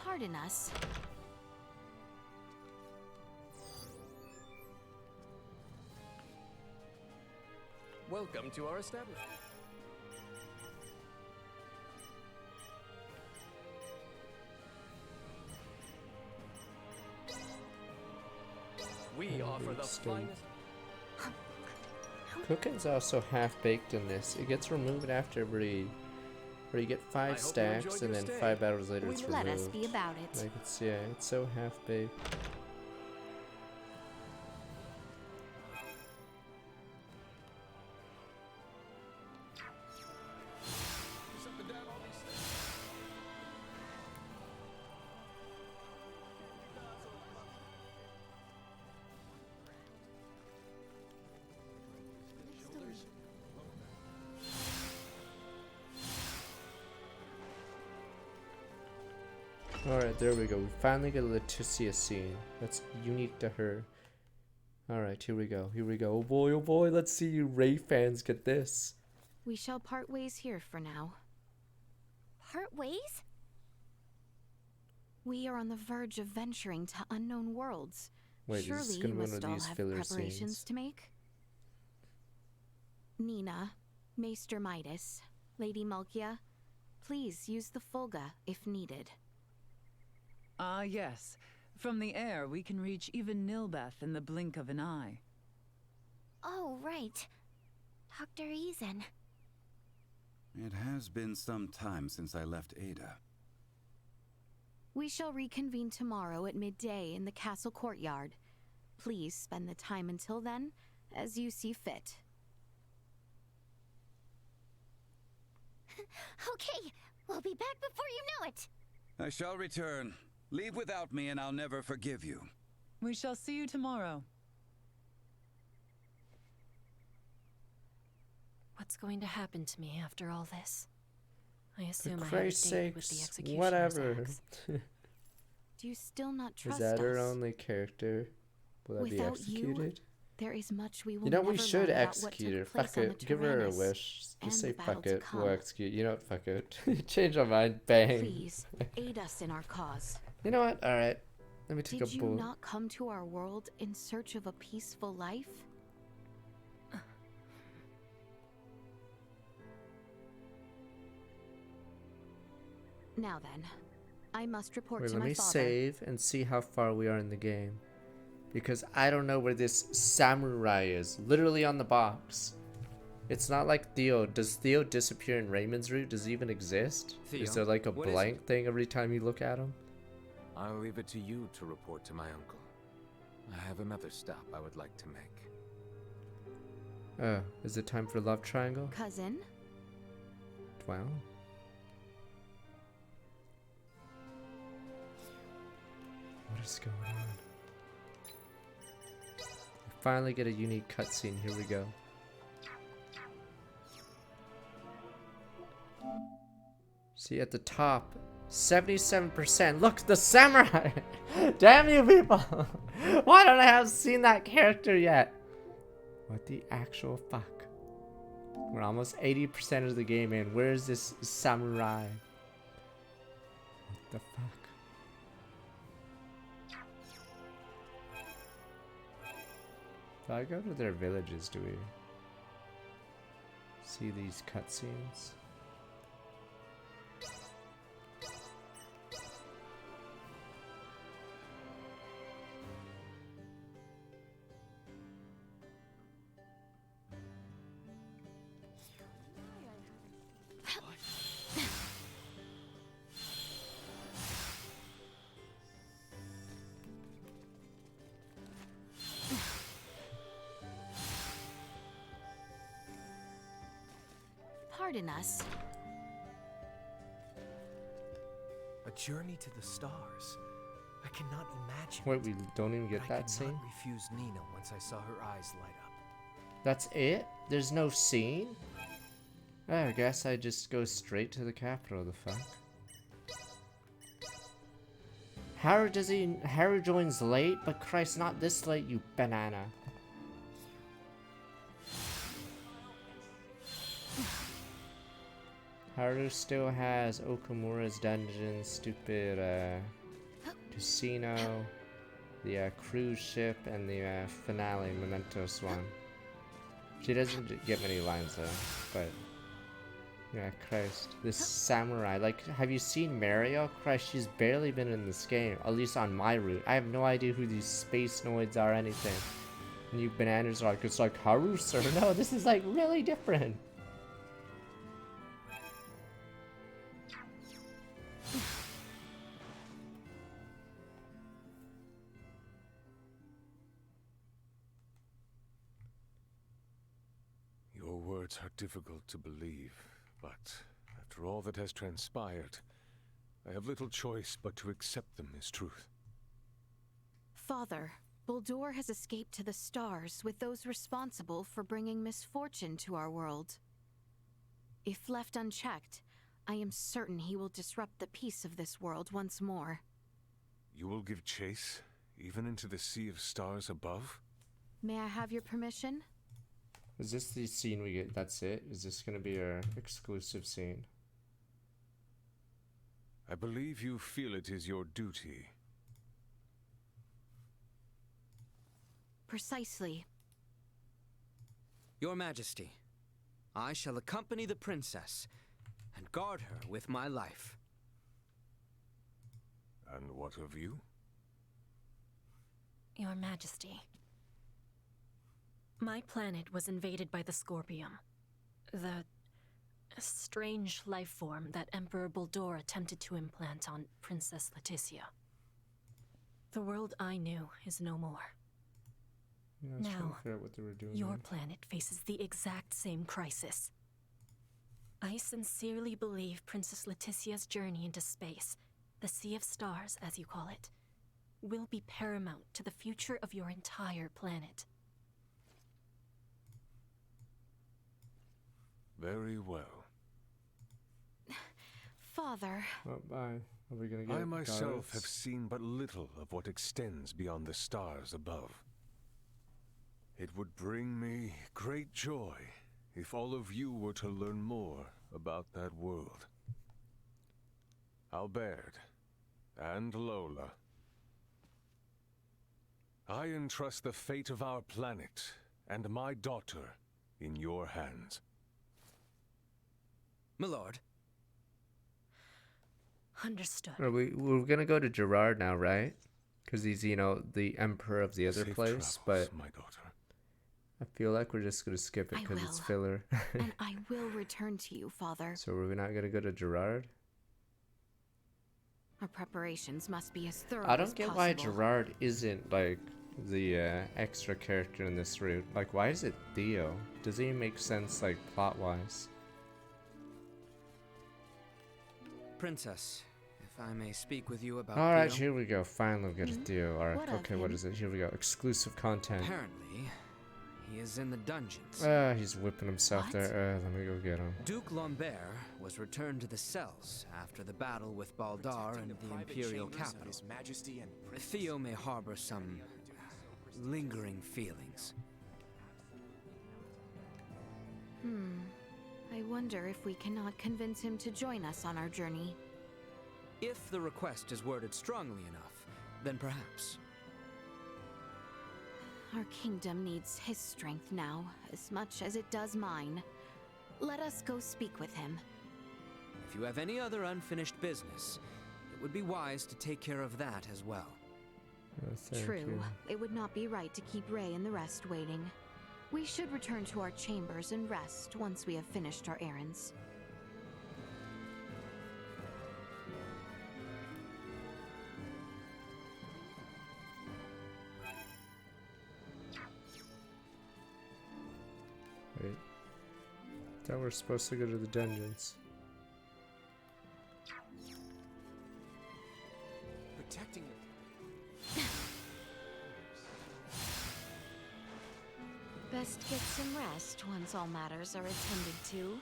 Pardon us. Welcome to our establishment. We offer the finest. Cooking's also half baked in this. It gets removed after every. Where you get 5 stacks and then 5 battles later it's removed. Let us be about it. Like it's it's so half baked. Alright, there we go. We finally get a Leticia scene. That's unique to her. Alright, here we go. Here we go. Oh boy, let's see you Ray fans get this. We shall part ways here for now. Part ways? We are on the verge of venturing to unknown worlds. Wait, Surely is this you gonna be one must of all these have filler preparations scenes? to make. Nina, Maester Midas, Lady Malkia, please use the Fulga if needed. Ah, yes. From the air, we can reach even Nilbeth in the blink of an eye. Oh, right. Dr. Eason. It has been some time since I left Ada. We shall reconvene tomorrow at midday in the castle courtyard. Please spend the time until then as you see fit. Okay, we'll be back before you know it. I shall return. Leave without me and I'll never forgive you. We shall see you tomorrow. What's going to happen to me after all this? I assume For I have a Christ's date with the sakes, executioner's whatever. axe. Do you still not Is trust that her us? only character? Will that be Without executed? There is much we will You know, never we should learn about what execute her. took place Fuck on it. the Give her a Tyrannus wish. and Just the say battle fuck to it. We'll come. execute. You know what? Fuck it. Change our mind. Bang. Please, aid us in our cause. You know what? Alright. Let me take Did a you bullet. not come to our world in search of a peaceful life? Now then, I must report Wait, to let my me father. save and see how far we are in the game. Because I don't know where this samurai is. Literally on the box. It's not like Theo. Does Theo disappear in Raymond's route? Does he even exist? Theo, Is there like a what is blank thing every time you look at him? I'll leave it to you to report to my uncle. I have another stop I would like to make. Is it time for love triangle? Cousin? Wow. What is going on? We finally get a unique cutscene. Here we go. See at the top, 77%. Look, the samurai! Damn you people! Why don't I have seen that character yet? What the actual fuck? We're almost 80% of the game in. Where is this samurai? What the fuck? Do I go to their villages, do we see these cutscenes? Pardon us. A journey to the stars. I cannot imagine. Wait, we don't even get I that could scene? not refuse Nina once I saw her eyes light up. That's it? There's no scene? I guess I just go straight to the capital, the fuck? Haru joins late, but Christ, not this late, you banana. Haru still has Okamura's dungeon, stupid casino, the cruise ship, and the finale Memento Swan. She doesn't get many lines though, but yeah, Christ. This samurai, like, have you seen Mario? Christ, she's barely been in this game, at least on my route. I have no idea who these space noids are or anything. And you bananas are like, it's like Haru, sir. No, this is like really different. Your words are difficult to believe, but after all that has transpired, I have little choice but to accept them as truth. Father, Buldur has escaped to the stars with those responsible for bringing misfortune to our world. If left unchecked, I am certain he will disrupt the peace of this world once more. You will give chase, even into the sea of stars above? May I have your permission? Is this the scene we get? That's it? Is this gonna be our exclusive scene? I believe you feel it is your duty. Precisely. Your Majesty, I shall accompany the princess and guard her with my life. And what of you? Your Majesty. My planet was invaded by the Scorpium. The strange life form that Emperor Bulldor attempted to implant on Princess Leticia. The world I knew is no more. Yeah, I was trying to Now, figure out what they were doing your there. planet faces the exact same crisis. I sincerely believe Princess Leticia's journey into space, the Sea of Stars, as you call it, will be paramount to the future of your entire planet. Very well. Father. Oh, bye. Are we gonna get I myself have guards? seen but little of what extends beyond the stars above. It would bring me great joy if all of you were to learn more about that world. Albert and Lola, I entrust the fate of our planet and my daughter in your hands. My lord. Understood. We're gonna go to Gerard now, right? Because he's, you know, the emperor of the other Safe place. travels, But my daughter. I feel like we're just gonna skip it I because it's will. filler. And I will return to you, Father. So we're not gonna go to Gerard? Our preparations must be as thorough I as don't get possible. why Gerard isn't like the extra character in this route. Like, why is it Theo? Doesn't even make sense, like, plot-wise. Princess, if I may speak with you about Alright, Theo? here we go. Finally, we get a Theo arc. What of Okay, what him? is it? Here we go. Exclusive content. Apparently, he is in the dungeons. He's whipping himself there. Let me go get him. Duke Lambert was returned to the cells after the battle with Baldar and the Imperial capital. Theo may harbor some lingering feelings. I wonder if we cannot convince him to join us on our journey. If the request is worded strongly enough, then perhaps. Our kingdom needs his strength now, as much as it does mine. Let us go speak with him. If you have any other unfinished business, it would be wise to take care of that as well. Thank True, you. it would not be right to keep Ray and the rest waiting. We should return to our chambers and rest once we have finished our errands. Wait. Thought we're supposed to go to the dungeons. Protecting Best get some rest once all matters are attended to.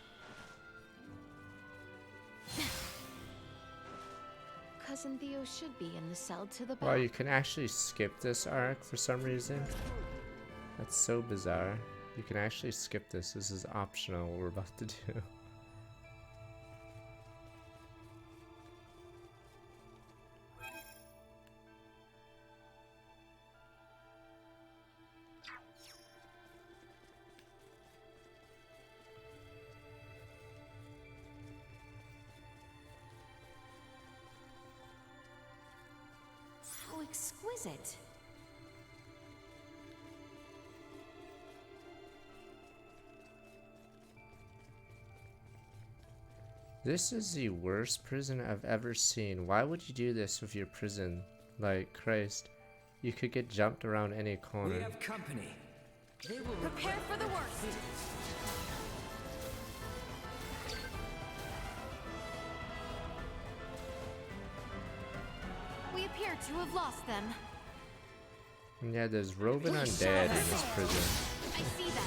Cousin Theo should be in the cell to the back. Wow, you can actually skip this arc for some reason. That's so bizarre. You can actually skip this. This is optional, what we're about to do. How exquisite. This is the worst prison I've ever seen. Why would you do this with your prison? Like, Christ. You could get jumped around any corner. We have company. They will Prepare for the worst. We appear to have lost them. And yeah, there's roving undead in this prison. I see them.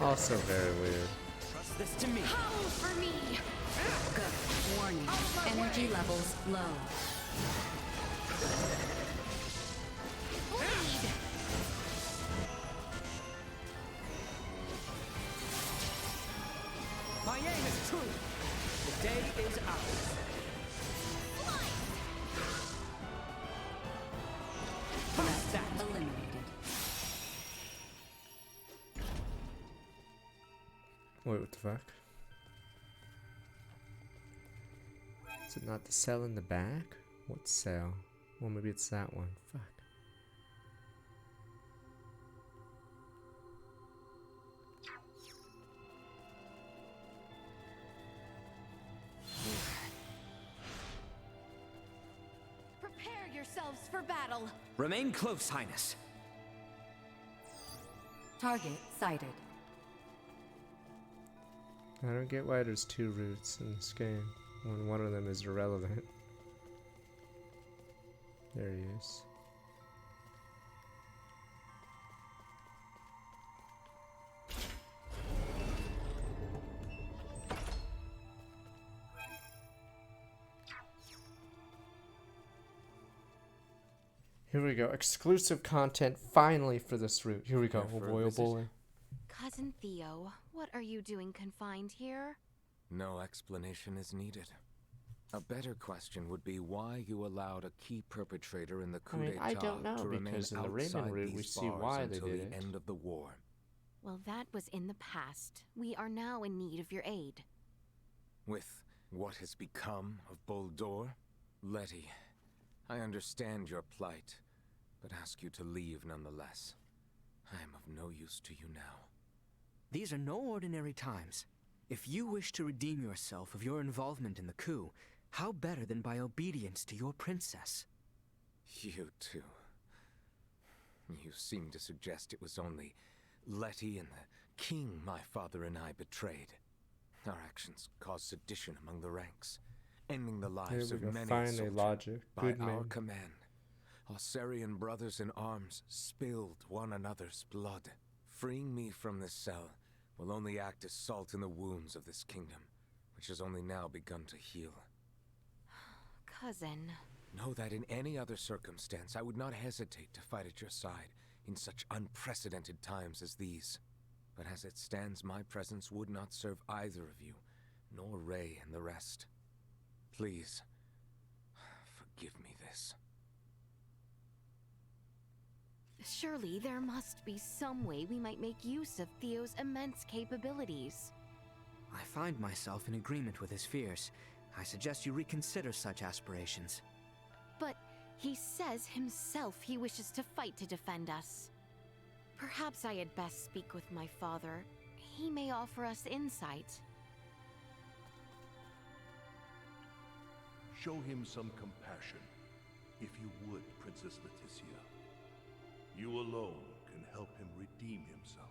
Also very weird. trust this to me. Howl for me. Warning, energy levels low. My aim is true. The day is ours. Threat eliminated. Wait, what the fuck? Is it not the cell in the back? What cell? Well, maybe it's that one. Fuck. Prepare yourselves for battle. Remain close, Highness. Target sighted. I don't get why there's two routes in this game when one of them is irrelevant. There he is. Here we go. Exclusive content finally for this route. Here we go. Oh boy, oh boy. Cousin Theo, what are you doing confined here? No explanation is needed. A better question would be why you allowed a key perpetrator in the coup d'etat I don't know, to remain because in the Raymond outside route we these see bars why they until did the it. end of the war. Well, that was in the past. We are now in need of your aid. With what has become of Boldor, Letty, I understand your plight, but ask you to leave nonetheless. I am of no use to you now. These are no ordinary times. If you wish to redeem yourself of your involvement in the coup, how better than by obedience to your princess? You too. You seem to suggest it was only Letty and the king my father and I betrayed. Our actions caused sedition among the ranks, ending the lives Here of we go. many a Finally, soldier. logic. By Good our man. command, Osirian brothers in arms spilled one another's blood. Freeing me from this cell will only act as salt in the wounds of this kingdom, which has only now begun to heal. Cousin. Know that in any other circumstance, I would not hesitate to fight at your side in such unprecedented times as these. But as it stands, my presence would not serve either of you, nor Ray and the rest. Please, forgive me this. Surely there must be some way we might make use of Theo's immense capabilities. I find myself in agreement with his fears. I suggest you reconsider such aspirations. But he says himself he wishes to fight to defend us. Perhaps I had best speak with my father. He may offer us insight. Show him some compassion, if you would, Princess Leticia. You alone can help him redeem himself.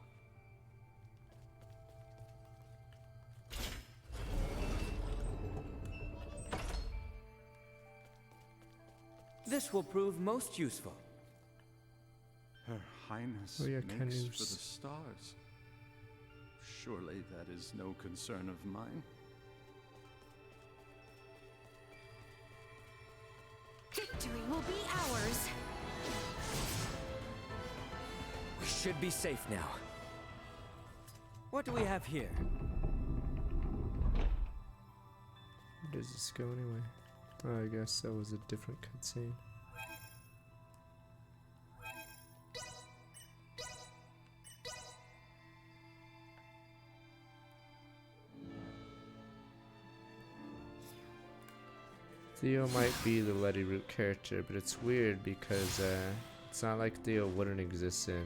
This will prove most useful. Her Highness Oh, yeah, makes canoes. for the stars. Surely that is no concern of mine. Victory will be ours! We should be safe now. What do we have here? Where does this go anyway? Oh, I guess that was a different cutscene. Theo might be the Letty Root character, but it's weird because it's not like Theo wouldn't exist in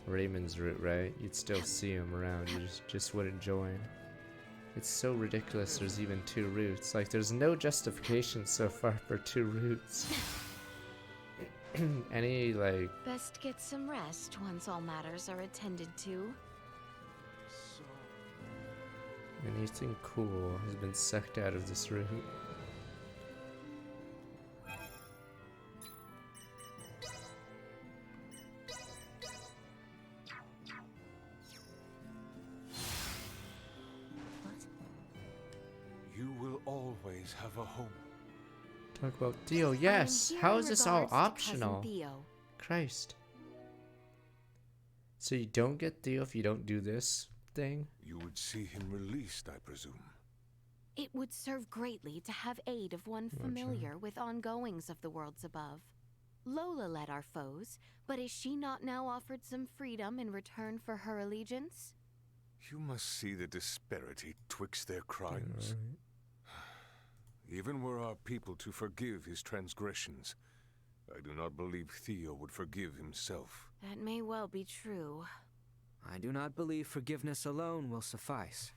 Raymond's route, right? You'd still see him around, you just wouldn't join. It's so ridiculous there's even two routes. Like, there's no justification so far for two routes. Any, like... Best get some rest once all matters are attended to. anything cool has been sucked out of this route. You will always have a home. Talk about Theo. Yes. here How in is this all regards to cousin optional? Theo. Christ. So you don't get Theo if you don't do this thing? You would see him released, I presume. It would serve greatly to have aid of one familiar with ongoings of the worlds above. Lola led our foes, but is she not now offered some freedom in return for her allegiance? You must see the disparity twixt their crimes. Even were our people to forgive his transgressions, I do not believe Theo would forgive himself. That may well be true. I do not believe forgiveness alone will suffice.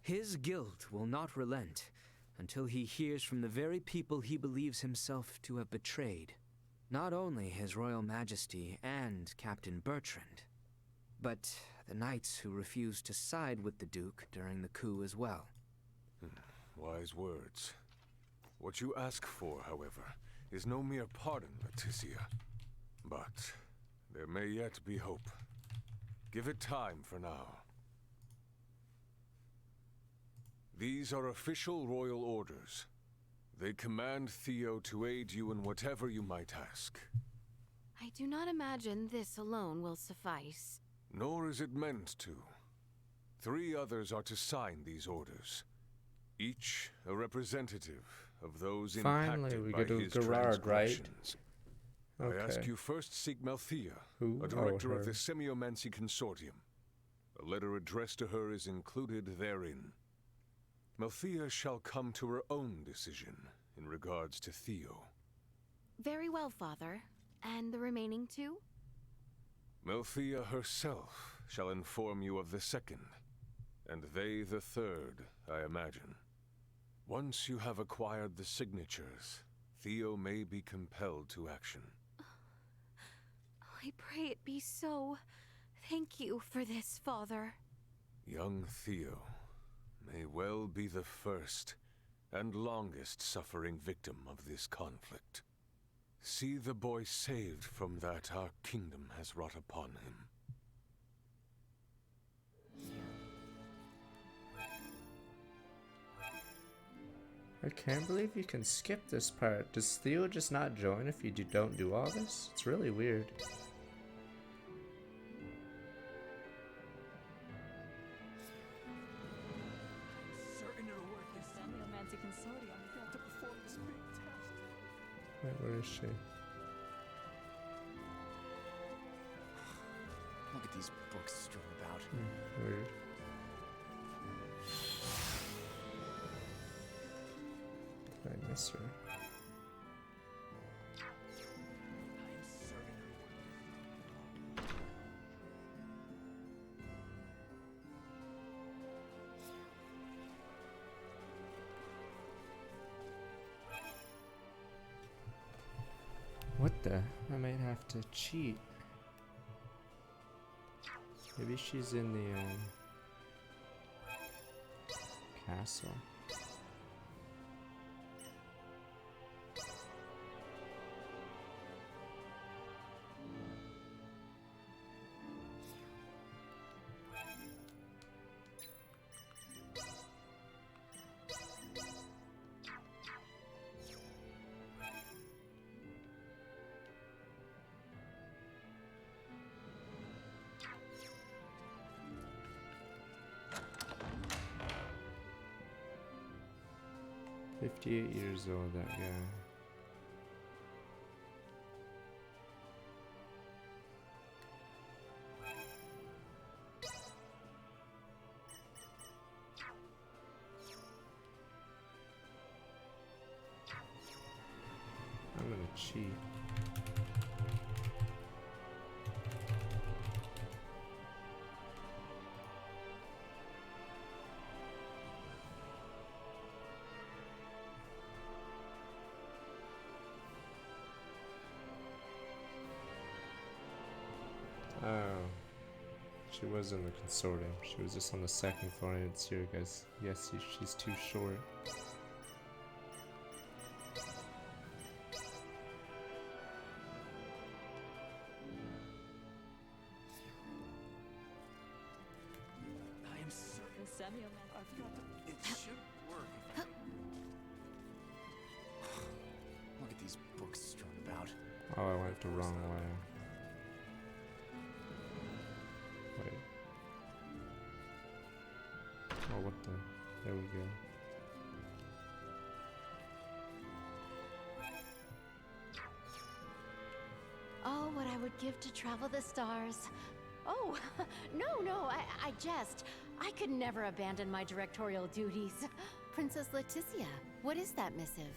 His guilt will not relent until he hears from the very people he believes himself to have betrayed. Not only His Royal Majesty and Captain Bertrand, but the knights who refused to side with the Duke during the coup as well. Wise words. What you ask for, however, is no mere pardon, Leticia. But there may yet be hope. Give it time for now. These are official royal orders. They command Theo to aid you in whatever you might ask. I do not imagine this alone will suffice. Nor is it meant to. 3 others are to sign these orders. Each a representative of those Finally, impacted we by get to his Gerard, right? transgressions. I ask you first seek Malthea, Who? a director Oh, of the her. Semiomancy Consortium. A letter addressed to her is included therein. Malthea shall come to her own decision in regards to Theo. Very well, Father. And the remaining 2? Malthea herself shall inform you of the second, and they the third, I imagine. Once you have acquired the signatures, Theo may be compelled to action. I pray it be so. Thank you for this, Father. Young Theo may well be the first and longest suffering victim of this conflict. See the boy saved from that our kingdom has wrought upon him. I can't believe you can skip this part. Does Theo just not join if you don't do all this? It's really weird. Certain it'll work. The Semiomancy Consortium got to perform this big test. Wait, where is she? Look at these books strewn about. Weird. Did I miss her? What the? I might have to cheat. Maybe she's in the castle. "58 years old, that guy." I'm gonna cheat. Oh. She was in the consortium. She was just on the second floor. I didn't see her, guys. Yes, she's too short. I am certain Semiomancy. I've got to. It should work if I Oh, I went the wrong way. Wait. Oh, what the? There we go. Oh, what I would give to travel the stars. Oh, no, I jest. I could never abandon my directorial duties. Princess Leticia, what is that missive?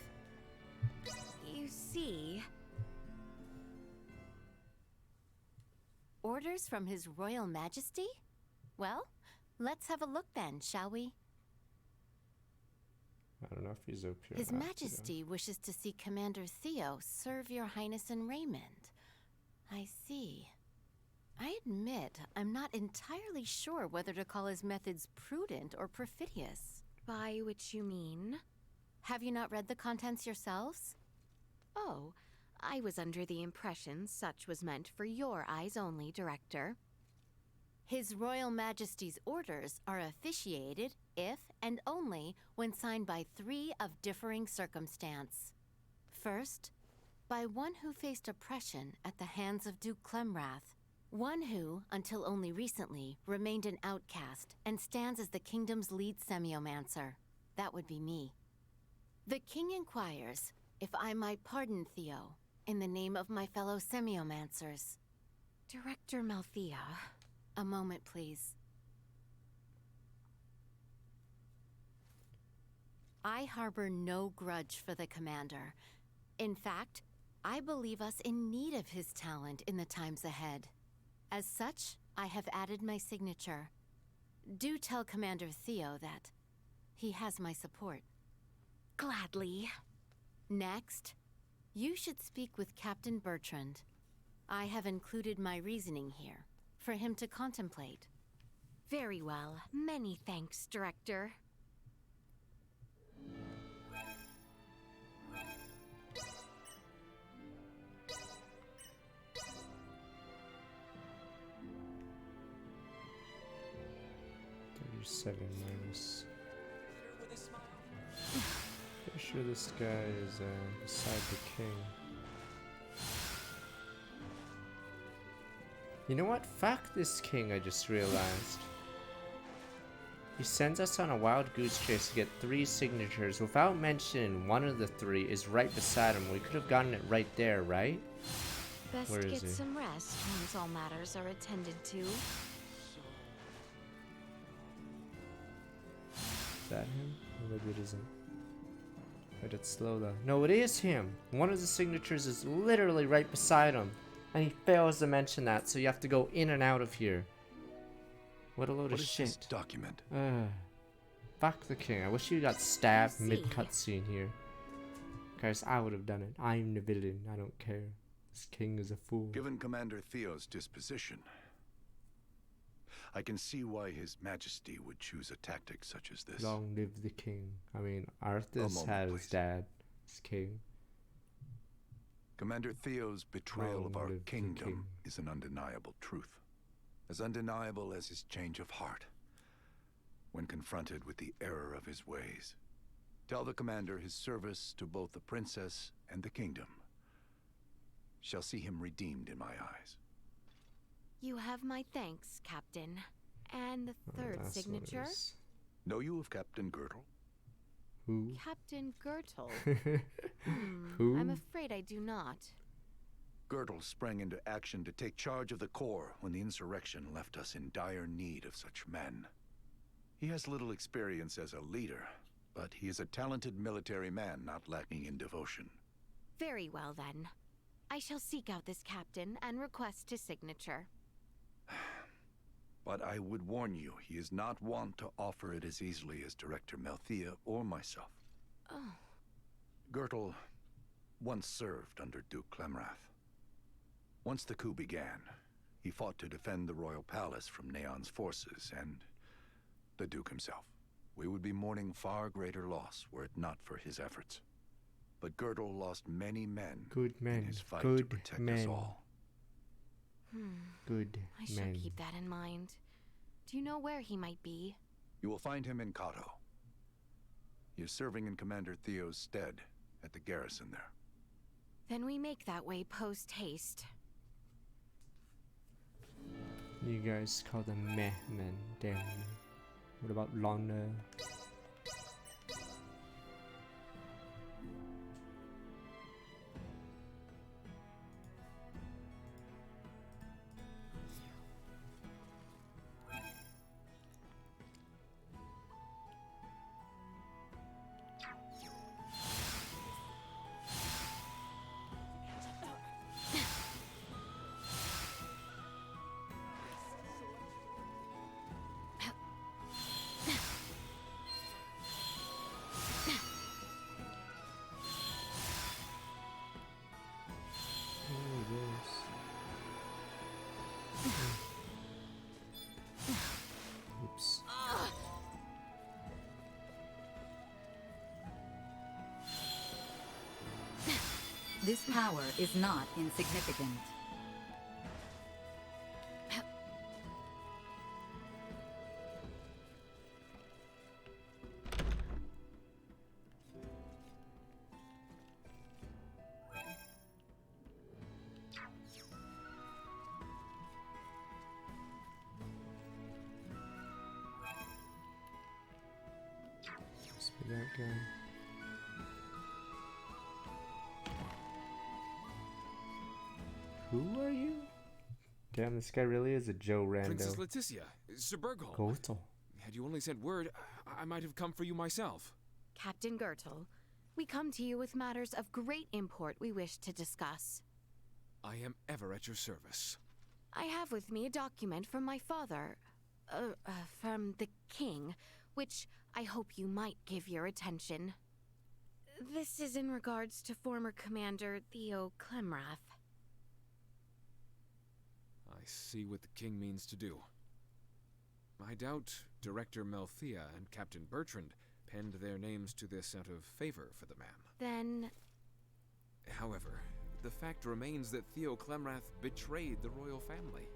You see... Orders from His Royal Majesty? Well, let's have a look then, shall we? I don't know if he's up here. His Majesty wishes to see Commander Theo serve Your Highness in Raymond. I see. I admit, I'm not entirely sure whether to call his methods prudent or perfidious. By which you mean? Have you not read the contents yourselves? Oh, I was under the impression such was meant for your eyes only, Director. His Royal Majesty's orders are officiated if and only when signed by 3 of differing circumstance. First, by one who faced oppression at the hands of Duke Clemrath, one who, until only recently, remained an outcast and stands as the kingdom's lead semiomancer. That would be me. The king inquires if I might pardon Theo in the name of my fellow semiomancers. Director Malthea. A moment, please. I harbor no grudge for the commander. In fact, I believe us in need of his talent in the times ahead. As such, I have added my signature. Do tell Commander Theo that he has my support. Gladly. Next, you should speak with Captain Bertrand. I have included my reasoning here, for him to contemplate. Very well. Many thanks, Director. Seven minus. Pretty sure this guy is beside the king. You know what? Fuck this king, I just realized. He sends us on a wild goose chase to get 3 signatures without mentioning one of the 3 is right beside him. We could have gotten it right there, right? Best Where is get he? some rest once all matters are attended to. Is that him? Or maybe it isn't. Wait, it's slow though. No, it is him! One of the signatures is literally right beside him. And he fails to mention that, so you have to go in and out of here. What a load of shit. This document? Fuck the king. I wish you got stabbed mid-cutscene here. Guys, I would have done it. I'm the villain. I don't care. This king is a fool. Given Commander Theo's disposition, I can see why His Majesty would choose a tactic such as this. Long live the king. I mean, Arthas had his dad, his king. Commander Theo's betrayal of our kingdom is an undeniable truth. As undeniable as his change of heart when confronted with the error of his ways. Tell the commander his service to both the princess and the kingdom shall see him redeemed in my eyes. You have my thanks, Captain. And the third signature? Know you of Captain Girdle? Who? Captain Girdle? Who? I'm afraid I do not. Girdle sprang into action to take charge of the Corps when the insurrection left us in dire need of such men. He has little experience as a leader, but he is a talented military man not lacking in devotion. Very well, then. I shall seek out this captain and request his signature. But I would warn you, he is not wont to offer it as easily as Director Malthea or myself. Oh. Girdle once served under Duke Clemrath. Once the coup began, he fought to defend the royal palace from Neon's forces and the Duke himself. We would be mourning far greater loss were it not for his efforts. But Girdle lost many men in his fight to protect us all. Good I shall keep that in mind. Do you know where he might be? You will find him in Kato. He is serving in Commander Theo's stead at the garrison there. Then we make that way post-haste. You guys call them meh men, damn you. What about Lana? Oops. This power is not insignificant. Must be that guy. Who are you? Damn, this guy really is a Joe Rando. Princess Leticia, Sir Bergholm. Gothel. Had you only sent word, I might have come for you myself. Captain Gertel, we come to you with matters of great import we wish to discuss. I am ever at your service. I have with me a document from my father, from the king, which I hope you might give your attention. This is in regards to former Commander Theo Clemrath. I see what the king means to do. I doubt Director Melthea and Captain Bertrand penned their names to this out of favor for the man. Then... However, the fact remains that Theo Clemrath betrayed the royal family.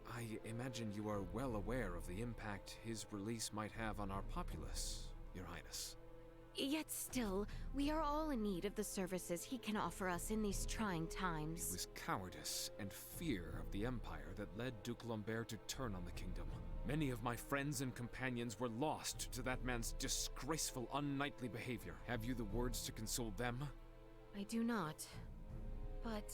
I imagine you are well aware of the impact his release might have on our populace, Your Highness. Yet still, we are all in need of the services he can offer us in these trying times. It was cowardice and fear of the Empire that led Duke Lambert to turn on the kingdom. Many of my friends and companions were lost to that man's disgraceful, unknightly behavior. Have you the words to console them? I do not. But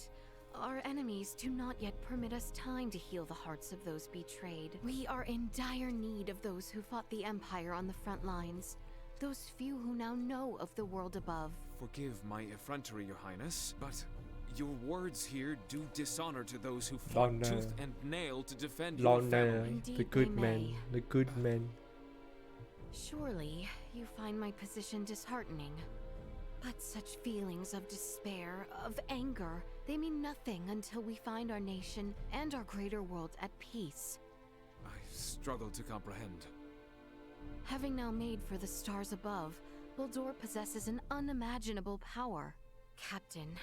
our enemies do not yet permit us time to heal the hearts of those betrayed. We are in dire need of those who fought the Empire on the front lines. Those few who now know of the world above. Forgive my effrontery, Your Highness, but your words here do dishonor to those who fought tooth and nail to defend your family. Indeed, the good they men, may. the good men. Surely, you find my position disheartening. But such feelings of despair, of anger, they mean nothing until we find our nation and our greater world at peace. I struggle to comprehend. Having now made for the stars above, Baldur possesses an unimaginable power. Captain,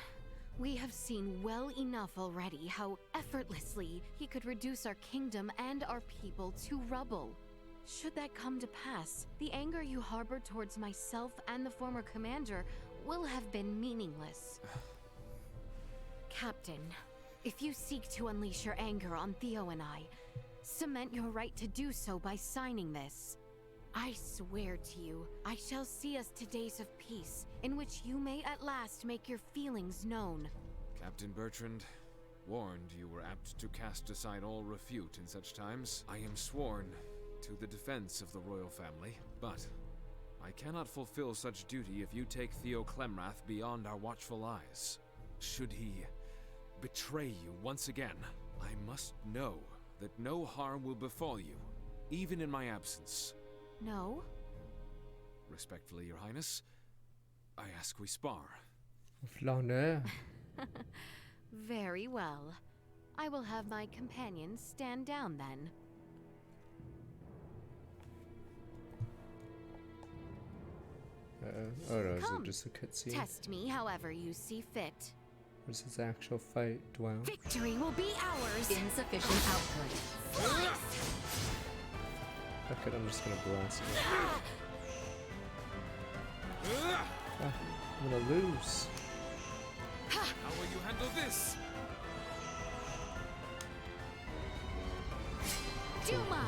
we have seen well enough already how effortlessly he could reduce our kingdom and our people to rubble. Should that come to pass, the anger you harbor towards myself and the former commander will have been meaningless. Captain, if you seek to unleash your anger on Theo and I, cement your right to do so by signing this. I swear to you, I shall see us to days of peace, in which you may at last make your feelings known. Captain Bertrand, warned you were apt to cast aside all refute in such times. I am sworn to the defense of the royal family, but I cannot fulfill such duty if you take Theo Clemrath beyond our watchful eyes. Should he betray you once again, I must know that no harm will befall you, even in my absence. No? Respectfully, Your Highness, I ask we spar. Lana. Very well. I will have my companions stand down then. Oh no, is Come, it just a cutscene? Test me however you see fit. Where's his actual fight, Dwell? Victory will be ours! Insufficient output. Okay, I'm just gonna blast it. I'm gonna lose. How are you handle this? Duma!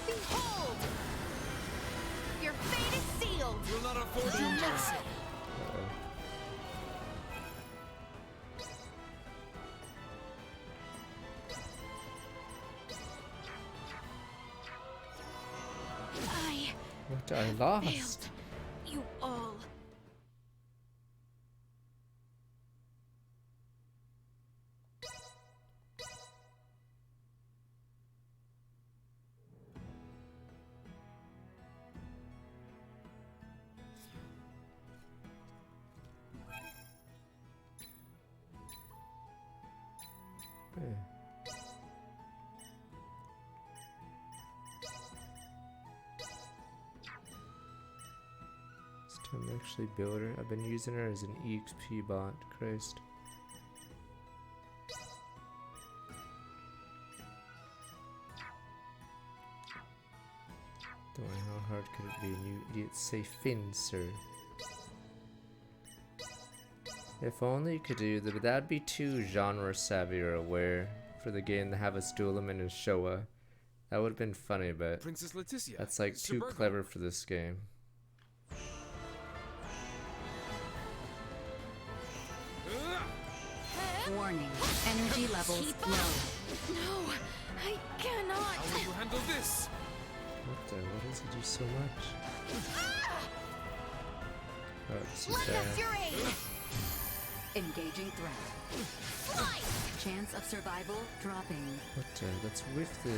Behold! Your fate is sealed! Will not afford you mercy! What I lost? You all. Time to actually build her. I've been using her as an EXP bot. Christ. Don't know how hard could it be? And you idiots say Finn, sir. If only you could do that, but that'd be too genre savvy or aware for the game to have us duel him in his Showa. That would have been funny, but Princess Leticia, that's like too Suburgo. clever for this game. Warning. Energy levels low. No, I cannot. How will you handle this? What the? What does he do so much? Oh, this is Lend bad. us your aid. Engaging threat. Slice. Chance of survival dropping. What the? That's with the...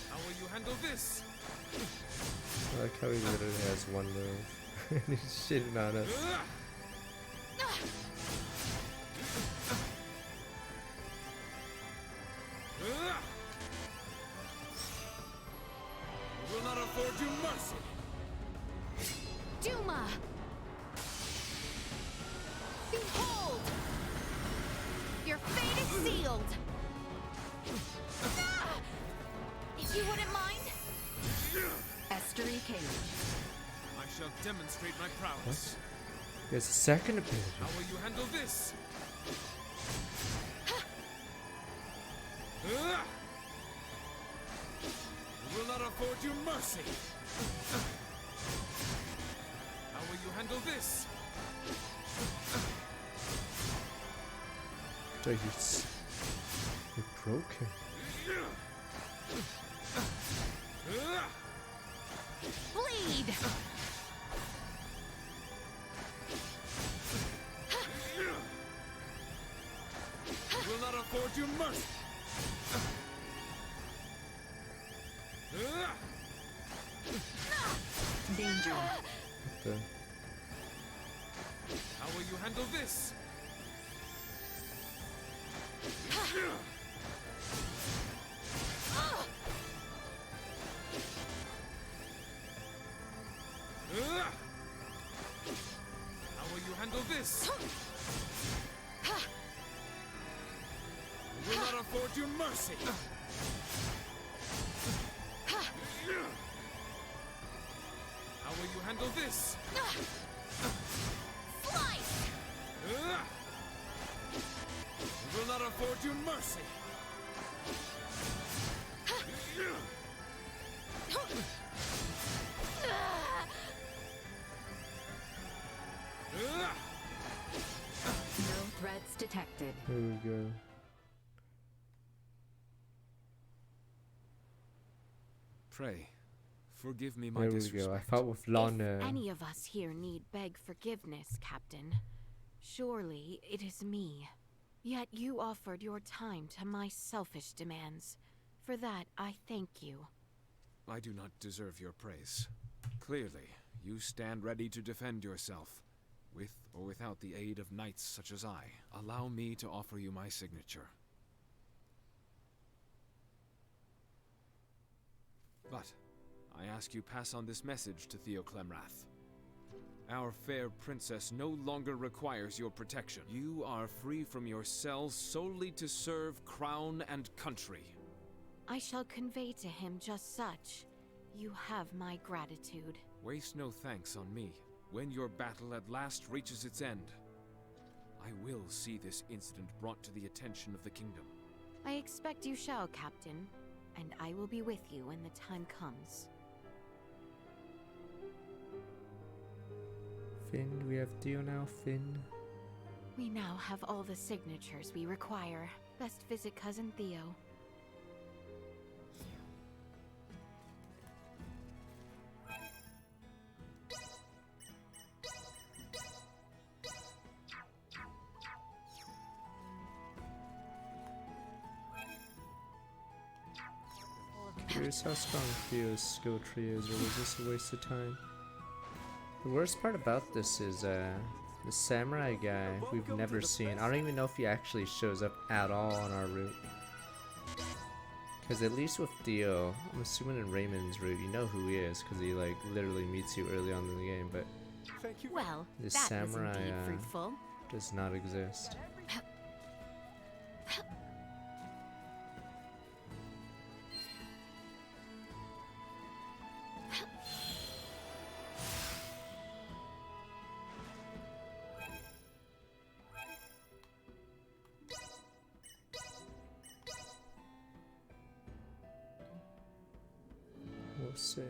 How will you handle this? I like how he literally has one move. And he's shitting on us. Will not afford you mercy. Duma! Behold! Your fate is sealed! Ah! If you wouldn't mind? Estuary Cage. I shall demonstrate my prowess. He has a second ability. How will you handle this? Will not afford you mercy. How will you handle this? You broke him. Bleed! Will not afford you mercy. Danger. What the? How will you handle this? How will you handle this? Will not afford you mercy. How will you handle this? Slice! Will not afford you mercy. No threats detected. Here we go. Pray, forgive me my There we disrespect. go. I fought with Lana. If any of us here need beg forgiveness, Captain, surely it is me. Yet you offered your time to my selfish demands. For that, I thank you. I do not deserve your praise. Clearly, you stand ready to defend yourself. With or without the aid of knights such as I, allow me to offer you my signature. But I ask you pass on this message to Theo Clemrath. Our fair princess no longer requires your protection. You are free from your cell solely to serve crown and country. I shall convey to him just such. You have my gratitude. Waste no thanks on me. When your battle at last reaches its end, I will see this incident brought to the attention of the kingdom. I expect you shall, Captain, and I will be with you when the time comes. Finn, do we have Theo now, Finn? We now have all the signatures we require. Best visit Cousin Theo. Curious how strong Theo's skill tree is, or was this a waste of time? The worst part about this is the samurai guy we've never seen. I don't even know if he actually shows up at all on our route. Because at least with Theo, I'm assuming in Raymond's route, you know who he is, because he like literally meets you early on in the game. But well, this that samurai was indeed fruitful. does not exist. We'll see.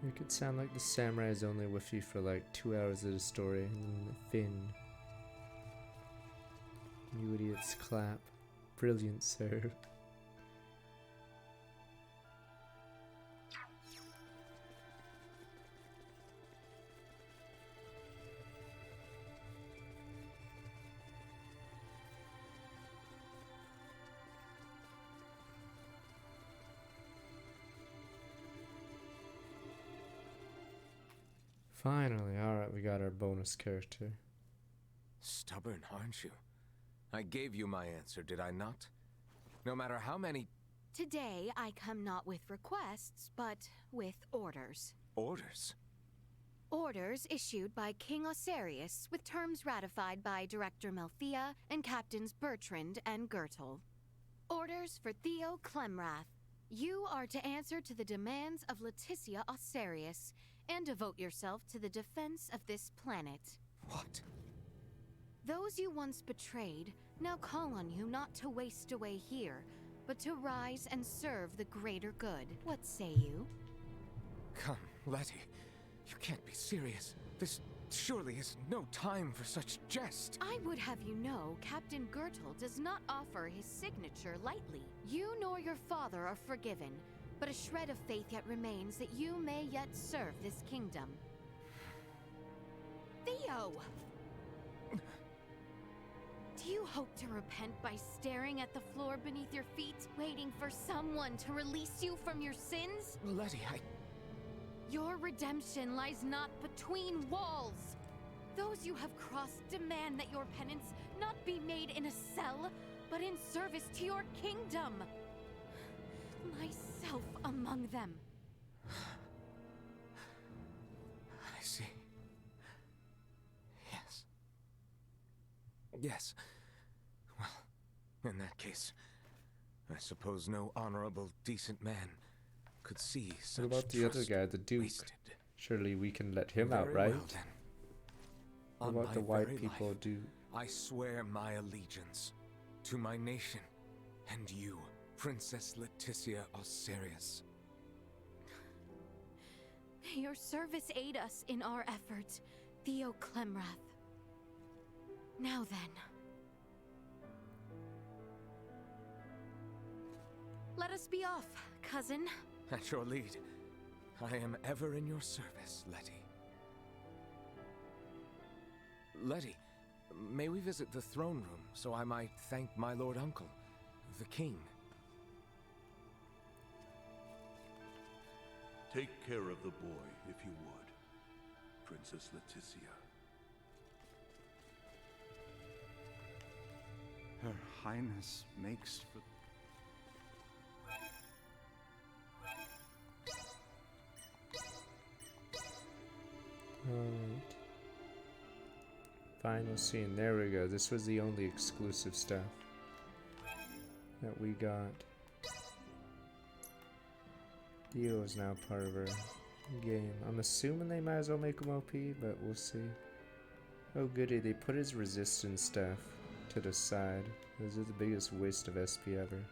Make it sound like the samurai is only with you for like 2 hours of the story, and then Finn. You idiots clap. Brilliant, sir. Finally, alright, we got our bonus character. Stubborn, aren't you? I gave you my answer, did I not? No matter how many... Today, I come not with requests, but with orders. Orders? Orders issued by King Osarius, with terms ratified by Director Melthea and Captains Bertrand and Gertel. Orders for Theo Clemrath. You are to answer to the demands of Leticia Osarius, and devote yourself to the defense of this planet. What? Those you once betrayed now call on you not to waste away here, but to rise and serve the greater good. What say you? Come, Letty. You can't be serious. This surely is no time for such jest. I would have you know, Captain Gertel does not offer his signature lightly. You nor your father are forgiven, but a shred of faith yet remains that you may yet serve this kingdom. Theo! Do you hope to repent by staring at the floor beneath your feet, waiting for someone to release you from your sins? Letty, Your redemption lies not between walls. Those you have crossed demand that your penance not be made in a cell, but in service to your kingdom. Myself among them. I see. Yes. Yes. Well, in that case, I suppose no honorable, decent man could see such What about the other guy, the Duke? wasted. Surely we can let him out, Very right? well, then. What On about my the white very people, life, Duke? I swear my allegiance to my nation and you, Princess Leticia Osarius. May your service aid us in our effort, Theo Clemrath. Now then. Let us be off, cousin. At your lead. I am ever in your service, Letty. Letty, may we visit the throne room so I might thank my lord uncle, the king? Take care of the boy, if you would. Princess Leticia. Her Highness makes for... Alright. Final scene. There we go. This was the only exclusive stuff that we got. Dio is now part of our game. I'm assuming they might as well make him OP, but we'll see. Oh goody, they put his resistance stuff to the side. This is the biggest waste of SP ever.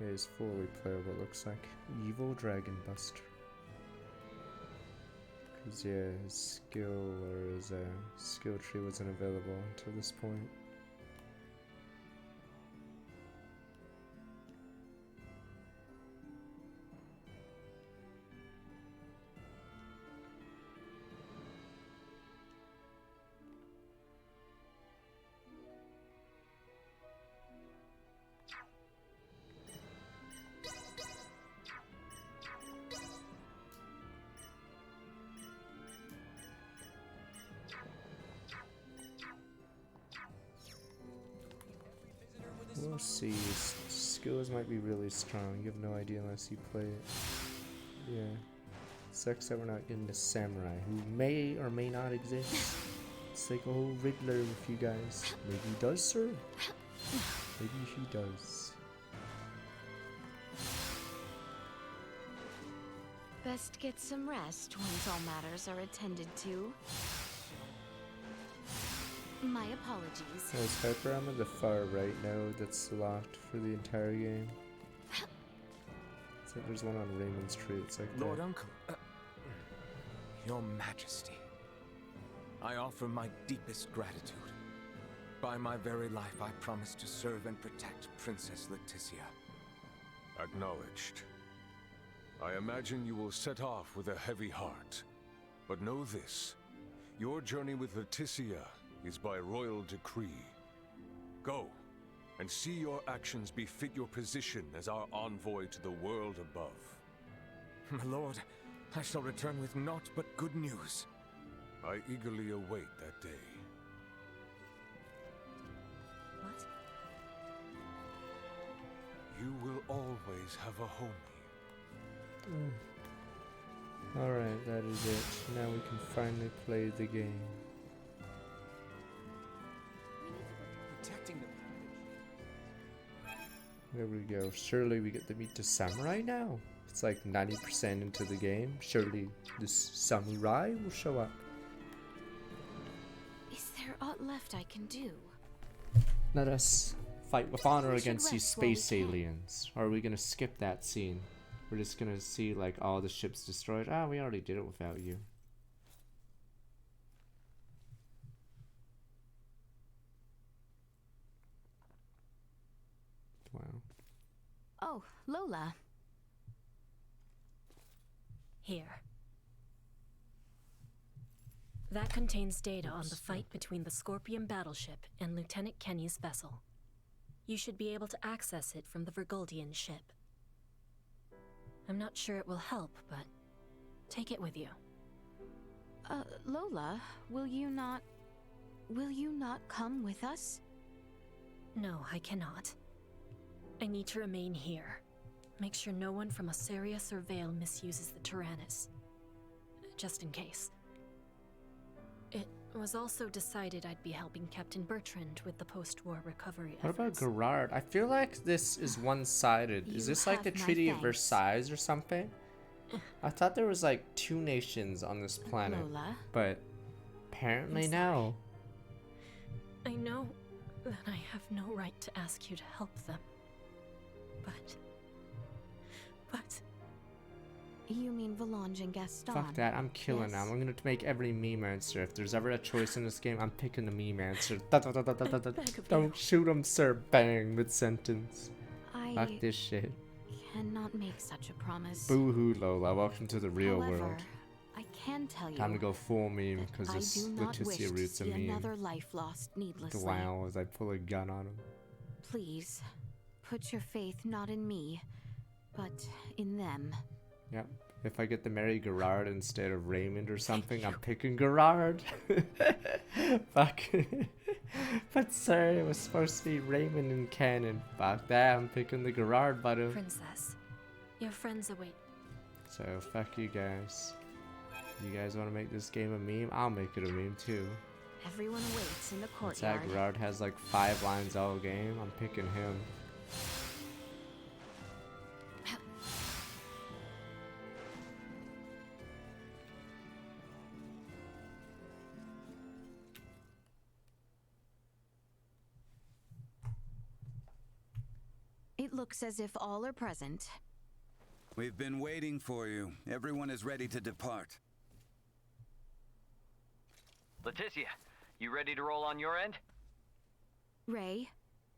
It is fully playable, looks like. Evil Dragon Buster. Because, yeah, his skill or his skill tree wasn't available until this point. We'll see. His skills might be really strong. You have no idea unless you play it. Yeah. Sucks that we're not getting the samurai, who may or may not exist. It's like a whole Riddler with you guys. Maybe he does, sir. Maybe he does. Best get some rest once all matters are attended to. My apologies. There's Hyper at the far right node that's locked for the entire game. It's like there's one on Raymond Street. It's like Lord that. Uncle, Your Majesty, I offer my deepest gratitude. By my very life, I promise to serve and protect Princess Leticia. Acknowledged. I imagine you will set off with a heavy heart. But know this, your journey with Leticia is by royal decree. Go, and see your actions befit your position as our envoy to the world above. My lord, I shall return with naught but good news. I eagerly await that day. What? You will always have a home here. Alright, that is it. Now we can finally play the game. Protecting the... There we go. Surely we get to meet the samurai now. It's like 90% into the game. Surely this samurai will show up. Is there aught left I can do? Let us fight with honor We should against these rest while we space can. aliens. Or are we gonna skip that scene? We're just gonna see like all the ships destroyed. Ah, we already did it without you. Wow. Oh, Lola. Here. That contains data on the fight between the Scorpion battleship and Lieutenant Kenny's vessel. You should be able to access it from the Virguldian ship. I'm not sure it will help, but take it with you. Lola, will you not come with us? No, I cannot. I need to remain here. Make sure no one from Osarius or Vale misuses the Tyrannus. Just in case. It was also decided I'd be helping Captain Bertrand with the post-war recovery What about efforts. Gerard? I feel like this is one-sided. Is You this like the have my Treaty of thanks. Versailles or something? I thought there was like 2 nations on this planet. Lola? But apparently I'm no. I know that I have no right to ask you to help them. But... You mean Volange and Gaston? Fuck that, I'm killing Yes. them. I'm gonna make every meme answer. If there's ever a choice in this game, I'm picking the meme answer. Da, da, da, da, da, da, da. beg of Don't shoot him, sir. Bang, mid-sentence. I Fuck this shit. cannot make such a promise. Boo-hoo, Lola. Welcome to the real However, world. I can tell you. Time to go full meme because I this do not wish Leticia to root's a see meme. another life lost needlessly. Wow, as I pull a gun on him. Please, put your faith not in me, but in them. Yep. If I get to marry Gerard instead of Raymond or something, I'm picking Gerard. Fuck. But sorry, it was supposed to be Raymond in canon. Fuck that, I'm picking the Gerard button. Princess, your friends await. So fuck you guys. You guys want to make this game a meme? I'll make it a meme too. Everyone waits in the What's courtyard. that? Gerard has like 5 lines all game. I'm picking him. It looks as if all are present. We've been waiting for you. Everyone is ready to depart. Leticia, you ready to roll on your end? Ray,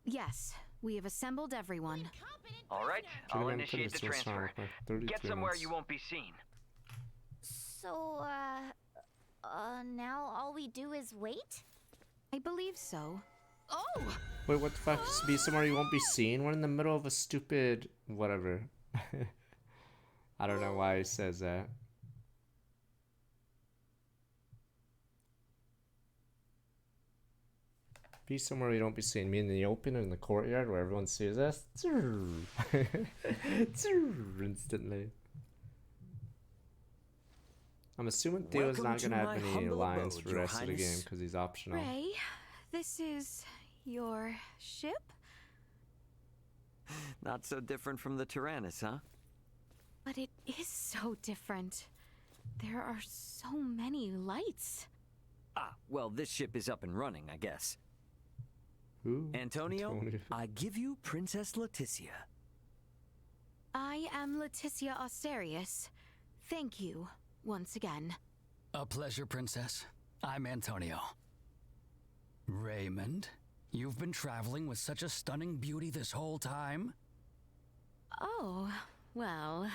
yes, we have assembled everyone. All right, I'll initiate the transfer. Get somewhere you won't be seen. So, now all we do is wait? I believe so. Oh! Wait, what the fuck? Just be somewhere you won't be seen? We're in the middle of a stupid... whatever. I don't know why he says that. Be somewhere you don't be seen. Me in the open or in the courtyard where everyone sees us. Instantly. I'm assuming Theo's not going to have any lines for the rest of the game because he's optional. Ray, this is your ship? Not so different from the Tyrannus, huh? But it is so different. There are so many lights. Ah, well, this ship is up and running, I guess. Who? Antonio, I give you Princess Leticia. I am Leticia Asterius. Thank you, once again. A pleasure, Princess. I'm Antonio. Raymond, you've been traveling with such a stunning beauty this whole time? Oh, well...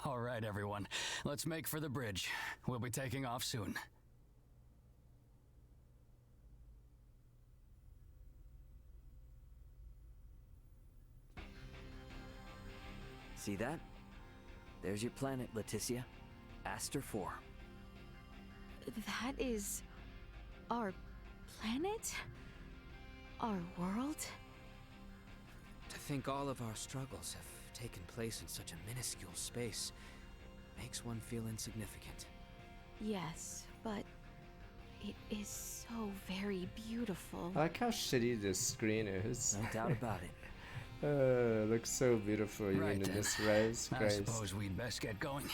All right, everyone. Let's make for the bridge. We'll be taking off soon. See that? There's your planet, Leticia. Aster 4. That is... our planet? Our world? To think all of our struggles have taken place in such a minuscule space makes one feel insignificant. Yes, but it is so very beautiful. I like how shitty this screen is. No doubt about it. It looks so beautiful even Right in then. this res. I suppose we'd best get going.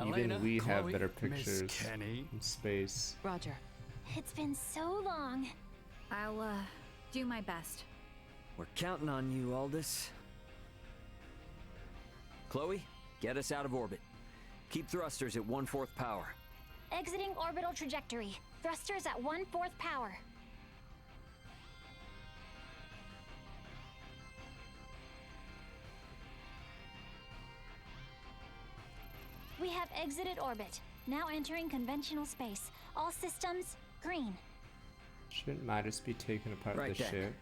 Even Elena, we have Chloe, better Miss pictures Kenny. in space. Roger. It's been so long. I'll, do my best. We're counting on you, Aldous. Chloe, get us out of orbit. Keep thrusters at 1/4 power. Exiting orbital trajectory. Thrusters at 1/4 power. We have exited orbit. Now entering conventional space. All systems green. Shouldn't Midas be taking apart Right the then. ship?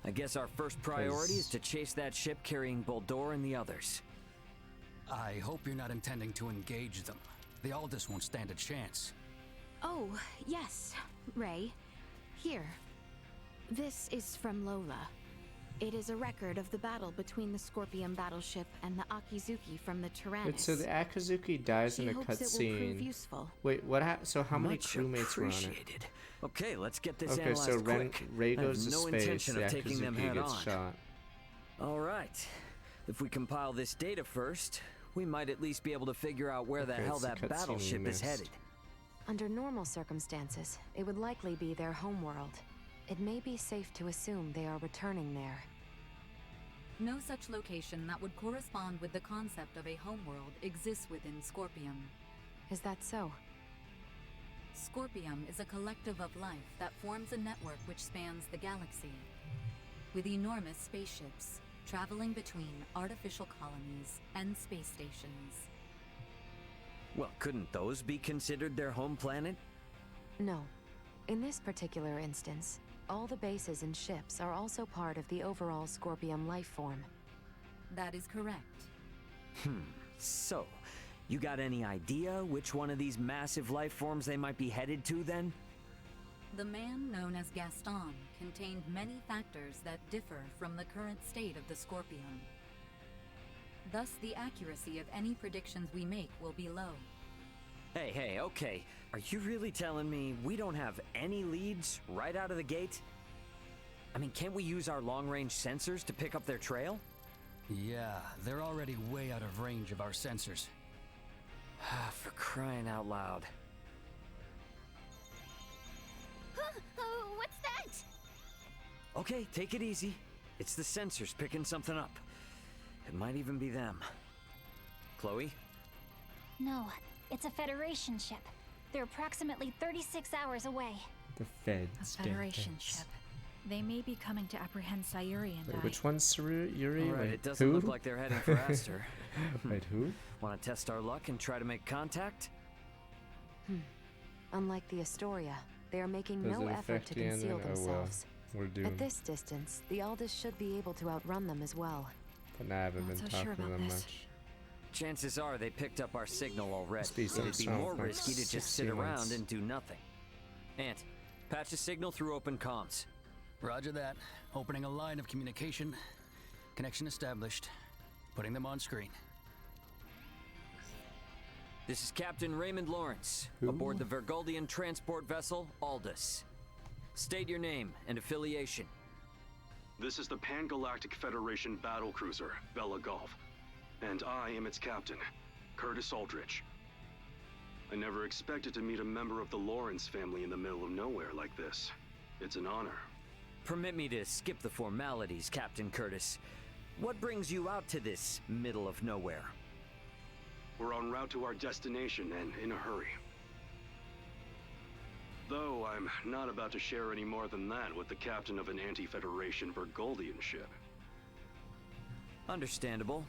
I guess our first priority is to chase that ship carrying Boldor and the others. I hope you're not intending to engage them. The Aldous won't stand a chance. Oh, yes, Ray. Here. This is from Lola. It is a record of the battle between the Scorpion battleship and the Akizuki from the Tyrannus. Wait, so the Akazuki dies in a She hopes it will prove cutscene. useful. Wait, what happened? So how many Much crewmates were on it? appreciated. Okay, let's get this Okay, analyzed so quick. Ray I have goes to no space, intention the of taking them Akazuki head gets on. shot. All right. If we compile this data first, we might at least be able to figure out where the Okay, hell it's a that cutscene we battleship is missed. headed. Under normal circumstances, it would likely be their homeworld. It may be safe to assume they are returning there. No such location that would correspond with the concept of a homeworld exists within Scorpium. Is that so? Scorpium is a collective of life that forms a network which spans the galaxy, with enormous spaceships traveling between artificial colonies and space stations. Well, couldn't those be considered their home planet? No. In this particular instance, all the bases and ships are also part of the overall Scorpium life form. That is correct. So, you got any idea which one of these massive life forms they might be headed to then? The man known as Gaston contained many factors that differ from the current state of the Scorpium. Thus, the accuracy of any predictions we make will be low. Hey, okay. Are you really telling me we don't have any leads right out of the gate? I mean, can't we use our long-range sensors to pick up their trail? Yeah, they're already way out of range of our sensors. For crying out loud. What's that? Okay, take it easy. It's the sensors picking something up. It might even be them. Chloe? No, it's a Federation ship. They're approximately 36 hours away. The Feds. A Federation ship. They may be coming to apprehend Sayuri and Wait, I. which one's Yuri? Alright, Wait, it doesn't who? look like they're heading for Aster. Wait, who? Want to test our luck and try to make contact? Unlike the Astoria, they are making Does no it effort affect to the ending? conceal Oh, well. themselves. We're doomed. At this distance, the Aldous should be able to outrun them as well. But I haven't been talking to them much. Chances are they picked up our signal already. Must be some It'd be sort of, more like, risky to just sit sequence. around and do nothing. Ant, patch a signal through open comms. Roger that. Opening a line of communication. Connection established. Putting them on screen. This is Captain Raymond Lawrence, Who? aboard the Vergoldian transport vessel Aldous. State your name and affiliation. This is the Pan-Galactic Federation battlecruiser, Bella Golf, and I am its captain, Curtis Aldrich. I never expected to meet a member of the Lawrence family in the middle of nowhere like this. It's an honor. Permit me to skip the formalities, Captain Curtis. What brings you out to this middle of nowhere? We're en route to our destination and in a hurry. Though I'm not about to share any more than that with the captain of an anti-Federation Vergoldian ship. Understandable.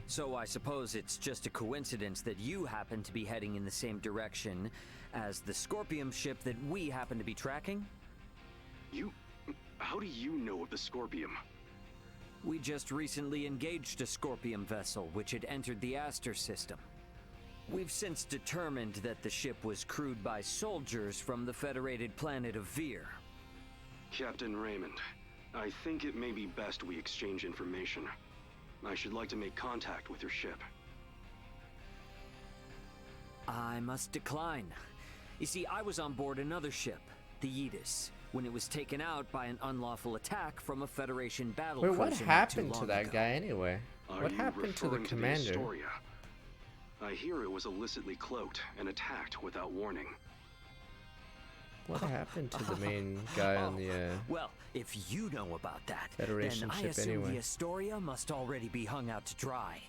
So I suppose it's just a coincidence that you happen to be heading in the same direction as the Scorpium ship that we happen to be tracking? How do you know of the Scorpium? We just recently engaged a Scorpium vessel which had entered the Aster system. We've since determined that the ship was crewed by soldiers from the federated planet of Vir. Captain Raymond, I think it may be best we exchange information. I should like to make contact with your ship. I must decline. You see, I was on board another ship, the Aegis, when it was taken out by an unlawful attack from a Federation battle Wait, what cruiser not too happened to long that ago. guy anyway? What you happened to the referring to commander? Astoria? I hear it was illicitly cloaked and attacked without warning. What happened to the main guy on the Well, if you know about that, Federation then I ship assume anyway? the Astoria must already be hung out to dry.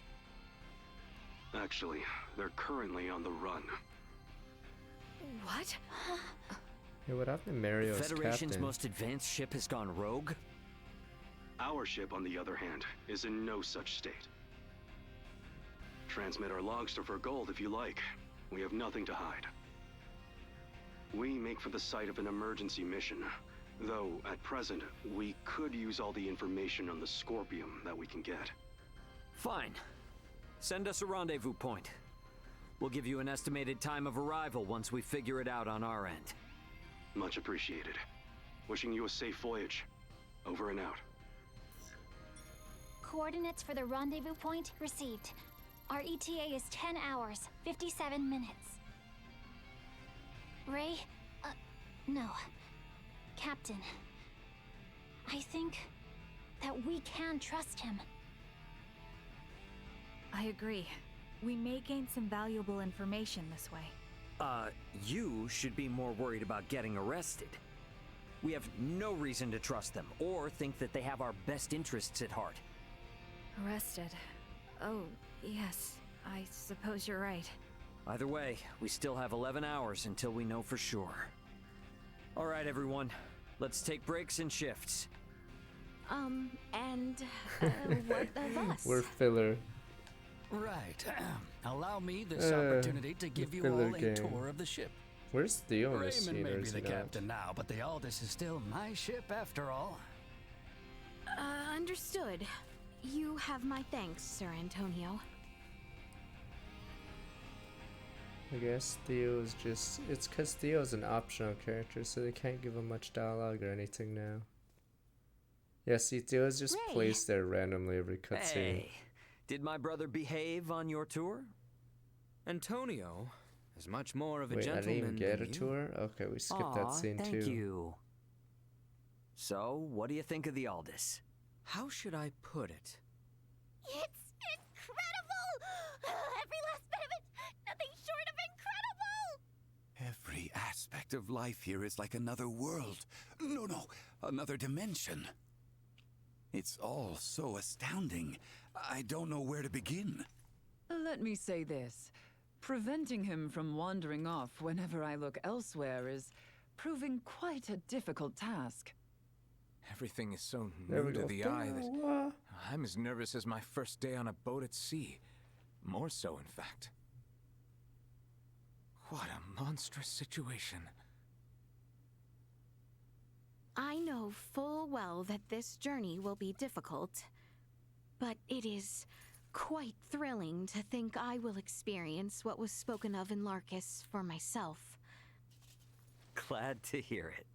Actually, they're currently on the run. What? Hey, what happened to Mario's Federation's captain? most advanced ship has gone rogue? Our ship, on the other hand, is in no such state. Transmit our logs to Vergold if you like. We have nothing to hide. We make for the site of an emergency mission, though at present, we could use all the information on the Scorpium that we can get. Fine. Send us a rendezvous point. We'll give you an estimated time of arrival once we figure it out on our end. Much appreciated. Wishing you a safe voyage. Over and out. Coordinates for the rendezvous point received. Our ETA is 10 hours, 57 minutes. Ray? No. Captain. I think that we can trust him. I agree. We may gain some valuable information this way. You should be more worried about getting arrested. We have no reason to trust them, or think that they have our best interests at heart. Arrested. Oh, yes. I suppose you're right. Either way, we still have 11 hours until we know for sure. All right, everyone. Let's take breaks and shifts. And what of us? We're filler. Right. Allow me this opportunity to give you all a tour of the ship. Where's Theo in this scene? Raymond may be the captain now, but the Aldous is still my ship after all. Understood. You have my thanks, Sir Antonio. I guess Theo is just... It's because Theo's an optional character, so they can't give him much dialogue or anything now. Yeah, see, Theo's just placed there randomly every cutscene. Hey, did my brother behave on your tour? Antonio is much more of a Wait, gentleman I didn't even get a than you. tour? Okay, we skipped that scene thank too. Thank you. So, what do you think of the Aldous? How should I put it? It's incredible! Every last bit of it! Nothing short of incredible! Every aspect of life here is like another world. No, another dimension. It's all so astounding. I don't know where to begin. Let me say this. Preventing him from wandering off whenever I look elsewhere is proving quite a difficult task. Everything is so new to the eye that I'm as nervous as my first day on a boat at sea. More so, in fact. What a monstrous situation. I know full well that this journey will be difficult, but it is quite thrilling to think I will experience what was spoken of in Larkus for myself. Glad to hear it.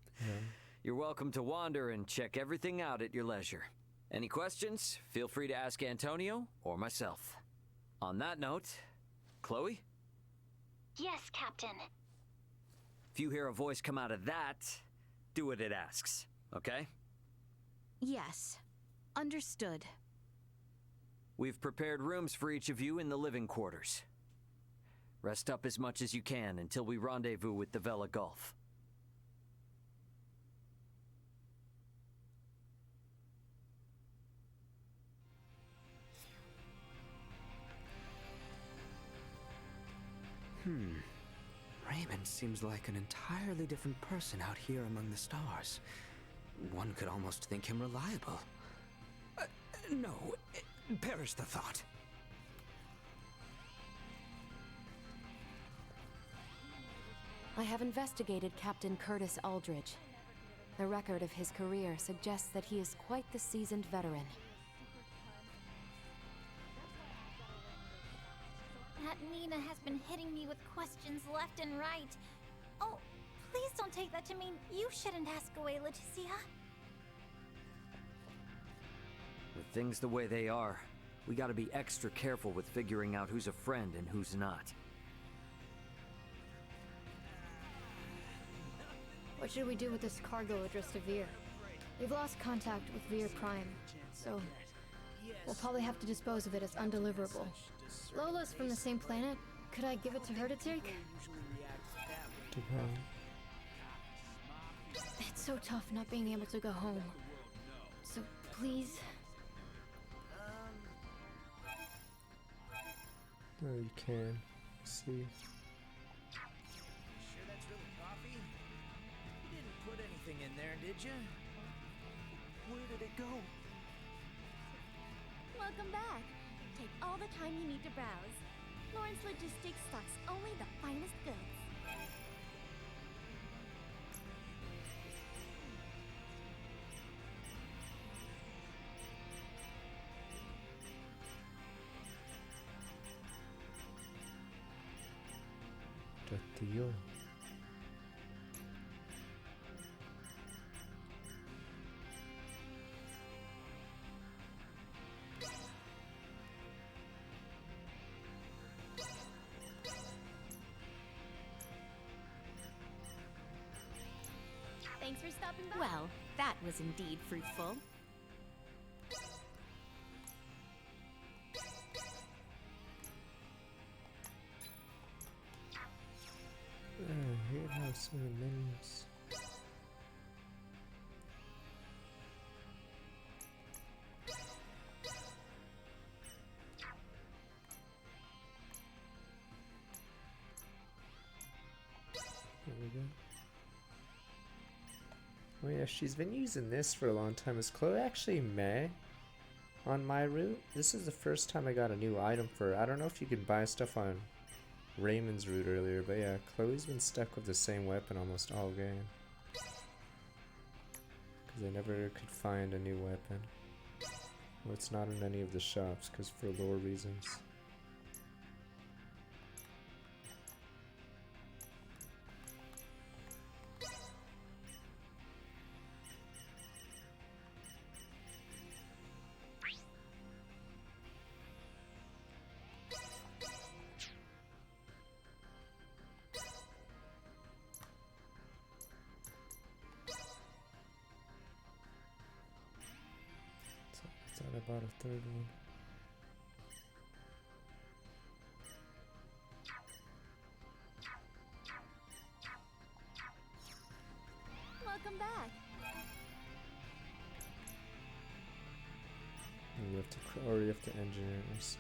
You're welcome to wander and check everything out at your leisure. Any questions? Feel free to ask Antonio or myself. On that note, Chloe? Yes, Captain. If you hear a voice come out of that, do what it asks, okay? Yes, understood. We've prepared rooms for each of you in the living quarters. Rest up as much as you can until we rendezvous with the Vela Gulf. Raymond seems like an entirely different person out here among the stars. One could almost think him reliable. No, perish the thought. I have investigated Captain Curtis Aldridge. The record of his career suggests that he is quite the seasoned veteran. That Nina has been hitting me with questions left and right. Oh, please don't take that to mean you shouldn't ask away, Leticia. With things the way they are, we gotta be extra careful with figuring out who's a friend and who's not. What should we do with this cargo addressed to Veer? We've lost contact with Veer Prime, so we'll probably have to dispose of it as undeliverable. Lola's from the same planet. Could I give it to her to take? It's so tough not being able to go home. So please. No, you can. Let's see. Sure that's really coffee? You didn't put anything in there, did you? Where did it go? Welcome back. Take all the time you need to browse. Lawrence Logistics stocks only the finest goods. Tío. Thanks for stopping by. Well, that was indeed fruitful. Here have some menus. There we go. Oh yeah, she's been using this for a long time. Is Chloe actually May? On my route, this is the first time I got a new item for. I don't know if you can buy stuff on Raymond's route earlier, but yeah, Chloe's been stuck with the same weapon almost all game. Because I never could find a new weapon. Well, it's not in any of the shops, because for lore reasons. I bought a third one. Welcome back. And you have to, or you have to engineer it, I see.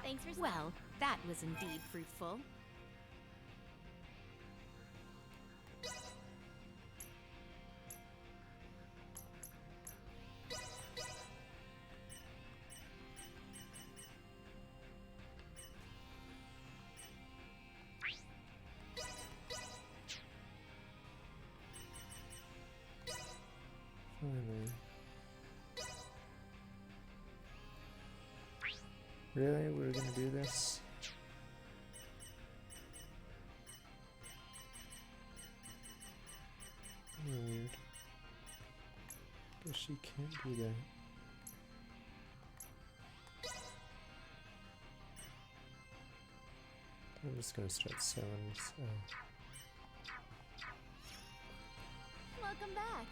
Thanks for Well, that was indeed fruitful. Finally. Really? We're gonna do this? Weird. Guess she can't do that. I'm just gonna start selling this. Welcome back.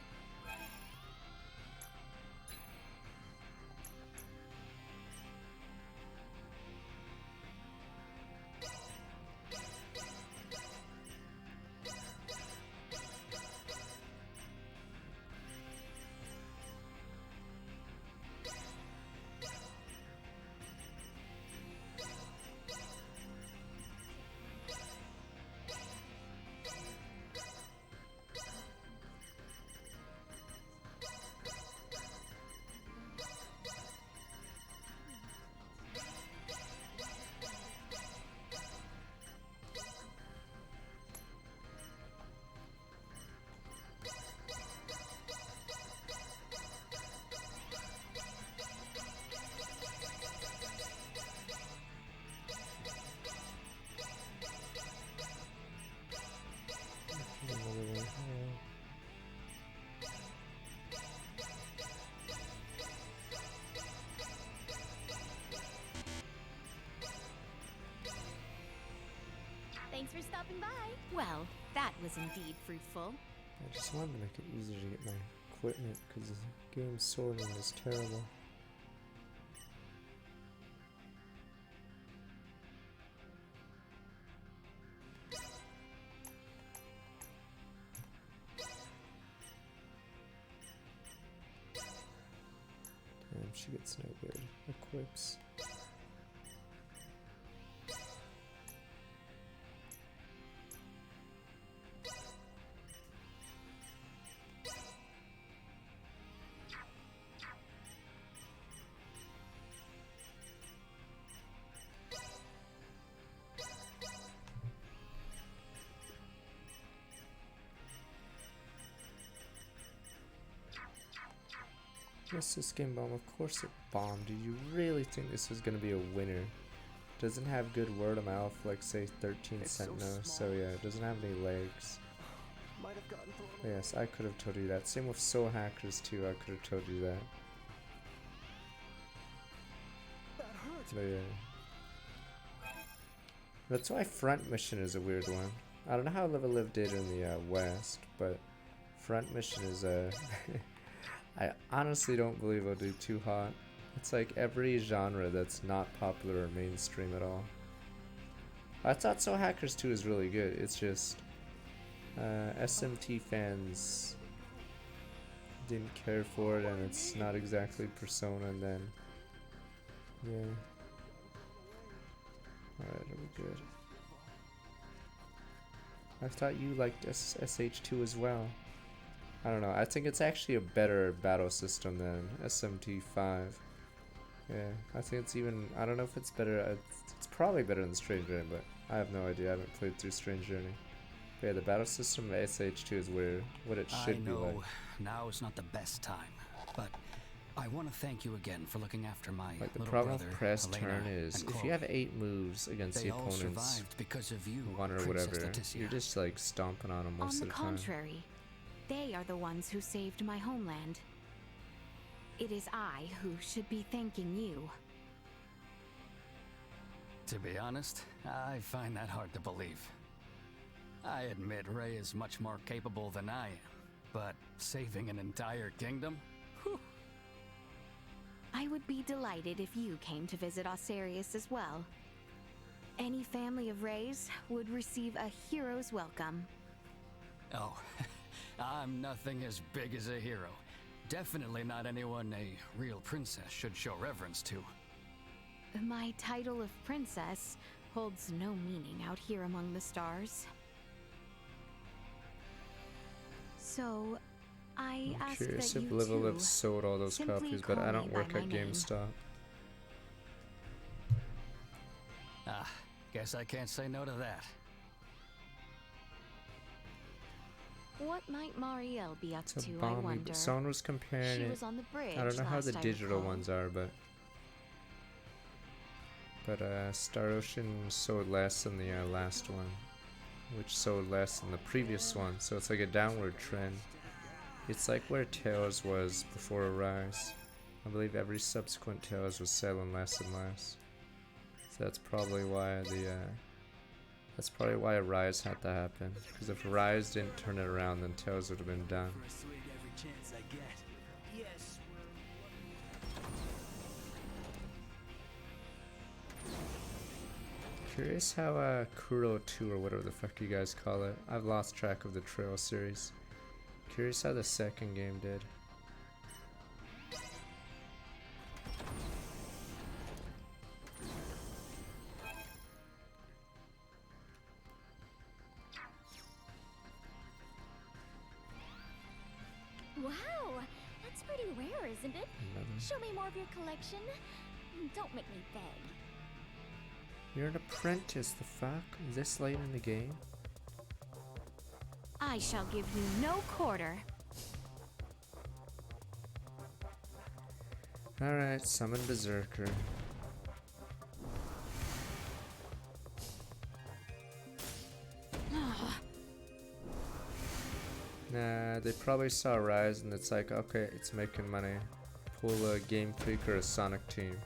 Thanks for stopping by. Well, that was indeed fruitful. I just wanted to make it easier to get my equipment because the game sorting is terrible. Damn, she gets no good equips. Yes, this game bomb. Of course it bombed. Do you really think this was gonna be a winner? Doesn't have good word of mouth, like say 13 Sentinel. So yeah, it doesn't have any legs. Yes, I could have told you that. Same with Soul Hackers too. I could have told you that. But yeah. That's why Front Mission is a weird one. I don't know how Live a Live did in the West, but Front Mission is a I honestly don't believe I'll do too hot. It's like every genre that's not popular or mainstream at all. I thought So Hackers 2 is really good. It's just SMT fans didn't care for it, and it's not exactly Persona. And then yeah. Alright, are we good? I thought you liked SH2 as well. I don't know. I think it's actually a better battle system than SMT5. Yeah, I think it's even. I don't know if it's better. It's probably better than Strange Journey, but I have no idea. I haven't played through Strange Journey. But yeah, the battle system of SH2 is what it should be like. I know now is not the best time, but I want to thank you again for looking after my Like the little problem brother, with press Elena, turn is and if Chloe. you have 8 moves against They the all opponent's survived because of you, one or Princess whatever, Leticia. you're just like stomping on them most On of the the time. contrary, they are the ones who saved my homeland. It is I who should be thanking you. To be honest, I find that hard to believe. I admit Ray is much more capable than I am, but saving an entire kingdom? Whew. I would be delighted if you came to visit Osarius as well. Any family of Rays would receive a hero's welcome. Oh, I'm nothing as big as a hero. Definitely not anyone a real princess should show reverence to. My title of princess holds no meaning out here among the stars. So, I I'm ask curious that if you Level too have sold all those simply copies, but call I me don't by work my at name. GameStop. Ah, guess I can't say no to that. What might Marielle be up It's a to, I bomb. wonder? Someone was comparing She it. was on the bridge I don't know how the last I digital recall. ones are, but Star Ocean sold less than the last one, which sold less than the previous one. So it's like a downward trend. It's like where Tales was before Arise. I believe every subsequent Tales was selling less and less. So that's probably why Arise had to happen. Because if Arise didn't turn it around, then Tales would have been done. Curious how Kuro 2 or whatever the fuck you guys call it. I've lost track of the Trail series. Curious how the second game did. Wow, that's pretty rare, isn't it? Show me more of your collection. Don't make me beg. You're an apprentice, the fuck? This late in the game? I shall give you no quarter. Alright, summon Berserker. Nah, they probably saw Rise and it's like, okay, it's making money. Pull a Game Freak or a Sonic team.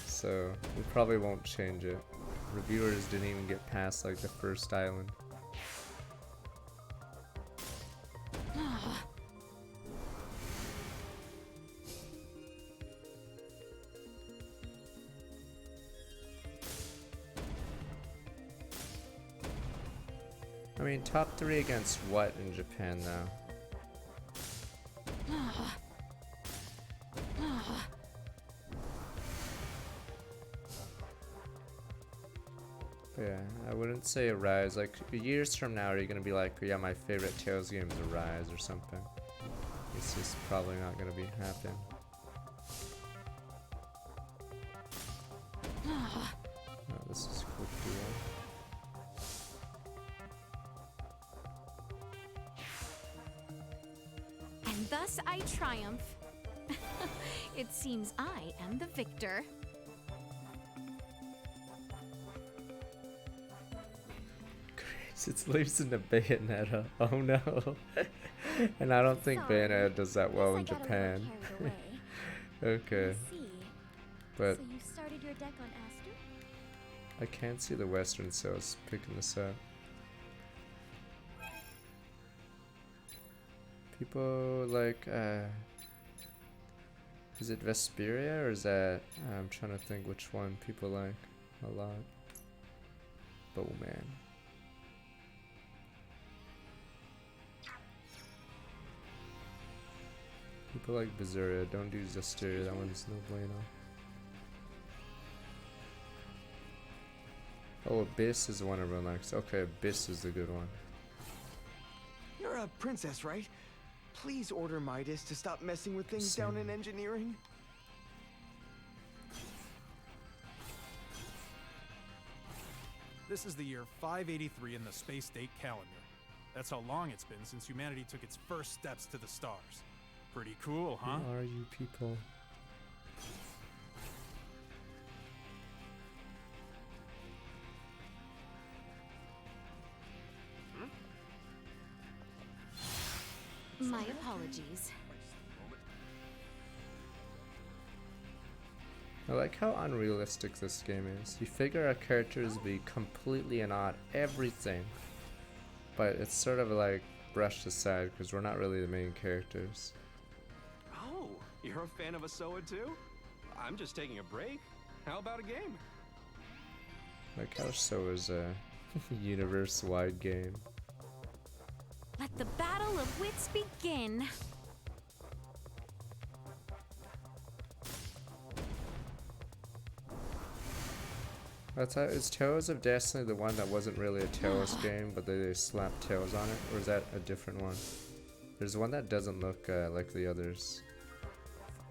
So, we probably won't change it. Reviewers didn't even get past like the first island. I mean, top 3 against what in Japan now? Yeah, I wouldn't say Arise. Like, years from now, are you gonna be like, yeah, my favorite Tales game is Arise or something? It's just probably not gonna be happen. Oh, this is a quick duo. And thus I triumph. It seems I am the victor. It's losing to Bayonetta. Oh no. And I don't think Sorry. Bayonetta does that well in Guess I got a Japan. little carried away. Okay. I see. But So you started your deck on Aster? I can't see the Western sales picking this up. People like, is it Vesperia or is that, I'm trying to think which one people like a lot. Bowman. People like Berseria, don't do Zestiria, that one's no bueno. Oh, Abyss is the one everyone likes. Okay, Abyss is the good one. You're a princess, right? Please order Midas to stop messing with things down in engineering. This is the year 583 in the space date calendar. That's how long it's been since humanity took its first steps to the stars. Pretty cool, huh? Who are you people? My apologies. I like how unrealistic this game is. You figure our characters be completely and odd everything, but it's sort of like brushed aside because we're not really the main characters. Oh, you're a fan of Asoa too? I'm just taking a break. How about a game? Like how so is a universe-wide game. Let the battle of wits begin. That's how, is Tales of Destiny the one that wasn't really a Tales game, but they slapped Tales on it? Or is that a different one? There's one that doesn't look like the others.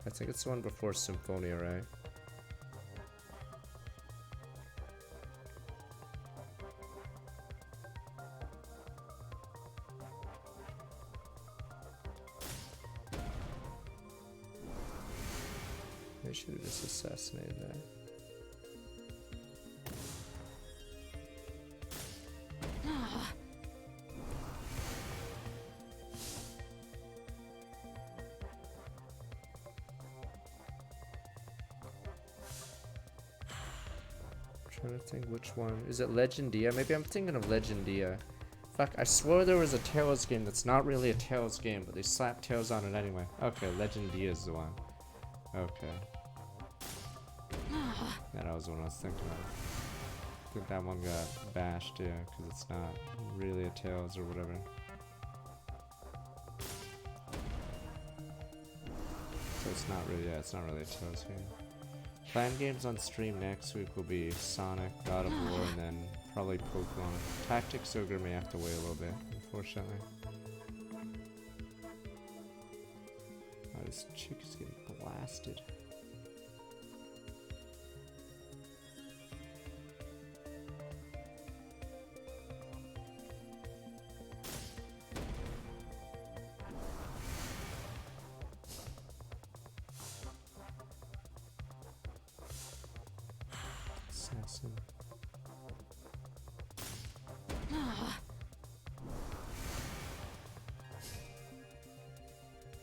I think it's the one before Symphonia, right? They should have just assassinated that. Trying to think which one. Is it Legendia? Maybe I'm thinking of Legendia. Fuck, I swore there was a Tales game that's not really a Tales game, but they slapped Tales on it anyway. Okay, Legendia is the one. Okay. Yeah, that was the one I was thinking of. I think that one got bashed, yeah, because it's not really a Tales or whatever. So it's not really, yeah, it's not really a Tales game. Planned games on stream next week will be Sonic, God of War, and then probably Pokemon. Tactics Ogre may have to wait a little bit, unfortunately. Oh, this chick is getting blasted. Assassin.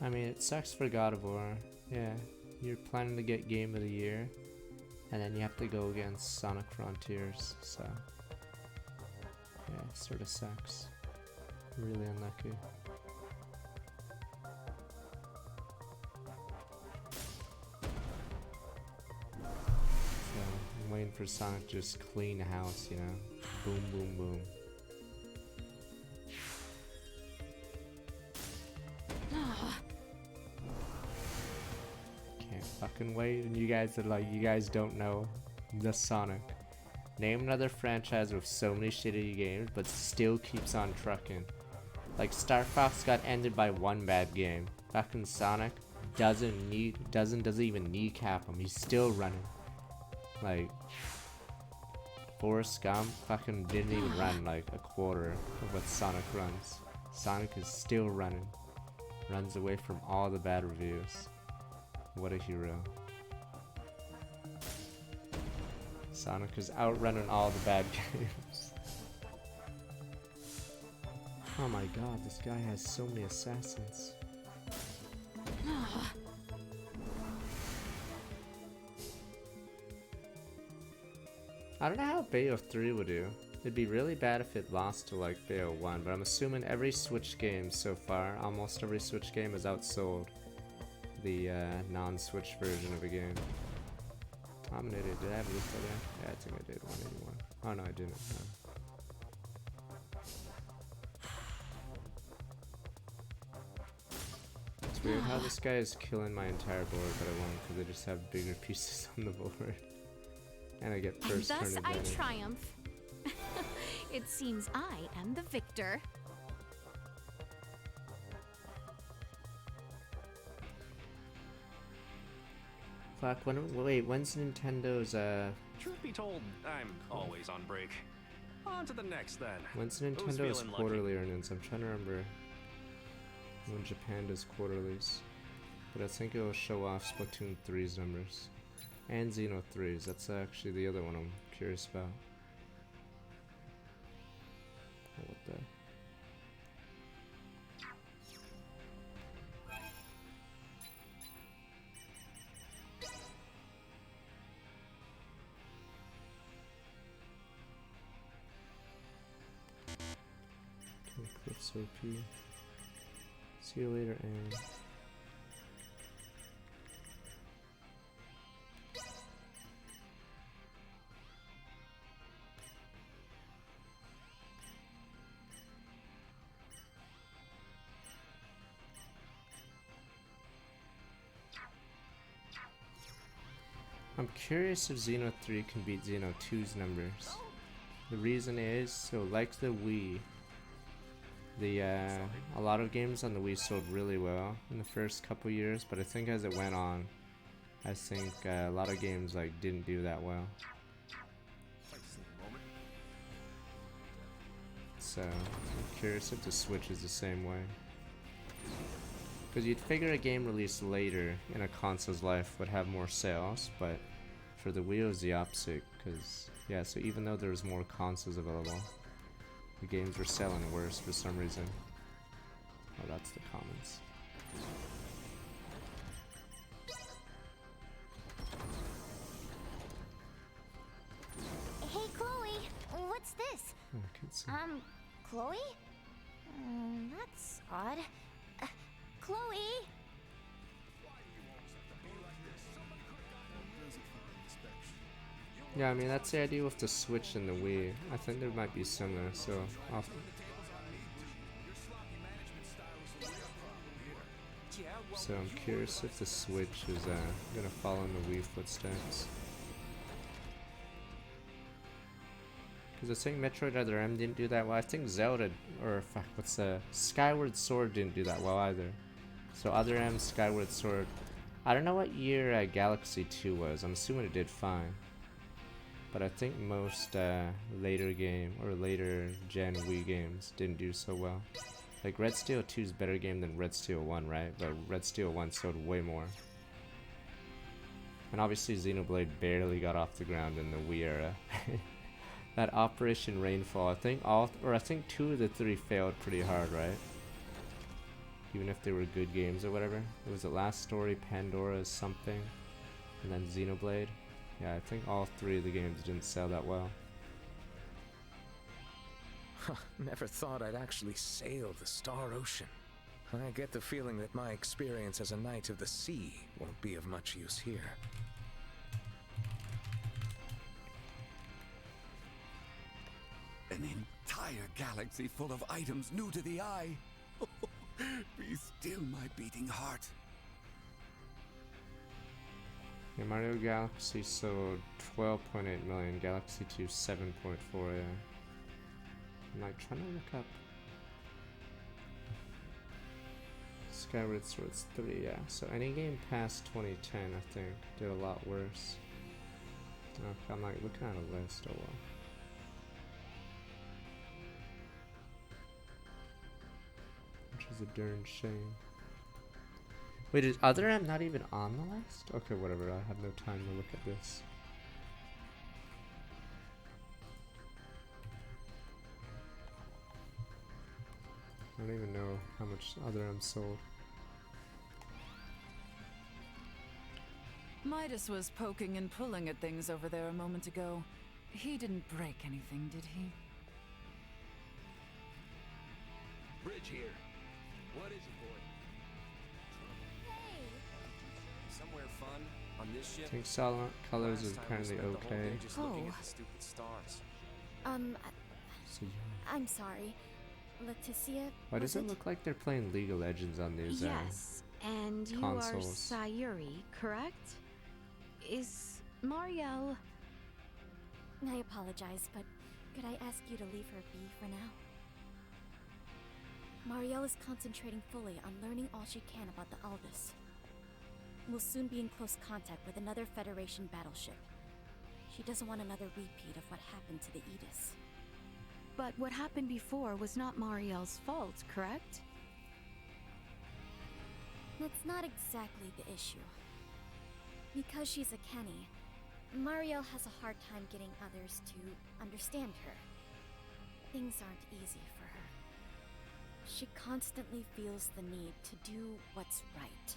I mean, it sucks for God of War. Yeah, you're planning to get Game of the Year, and then you have to go against Sonic Frontiers, so yeah, it sort of sucks. Really unlucky. So, I'm waiting for Sonic to just clean house, you know? Boom, boom, boom. Can't fucking wait, and you guys are like, you guys don't know the Sonic. Name another franchise with so many shitty games, but still keeps on trucking. Like Star Fox got ended by one bad game. Fucking Sonic doesn't even kneecap him. He's still running. Like Forrest Gump fucking didn't even run like a quarter of what Sonic runs. Sonic is still running. Runs away from all the bad reviews. What a hero. Sonic is outrunning all the bad games. Oh my god, this guy has so many assassins. I don't know how Bay of 3 would do. It'd be really bad if it lost to like BO1, but I'm assuming every Switch game so far, almost every Switch game has outsold the non-Switch version of a game. I'm an idiot. Did I have a look at it? Yeah, I think I did. 181. Oh no, I didn't. No. It's weird how this guy is killing my entire board, but I won't because I just have bigger pieces on the board. And I get first and thus turn I advantage. triumph. It seems I am the victor. Fuck, wait, when's Nintendo's, Truth be told, I'm always on break. On to the next then. when's Who's Nintendo's feeling lucky? quarterly earnings? I'm trying to remember when Japan does quarterlies. But I think it'll show off Splatoon 3's numbers. And Xeno 3's, that's actually the other one I'm curious about. Oh, what the? Cliff's OP. See you later, and I'm curious if Xeno 3 can beat Xeno 2's numbers. The reason is, so like the Wii, a lot of games on the Wii sold really well in the first couple years, but I think as it went on, I think a lot of games like didn't do that well. So I'm curious if the Switch is the same way. Because you'd figure a game released later in a console's life would have more sales, but for the Wii it was the opposite. Because, yeah, so even though there was more consoles available, the games were selling worse for some reason. Oh, that's the comments. Hey, Chloe, what's this? Oh, I can't see. Chloe? That's odd. Chloe? Yeah, I mean, that's the idea with the Switch and the Wii. I think there might be similar, so So I'm curious if the Switch is gonna follow in the Wii footsteps. Because I think Metroid Other M didn't do that well. I think Zelda, or fuck, what's Skyward Sword didn't do that well either. So Other M, Skyward Sword. I don't know what year Galaxy 2 was. I'm assuming it did fine. But I think most later game or later gen Wii games didn't do so well. Like Red Steel 2 is a better game than Red Steel 1, right? But Red Steel 1 sold way more. And obviously Xenoblade barely got off the ground in the Wii era. That Operation Rainfall, I think I think 2 of the 3 failed pretty hard, right? Even if they were good games or whatever. It was the Last Story, Pandora's something, and then Xenoblade. Yeah, I think all 3 of the games didn't sell that well. Never thought I'd actually sail the Star Ocean. I get the feeling that my experience as a Knight of the Sea won't be of much use here. An entire galaxy full of items new to the eye. Be still, my beating heart. Yeah, Mario Galaxy sold 12.8 million, Galaxy 2 7.4, yeah. I'm like trying to look up Skyward Sword's 3, yeah. So any game past 2010, I think, did a lot worse. Okay, I'm like looking at a list, oh well. Which is a darn shame. Wait, is Other M not even on the list? Okay, whatever, I have no time to look at this. I don't even know how much Other M sold. Midas was poking and pulling at things over there a moment ago. He didn't break anything, did he? Bridge here. What is it, boy? Hey! Somewhere fun on this ship? I think solid colors is Last time we apparently spent the whole okay. day just looking at the stupid stars. So, I'm sorry. Leticia, why was does it look like they're playing League of Legends on these Yes, and you consoles? are Sayuri, correct? Is Marielle... I apologize, but could I ask you to leave her be for now? Marielle is concentrating fully on learning all she can about the Aldous. We'll soon be in close contact with another Federation battleship. She doesn't want another repeat of what happened to the Aegis. But what happened before was not Marielle's fault, correct? That's not exactly the issue. Because she's a Kenny, Marielle has a hard time getting others to understand her. Things aren't easy for her. She constantly feels the need to do what's right.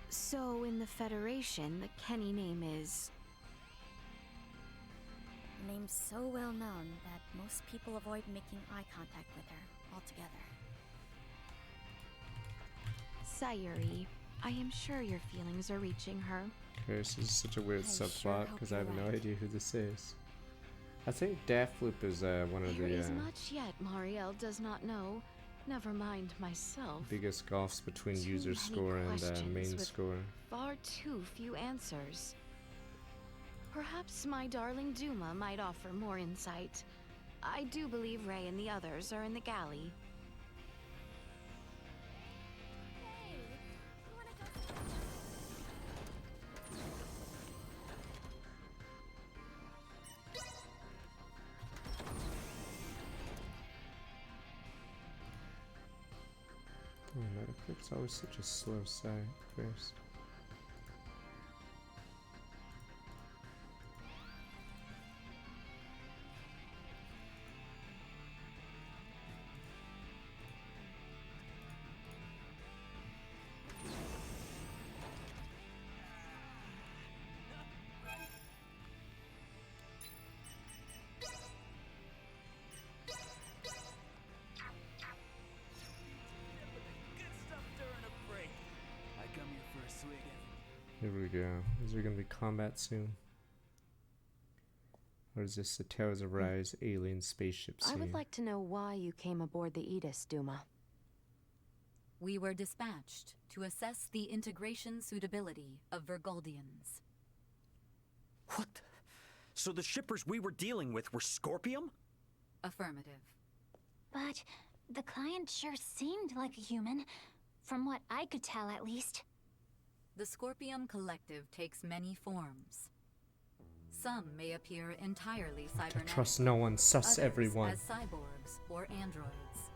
So in the Federation, the Kenny name is... The name's so well known that most people avoid making eye contact with her altogether. Sayuri, I am sure your feelings are reaching her. Okay, so this is such a weird I sure subplot hope because I you're have no right. idea who this is. I think Deathloop is one of There the is much yet Marielle does not know. Never mind myself. biggest gulfs between Too user many score and questions main with score. Far too few answers. Perhaps my darling Duma might offer more insight. I do believe Ray and the others are in the galley. Oh, Metacritic's always such a slow site first. Here we go. Is there gonna be combat soon? Or is this the Towers of Rise alien spaceship scene? I would like to know why you came aboard the Aegis, Duma. We were dispatched to assess the integration suitability of Virgoldians. What? So the shippers we were dealing with were Scorpium? Affirmative. But the client sure seemed like a human, from what I could tell at least. The Scorpium Collective takes many forms. Some may appear entirely cybernetic. Trust no one, sus others everyone. as cyborgs or androids.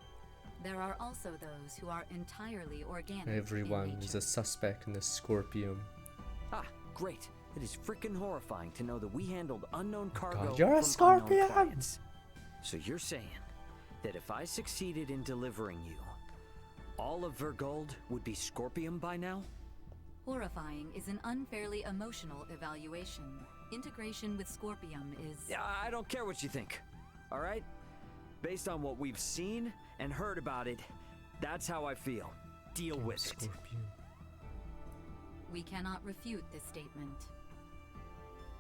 There are also those who are entirely organic. Everyone in is nature. a suspect in this Scorpium. Ah, great. It is frickin' horrifying to know that we handled unknown cargo God, you're a from unknown Scorpion! clients. So you're saying that if I succeeded in delivering you, all of Vergold would be Scorpium by now? Horrifying is an unfairly emotional evaluation. Integration with Scorpium is... Yeah, I don't care what you think, all right? Based on what we've seen and heard about it, that's how I feel. Deal with it. We cannot refute this statement.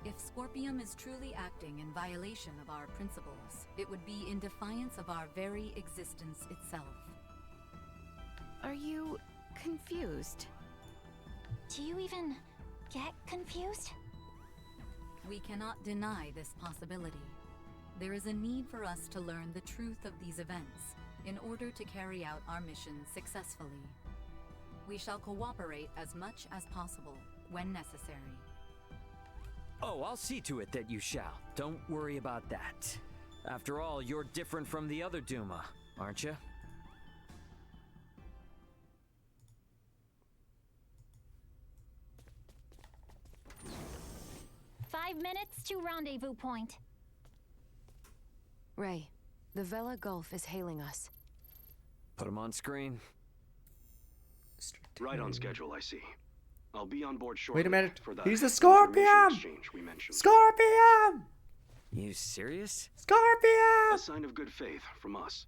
If Scorpium is truly acting in violation of our principles, it would be in defiance of our very existence itself. Are you confused? Do you even get confused? We cannot deny this possibility. There is a need for us to learn the truth of these events in order to carry out our mission successfully. We shall cooperate as much as possible when necessary. Oh, I'll see to it that you shall. Don't worry about that. After all, you're different from the other Duma, aren't you? "5 minutes to rendezvous point." Ray, the Vela Gulf is hailing us. Put him on screen. Right on schedule, I see. I'll be on board shortly. Wait a minute. For that He's the information Scorpion! exchange we mentioned. Scorpion! You serious? Scorpion! A sign of good faith from us.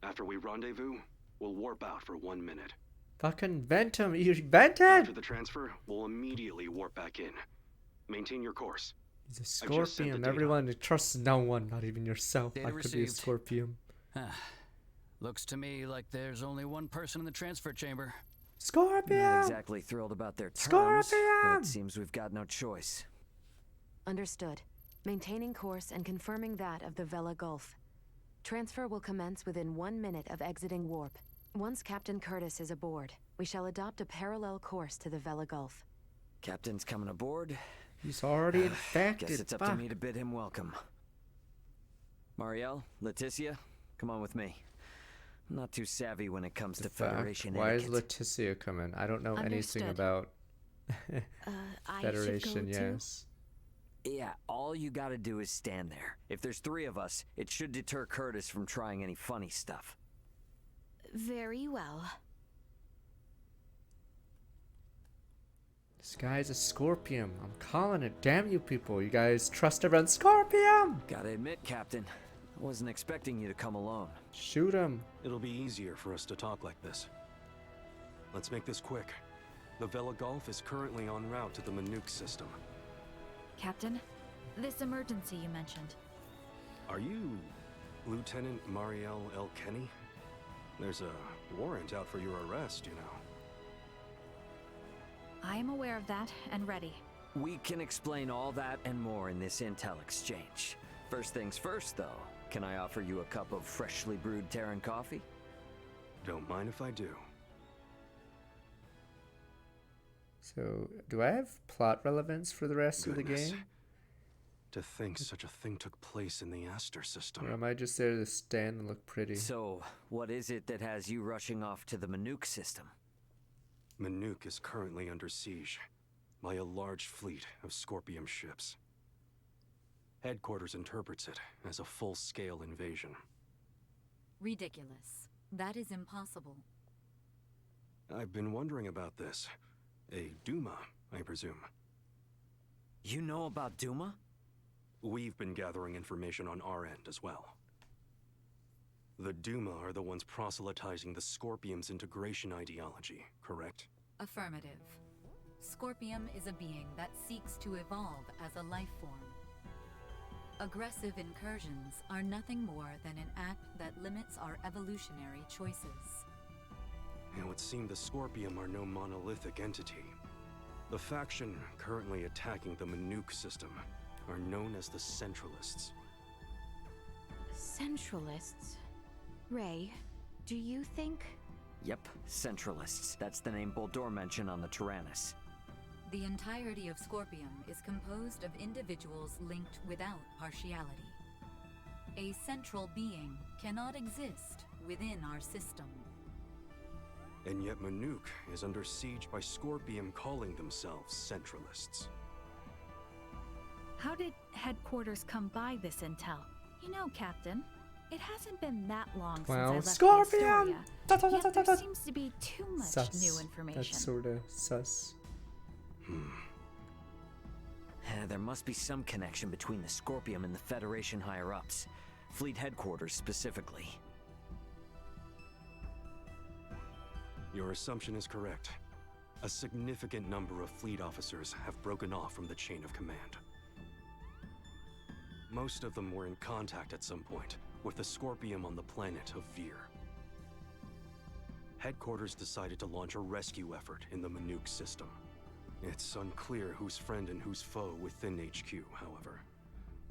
After we rendezvous, we'll warp out for 1 minute. Fucking vent him. You vented. After the transfer, we'll immediately warp back in. Maintain your course. He's a I've just sent the scorpion. data. Everyone trusts no one, not even yourself. Data I could be a received. scorpion. Looks to me like there's only one person in the transfer chamber. Scorpion! Not exactly thrilled about their terms, Scorpion! but it seems we've got no choice. Understood. Maintaining course and confirming that of the Vela Gulf. Transfer will commence within 1 minute of exiting warp. Once Captain Curtis is aboard, we shall adopt a parallel course to the Vela Gulf. Captain's coming aboard. He's already infected. Guess it's up to me to bid him welcome. Marielle, Leticia, come on with me. I'm not too savvy when it comes to Federation Why is etiquette. Leticia coming? I don't know anything Understood. about I Federation, should go too? yes. Yeah, all you gotta do is stand there. If there's 3 of us, it should deter Curtis from trying any funny stuff. Very well. This guy's a scorpion. I'm calling it. Damn you people. You guys trust everyone. Scorpion! Gotta admit, Captain, I wasn't expecting you to come alone. Shoot him. It'll be easier for us to talk like this. Let's make this quick. The Vela Gulf is currently en route to the Manuk system. Captain, this emergency you mentioned. Are you Lieutenant Marielle L. Kenny? There's a warrant out for your arrest, you know. I am aware of that and ready. We can explain all that and more in this intel exchange. First things first, though. Can I offer you a cup of freshly brewed Terran coffee? Don't mind if I do. So, do I have plot relevance for the rest of the Goodness. game? To think such a thing took place in the Aster system. Or am I just there to stand and look pretty? So, what is it that has you rushing off to the Manuk system? Manuk is currently under siege by a large fleet of Scorpium ships. Headquarters interprets it as a full-scale invasion. Ridiculous. That is impossible. I've been wondering about this. A Duma, I presume. You know about Duma? We've been gathering information on our end as well. The Duma are the ones proselytizing the Scorpium's integration ideology, correct? Affirmative. Scorpium is a being that seeks to evolve as a life form. Aggressive incursions are nothing more than an act that limits our evolutionary choices. It would seem the Scorpium are no monolithic entity. The faction currently attacking the Manuk system are known as the Centralists. Centralists? Ray, do you think... Yep, Centralists. That's the name Boldor mentioned on the Tyrannus. The entirety of Scorpium is composed of individuals linked without partiality. A central being cannot exist within our system. And yet Manuk is under siege by Scorpium calling themselves Centralists. How did headquarters come by this intel? You know, Captain, it hasn't been that long Well, since I Scorpion! left the Astoria. Yet there seems to be too much Sus. new information. That's sorta sus. There must be some connection between the Scorpium and the Federation higher-ups. Fleet headquarters, specifically. Your assumption is correct. A significant number of fleet officers have broken off from the chain of command. Most of them were in contact at some point with the Scorpium on the planet of Vir. Headquarters decided to launch a rescue effort in the Manuk system. It's unclear who's friend and who's foe within HQ, however.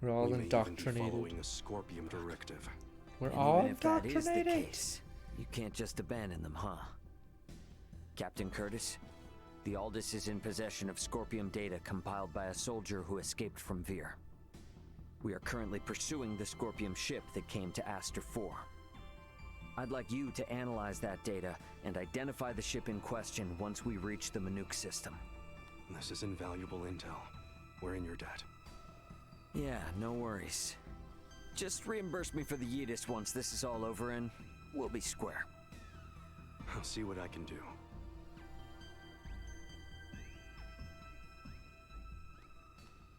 We're all We may even be indoctrinated. following a Scorpium directive. We're And all even if that is the indoctrinated. case, you can't just abandon them, huh? Captain Curtis, the Aldous is in possession of Scorpium data compiled by a soldier who escaped from Vir. We are currently pursuing the Scorpium ship that came to Aster 4. I'd like you to analyze that data and identify the ship in question once we reach the Manuk system. This is invaluable intel. We're in your debt. Yeah, no worries. Just reimburse me for the Yidis once this is all over and we'll be square. I'll see what I can do.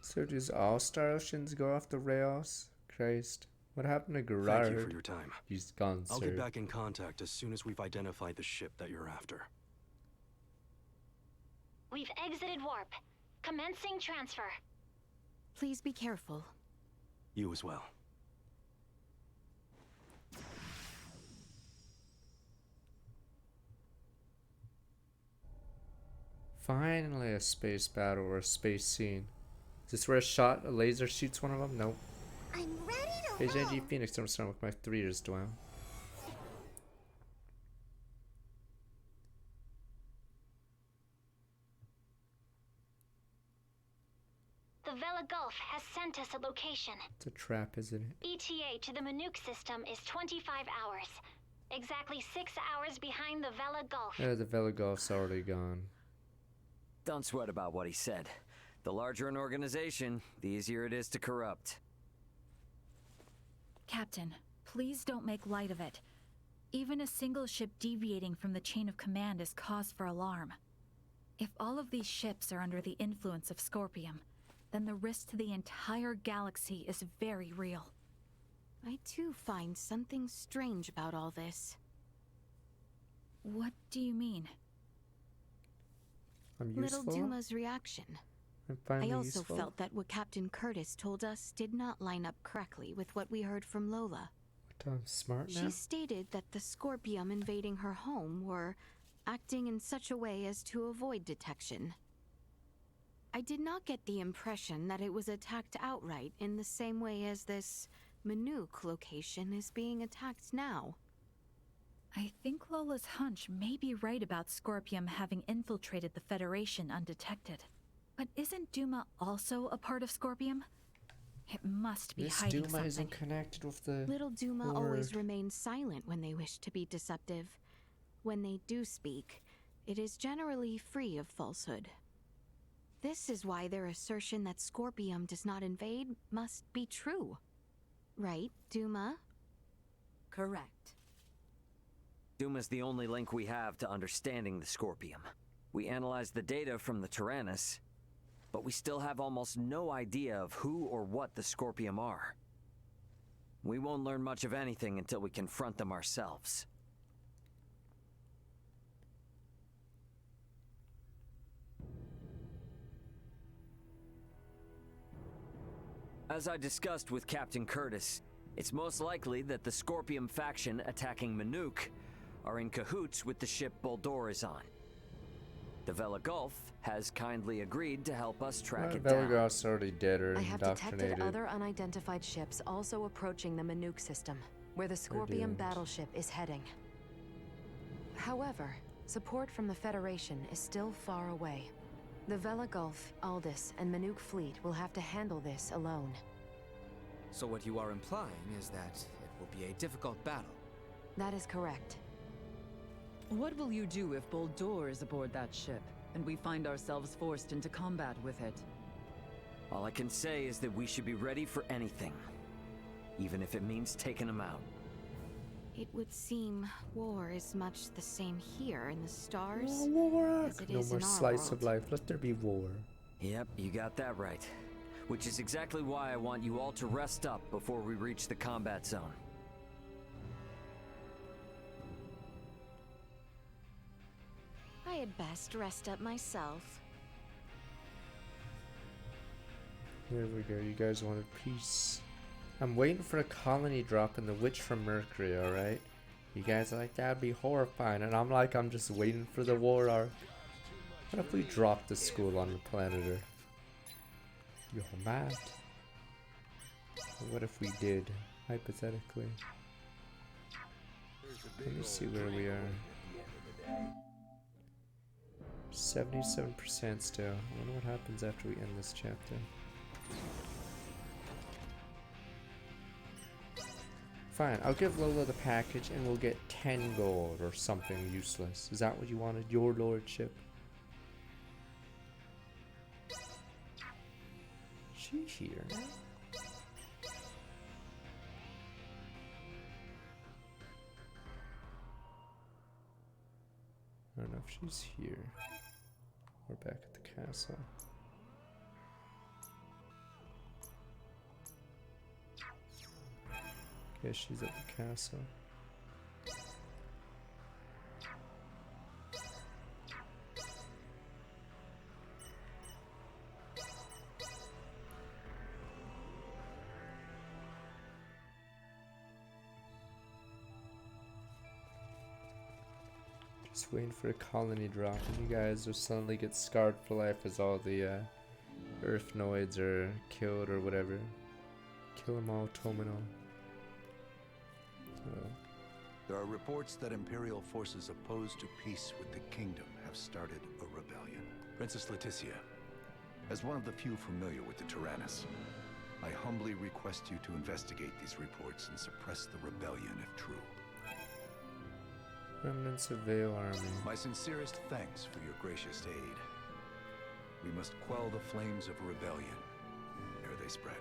So does all Star Oceans go off the rails? Christ. What happened to Gerard? Thank you for your time. He's gone, I'll sir. get back in contact as soon as we've identified the ship that you're after. We've exited warp. Commencing transfer. Please be careful. You as well. Finally a space battle or a space scene. Is this where a laser shoots one of them? Nope. I'm ready to Page roll. NG Phoenix, I'm starting with my 3 years dwell. The Vela Gulf has sent us a location. It's a trap, isn't it? ETA to the Manuk system is 25 hours. Exactly 6 hours behind the Vela Gulf. Yeah, the Vela Golf's already gone. Don't sweat about what he said. The larger an organization, the easier it is to corrupt. Captain, please don't make light of it. Even a single ship deviating from the chain of command is cause for alarm. If all of these ships are under the influence of Scorpium, then the risk to the entire galaxy is very real. I too find something strange about all this. What do you mean? I'm Little useful? Duma's reaction. I'm finally I also useful? felt that what Captain Curtis told us did not line up correctly with what we heard from Lola. What, I'm smart now? She stated that the Scorpium invading her home were acting in such a way as to avoid detection. I did not get the impression that it was attacked outright in the same way as this Manuk location is being attacked now. I think Lola's hunch may be right about Scorpium having infiltrated the Federation undetected. But isn't Duma also a part of Scorpium? It must be This hiding Duma something. isn't connected with the Little Duma always Horde. remains silent when they wish to be deceptive. When they do speak, it is generally free of falsehood. This is why their assertion that Scorpium does not invade must be true. Right, Duma? Correct. Duma's the only link we have to understanding the Scorpium. We analyzed the data from the Tyrannus, but we still have almost no idea of who or what the Scorpium are. We won't learn much of anything until we confront them ourselves. As I discussed with Captain Curtis, it's most likely that the Scorpium faction attacking Manuk are in cahoots with the ship Boldor is on. The Vela Gulf has kindly agreed to help us track it down. Velagolf's already dead or I have detected indoctrinated. other unidentified ships also approaching the Manuk system, where the Scorpium doomed. battleship is heading. However, support from the Federation is still far away. The Vela Gulf, Aldous, and Manuk fleet will have to handle this alone. So what you are implying is that it will be a difficult battle. That is correct. What will you do if Boldor is aboard that ship, and we find ourselves forced into combat with it? All I can say is that we should be ready for anything, even if it means taking them out. It would seem war is much the same here in the stars War. as it No is more in our slice world. of life. Let there be war. Yep, you got that right. Which is exactly why I want you all to rest up before we reach the combat zone. I had best rest up myself. Here we go. You guys wanted peace. I'm waiting for a colony drop in the Witch from Mercury, alright? You guys are like, that'd be horrifying. And I'm like, I'm just waiting for the war arc. What if we dropped the school on the planet Earth? You're mad. What if we did, hypothetically? Let me see where we are. 77% still. I wonder what happens after we end this chapter. Fine, I'll give Lola the package and we'll get 10 gold or something useless. Is that what you wanted? Your lordship? She here? I don't know if she's here. We're back at the castle. Yeah, she's at the castle. Just waiting for a colony drop, and you guys will suddenly get scarred for life as all the Earthnoids are killed or whatever. Kill them all, Tomino. There are reports that Imperial forces opposed to peace with the kingdom have started a rebellion. Princess Leticia, as one of the few familiar with the Tyrannus, I humbly request you to investigate these reports and suppress the rebellion if true. Remnants of Veil Army. My sincerest thanks for your gracious aid. We must quell the flames of rebellion ere they spread.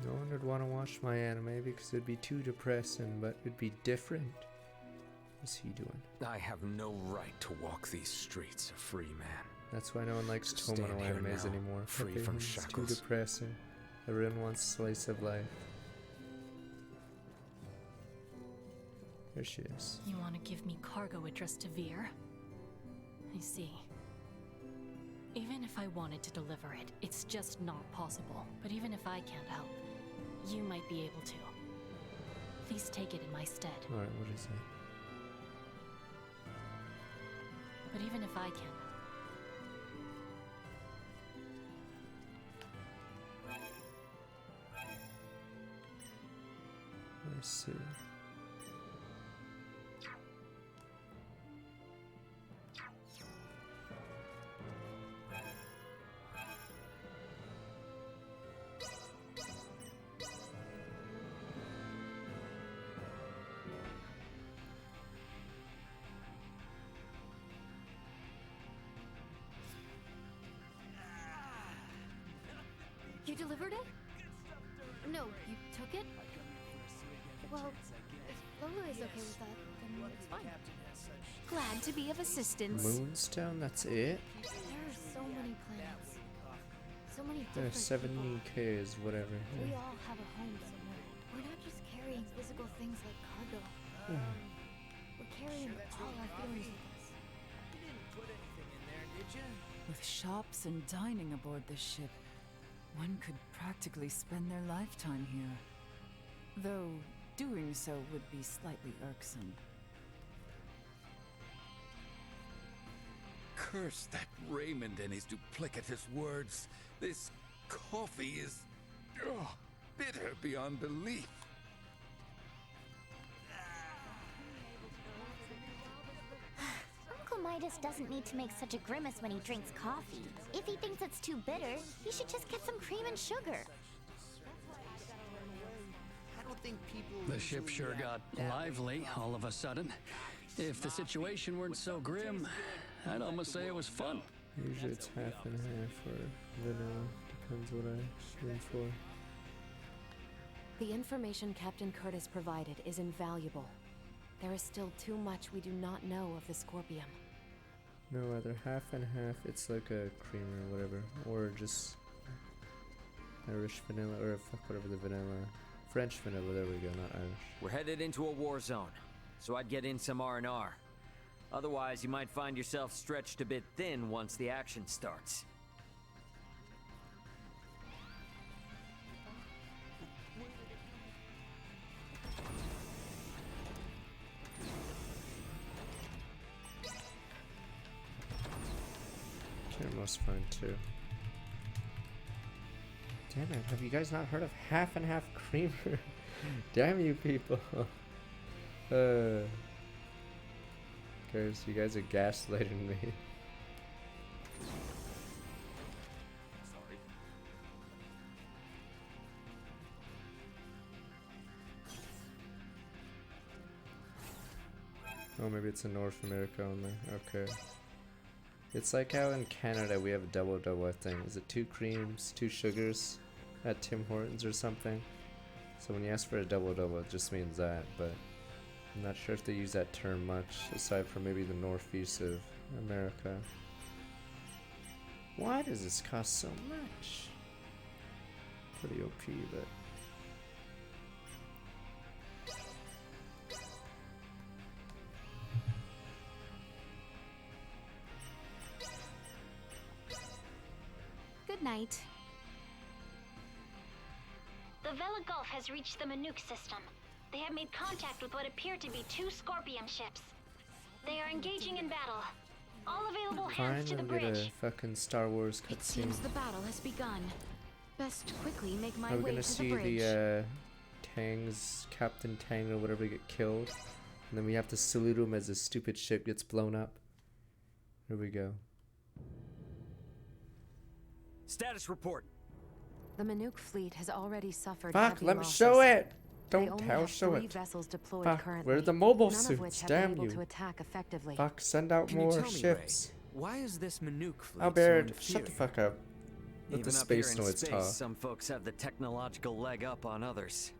No one would want to watch my anime because it'd be too depressing, but it'd be different. What's he doing? I have no right to walk these streets a free man. That's why no one likes Tomino animes anymore. Free from It's too shackles. depressing. Everyone wants slice of life. There she is. You want to give me cargo address to Veer? I see. Even if I wanted to deliver it, it's just not possible. But even if I can't help, you might be able to. Please take it in my stead. Alright, what is it? But even if I can, Let's see. You delivered it? No, you took it? Well, if Lola is okay with that, then it's fine. Glad to be of assistance. Moonstone, that's it? There are so many planets. So many There are different 70 Ks, whatever. We all have a home somewhere. We're not just carrying physical things like cargo. We're carrying all our feelings with us. You didn't put anything in there, did you? With shops and dining aboard this ship, one could practically spend their lifetime here. Though doing so would be slightly irksome. Curse that Raymond and his duplicitous words. This coffee is bitter beyond belief. Uncle Midas doesn't need to make such a grimace when he drinks coffee. If he thinks it's too bitter, he should just get some cream and sugar. I don't think people The ship sure got lively all of a sudden. If the situation weren't so grim, I'd almost say it was fun. Usually it's half and half or vanilla. Depends what I swim for. The information Captain Curtis provided is invaluable. There is still too much we do not know of the Scorpium. No, either half and half, it's like a cream or whatever. Or just Irish vanilla, or fuck whatever the vanilla. French vanilla, there we go, not Irish. We're headed into a war zone, so I'd get in some R&R. Otherwise, you might find yourself stretched a bit thin once the action starts. Camera's fun too. Damn it, have you guys not heard of half and half creamer? Damn you people. Guys, you guys are gaslighting me. Oh, maybe it's in North America only. Okay. It's like how in Canada we have a double, I think. Is it 2 creams, 2 sugars? at Tim Hortons or something. So when you ask for a double-double, it just means that, but I'm not sure if they use that term much, aside from maybe the northeast of America. Why does this cost so much? Pretty OP, but... Good night. The Vela Gulf has reached the Manuk system. They have made contact with what appear to be 2 Scorpion ships. They are engaging in battle. All available hands to the Fine, I'll get bridge. a fucking Star Wars It cutscene. seems the battle has begun. Best quickly make my Are we way gonna to the see bridge. the Tang's Captain Tang or whatever get killed? And then we have to salute him as his stupid ship gets blown up. Here we go. Status report. The Manuk fleet has already suffered Fuck, heavy let me losses. show it! They Don't only tell, have show 3 it. vessels deployed Fuck, currently, where are the mobile none of which suits? have Damn been able you. to attack effectively. Fuck, send out Can you more tell me, ships. Ray, why is this Manuk fleet Albert, so shut the inferior? fuck up. Let Even the up here space in noise space, talk. some folks have the technological leg up on others.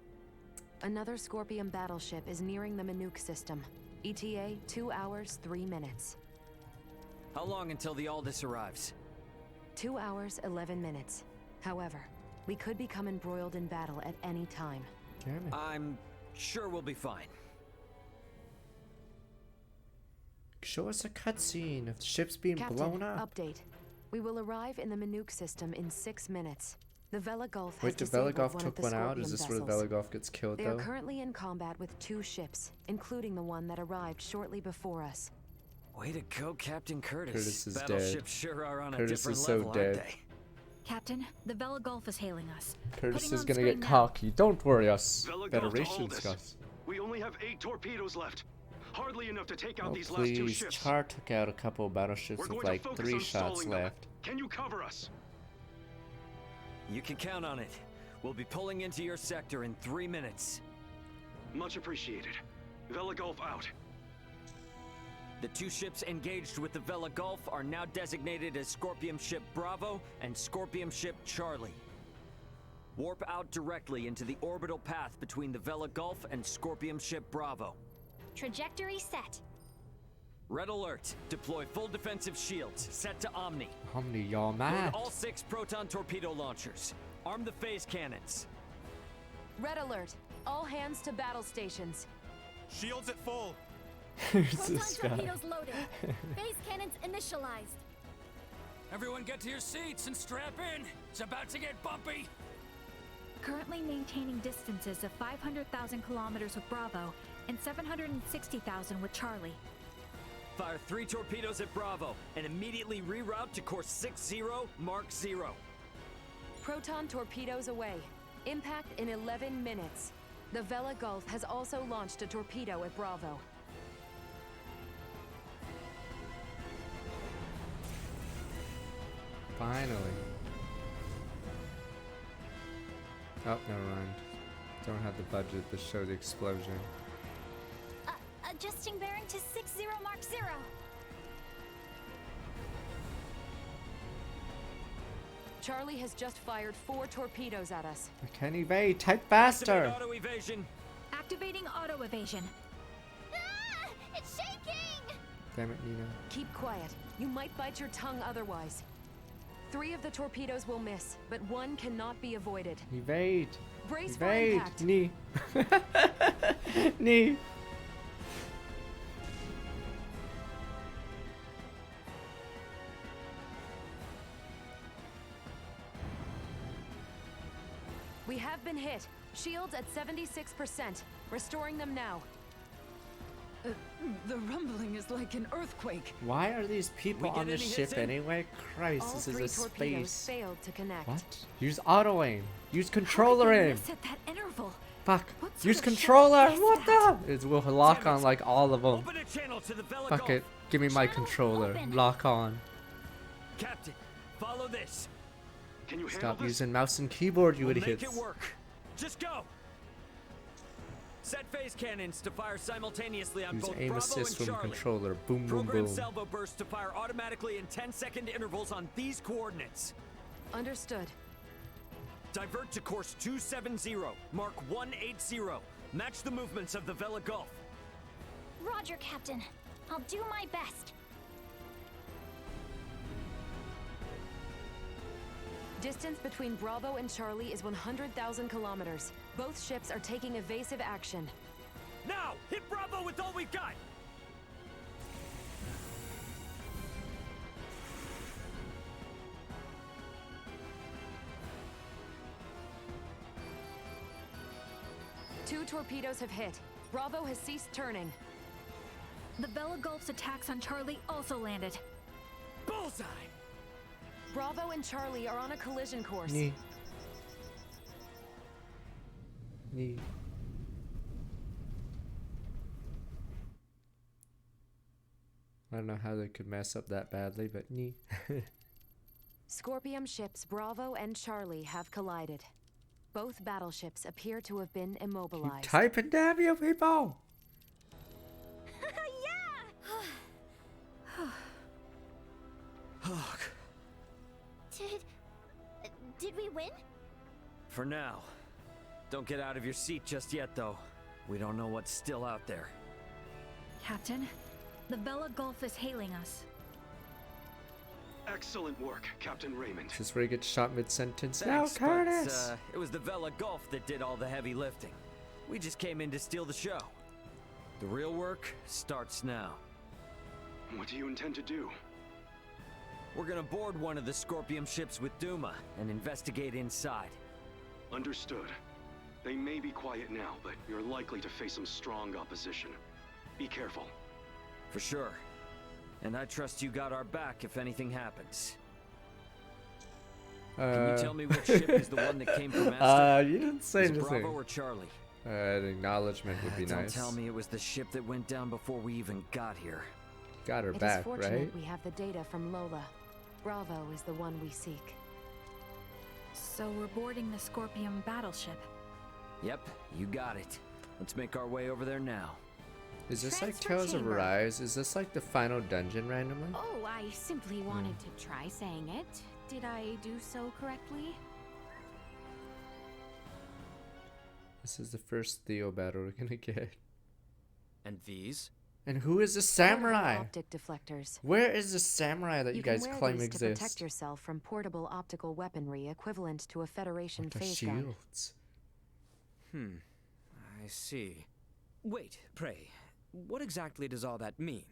Another Scorpion battleship is nearing the Manuk system. ETA 2 hours 3 minutes. How long until the Aldous arrives? 2 hours 11 minutes. However, we could become embroiled in battle at any time. Damn it. I'm sure we'll be fine. Show us a cutscene of the ships being Captain, blown up. update. We will arrive in the Manuk system in 6 minutes. The Vela Gulf has Wait, the disabled Velagolf one of took the one out? Scorpion Is this where the vessels. Velagolf gets killed They though? are currently in combat with 2 ships, including the one that arrived shortly before us. Way to go, Captain Curtis. Curtis is Battleships dead. sure are on a Curtis different is so level, dead. aren't they? Captain, the Vela Gulf is hailing us. Curtis Putting is on gonna screen get now. cocky. Don't worry, us Vela Gulf to Federation's Aldous. guys. We only have 8 torpedoes left. Hardly enough to take out Oh these last 2 please, ships. Char took out a couple of battleships We're with going like to focus 3 on shots stalling them. left. Can you cover us? You can count on it. We'll be pulling into your sector in 3 minutes. Much appreciated. Vela Gulf out. The 2 ships engaged with the Vela Gulf are now designated as Scorpion Ship Bravo and Scorpion Ship Charlie. Warp out directly into the orbital path between the Vela Gulf and Scorpion Ship Bravo. Trajectory set. Red alert. Deploy full defensive shields. Set to Omni. Omni, y'all Load mad. all 6 proton torpedo launchers. Arm the phase cannons. Red alert! All hands to battle stations. Shields at full. Who's Proton this guy? torpedoes loaded. Phase cannons initialized. Everyone get to your seats and strap in. It's about to get bumpy. Currently maintaining distances of 500,000 kilometers with Bravo and 760,000 with Charlie. Fire 3 torpedoes at Bravo and immediately reroute to course 60 Mark 0. Proton torpedoes away. Impact in 11 minutes. The Vela Gulf has also launched a torpedo at Bravo. Finally. Oh, never mind. Don't have the budget to show the explosion. Adjusting bearing to 60 Mark 0. Charlie has just fired 4 torpedoes at us. I can't evade. Type faster. Activate auto evasion. Activating auto evasion. Ah! It's shaking! Damn it, Nina. Keep quiet. You might bite your tongue otherwise. 3 of the torpedoes will miss, but 1 cannot be avoided. Evade. Brace for Evade. impact. Knee. Knee. We have been hit. Shields at 76%. Restoring them now. The rumbling is like an earthquake. Why are these people We get on this any ship hits in? anyway? Christ, All this 3 is a torpedoes space. failed to connect. What? Use auto aim. Use controller aim. Miss at that interval. Fuck. What sort Use of controller. shot is What the? It will lock on like all of them. Open a channel to the Vela Fuck Gulf. it. Give me my controller. open. Lock on. Captain, follow this. Can you handle Stop this? using mouse and keyboard, you We'll idiots. make it work. Just go. Set phase cannons to fire simultaneously on Use both aim Bravo assist and from Charlie. controller. Boom, boom, Program boom. salvo bursts to fire automatically in 10-second intervals on these coordinates. Understood. Divert to course 270, mark 180. Match the movements of the Vela Gulf. Roger, Captain. I'll do my best. Distance between Bravo and Charlie is 100,000 kilometers. Both ships are taking evasive action. Now, hit Bravo with all we've got! Two torpedoes have hit. Bravo has ceased turning. The Vela Gulf's attacks on Charlie also landed. Bullseye! Bravo and Charlie are on a collision course. Nee. Nee. I don't know how they could mess up that badly, but nee. Scorpium ships Bravo and Charlie have collided. Both battleships appear to have been immobilized. Keep typing, damn you people! Did we win? For now. Don't get out of your seat just yet, though. We don't know what's still out there. Captain, the Vela Gulf is hailing us. Excellent work, Captain Raymond. This is where he gets shot mid-sentence. Thanks, Now, Curtis! but, it was the Vela Gulf that did all the heavy lifting. We just came in to steal the show. The real work starts now. What do you intend to do? We're gonna board one of the Scorpium ships with Duma and investigate inside. Understood. They may be quiet now, but you're likely to face some strong opposition. Be careful. For sure. And I trust you got our back if anything happens. Can you tell me which ship is the one that came from Master? You didn't say anything. Bravo or Charlie? An acknowledgement would be Don't nice. tell me it was the ship that went down before we even got here. Got her It back, is fortunate right? we have the data from Lola. Bravo is the one we seek. So we're boarding the Scorpium battleship. Yep, you got it. Let's make our way over there now. Is this like Transfer Tales of chamber. Arise? Is this like the final dungeon randomly? Oh, I simply wanted to try saying it. Did I do so correctly? This is the first Theo battle we're gonna get. And these? And who is the Portable samurai? optic deflectors. Where is the samurai that you guys can wear claim these to protect exists? yourself from portable optical weaponry equivalent to a Federation What the phase gun. shields? I see. Wait, pray, what exactly does all that mean?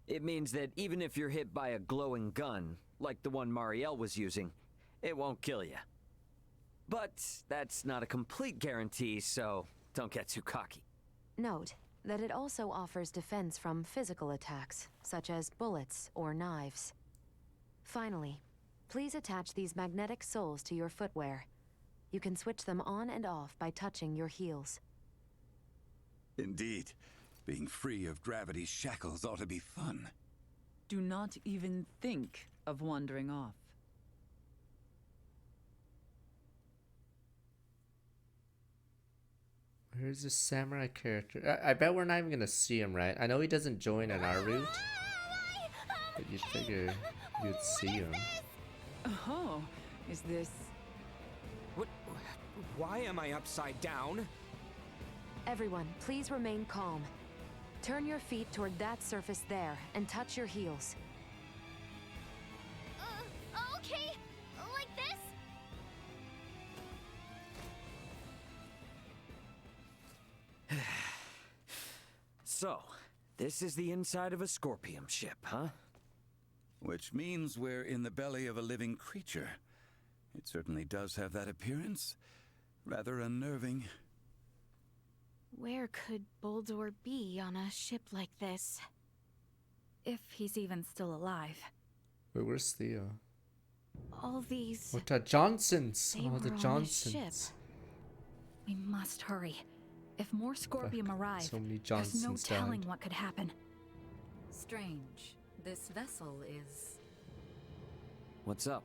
It means that even if you're hit by a glowing gun, like the one Marielle was using, it won't kill you. But that's not a complete guarantee, so don't get too cocky. Note that it also offers defense from physical attacks, such as bullets or knives. Finally, please attach these magnetic soles to your footwear. You can switch them on and off by touching your heels. Indeed. Being free of gravity's shackles ought to be fun. Do not even think of wandering off. Where's the samurai character? I bet we're not even gonna see him, right? I know he doesn't join on our route, but you'd figure you'd see him. Oh, is this... What? Why am I upside down? Everyone, please remain calm. Turn your feet toward that surface there and touch your heels. Okay, like this? So, this is the inside of a Scorpium ship, huh? Which means we're in the belly of a living creature. It certainly does have that appearance. Rather unnerving. Where could Boldor be on a ship like this? If he's even still alive. Wait, where's Theo? All these... What the Johnsons? They Oh, the were on a Johnsons. ship. We must hurry. If more Scorpium arrive, so many there's no Johnsons telling died. what could happen. Strange. This vessel is... What's up?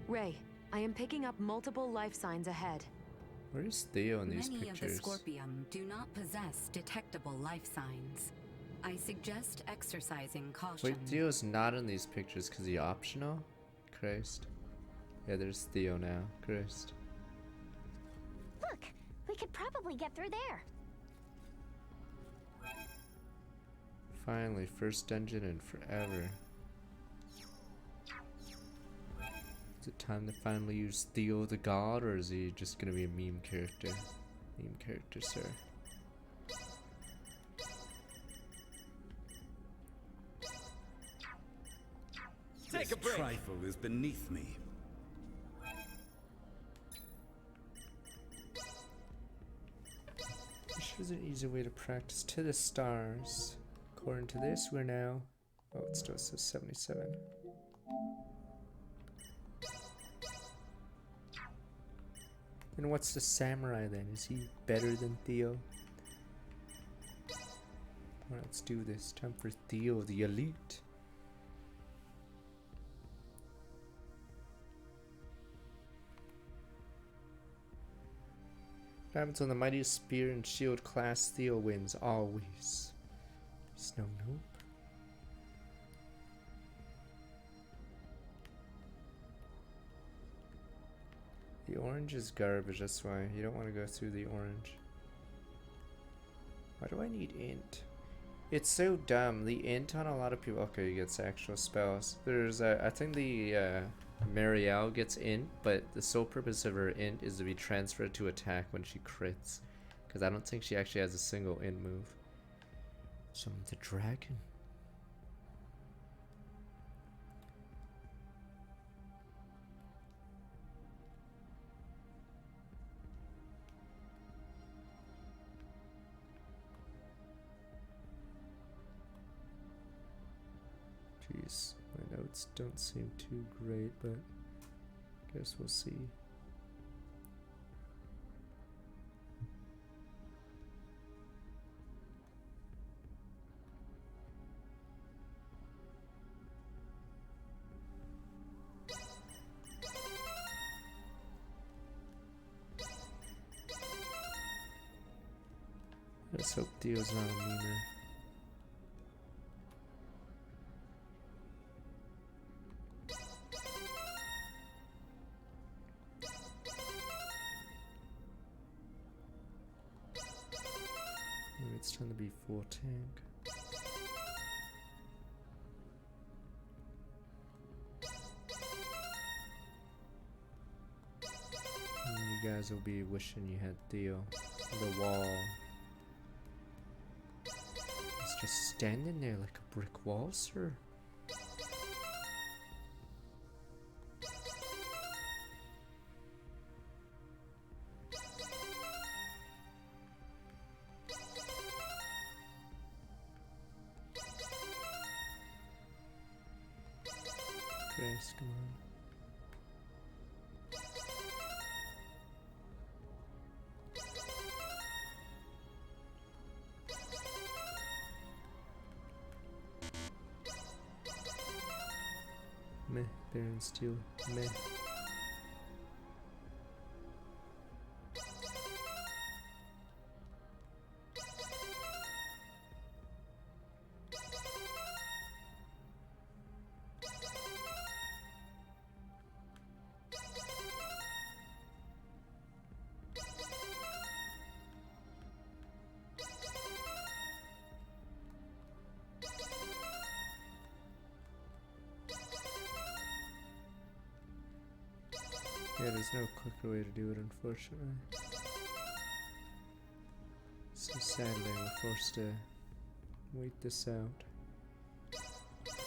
Ray, I am picking up multiple life signs ahead. Where's Theo in these Many of the pictures? Scorpium do not possess detectable life signs. I suggest exercising caution. Wait, Theo's not in these pictures because he's optional? Christ. Yeah, there's Theo now. Christ. Look, we could probably get through there. Finally, first dungeon in forever. Is it time to finally use Theo the God, or is he just gonna be a meme character? Meme character, sir. This trifle is beneath me. This is an easy way to practice to the stars. According to this, we're now... Oh, it still says 77. And what's the samurai then? Is he better than Theo? Well, let's do this. Time for Theo the Elite. What happens when the mightiest spear and shield class Theo wins? Always. Snow nope. The orange is garbage, that's why. You don't want to go through the orange. Why do I need int? It's so dumb. The int on a lot of people... Okay, it gets actual spells. There's, I think the, Marielle gets int, but the sole purpose of her int is to be transferred to attack when she crits. Because I don't think she actually has a single int move. Summon the dragon. Jeez, my notes don't seem too great, but guess we'll see. Let's hope Theo's not a memer. Maybe it's time to be full tank. And you guys will be wishing you had Theo. The wall. It's just standing there like a brick wall, sir. Grace, come on. Meh, Baron Steel, meh. Yeah, there's no quicker way to do it, unfortunately. So sadly, we're forced to wait this out.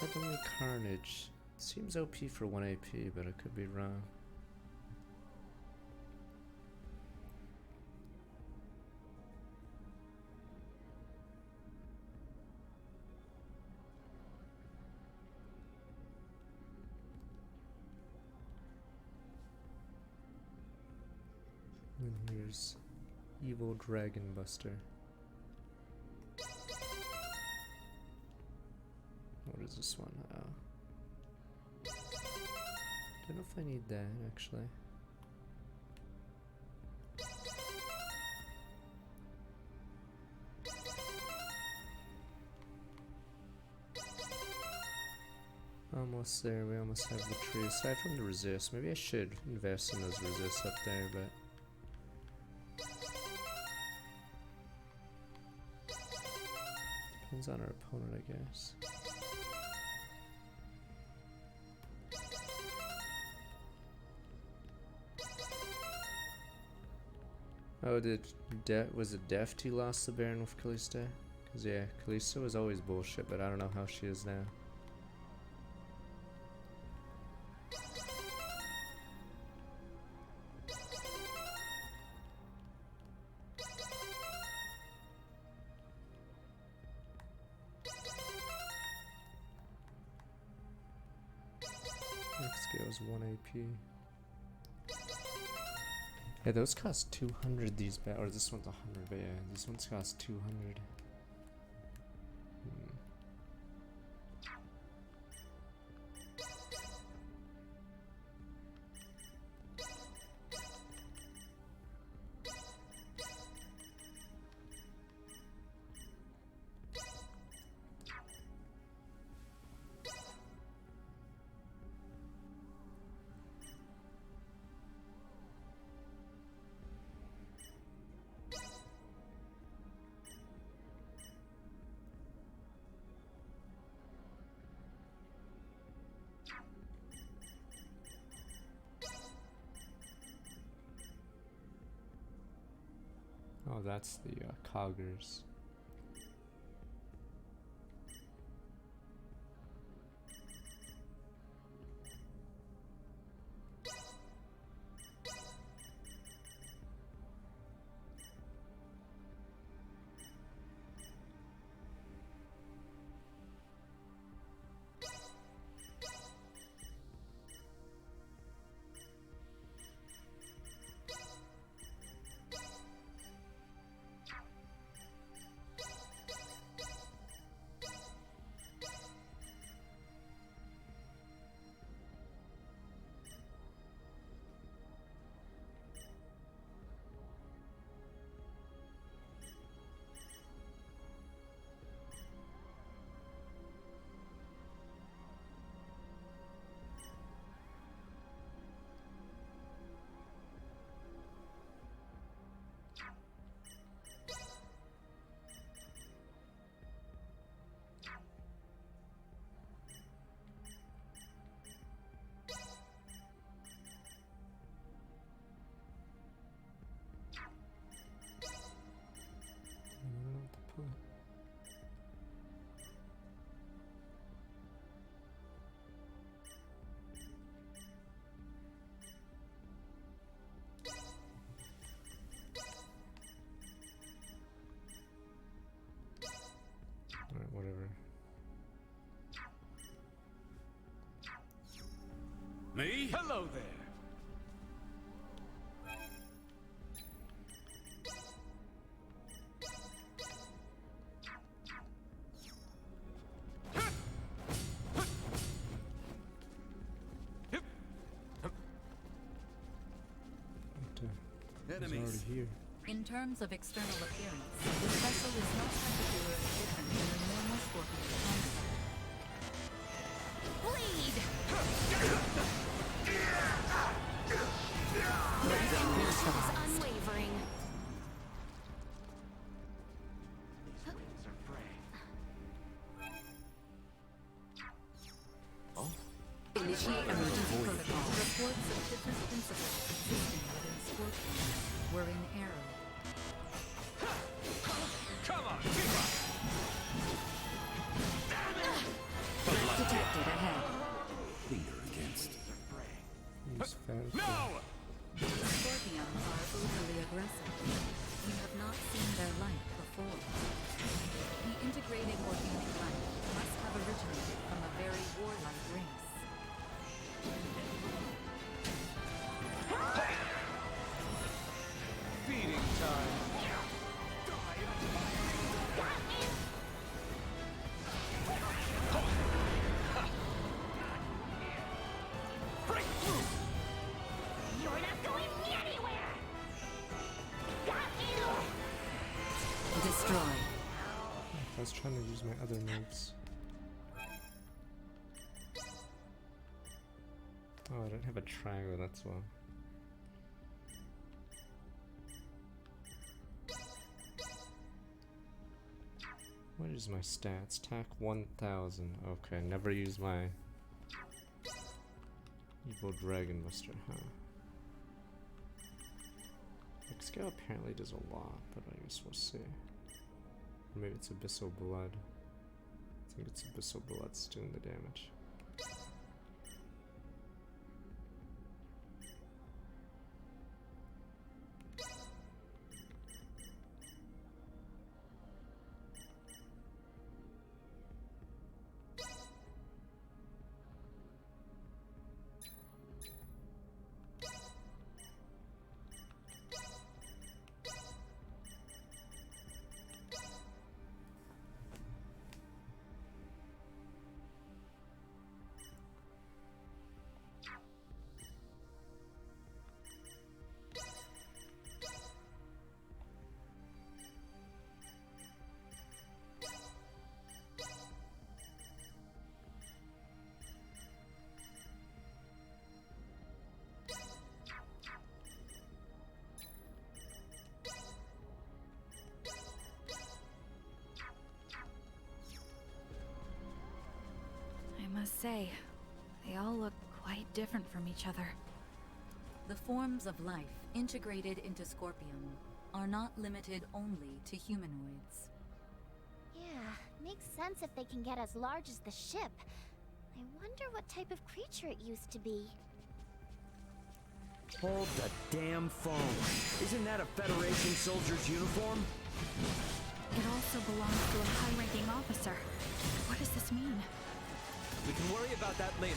Heavenly Carnage. Seems OP for 1 AP, but I could be wrong. And here's Evil Dragon Buster. What is this one? Don't know if I need that actually. almost there. We almost have the tree. Aside from the resist, maybe I should invest in those resists up there, but depends on our opponent, I guess. Oh, was it Deft who lost the Baron with Kalista? Cause yeah, Kalista was always bullshit, but I don't know how she is now. Next scale's 1 AP. Yeah, those cost 200, these or this one's 100, but yeah, these ones cost 200. Oh, that's the coggers. Alright, whatever. Me? Hello there. Enemies. Here. In terms of external appearance, this vessel is not particularly different than a normal scorpion construct. Bleed! Is unwavering. Initiate emergency protocol. Reports of fitness principles existing within scorpions were in error. Come on, keep up! Detected ahead. Finger against. No! Scorpions are overly aggressive. We have not seen their like before. The integrated organic life must have originated from a very warlike race. Feeding time. Break through! You're not going anywhere! Got you! Destroy. I was trying to use my other moves. Oh, I don't have a triangle, that's why. What is my stats? Attack 1000. Okay, never use my Evil Dragon Buster, huh? Scale apparently does a lot, but I guess we'll see. Or maybe it's Abyssal Blood. I think it's Abyssal Blood's doing the damage. I must say, they all look quite different from each other. The forms of life integrated into Scorpium are not limited only to humanoids. Yeah, makes sense if they can get as large as the ship. I wonder what type of creature it used to be. Hold the damn phone. Isn't that a Federation soldier's uniform? It also belongs to a high-ranking officer. What does this mean? We can worry about that later.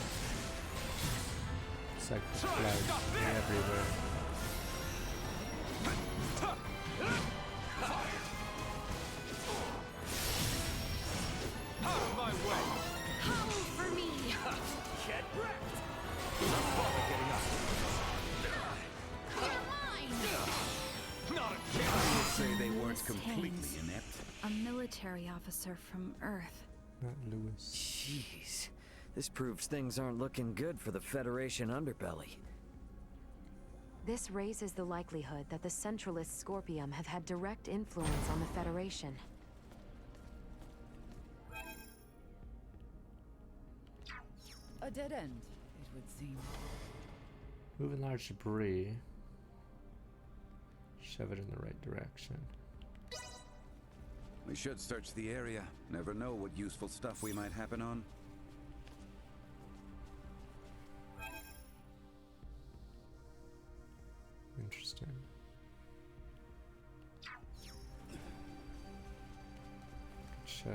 It's like flags everywhere. Out of my way! Howl for me! Get wrecked! Not bother getting up. You're mine! Not a chance! I would say they weren't Lewis completely Haynes, inept. a military officer from Earth. Not Lewis. Jeez. This proves things aren't looking good for the Federation underbelly. This raises the likelihood that the Centralist Scorpium have had direct influence on the Federation. A dead end, it would seem. Moving large debris. Shove it in the right direction. We should search the area. Never know what useful stuff we might happen on. Interesting. Shove.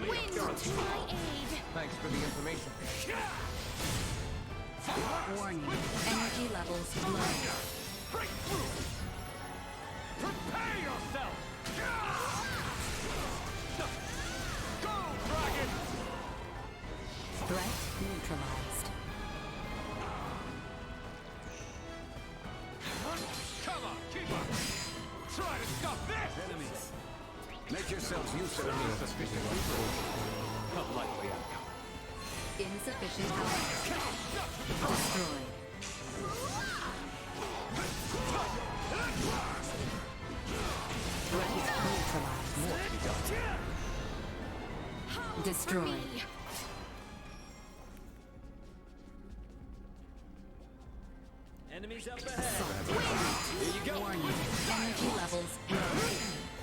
Wind to my aid! Thanks for the information. Warning, energy levels low. Break through! Prepare yourself! Go, dragon! Threat neutralized. Come on, keep up! Try to stop this! Enemies. Make yourselves useful. Sufficient resource. A likely outcome. Insufficient power. Destroyed. Threat neutralized. More to be done. Destroyed. Enemies up ahead. Here you go. Warning, energy levels low.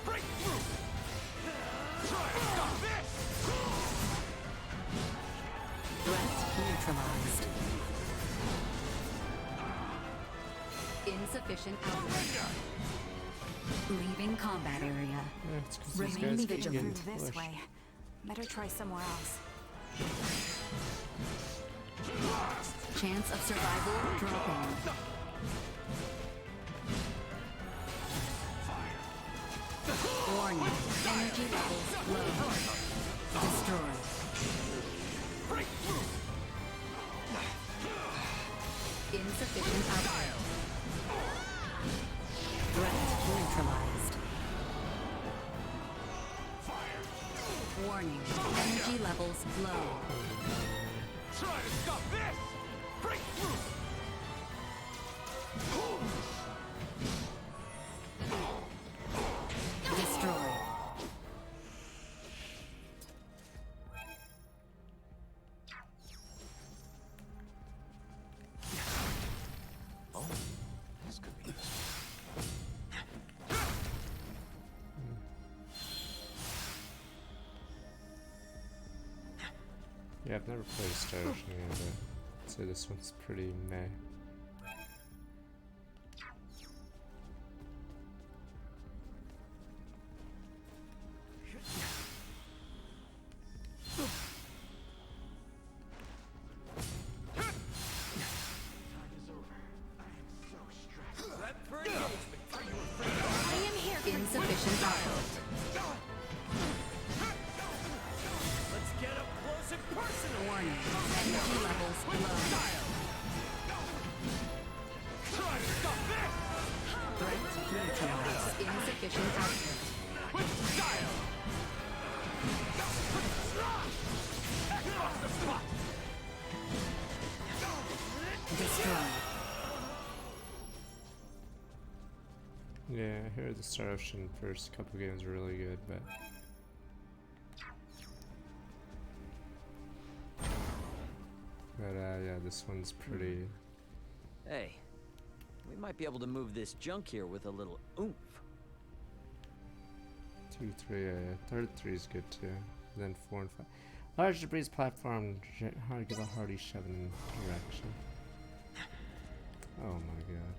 Break through! Try to stop this! Threat neutralized. Insufficient output. Leaving combat area. Yeah, it's 'cause these Remain guys keep vigilant. getting This pushed. way. Better try somewhere else. Chance of survival dropping. Warning. Energy levels low. Destroyed. Insufficient output. Threat neutralized. Warning. Energy levels low. Try to stop this! Break through! Destroy. Oh, this could be useful. Yeah, I've never played a Star Ocean game, but I'd say this one's pretty meh. Insufficient output. Let's get up close and personal! Warning. Energy levels low. Try to stop this! Threat neutralized. Insufficient output. With style! Across the spot! Destroy. Yeah, I hear the Star Ocean first couple games were really good, but yeah, this one's pretty. Hey, we might be able to move this junk here with a little oomph. 2, 3, third 3 is good too. Then 4 and 5. Large debris platform. How to give a hearty shove in direction. Oh my god.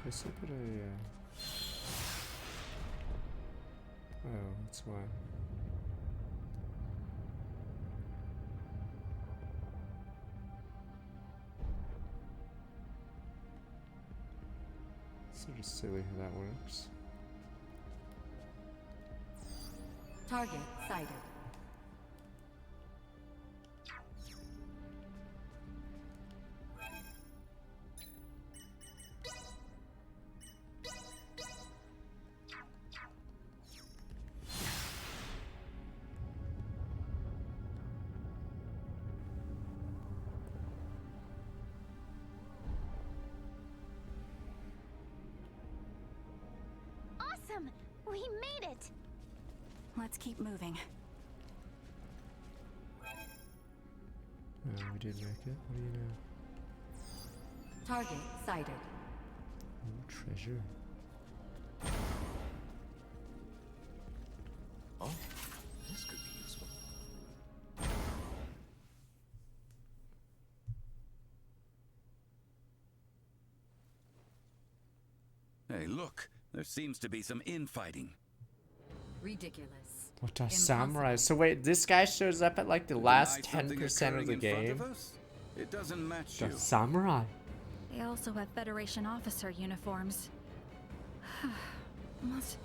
Guess I put a. Oh, that's why. Sort of silly how that works. Target sighted. Awesome! We made it! Let's keep moving. Oh, we did make it. What do you know? Target sighted. Ooh, treasure. Oh, this could be useful. Hey, look. There seems to be some infighting. Ridiculous. What a samurai. So wait, this guy shows up at like the last 10% of the game? It doesn't match The you. samurai. They also have Federation officer uniforms. Must...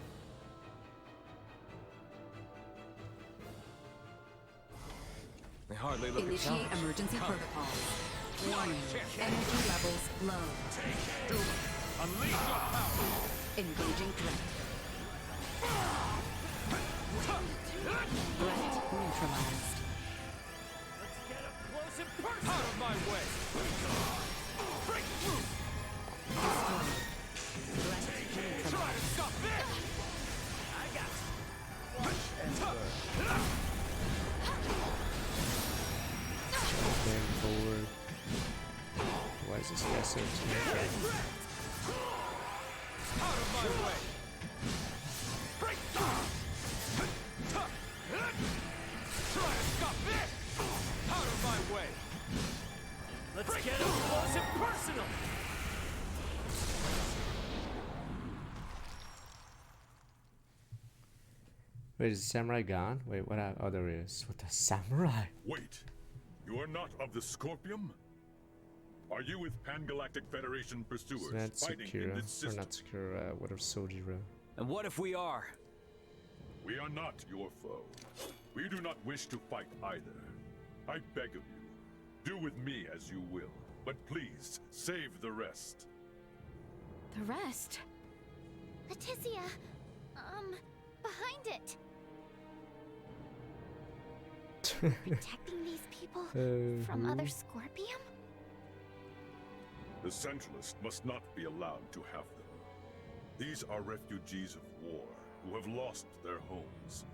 They hardly look Initiate challenged. emergency Come. protocol. Warning. Energy levels low. Unleash your power! Engaging threat. Threat neutralized. Let's get up close and personal! Out of my way! Break through! Destroyed. Threat Try to neutralized. stop this! I got you! Watch and burn! Game forward. Why is this guy so timid? Out of my way! Break through! Try to stop this! way. Let's get up close and personal. Wait, is the samurai gone? Wait, what? Oh, there he is. What, the samurai? Wait, you are not of the Scorpium? Are you with Pan-Galactic Federation pursuers It's not fighting in Sakura, this or system? not Sakura, whatever, Sojiro. And what if we are? We are not your foe. We do not wish to fight either. I beg of you, do with me as you will, but please save the rest. The rest? Leticia, behind it. Protecting these people from other Scorpium? The Centralists must not be allowed to have them. These are refugees of war who have lost their homes.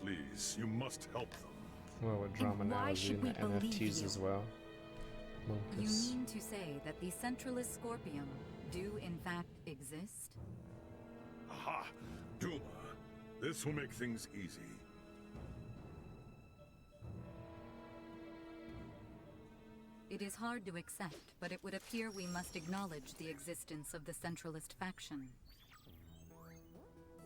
Please, you must help them. Well, with drama now is in the NFTs as well. You Monkus. mean to say that the Centralist Scorpium do in fact exist? Aha! Duma! This will make things easy. It is hard to accept, but it would appear we must acknowledge the existence of the Centralist faction.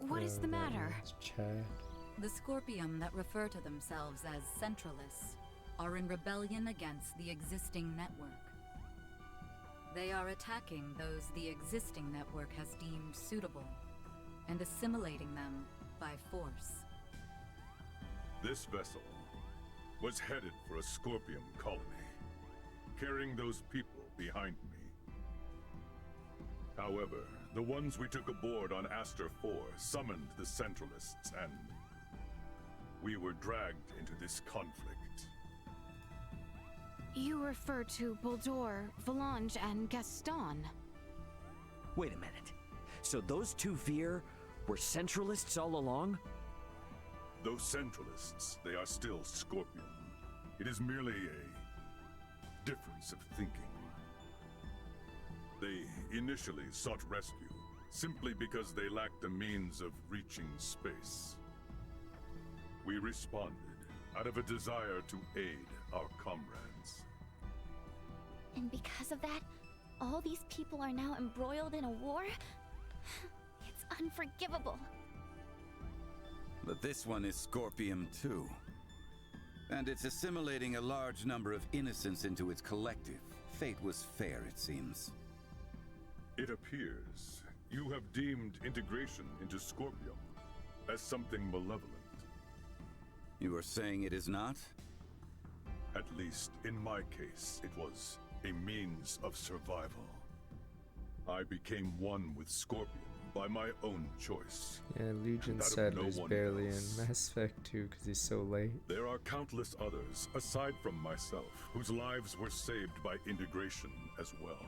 What is the matter? The Scorpium that refer to themselves as Centralists are in rebellion against the existing network. They are attacking those the existing network has deemed suitable and assimilating them by force. This vessel was headed for a Scorpium colony, carrying those people behind me. However, the ones we took aboard on Aster 4 summoned the Centralists, and we were dragged into this conflict. You refer to Boldor, Volange, and Gaston. Wait a minute. So those two Veer were Centralists all along? Those Centralists, they are still Scorpion. It is merely a difference of thinking. They initially sought rescue, simply because they lacked the means of reaching space. We responded out of a desire to aid our comrades. And because of that, all these people are now embroiled in a war? It's unforgivable. But this one is Scorpium too. And it's assimilating a large number of innocents into its collective. Fate was fair, it seems. It appears you have deemed integration into Scorpium as something malevolent. You are saying it is not? At least in my case, it was a means of survival. I became one with Scorpion by my own choice. Yeah, Legion said he's barely in Mass Effect 2 because he's so late. There are countless others, aside from myself, whose lives were saved by integration as well.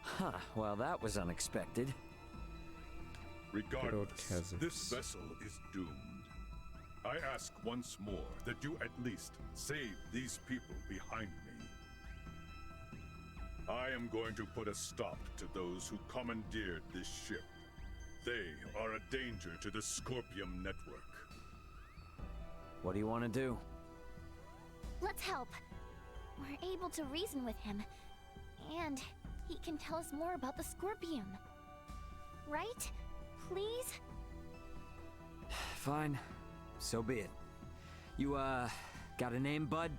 Huh, well that was unexpected. Regardless, this vessel is doomed. I ask once more that you at least save these people behind me. I am going to put a stop to those who commandeered this ship. They are a danger to the Scorpium network. What do you want to do? Let's help. We're able to reason with him. And he can tell us more about the Scorpium. Right? Please? Fine. So be it. You, got a name, bud?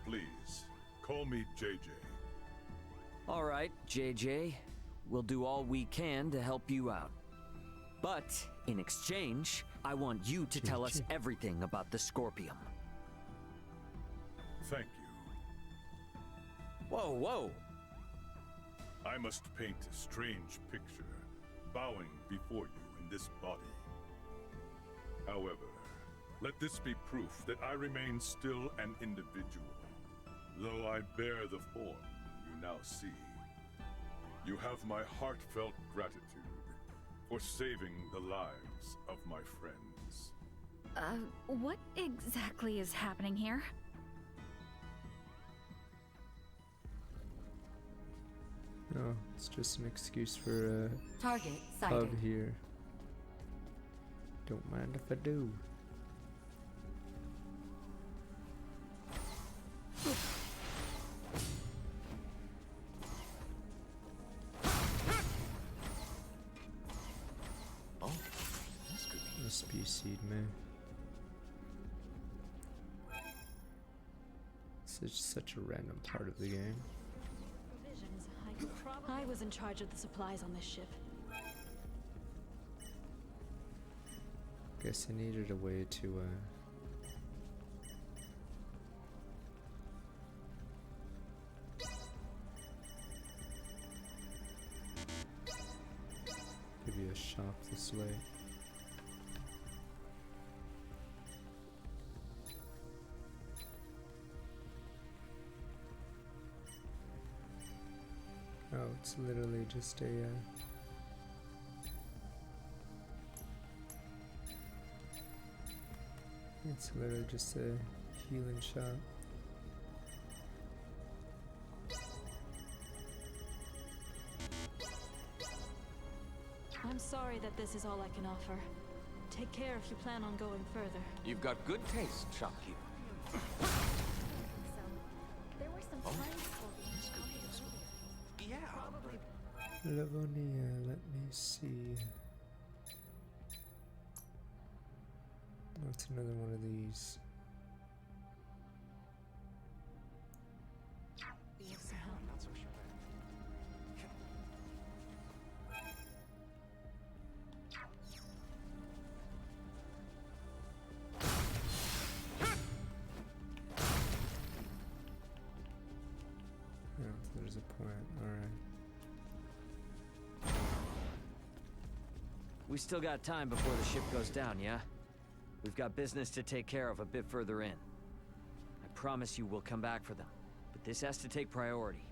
Please, call me JJ. All right, JJ. We'll do all we can to help you out. But, in exchange, I want you to tell us everything about the Scorpium. Thank you. Whoa, whoa! I must paint a strange picture, bowing before you in this body. However, let this be proof that I remain still an individual, though I bear the form you now see. You have my heartfelt gratitude for saving the lives of my friends. What exactly is happening here? No, it's just an excuse for Target hub sighted. here. Don't mind if I do. precede me. Such a random part of the game. Provisions. I was in charge of the supplies on this ship. Guess I needed a way to give you a shop this way. Oh, it's literally just a it's literally just a healing shop. I'm sorry that this is all I can offer. Take care if you plan on going further. You've got good taste, shopkeeper. There were some fine This could be useful. Yeah. Livonia, let me see. What's another one of these? Not so sure. Oh, there's a point. Alright. We still got time before the ship goes down, yeah? We've got business to take care of a bit further in. I promise you we'll come back for them, but this has to take priority.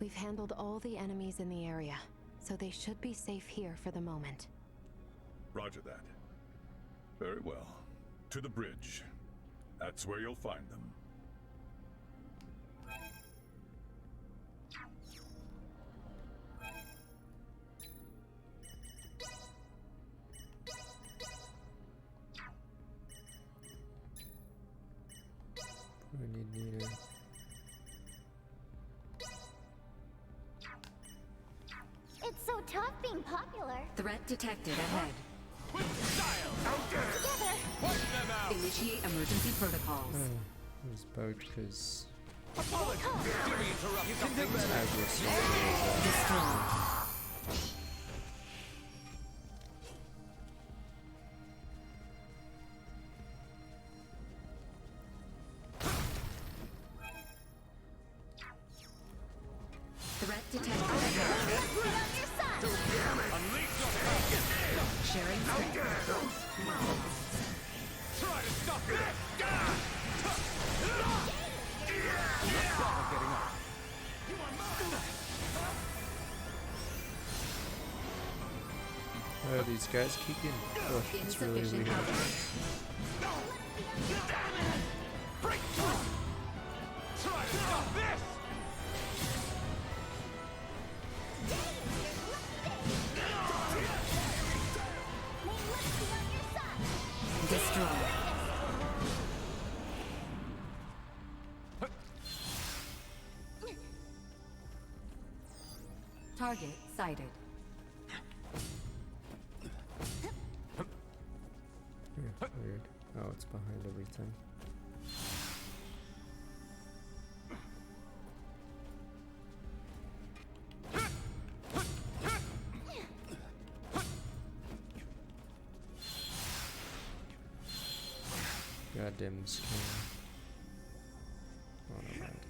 We've handled all the enemies in the area, so they should be safe here for the moment. Roger that. Very well. To the bridge. That's where you'll find them. I need Nina. It's so tough being popular. Threat detected ahead. With style! Together. Wipe them out! Initiate emergency protocols. Oh, it was bugged because Apologies! Did we interrupt something? Destroy. Threat detected ahead. Unleash your focus! Sharing strength. Try to stop this! Let's stop getting up. oh, these guys keep getting pushed. It's really Insufficient weird. coverage. Break through! Try to stop this! Destroy. Target sighted. Weird. Oh, it's behind everything. Goddamn scam. Oh, no, mind.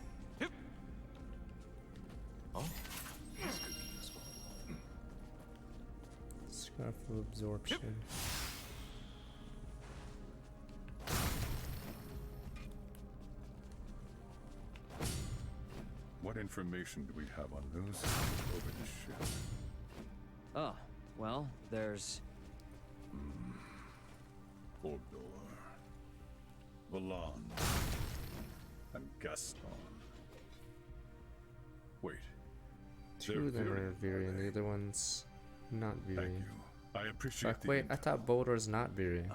Oh, this could be useful. Scarf of absorption. What information do we have on those over the ship? Oh, well, there's... Bogdor, Valan, and Gaston. Wait. Two of them are Virion, the other one's not Virion. Thank you. I appreciate Fuck, wait, I thought Boldor's not Virion.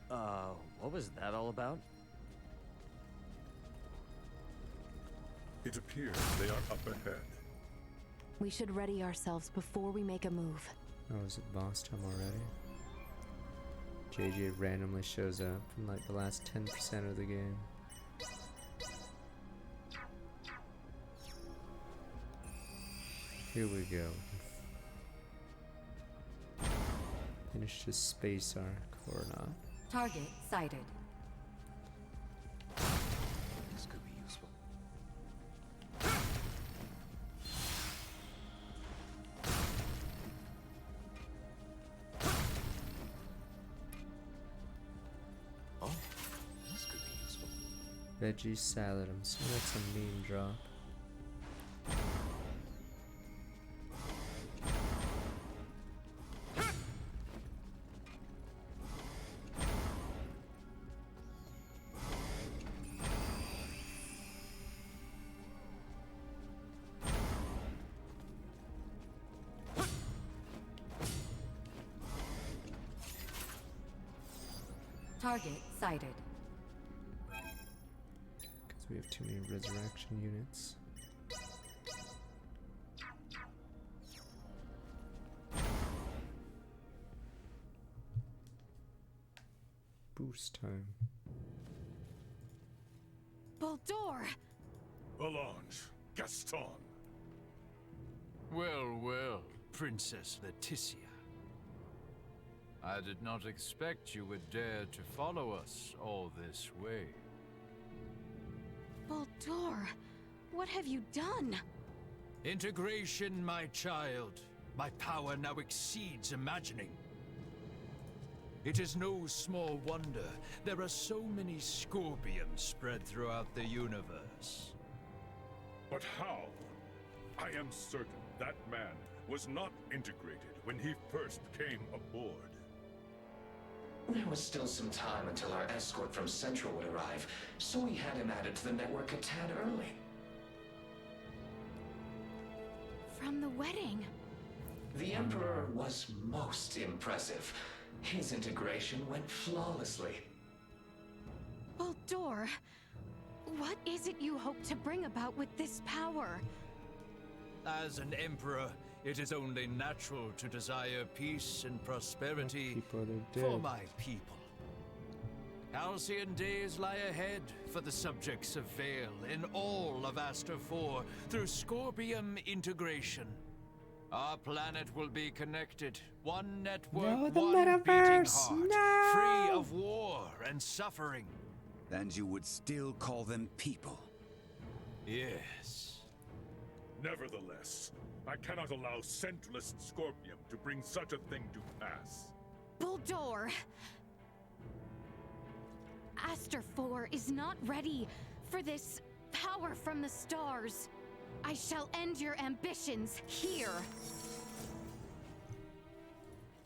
What was that all about? It appears they are up ahead. We should ready ourselves before we make a move. Oh, is it boss time already? JJ randomly shows up in like the last 10% of the game. Here we go. Finish this space arc or not. Target sighted. This could be useful. Oh, this could be useful. Veggie salad. I'm assuming that's a meme drop. Target sighted. Because we have too many resurrection units. Boost time. Baldur! Allonge, Gaston. Well, well, Princess Leticia. I did not expect you would dare to follow us all this way. Baldur, what have you done? Integration, my child. My power now exceeds imagining. It is no small wonder there are so many scorpions spread throughout the universe. But how? I am certain that man was not integrated when he first came aboard. There was still some time until our escort from Central would arrive, so we had him added to the network a tad early. From the wedding. The Emperor was most impressive. His integration went flawlessly. Baldur, what is it you hope to bring about with this power? As an emperor, it is only natural to desire peace and prosperity for my people. Halcyon days lie ahead for the subjects of Vale in all of Aster 4 through Scorpium integration. Our planet will be connected, one network, No, the one metaverse, beating heart, free of war and suffering. And you would still call them people? Yes. Nevertheless, I cannot allow Centralist Scorpium to bring such a thing to pass. Baldur! Aster 4 is not ready for this power from the stars. I shall end your ambitions here.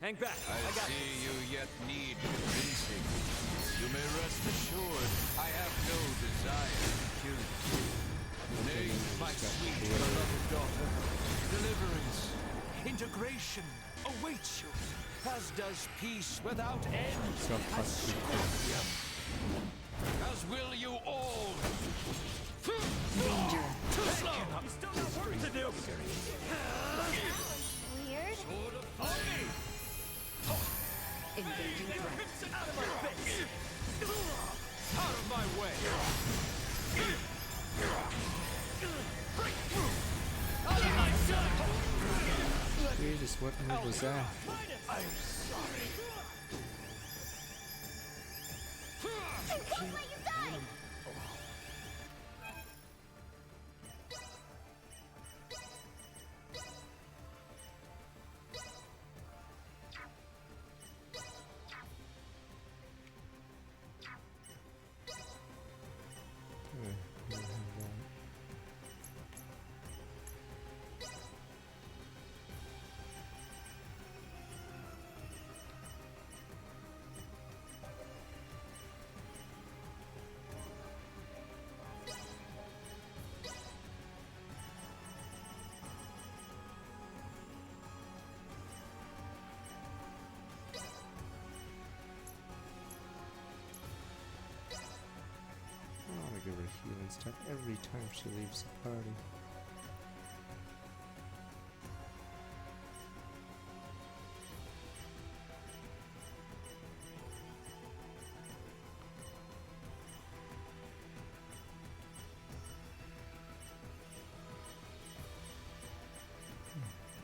Hang back. I see you yet need convincing. You may rest assured I have no desire to kill you. Nay, my sweet beloved daughter, deliverance, integration awaits you, as does peace without end at Scorpium. As will you all. Danger. Too slow! You still got work to do! Weird. Engaging threat. Out of my face! Out of my way! Break through! Out of my sight! Jesus, what move was that? I'm sorry. Don't let you die! Give her healing stuff every time she leaves the party.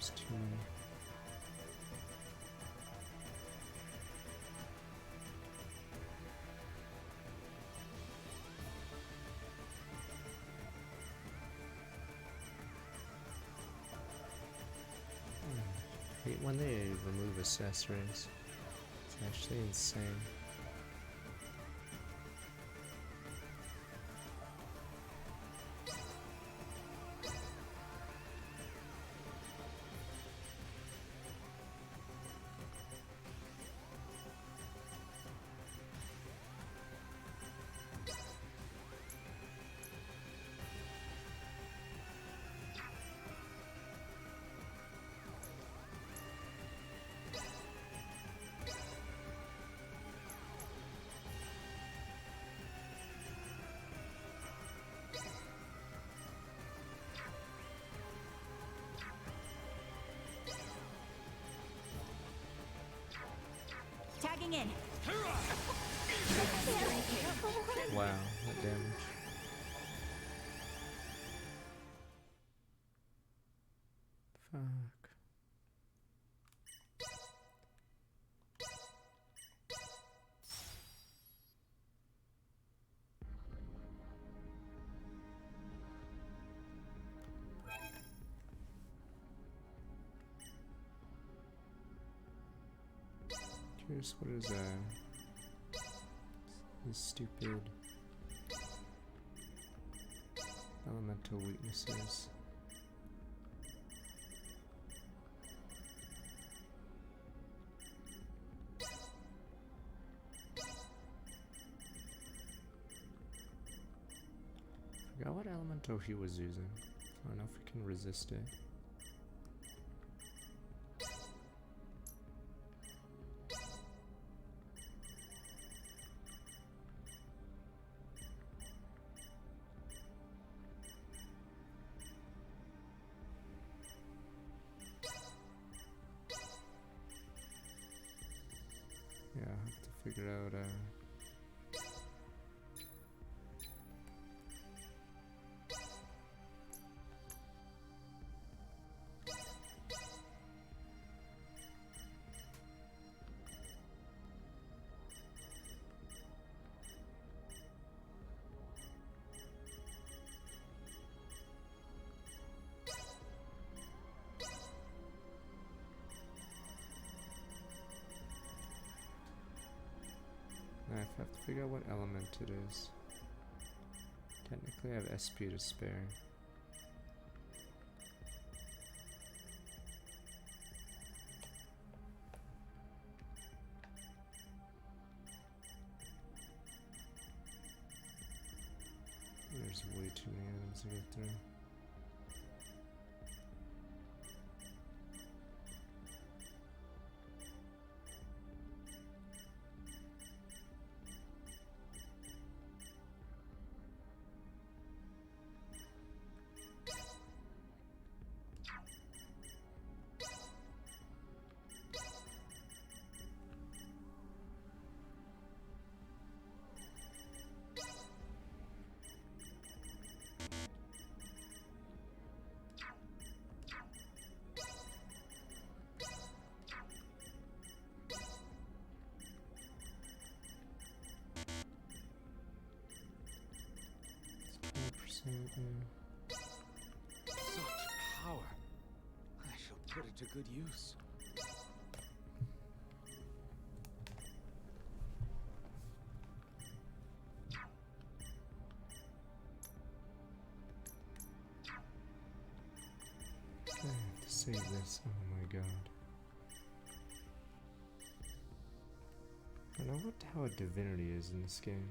It's too many. I hate when they remove accessories. It's actually insane. Tagging in. Wow, that damage. Fuck. Curious, what is these stupid elemental weaknesses? Forgot what elemental he was using. I don't know if we can resist it. Yeah, I'll have to figure out I have to figure out what element it is. Technically I have SP to spare. There's way too many items to get through. Such power. I shall put it to good use. I have to save this. Oh my god. I don't know how a divinity is in this game.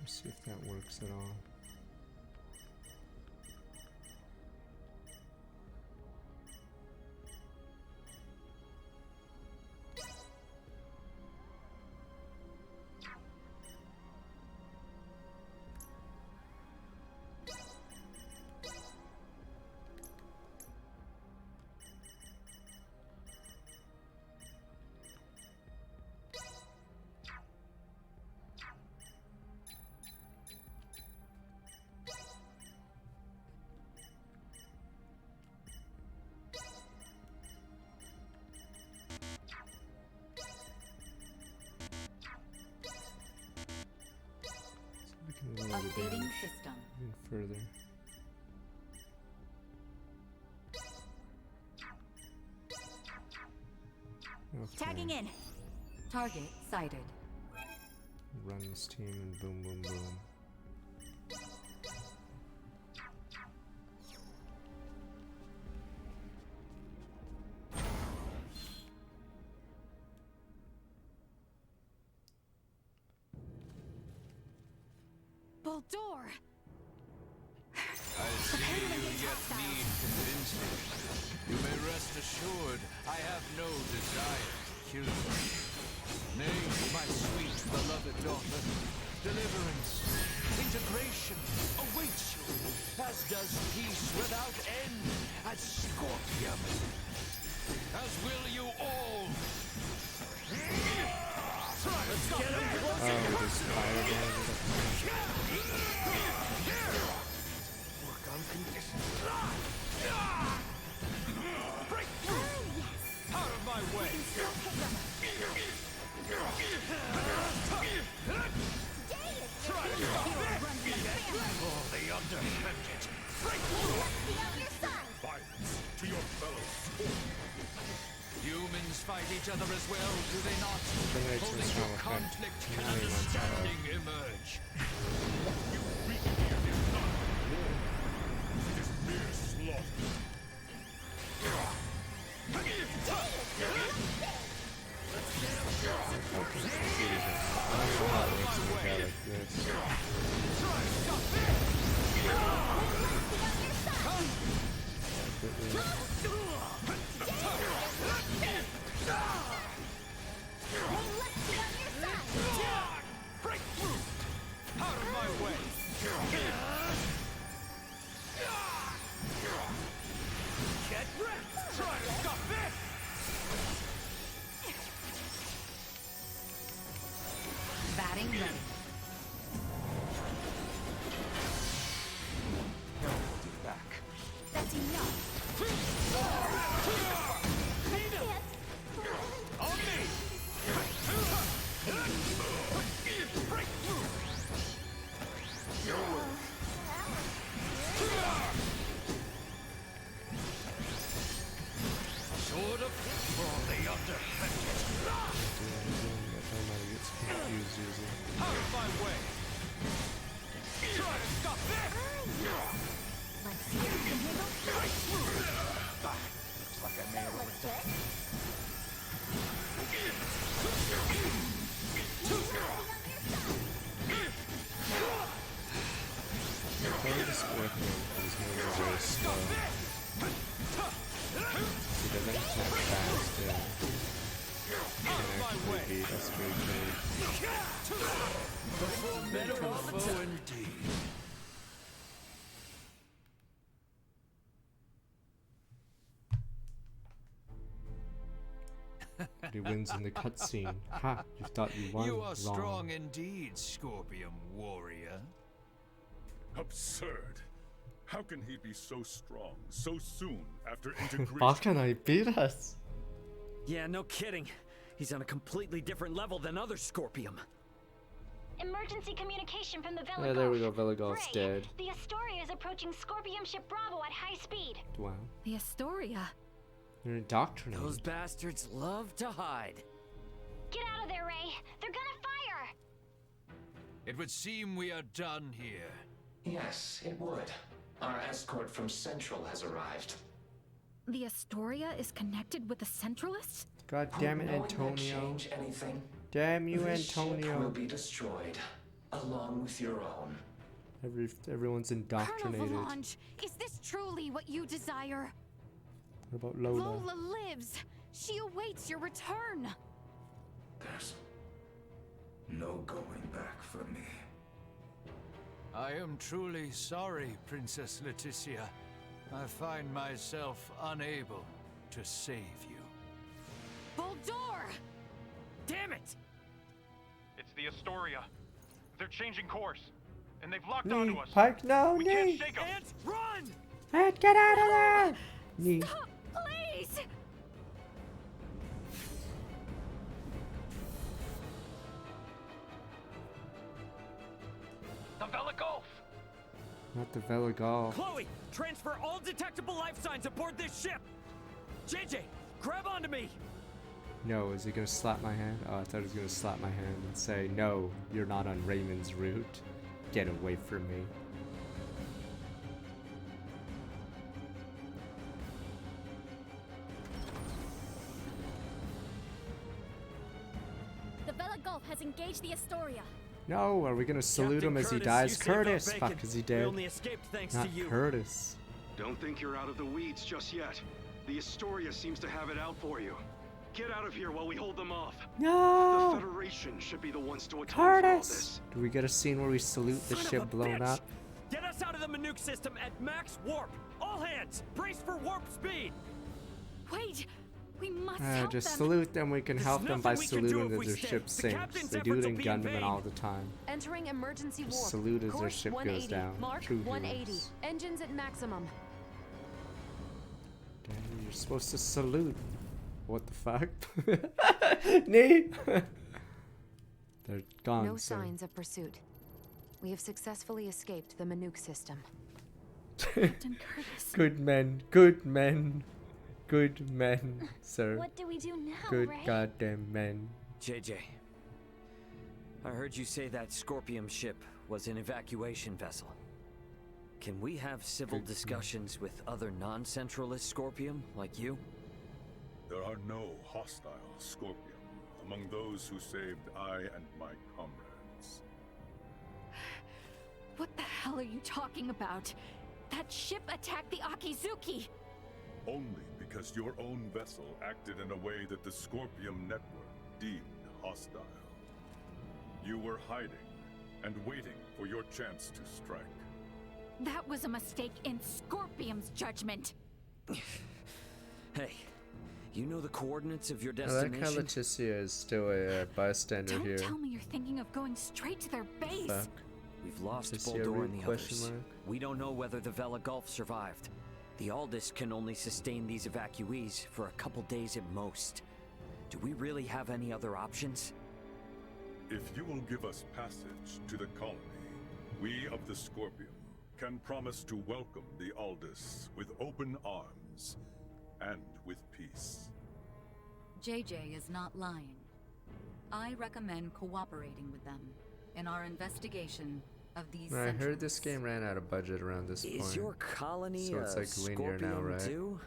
Let's see if that works at all. Activating system. Even further. Okay. Tagging in. Target sighted. Run this team and boom, boom, boom. Bulldor! I see you yet need convincing. You may rest assured I have no desire to kill you. Nay, my sweet beloved daughter, deliverance, integration awaits you, as does peace without end at Scorpium. As will you all. Let's get him closer. Work on conditions. Break through! Out of my way! Try to stop it! Oh, the underhanded! Break through! Violence to your fellow scorpions. Humans fight each other as well, do they not? Generates Only a through strong effect. conflict can Not even understanding emerge. What you reap here is not war. It is mere slaughter. Break through! Out of my way! Get wrecked! Try to stop this! Batting ready. Back. That's enough! On me! Break through! Sword of for the underhanded. Out of my way! Try to stop this! Let's see if you can handle Break through! Looks like I may have overstepped. Probably just working on these moves are very slow. He doesn't attack fast, yeah. Can actually beat us very good. Formidable foe indeed. But he wins in the cutscene. Ha! You thought you won. You are Wrong. strong indeed, Scorpium warrior. Absurd. How can he be so strong so soon after integration? How can I beat us? Yeah, no kidding. He's on a completely different level than other Scorpium. Emergency communication from the Vela Yeah, there we Gulf. go. Veligolf's Ray, dead. The Astoria is approaching Scorpium ship Bravo at high speed. Wow. the Astoria. You're indoctrinated. Those bastards love to hide. Get out of there, Ray. They're gonna fire. It would seem we are done here. Yes, it would. Our escort from Central has arrived. The Astoria is connected with the Centralists? God damn it, Knowing that Antonio. change anything? Damn you, This ship will Antonio. be destroyed, along with your own. Everyone's indoctrinated. Colonel Valanche, is this truly what you desire? What about Lola? Lola lives. She awaits your return. There's no going back for me. I am truly sorry, Princess Leticia. I find myself unable to save you. Bulldor! Damn it! It's the Astoria. They're changing course, and they've locked Nee, onto us. Pike, no, We can't nee. shake 'em. Ant, run! Ant, get out of there! Nee. Stop, please! The Vela Gulf! Not the Velagol. Chloe, transfer all detectable life signs aboard this ship. JJ, grab onto me. No, is he gonna slap my hand? Oh, I thought he was gonna slap my hand and say, no, you're not on Raymond's route. Get away from me. The Vela Gulf has engaged the Astoria. No, are we gonna salute him as he dies? Curtis! Fuck, is he dead? only escaped thanks Not to you. Curtis. Don't think you're out of the weeds just yet. The Astoria seems to have it out for you. Get out of here while we hold them off. No! The Federation should be the ones to atone for all this. Do we get a scene where we salute the Son of ship a blown bitch! up? Get us out of the Manuke system at max warp. All hands, brace for warp speed. Wait, we must help Just them. salute them. We can There's help them by nothing we can do saluting if as we their stay. ship The sinks. captain's They do it efforts in will be in Gundam and vain. all the time. Entering emergency warp. Just salute as their Course ship goes 180. down. Mark True 180. heroes. Engines at maximum. Damn, you're supposed to salute. What the fuck? Nee? They're gone. No sir. signs of pursuit. We have successfully escaped the Manuke system. Captain Curtis. Good men. Good men. Good men, sir. What do we do now, Good Ray? goddamn men. JJ, I heard you say that Scorpion ship was an evacuation vessel. Can we have civil discussions with other non-centralist Scorpion like you? There are no hostile Scorpion among those who saved I and my comrades. What the hell are you talking about? That ship attacked the Akizuki! Only because your own vessel acted in a way that the Scorpion network deemed hostile. You were hiding and waiting for your chance to strike. That was a mistake in Scorpion's judgment. Hey, you know the coordinates of your I like destination? how Leticia is still a bystander Don't here. tell me you're thinking of going straight to their base. Fuck. We've lost Is this a Boldor real and the question others. mark? We don't know whether the Vela Gulf survived. The Aldous can only sustain these evacuees for a couple days at most. Do we really have any other options? If you will give us passage to the colony, we of the Scorpion can promise to welcome the Aldous with open arms and with peace. JJ is not lying. I recommend cooperating with them in our investigation of these I heard this centuries. game ran out of budget around this point. Is your colony so it's a like linear now, Scorpion right? too?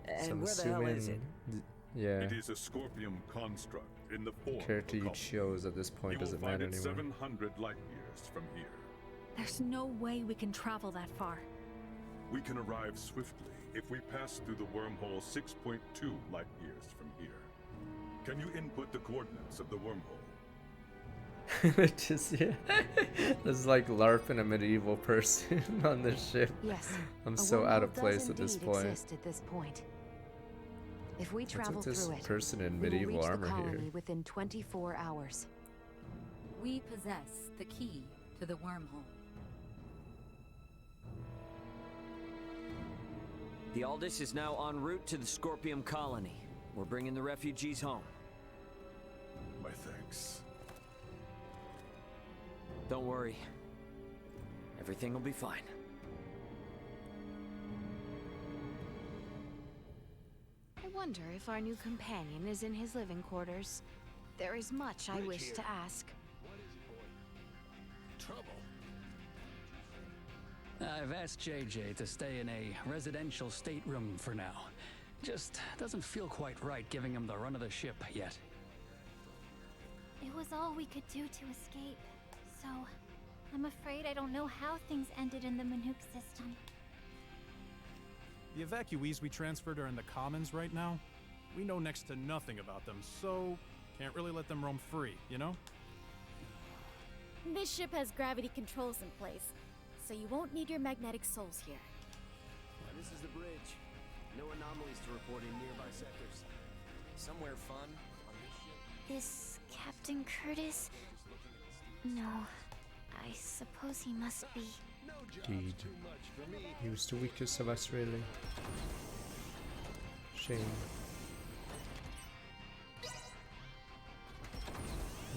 And So I'm where the hell is assuming it? Yeah. It is a Scorpion construct in the form Character of a you colony. chose at this point You will doesn't find matter it anymore. 700 light years from here. There's no way we can travel that far. We can arrive swiftly if we pass through the wormhole 6.2 light years from here. Can you input the coordinates of the wormhole? Just yeah. It's like LARPing a medieval person on the ship. Yes. I'm a so out of wormhole does place at this indeed point. exist at this point. If we What's travel with this through it, person in we will medieval reach armor the colony here? within 24 hours. We possess the key to the wormhole. The Aldous is now en route to the Scorpion colony. We're bringing the refugees home. My thanks. Don't worry. Everything will be fine. I wonder if our new companion is in his living quarters. There is much I wish to ask. Trouble. I've asked JJ to stay in a residential stateroom for now. Just doesn't feel quite right giving him the run of the ship yet. It was all we could do to escape. So, I'm afraid I don't know how things ended in the Manuke system. The evacuees we transferred are in the Commons right now. We know next to nothing about them, so can't really let them roam free, you know? This ship has gravity controls in place, so you won't need your magnetic souls here. This is the bridge. No anomalies to report in nearby sectors. Somewhere fun on this ship? Is Captain Curtis? No, I suppose he must be. Indeed. He was the weakest of us, really. Shame.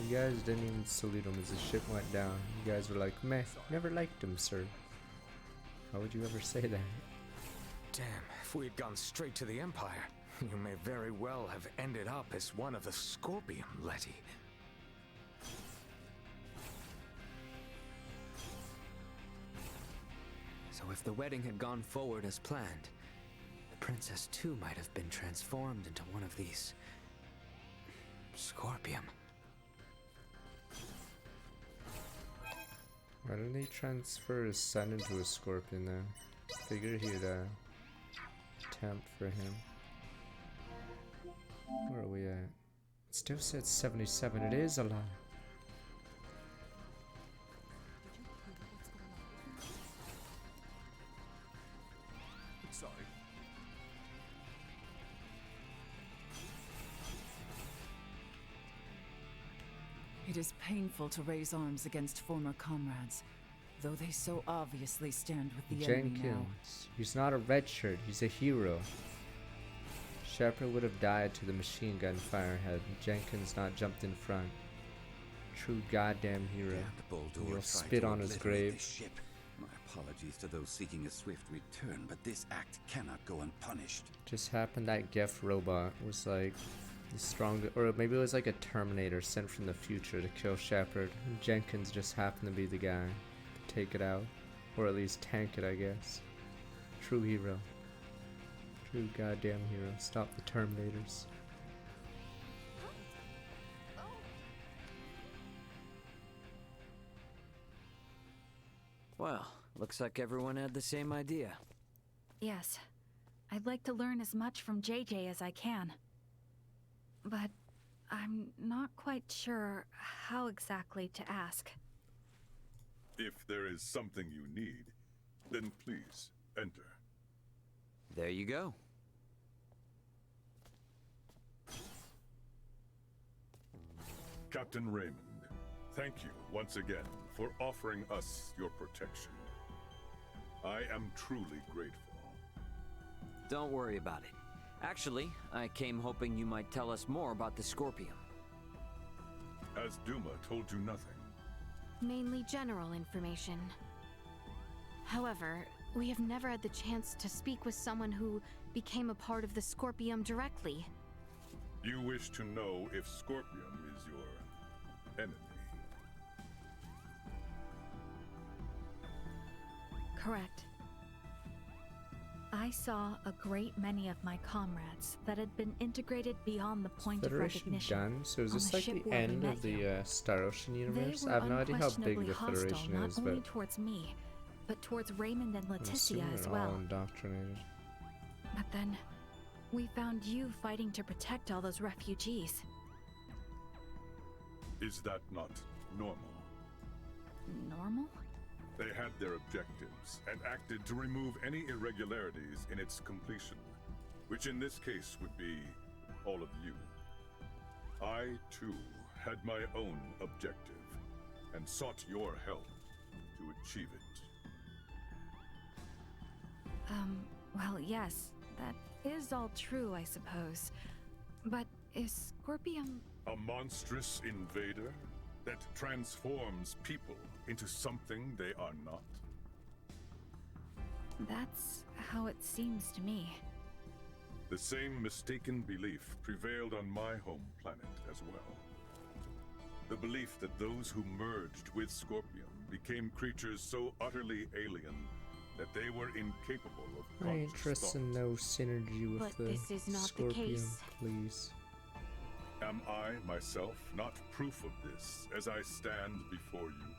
You guys didn't even salute him as his ship went down. You guys were like, meh, never liked him, sir. How would you ever say that? Damn, if we had gone straight to the Empire, you may very well have ended up as one of the Scorpium, Letty. So if the wedding had gone forward as planned, the princess too might have been transformed into one of these... Scorpium. Why didn't he transfer his son into a scorpion though? Figure he'd tempt for him. Where are we at? It still said 77. It is a lot. Sorry. It is painful to raise arms against former comrades, though they so obviously stand with the enemy now. Jenkins. He's not a red shirt. He's a hero. Shepard would have died to the machine gun fire had Jenkins not jumped in front. True goddamn hero. You'll spit on his grave. My apologies to those seeking a swift return, but this act cannot go unpunished. Just happened that Geff robot was like the strongest, or maybe it was like a Terminator sent from the future to kill Shepard. And Jenkins just happened to be the guy to take it out, or at least tank it, I guess. True hero. True goddamn hero. Stop the Terminators. Well, looks like everyone had the same idea. Yes. I'd like to learn as much from JJ as I can. But I'm not quite sure how exactly to ask. If there is something you need, then please enter. There you go. Captain Raymond, thank you once again for offering us your protection. I am truly grateful. Don't worry about it. Actually, I came hoping you might tell us more about the Scorpium. Has Duma told you nothing? Mainly general information. However, we have never had the chance to speak with someone who became a part of the Scorpium directly. You wish to know if Scorpium is your enemy? Correct. I saw a great many of my comrades that had been integrated beyond the point of Federation recognition. done? So is this like the where we end met of the you. Star Ocean universe? They I were have no idea how big the unquestionably hostile, Federation not is, only but towards me, but towards Raymond and I'm Leticia assuming as they're well. all indoctrinated. But then, we found you fighting to protect all those refugees. Is that not normal? Normal? They had their objectives and acted to remove any irregularities in its completion, which in this case would be all of you. I, too, had my own objective and sought your help to achieve it. Well, yes, that is all true, I suppose. But is Scorpium... A monstrous invader that transforms people into something they are not? That's how it seems to me. The same mistaken belief prevailed on my home planet as well. The belief that those who merged with Scorpium became creatures so utterly alien that they were incapable of My conscious interests thought. in no synergy with But the this is not the Scorpion, case. please. Am I, myself, not proof of this as I stand before you?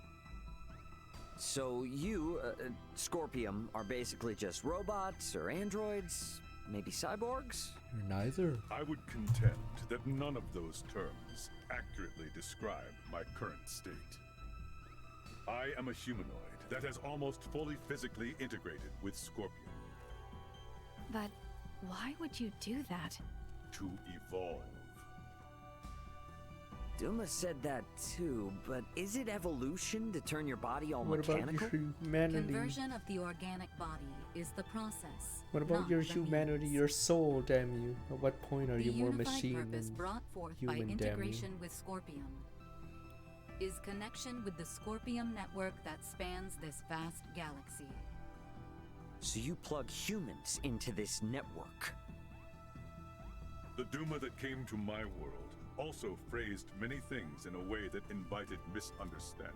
So you, Scorpium, are basically just robots or androids? Maybe cyborgs? Or neither. I would contend that none of those terms accurately describe my current state. I am a humanoid that has almost fully physically integrated with Scorpion. But why would you do that? To evolve. Duma said that too, but is it evolution to turn your body all What about mechanical? your humanity? Conversion of the organic body is the process. What about not your the humanity, means. your soul, damn you? At what point are The you more unified machine purpose than brought forth human, by damn you? integration with Scorpium is connection with the Scorpium network that spans this vast galaxy. So you plug humans into this network. The Duma that came to my world also phrased many things in a way that invited misunderstanding.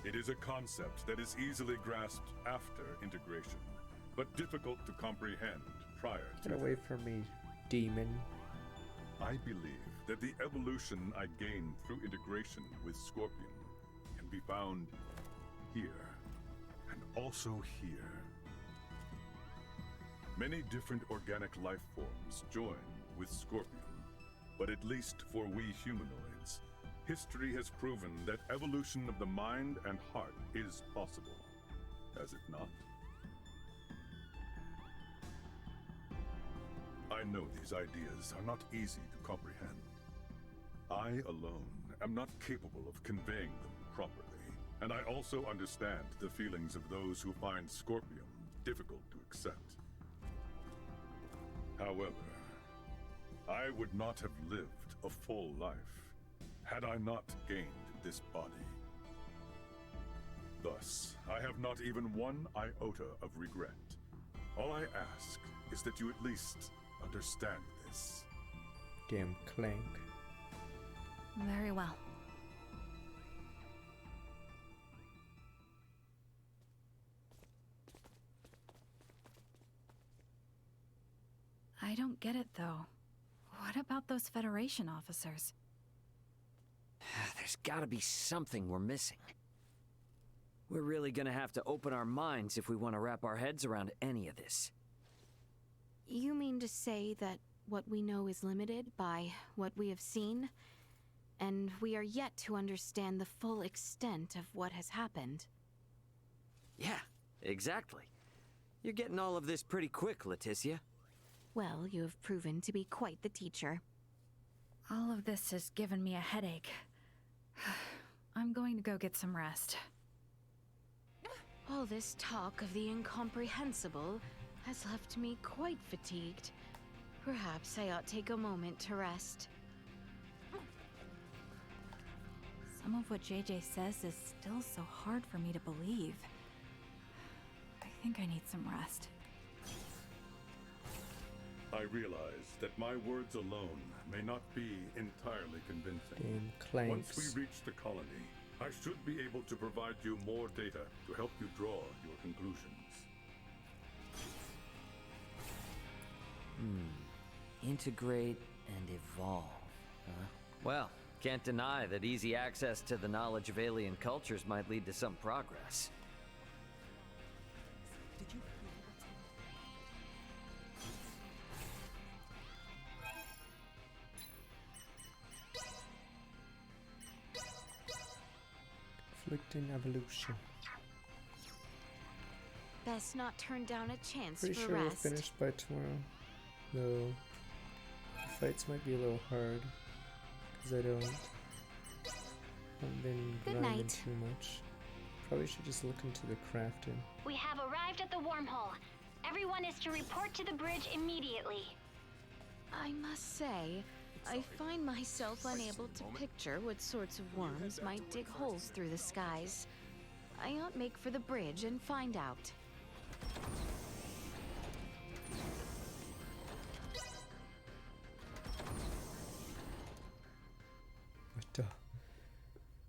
It is a concept that is easily grasped after integration, but difficult to comprehend prior to. Get away from me, demon. I believe that the evolution I gained through integration with Scorpion can be found here, and also here. Many different organic life forms join with Scorpion, but at least for we humanoids, history has proven that evolution of the mind and heart is possible, has it not? I know these ideas are not easy to comprehend. I alone am not capable of conveying them properly, and I also understand the feelings of those who find Scorpion difficult to accept. However, I would not have lived a full life had I not gained this body. Thus, I have not even one iota of regret. All I ask is that you at least understand this. Damn Clank. Very well. I don't get it, though. What about those Federation officers? There's gotta be something we're missing. We're really gonna have to open our minds if we want to wrap our heads around any of this. You mean to say that what we know is limited by what we have seen, and we are yet to understand the full extent of what has happened? Yeah, exactly. You're getting all of this pretty quick, Leticia. Well, you have proven to be quite the teacher. All of this has given me a headache. I'm going to go get some rest. All this talk of the incomprehensible has left me quite fatigued. Perhaps I ought take a moment to rest. Some of what JJ says is still so hard for me to believe. I think I need some rest. I realize that my words alone may not be entirely convincing. Damn Clanks. Once we reach the colony, I should be able to provide you more data to help you draw your conclusions. Integrate and evolve, huh? Well, can't deny that easy access to the knowledge of alien cultures might lead to some progress. Conflicting evolution. Best not turn down a chance Pretty for sure we'll rest. finish by tomorrow. Though the fights might be a little hard because I haven't been Good grinding night. too much. Probably should just look into the crafting. We have arrived at the wormhole. Everyone is to report to the bridge immediately. I must say, I find myself unable to picture what sorts of worms might dig holes through the skies. I ought make for the bridge and find out.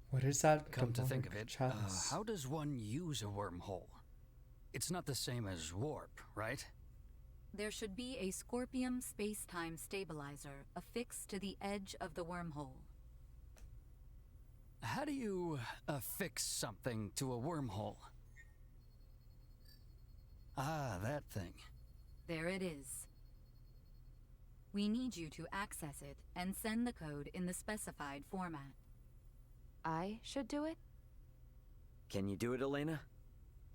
What is that? Come to think of it, Chalice. how does one use a wormhole? It's not the same as warp, right? There should be a Scorpium space-time stabilizer affixed to the edge of the wormhole. How do you affix something to a wormhole? Ah, that thing. There it is. We need you to access it and send the code in the specified format. I should do it? Can you do it, Elena?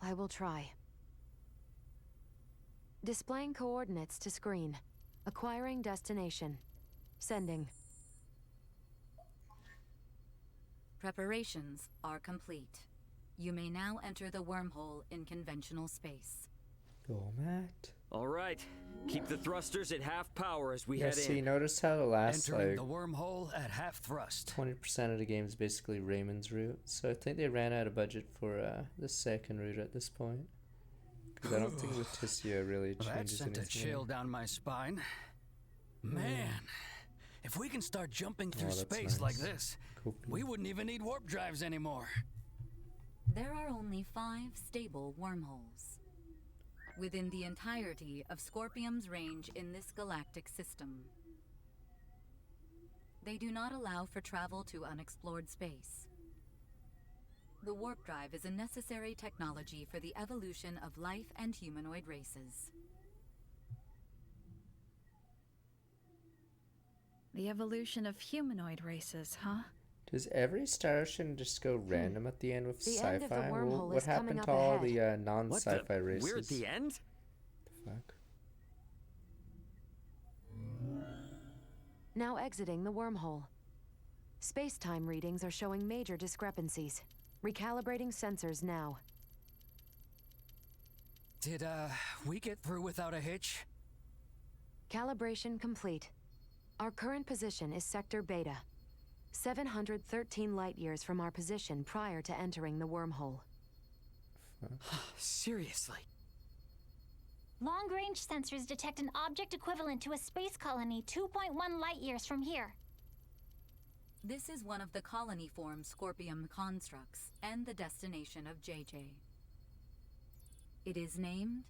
I will try. Displaying coordinates to screen. Acquiring destination. Sending. Preparations are complete. You may now enter the wormhole in conventional space. Go, Matt. All right. Keep the thrusters at half power as we Yeah, head see, in. notice how the last Entering like the wormhole at half thrust. 20% of the game is basically Raymond's route. So I think they ran out of budget for the second route at this point. 'Cause I don't think Leticia really That changes sent a anything. chill down my spine. Man, if we can start jumping through that's space like nice. this, Cool. we wouldn't even need warp drives anymore. There are only 5 stable wormholes within the entirety of Scorpium's range in this galactic system. They do not allow for travel to unexplored space. The warp drive is a necessary technology for the evolution of life and humanoid races. The evolution of humanoid races, huh? Does every Star Ocean just go random at the end with The sci-fi? end of the wormhole What is coming happened up to all ahead. the non-sci-fi races? We're at the end? The fuck? Now exiting the wormhole. Space-time readings are showing major discrepancies. Recalibrating sensors now. Did, we get through without a hitch? Calibration complete. Our current position is Sector Beta. 713 light-years from our position prior to entering the wormhole. Seriously? Long-range sensors detect an object equivalent to a space colony 2.1 light-years from here. This is one of the colony-form Scorpium constructs and the destination of JJ. It is named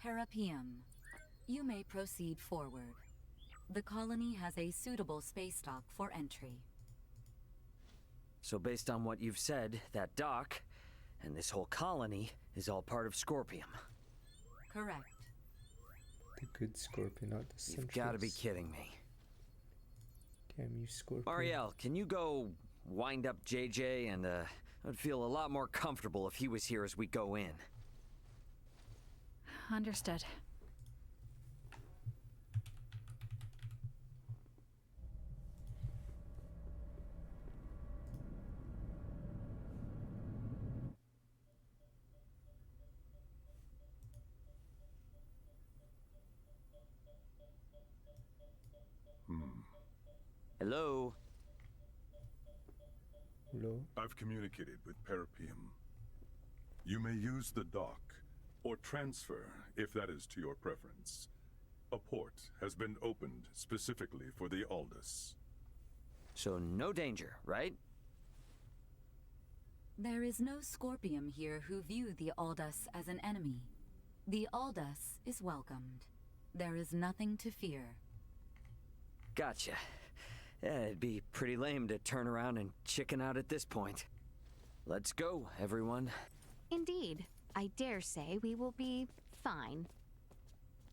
Parapium. You may proceed forward. The colony has a suitable space dock for entry. So based on what you've said, that dock and this whole colony is all part of Scorpium. Correct. The good Scorpion, not the You've got to be Centrals. kidding me. Damn you, Scorpion. Marielle, can you go wind up JJ? And I'd feel a lot more comfortable if he was here as we go in. Understood. Hello? Hello? I've communicated with Parapium. You may use the dock, or transfer, if that is to your preference. A port has been opened specifically for the Aldous. So no danger, right? There is no Scorpium here who view the Aldous as an enemy. The Aldous is welcomed. There is nothing to fear. Gotcha. Yeah, it'd be pretty lame to turn around and chicken out at this point. Let's go, everyone. Indeed. I dare say we will be fine.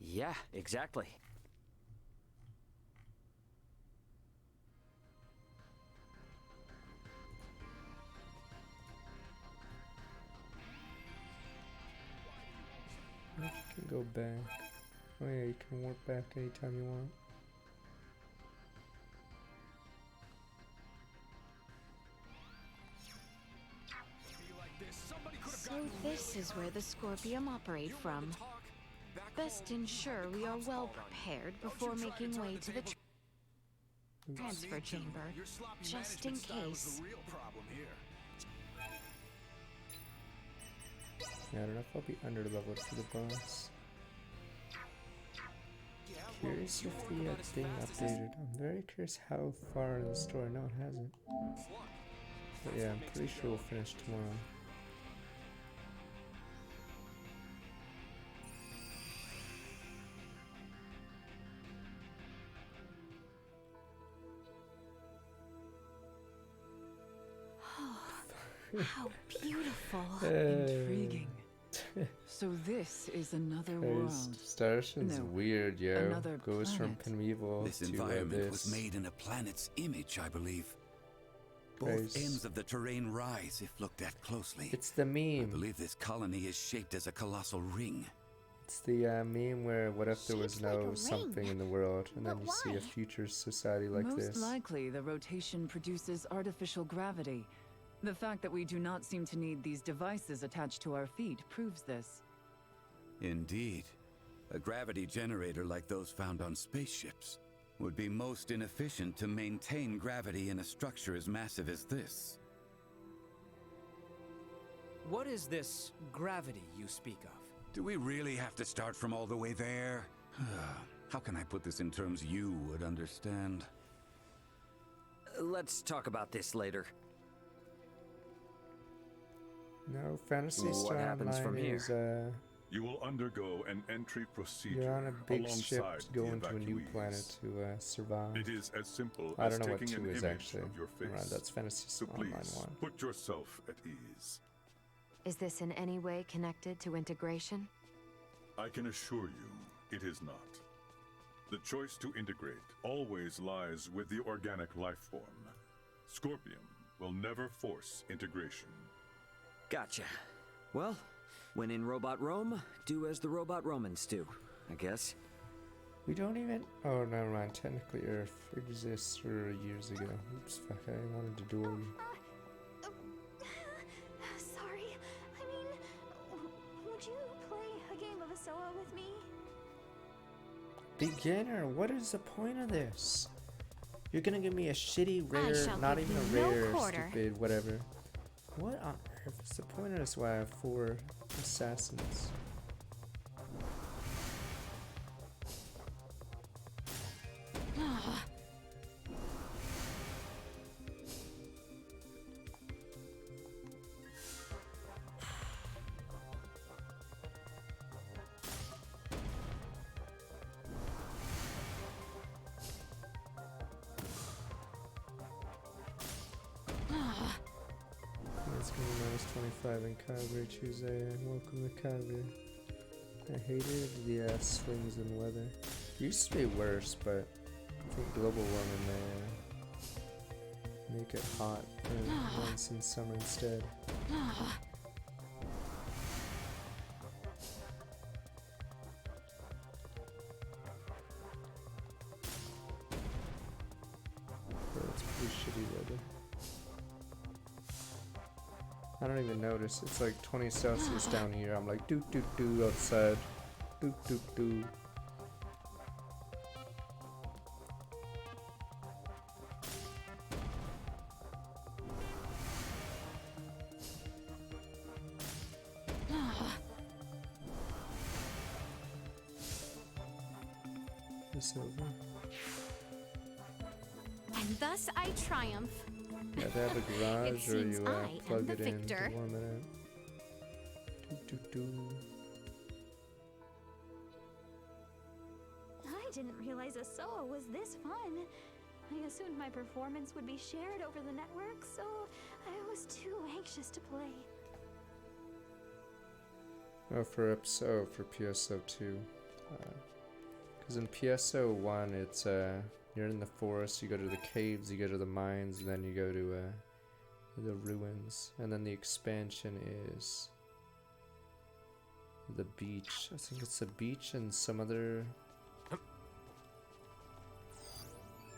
Yeah, exactly. You can go back. Oh yeah, you can warp back anytime you want. So this is where the Scorpium operate from. Best ensure we are well prepared before making way to the transfer chamber, just in case. Yeah, I don't know if I'll be under-leveled for the boss. Curious if the thing updated. I'm very curious how far in the story. No, it hasn't. But yeah, I'm pretty sure we'll finish tomorrow. How beautiful. Intriguing. So this is another world. Star Ocean's No, weird, yo. another Goes from planet. Primeval This to environment this. was made in a planet's image, I believe. Both ends of the terrain rise if looked at closely. It's the meme. I believe this colony is shaped as a colossal ring. It's the meme where what if there was Shaped like a no ring. something in the world, and then But you see a why? future society like Most this. likely, the rotation produces artificial gravity. The fact that we do not seem to need these devices attached to our feet proves this. Indeed. A gravity generator like those found on spaceships would be most inefficient to maintain gravity in a structure as massive as this. What is this gravity you speak of? Do we really have to start from all the way there? How can I put this in terms you would understand? Let's talk about this later. No, Fantasy What Star happens from Online here? is, You will undergo an entry procedure you're on a big ship alongside going the to a new evacuees. planet to survive. It is as simple I as don't know what taking 2 an is image actually. of your face. Alright, that's Fantasy So Online please, 1. put yourself at ease. Is this in any way connected to integration? I can assure you, it is not. The choice to integrate always lies with the organic life form. Scorpion will never force integration. Gotcha. Well, when in Robot Rome, do as the Robot Romans do, I guess. We don't even... Oh, never mind. Technically, Earth existed years ago. Oops, fuck, I wanted to duel you. Sorry. I mean, would you play a game of Asoa with me? Beginner, what is the point of this? You're gonna give me a shitty rare, shall not give even a you no rare, quarter. stupid, whatever. What on earth is the point of this? Why I have 4 assassins? It's gonna be minus 25 in Calgary Tuesday. Welcome to Calgary. I hated the swings in weather. Used to be worse, but I think global warming may make it hot once in summer instead. But it's pretty shitty weather. I don't even notice. It's like 20 Celsius down here. I'm like, doo doo doo outside. Doo doo doo. This over. And thus I triumph. You have to have a garage or seems you I am plug the it in victor. to warm it up. Doo doo doo. I didn't realize Asoa was this fun. I assumed my performance would be shared over the network, so I was too anxious to play. Oh, for PSO2. Because in PSO1, it's you're in the forest, you go to the caves, you go to the mines, and then you go to the ruins. And then the expansion is the beach. I think it's the beach and some other...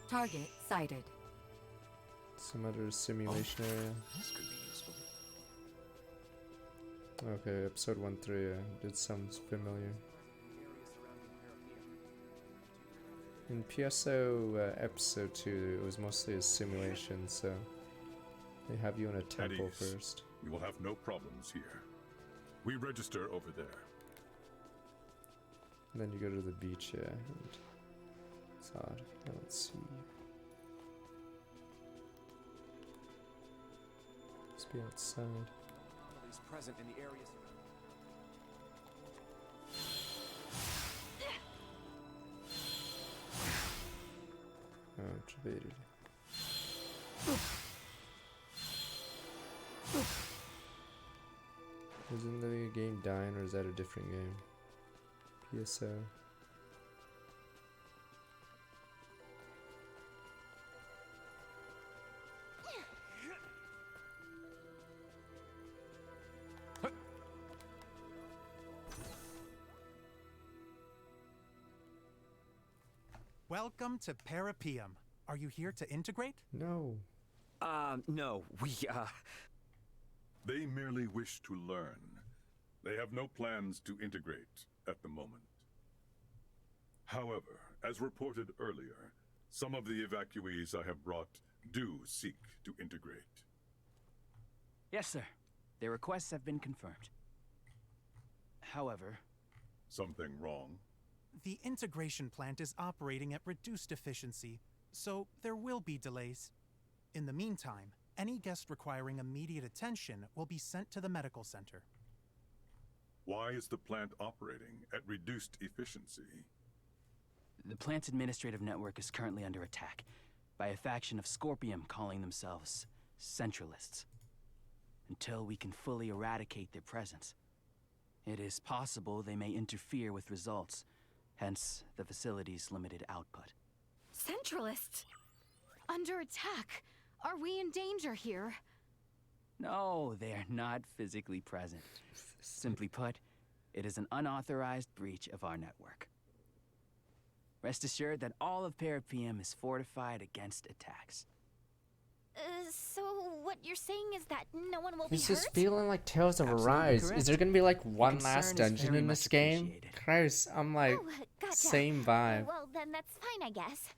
Target sighted. Some other simulation area. This could be useful. Okay, episode 1-3, it sounds familiar. In PSO episode 2, it was mostly a simulation, so they have you in a temple ease. first. You will have no problems here. We register over there. And then you go to the beach, yeah. And it's odd. Now let's see. Must be outside. Is present in the areas. Oh, it's evaded. Isn't the game dying, or is that a different game? PSO. Welcome to Parapium. Are you here to integrate? No. No, They merely wish to learn. They have no plans to integrate at the moment. However, as reported earlier, some of the evacuees I have brought do seek to integrate. Yes, sir. Their requests have been confirmed. However, Something wrong? The integration plant is operating at reduced efficiency, so there will be delays. In the meantime, any guest requiring immediate attention will be sent to the medical center. Why is the plant operating at reduced efficiency? The plant's administrative network is currently under attack by a faction of Scorpium calling themselves Centralists. Until we can fully eradicate their presence, it is possible they may interfere with results, hence the facility's limited output. Centralists? Under attack? Are we in danger here? No, they are not physically present. Simply put, it is an unauthorized breach of our network. Rest assured that all of Parapium is fortified against attacks. So what you're saying is that no one will be This hurt? is feeling like Tales of Absolutely Arise. correct. Is there gonna be like one concern last is dungeon very in much this game? appreciated. Christ, I'm like, Gotcha. same vibe. Well, then that's fine, I guess.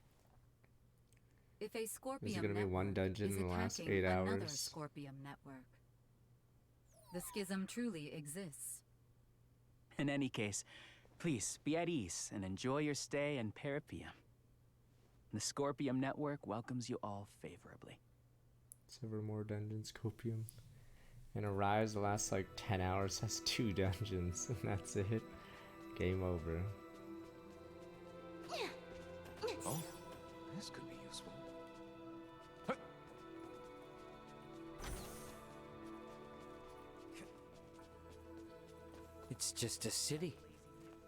If a Scorpium Is it gonna be one network dungeon is in the last attacking 8 another hours? Scorpium network, the schism truly exists. In any case, please be at ease and enjoy your stay in Parapium. The Scorpium network welcomes you all favorably. Several more dungeons, Copium. And Arise, the last like 10 hours, has 2 dungeons, and that's it. Game over. Oh, this could be useful. It's just a city.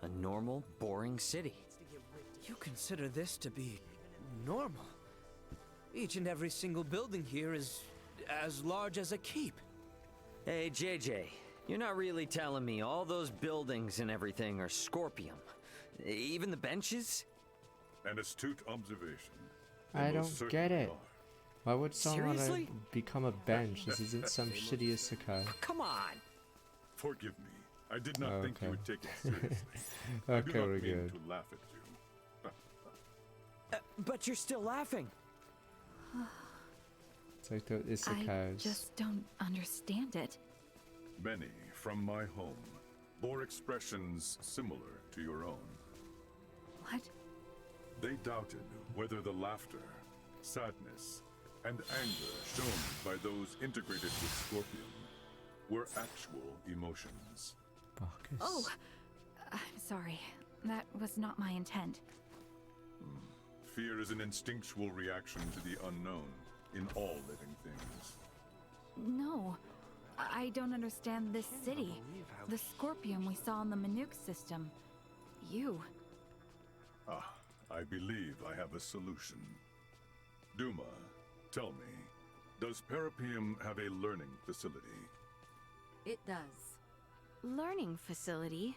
A normal, boring city. You consider this to be normal? Each and every single building here is as large as a keep. Hey, JJ, you're not really telling me all those buildings and everything are Scorpium? Even the benches? An astute observation. I They most don't certainly get it. are. Why would someone want to Seriously? become a bench? This isn't some shitty isekai. Come on! Forgive me. I did not think you Okay. would take it seriously. I do Okay, not we're mean good. to laugh at you. But you're still laughing. It's like the I isekais. just don't understand it. Many from my home bore expressions similar to your own. What? They doubted whether the laughter, sadness, and anger shown by those integrated with Scorpion were actual emotions. Bacchus. Oh, I'm sorry. That was not my intent. Fear is an instinctual reaction to the unknown in all living things. No, I don't understand this city. The Scorpium we saw in the Manuk system. You. Ah, I believe I have a solution. Duma, tell me, does Parapium have a learning facility? It does. Learning facility?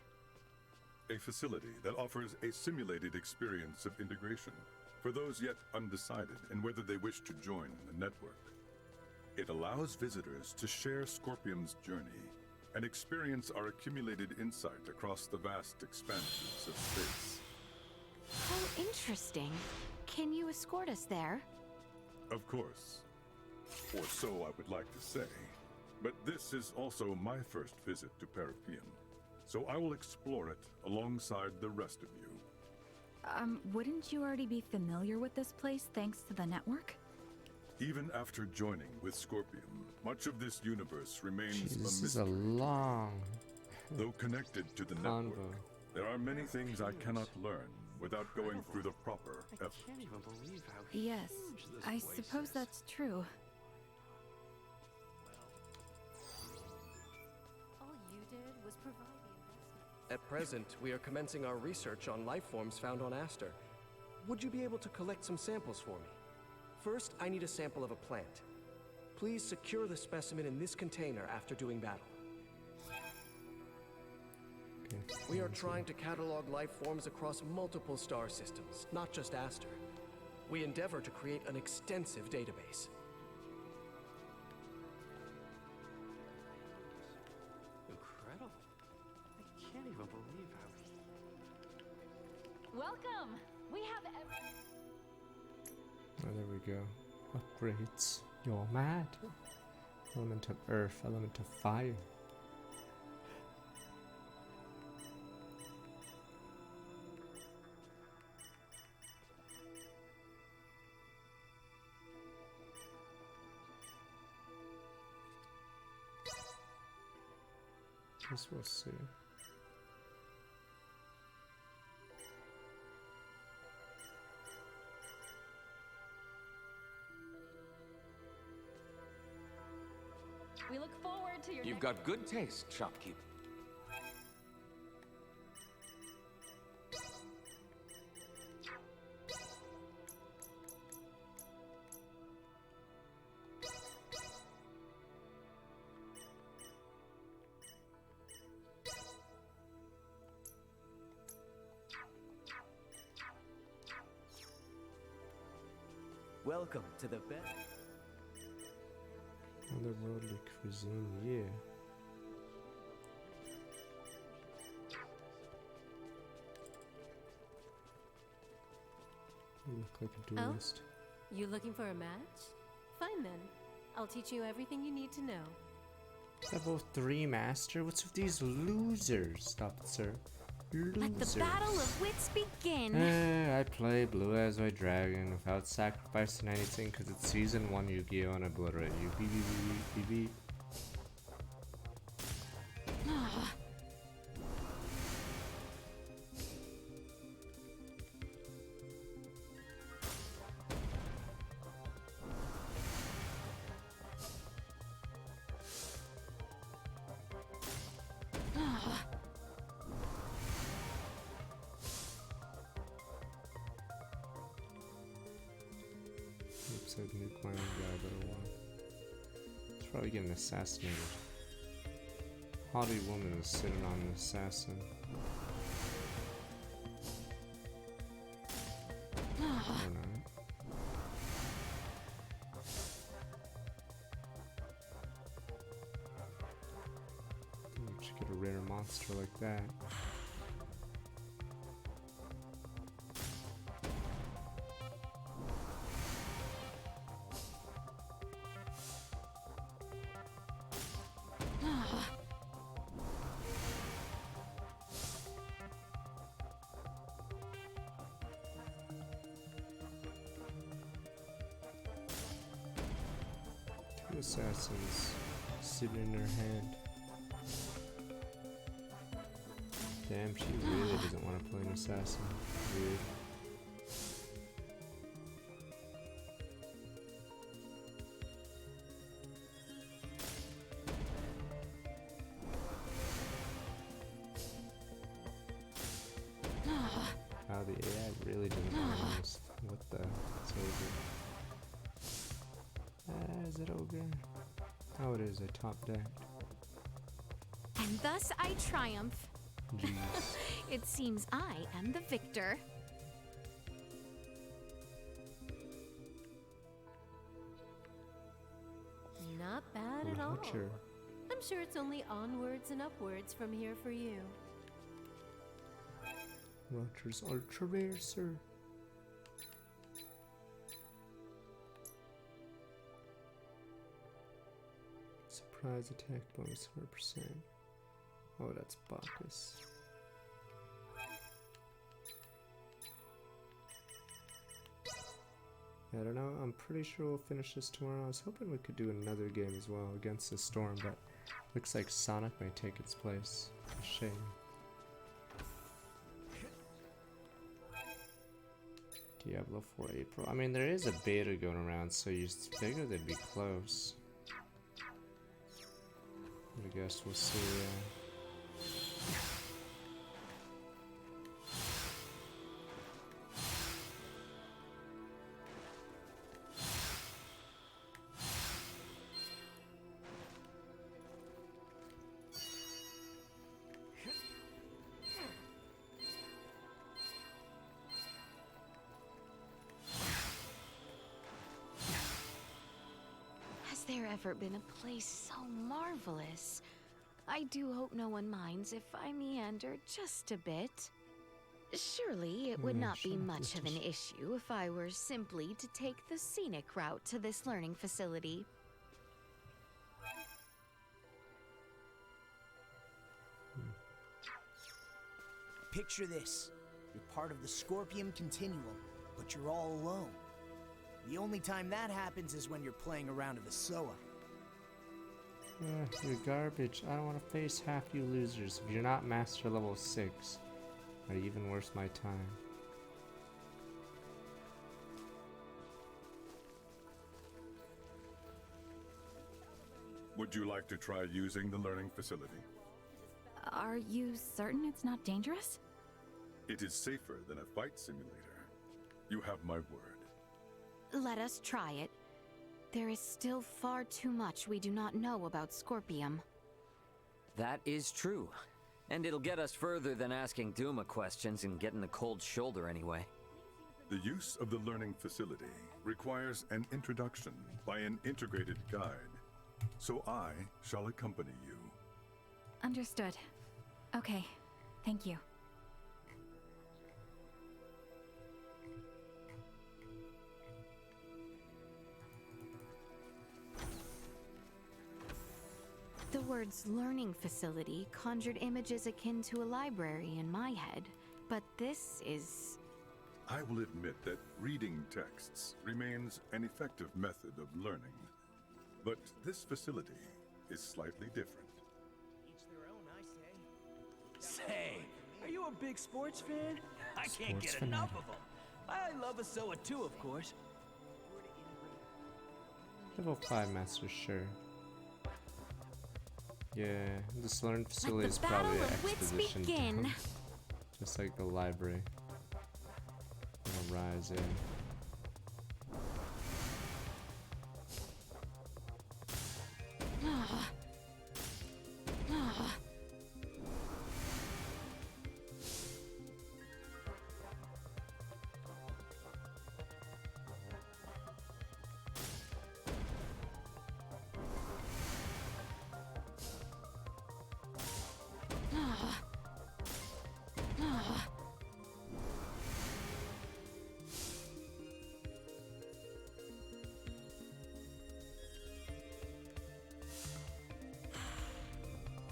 A facility that offers a simulated experience of integration for those yet undecided in whether they wish to join the network. It allows visitors to share Scorpium's journey and experience our accumulated insight across the vast expanses of space. How interesting. Can you escort us there? Of course. Or so I would like to say. But this is also my first visit to Parapium, so I will explore it alongside the rest of you. Wouldn't you already be familiar with this place thanks to the network? Even after joining with Scorpium, much of this universe remains Jeez, a this mystery. is a long Though connected to the convo. network, there are many things I cannot learn without going through the proper effort. Yes, I suppose that's true. All you did was provide the investment. At present, we are commencing our research on life forms found on Aster. Would you be able to collect some samples for me? First, I need a sample of a plant. Please secure the specimen in this container after doing battle. We are trying to catalog life forms across multiple star systems, not just Aster. We endeavor to create an extensive database. Incredible. I can't even believe how... Welcome! We have Oh, there we go. Upgrades. You're mad. Element of earth, element of fire. Guess we'll see. We look forward to your You've got good taste, shopkeep. Welcome to the best. Otherworldly cuisine, yeah. You look like a duelist. You looking for a match? Fine then. I'll teach you everything you need to know. Level 3 master? What's with these losers? Stop it, sir. Losers. Let the battle of wits begin. I play Blue as my dragon without sacrificing anything because it's season 1 Yu-Gi-Oh! And obliterate you. Beep, beep, beep, beep, beep. Oops, I'd nuke my own guy, but I won't. It's probably getting assassinated. Haughty woman is sitting on an assassin. Or not. You should get a rare monster like that. Two assassins sitting in her hand. Damn, she really doesn't want to play an assassin. Weird. Wow, the AI really didn't want this. What the? It's ogre. Is it ogre? Oh, it is a top deck. And thus I triumph. Jeez. It seems I am the victor. Not bad at all. Watcher. I'm sure it's only onwards and upwards from here for you. Rogers ultra rare, sir. Surprise attack bonus 100%. Oh, that's Bacchus. I don't know. I'm pretty sure we'll finish this tomorrow. I was hoping we could do another game as well against the Storm, but looks like Sonic may take its place. A shame. Diablo 4 April. I mean, there is a beta going around, so you figure they'd be close. I guess we'll see. Has there ever been a place so marvelous? I do hope no one minds if I meander just a bit. Surely it would not be much of an issue if I were simply to take the scenic route to this learning facility. Picture this. You're part of the Scorpium Continuum, but you're all alone. The only time that happens is when you're playing around with the SOA. You're garbage. I don't want to face half you losers. If you're not master level 6, or even worse, my time. Would you like to try using the learning facility? Are you certain it's not dangerous? It is safer than a fight simulator. You have my word. Let us try it. There is still far too much we do not know about Scorpium. That is true. And it'll get us further than asking Duma questions and getting the cold shoulder anyway. The use of the learning facility requires an introduction by an integrated guide. So I shall accompany you. Understood. Okay, thank you. The words learning facility conjured images akin to a library in my head, but this is... I will admit that reading texts remains an effective method of learning. But this facility is slightly different. Each their own, I say. Say, are you a big sports fan? I can't get enough of them. I love a Soa too, of course. Level 5 master, sure. Yeah, this learning facility is probably an exposition dump. Just like the library. Gonna rise in.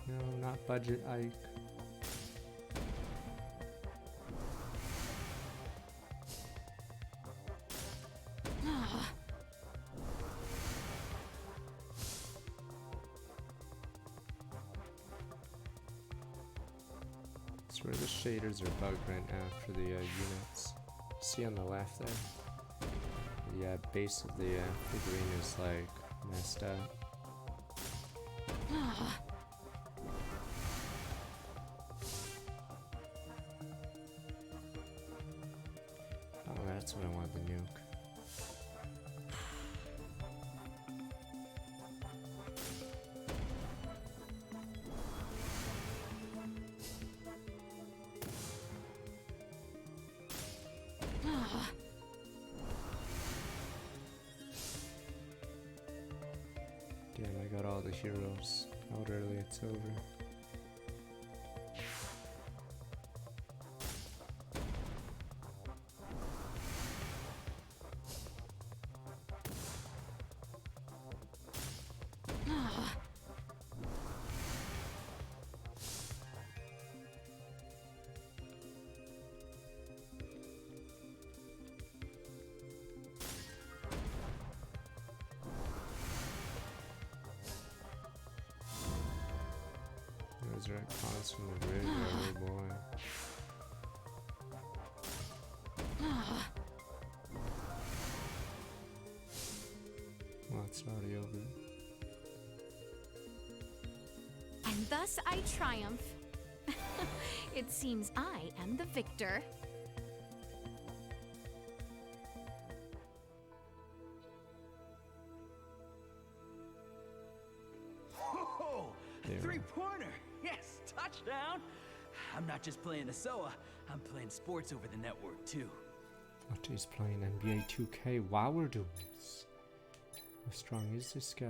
No, not budget Ike. That's where the shaders are bugged right now for the units. See on the left there? The base of the figurine is like messed up. Oh, that's what I want, the nuke. Damn, I got all the heroes. How early it's over. Resurrect cons from the graveyard, oh boy. Well, it's already over. And thus I triumph. It seems I am the victor. Oh, three-pointer! Yes, touchdown! I'm not just playing the SOA, I'm playing sports over the network too. He's playing NBA 2K while we're doing this. How strong is this guy?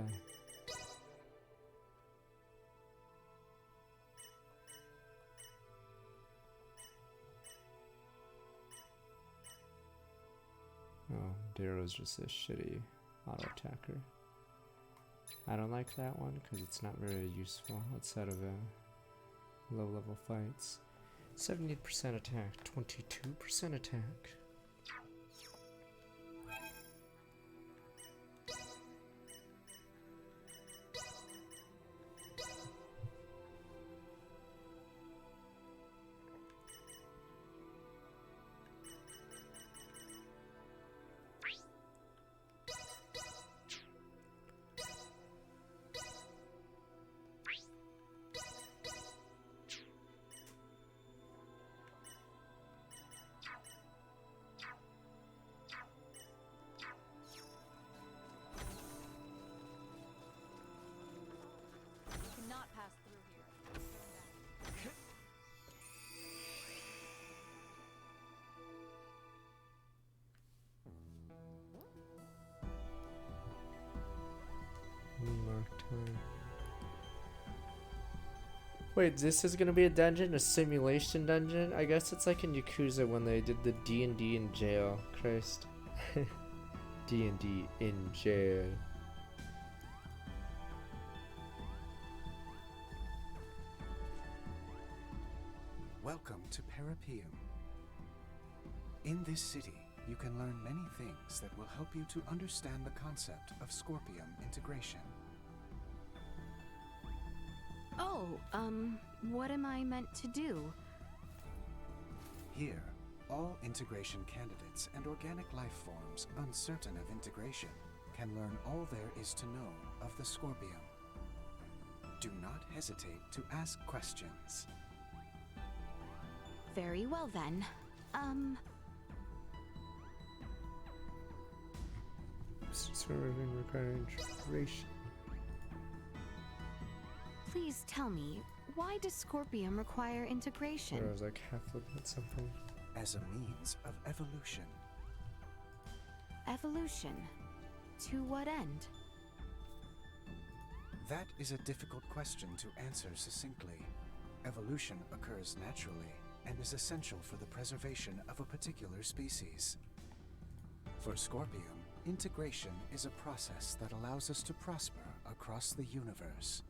Oh, Darrow's just a shitty auto attacker. I don't like that one because it's not very useful outside of low level fights. 78% attack, 22% attack. Wait, this is gonna be a dungeon? A simulation dungeon? I guess it's like in Yakuza when they did the D&D in jail. Christ. D&D in jail. Welcome to Parapeum. In this city, you can learn many things that will help you to understand the concept of Scorpium integration. Oh, what am I meant to do? Here, all integration candidates and organic life forms uncertain of integration can learn all there is to know of the Scorpium. Do not hesitate to ask questions. Very well then. Serving requiring integration. Please tell me, why does Scorpium require integration? I was like half looking at something. As a means of evolution. Evolution? To what end? That is a difficult question to answer succinctly. Evolution occurs naturally and is essential for the preservation of a particular species. For Scorpium, integration is a process that allows us to prosper across the universe.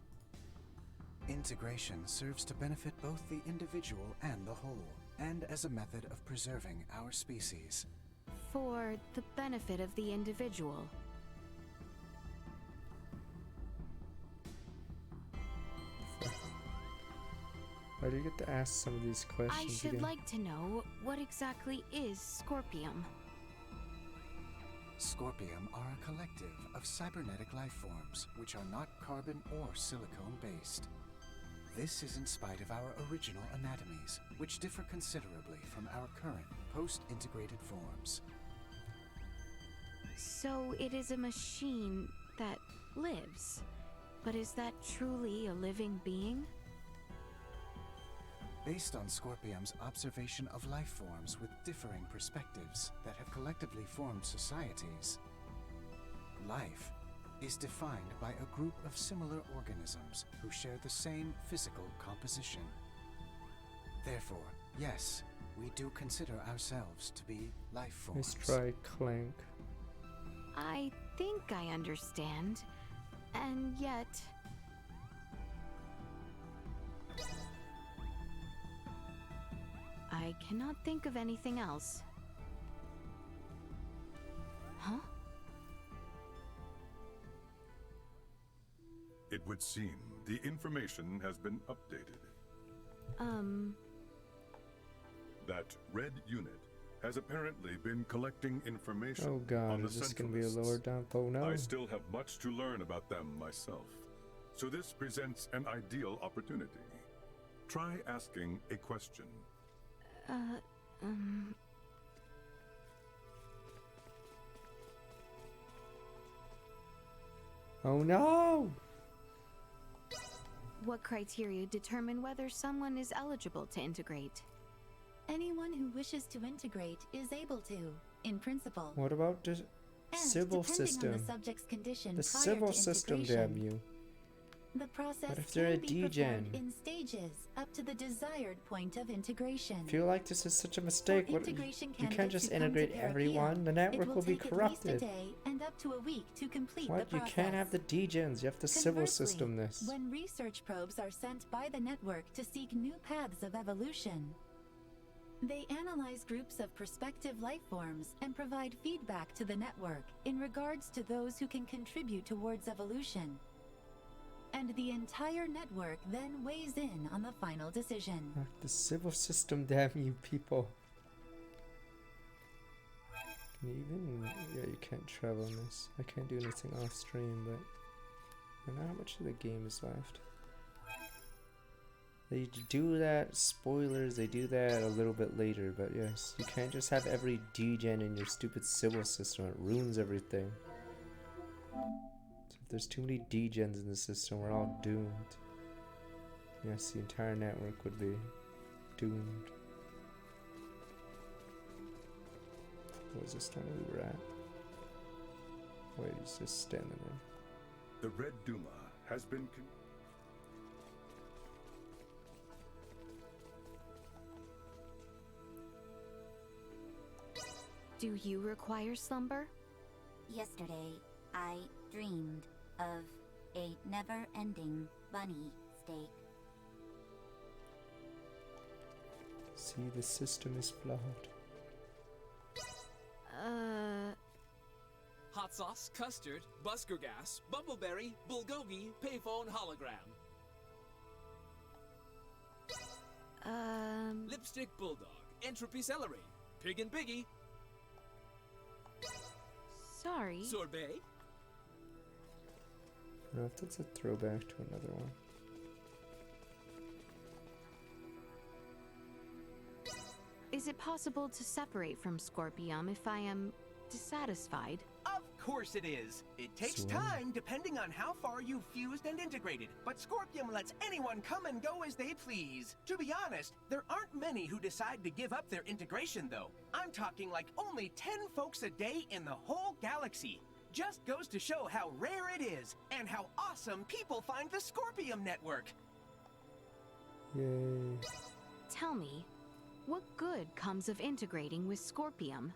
Integration serves to benefit both the individual and the whole, and as a method of preserving our species. For the benefit of the individual. Why do you get to ask some of these questions I should again? like to know, what exactly is Scorpium? Scorpium are a collective of cybernetic life forms which are not carbon or silicone based. This is in spite of our original anatomies, which differ considerably from our current post-integrated forms. So it is a machine that lives. But is that truly a living being? Based on Scorpium's observation of life forms with differing perspectives that have collectively formed societies, life is defined by a group of similar organisms who share the same physical composition. Therefore, yes, we do consider ourselves to be life forms. Let's try Clank. I think I understand. And yet... I cannot think of anything else. Huh? It would seem the information has been updated. That red unit has apparently been collecting information Oh god, on the is this gonna be a Centralists. lower down? Oh no. I still have much to learn about them myself, so this presents an ideal opportunity. Try asking a question. Oh no! What criteria determine whether someone is eligible to integrate? Anyone who wishes to integrate is able to, in principle. What about the civil depending system? on the subject's condition The prior civil to system, integration, damn you. The process What if they're can a be degen? performed in stages up to the desired point of integration. I feel like this is such a mistake. What, Integration you can't candidates just who come to integrate Parapeum, everyone. The network it will be take corrupted. At least a day and up to a week to complete What? the You process. can't have the degens. You have the civil Conversely, system this. When research probes are sent by the network to seek new paths of evolution, they analyze groups of prospective life forms and provide feedback to the network in regards to those who can contribute towards evolution. And the entire network then weighs in on the final decision. The civil system, damn you people. Can you even... Yeah, you can't travel on this. I can't do anything off stream, but... I don't know how much of the game is left. They do that, spoilers, they do that a little bit later, but yes, you can't just have every degen in your stupid civil system. It ruins everything. So if there's too many degens in the system, we're all doomed. Yes, the entire network would be doomed. What was this one we were at? Wait, he's just standing there. The Red Duma has been Do you require slumber? Yesterday, I dreamed of a never-ending bunny steak. See, the system is flawed. Hot sauce, custard, busker gas, bumbleberry, bulgogi, payphone hologram. Lipstick bulldog, entropy celery, pig and piggy. Sorry. Sorbet. I don't know if that's a throwback to another one. Is it possible to separate from Scorpium if I am dissatisfied? Of course it is. It takes Sweet. time depending on how far you've fused and integrated, but Scorpium lets anyone come and go as they please. To be honest, there aren't many who decide to give up their integration though. I'm talking like only 10 folks a day in the whole galaxy. Just goes to show how rare it is, and how awesome people find the Scorpium network. Yay. Tell me, what good comes of integrating with Scorpium?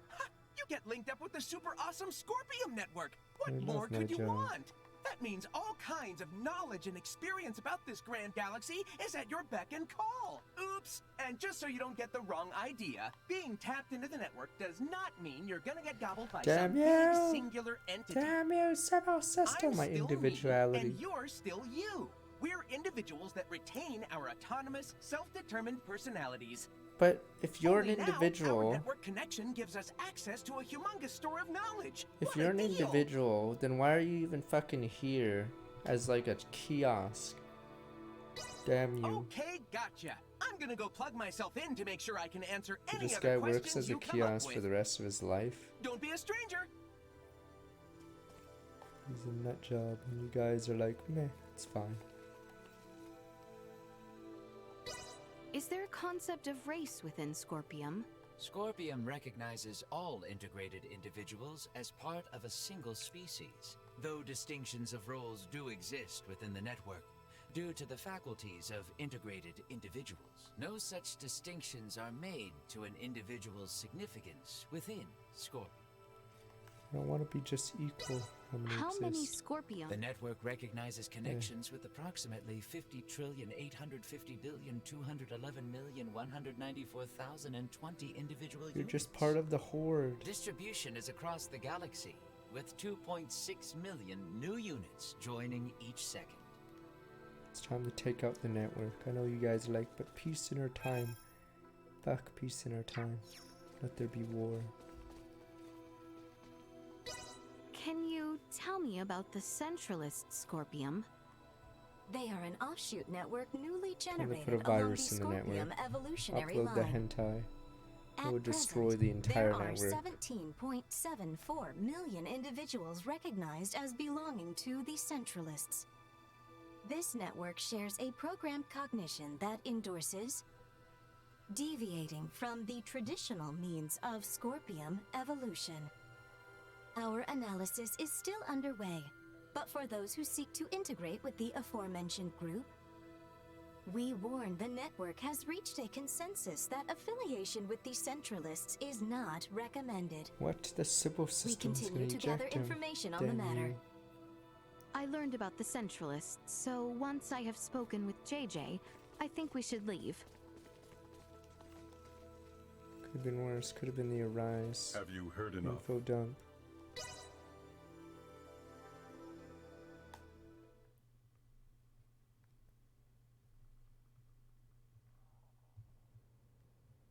You get linked up with the super awesome Scorpium network. What I love more my could you job. want? That means all kinds of knowledge and experience about this grand galaxy is at your beck and call. Oops! And just so you don't get the wrong idea, being tapped into the network does not mean you're gonna get gobbled by Damn some you. big singular entity. Damn you, Sebo System, I'm my still individuality. me, and you're still you. We're individuals that retain our autonomous, self-determined personalities. But if you're Only an now, individual, our network connection gives us access to a humongous store of knowledge. if What you're a an deal. individual, then why are you even fucking here as like a kiosk? Damn you. Okay, gotcha. I'm gonna go plug myself in to make sure I can answer So any this other guy works questions as a you come up kiosk for with. the rest of his life. Don't be a stranger. He's a nut job, and you guys are like, meh, it's fine. Is there a concept of race within Scorpium? Scorpium recognizes all integrated individuals as part of a single species, though distinctions of roles do exist within the network, due to the faculties of integrated individuals. No such distinctions are made to an individual's significance within Scorpium. I don't want to be just equal. How many exist? Scorpium? The network recognizes connections with approximately 50,850,211,194,020 individual You're units. just part of the horde. Distribution is across the galaxy, with 2.6 million new units joining each second. It's time to take out the network. I know you guys like, but peace in our time. Fuck peace in our time. Let there be war. Can you tell me about the Centralist Scorpium? They are an offshoot network newly I'm gonna generated put a along the virus in the Scorpium network. evolutionary Upload the line. hentai. It At would destroy present, the entire there are network. 17.74 million individuals recognized as belonging to the Centralists. This network shares a programmed cognition that endorses deviating from the traditional means of Scorpium evolution. Our analysis is still underway, but for those who seek to integrate with the aforementioned group, we warn the network has reached a consensus that affiliation with the Centralists is not recommended. What? The Sybil We system's gonna continue to gather eject him. information on the Damn matter. you. I learned about the Centralists, so once I have spoken with JJ, I think we should leave. Could have been worse. Could have been the Arise. Have you heard enough? Info dump.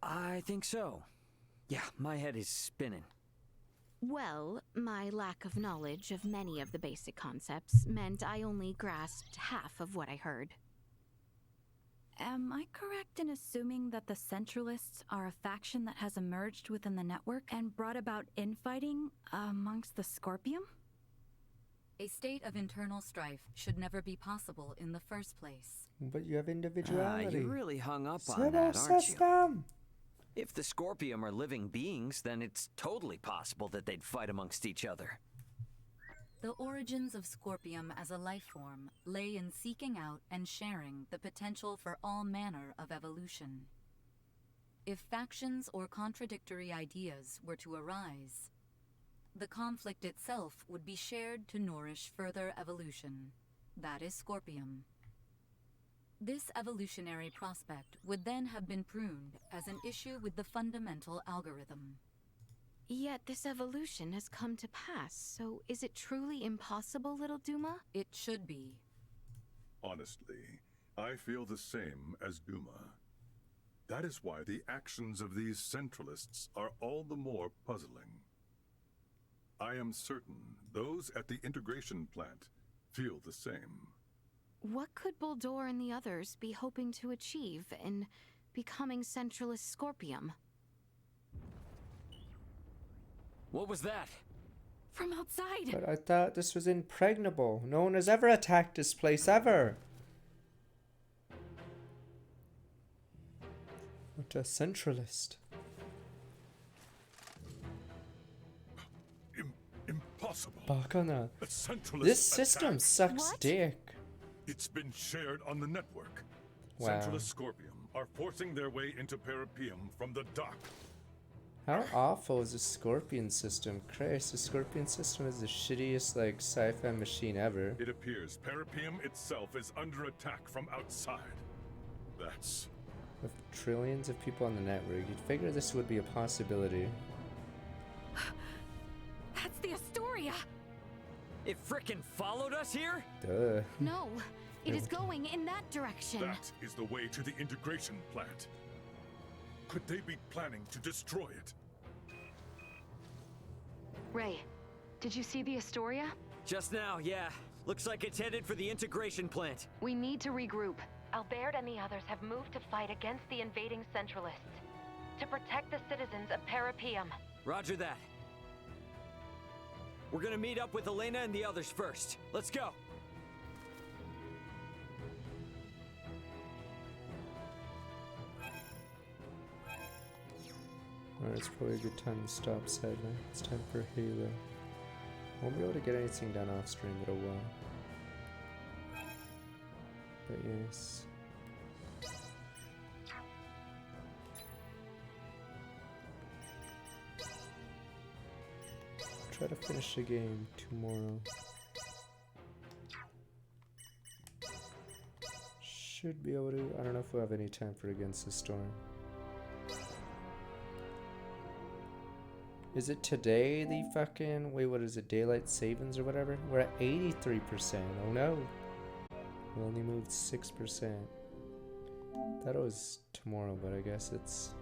I think so. Yeah, my head is spinning. Well, my lack of knowledge of many of the basic concepts meant I only grasped half of what I heard. Am I correct in assuming that the Centralists are a faction that has emerged within the network and brought about infighting amongst the Scorpium? A state of internal strife should never be possible in the first place. But you have individuality. You really hung up on Sybil that, aren't you? system. If the Scorpium are living beings, then it's totally possible that they'd fight amongst each other. The origins of Scorpium as a life form lay in seeking out and sharing the potential for all manner of evolution. If factions or contradictory ideas were to arise, the conflict itself would be shared to nourish further evolution. That is Scorpium. This evolutionary prospect would then have been pruned as an issue with the fundamental algorithm. Yet this evolution has come to pass, so is it truly impossible, little Duma? It should be. Honestly, I feel the same as Duma. That is why the actions of these Centralists are all the more puzzling. I am certain those at the integration plant feel the same. What could Bulldor and the others be hoping to achieve in becoming Centralist Scorpium? What was that? From outside! But I thought this was impregnable. No one has ever attacked this place, ever. What a Centralist. Impossible. Bacana. A Centralist This system attack. sucks dick. It's been shared on the network. Wow. Centralist Scorpium are forcing their way into Peripium from the dock. How awful is the Scorpion system? Christ, the Scorpion system is the shittiest, like, sci-fi machine ever. It appears Peripium itself is under attack from outside. That's... With trillions of people on the network, you'd figure this would be a possibility. That's the Astoria! It frickin' followed us here? Duh. No, it is going in that direction. That is the way to the integration plant. Could they be planning to destroy it? Ray, did you see the Astoria? Just now, yeah. Looks like it's headed for the integration plant. We need to regroup. Albert and the others have moved to fight against the invading Centralists. To protect the citizens of Peripium. Roger that. We're gonna meet up with Elena and the others first. Let's go. Alright, it's probably a good time to stop, sadly. It's time for Halo. Won't be able to get anything done off stream, but oh well. But yes. Try to finish the game tomorrow. Should be able to. I don't know if we'll have any time for Against the Storm. Is it today the fucking, wait, what is it, daylight savings or whatever? We're at 83%. Oh no. We only moved 6%. Thought it was tomorrow, but I guess it's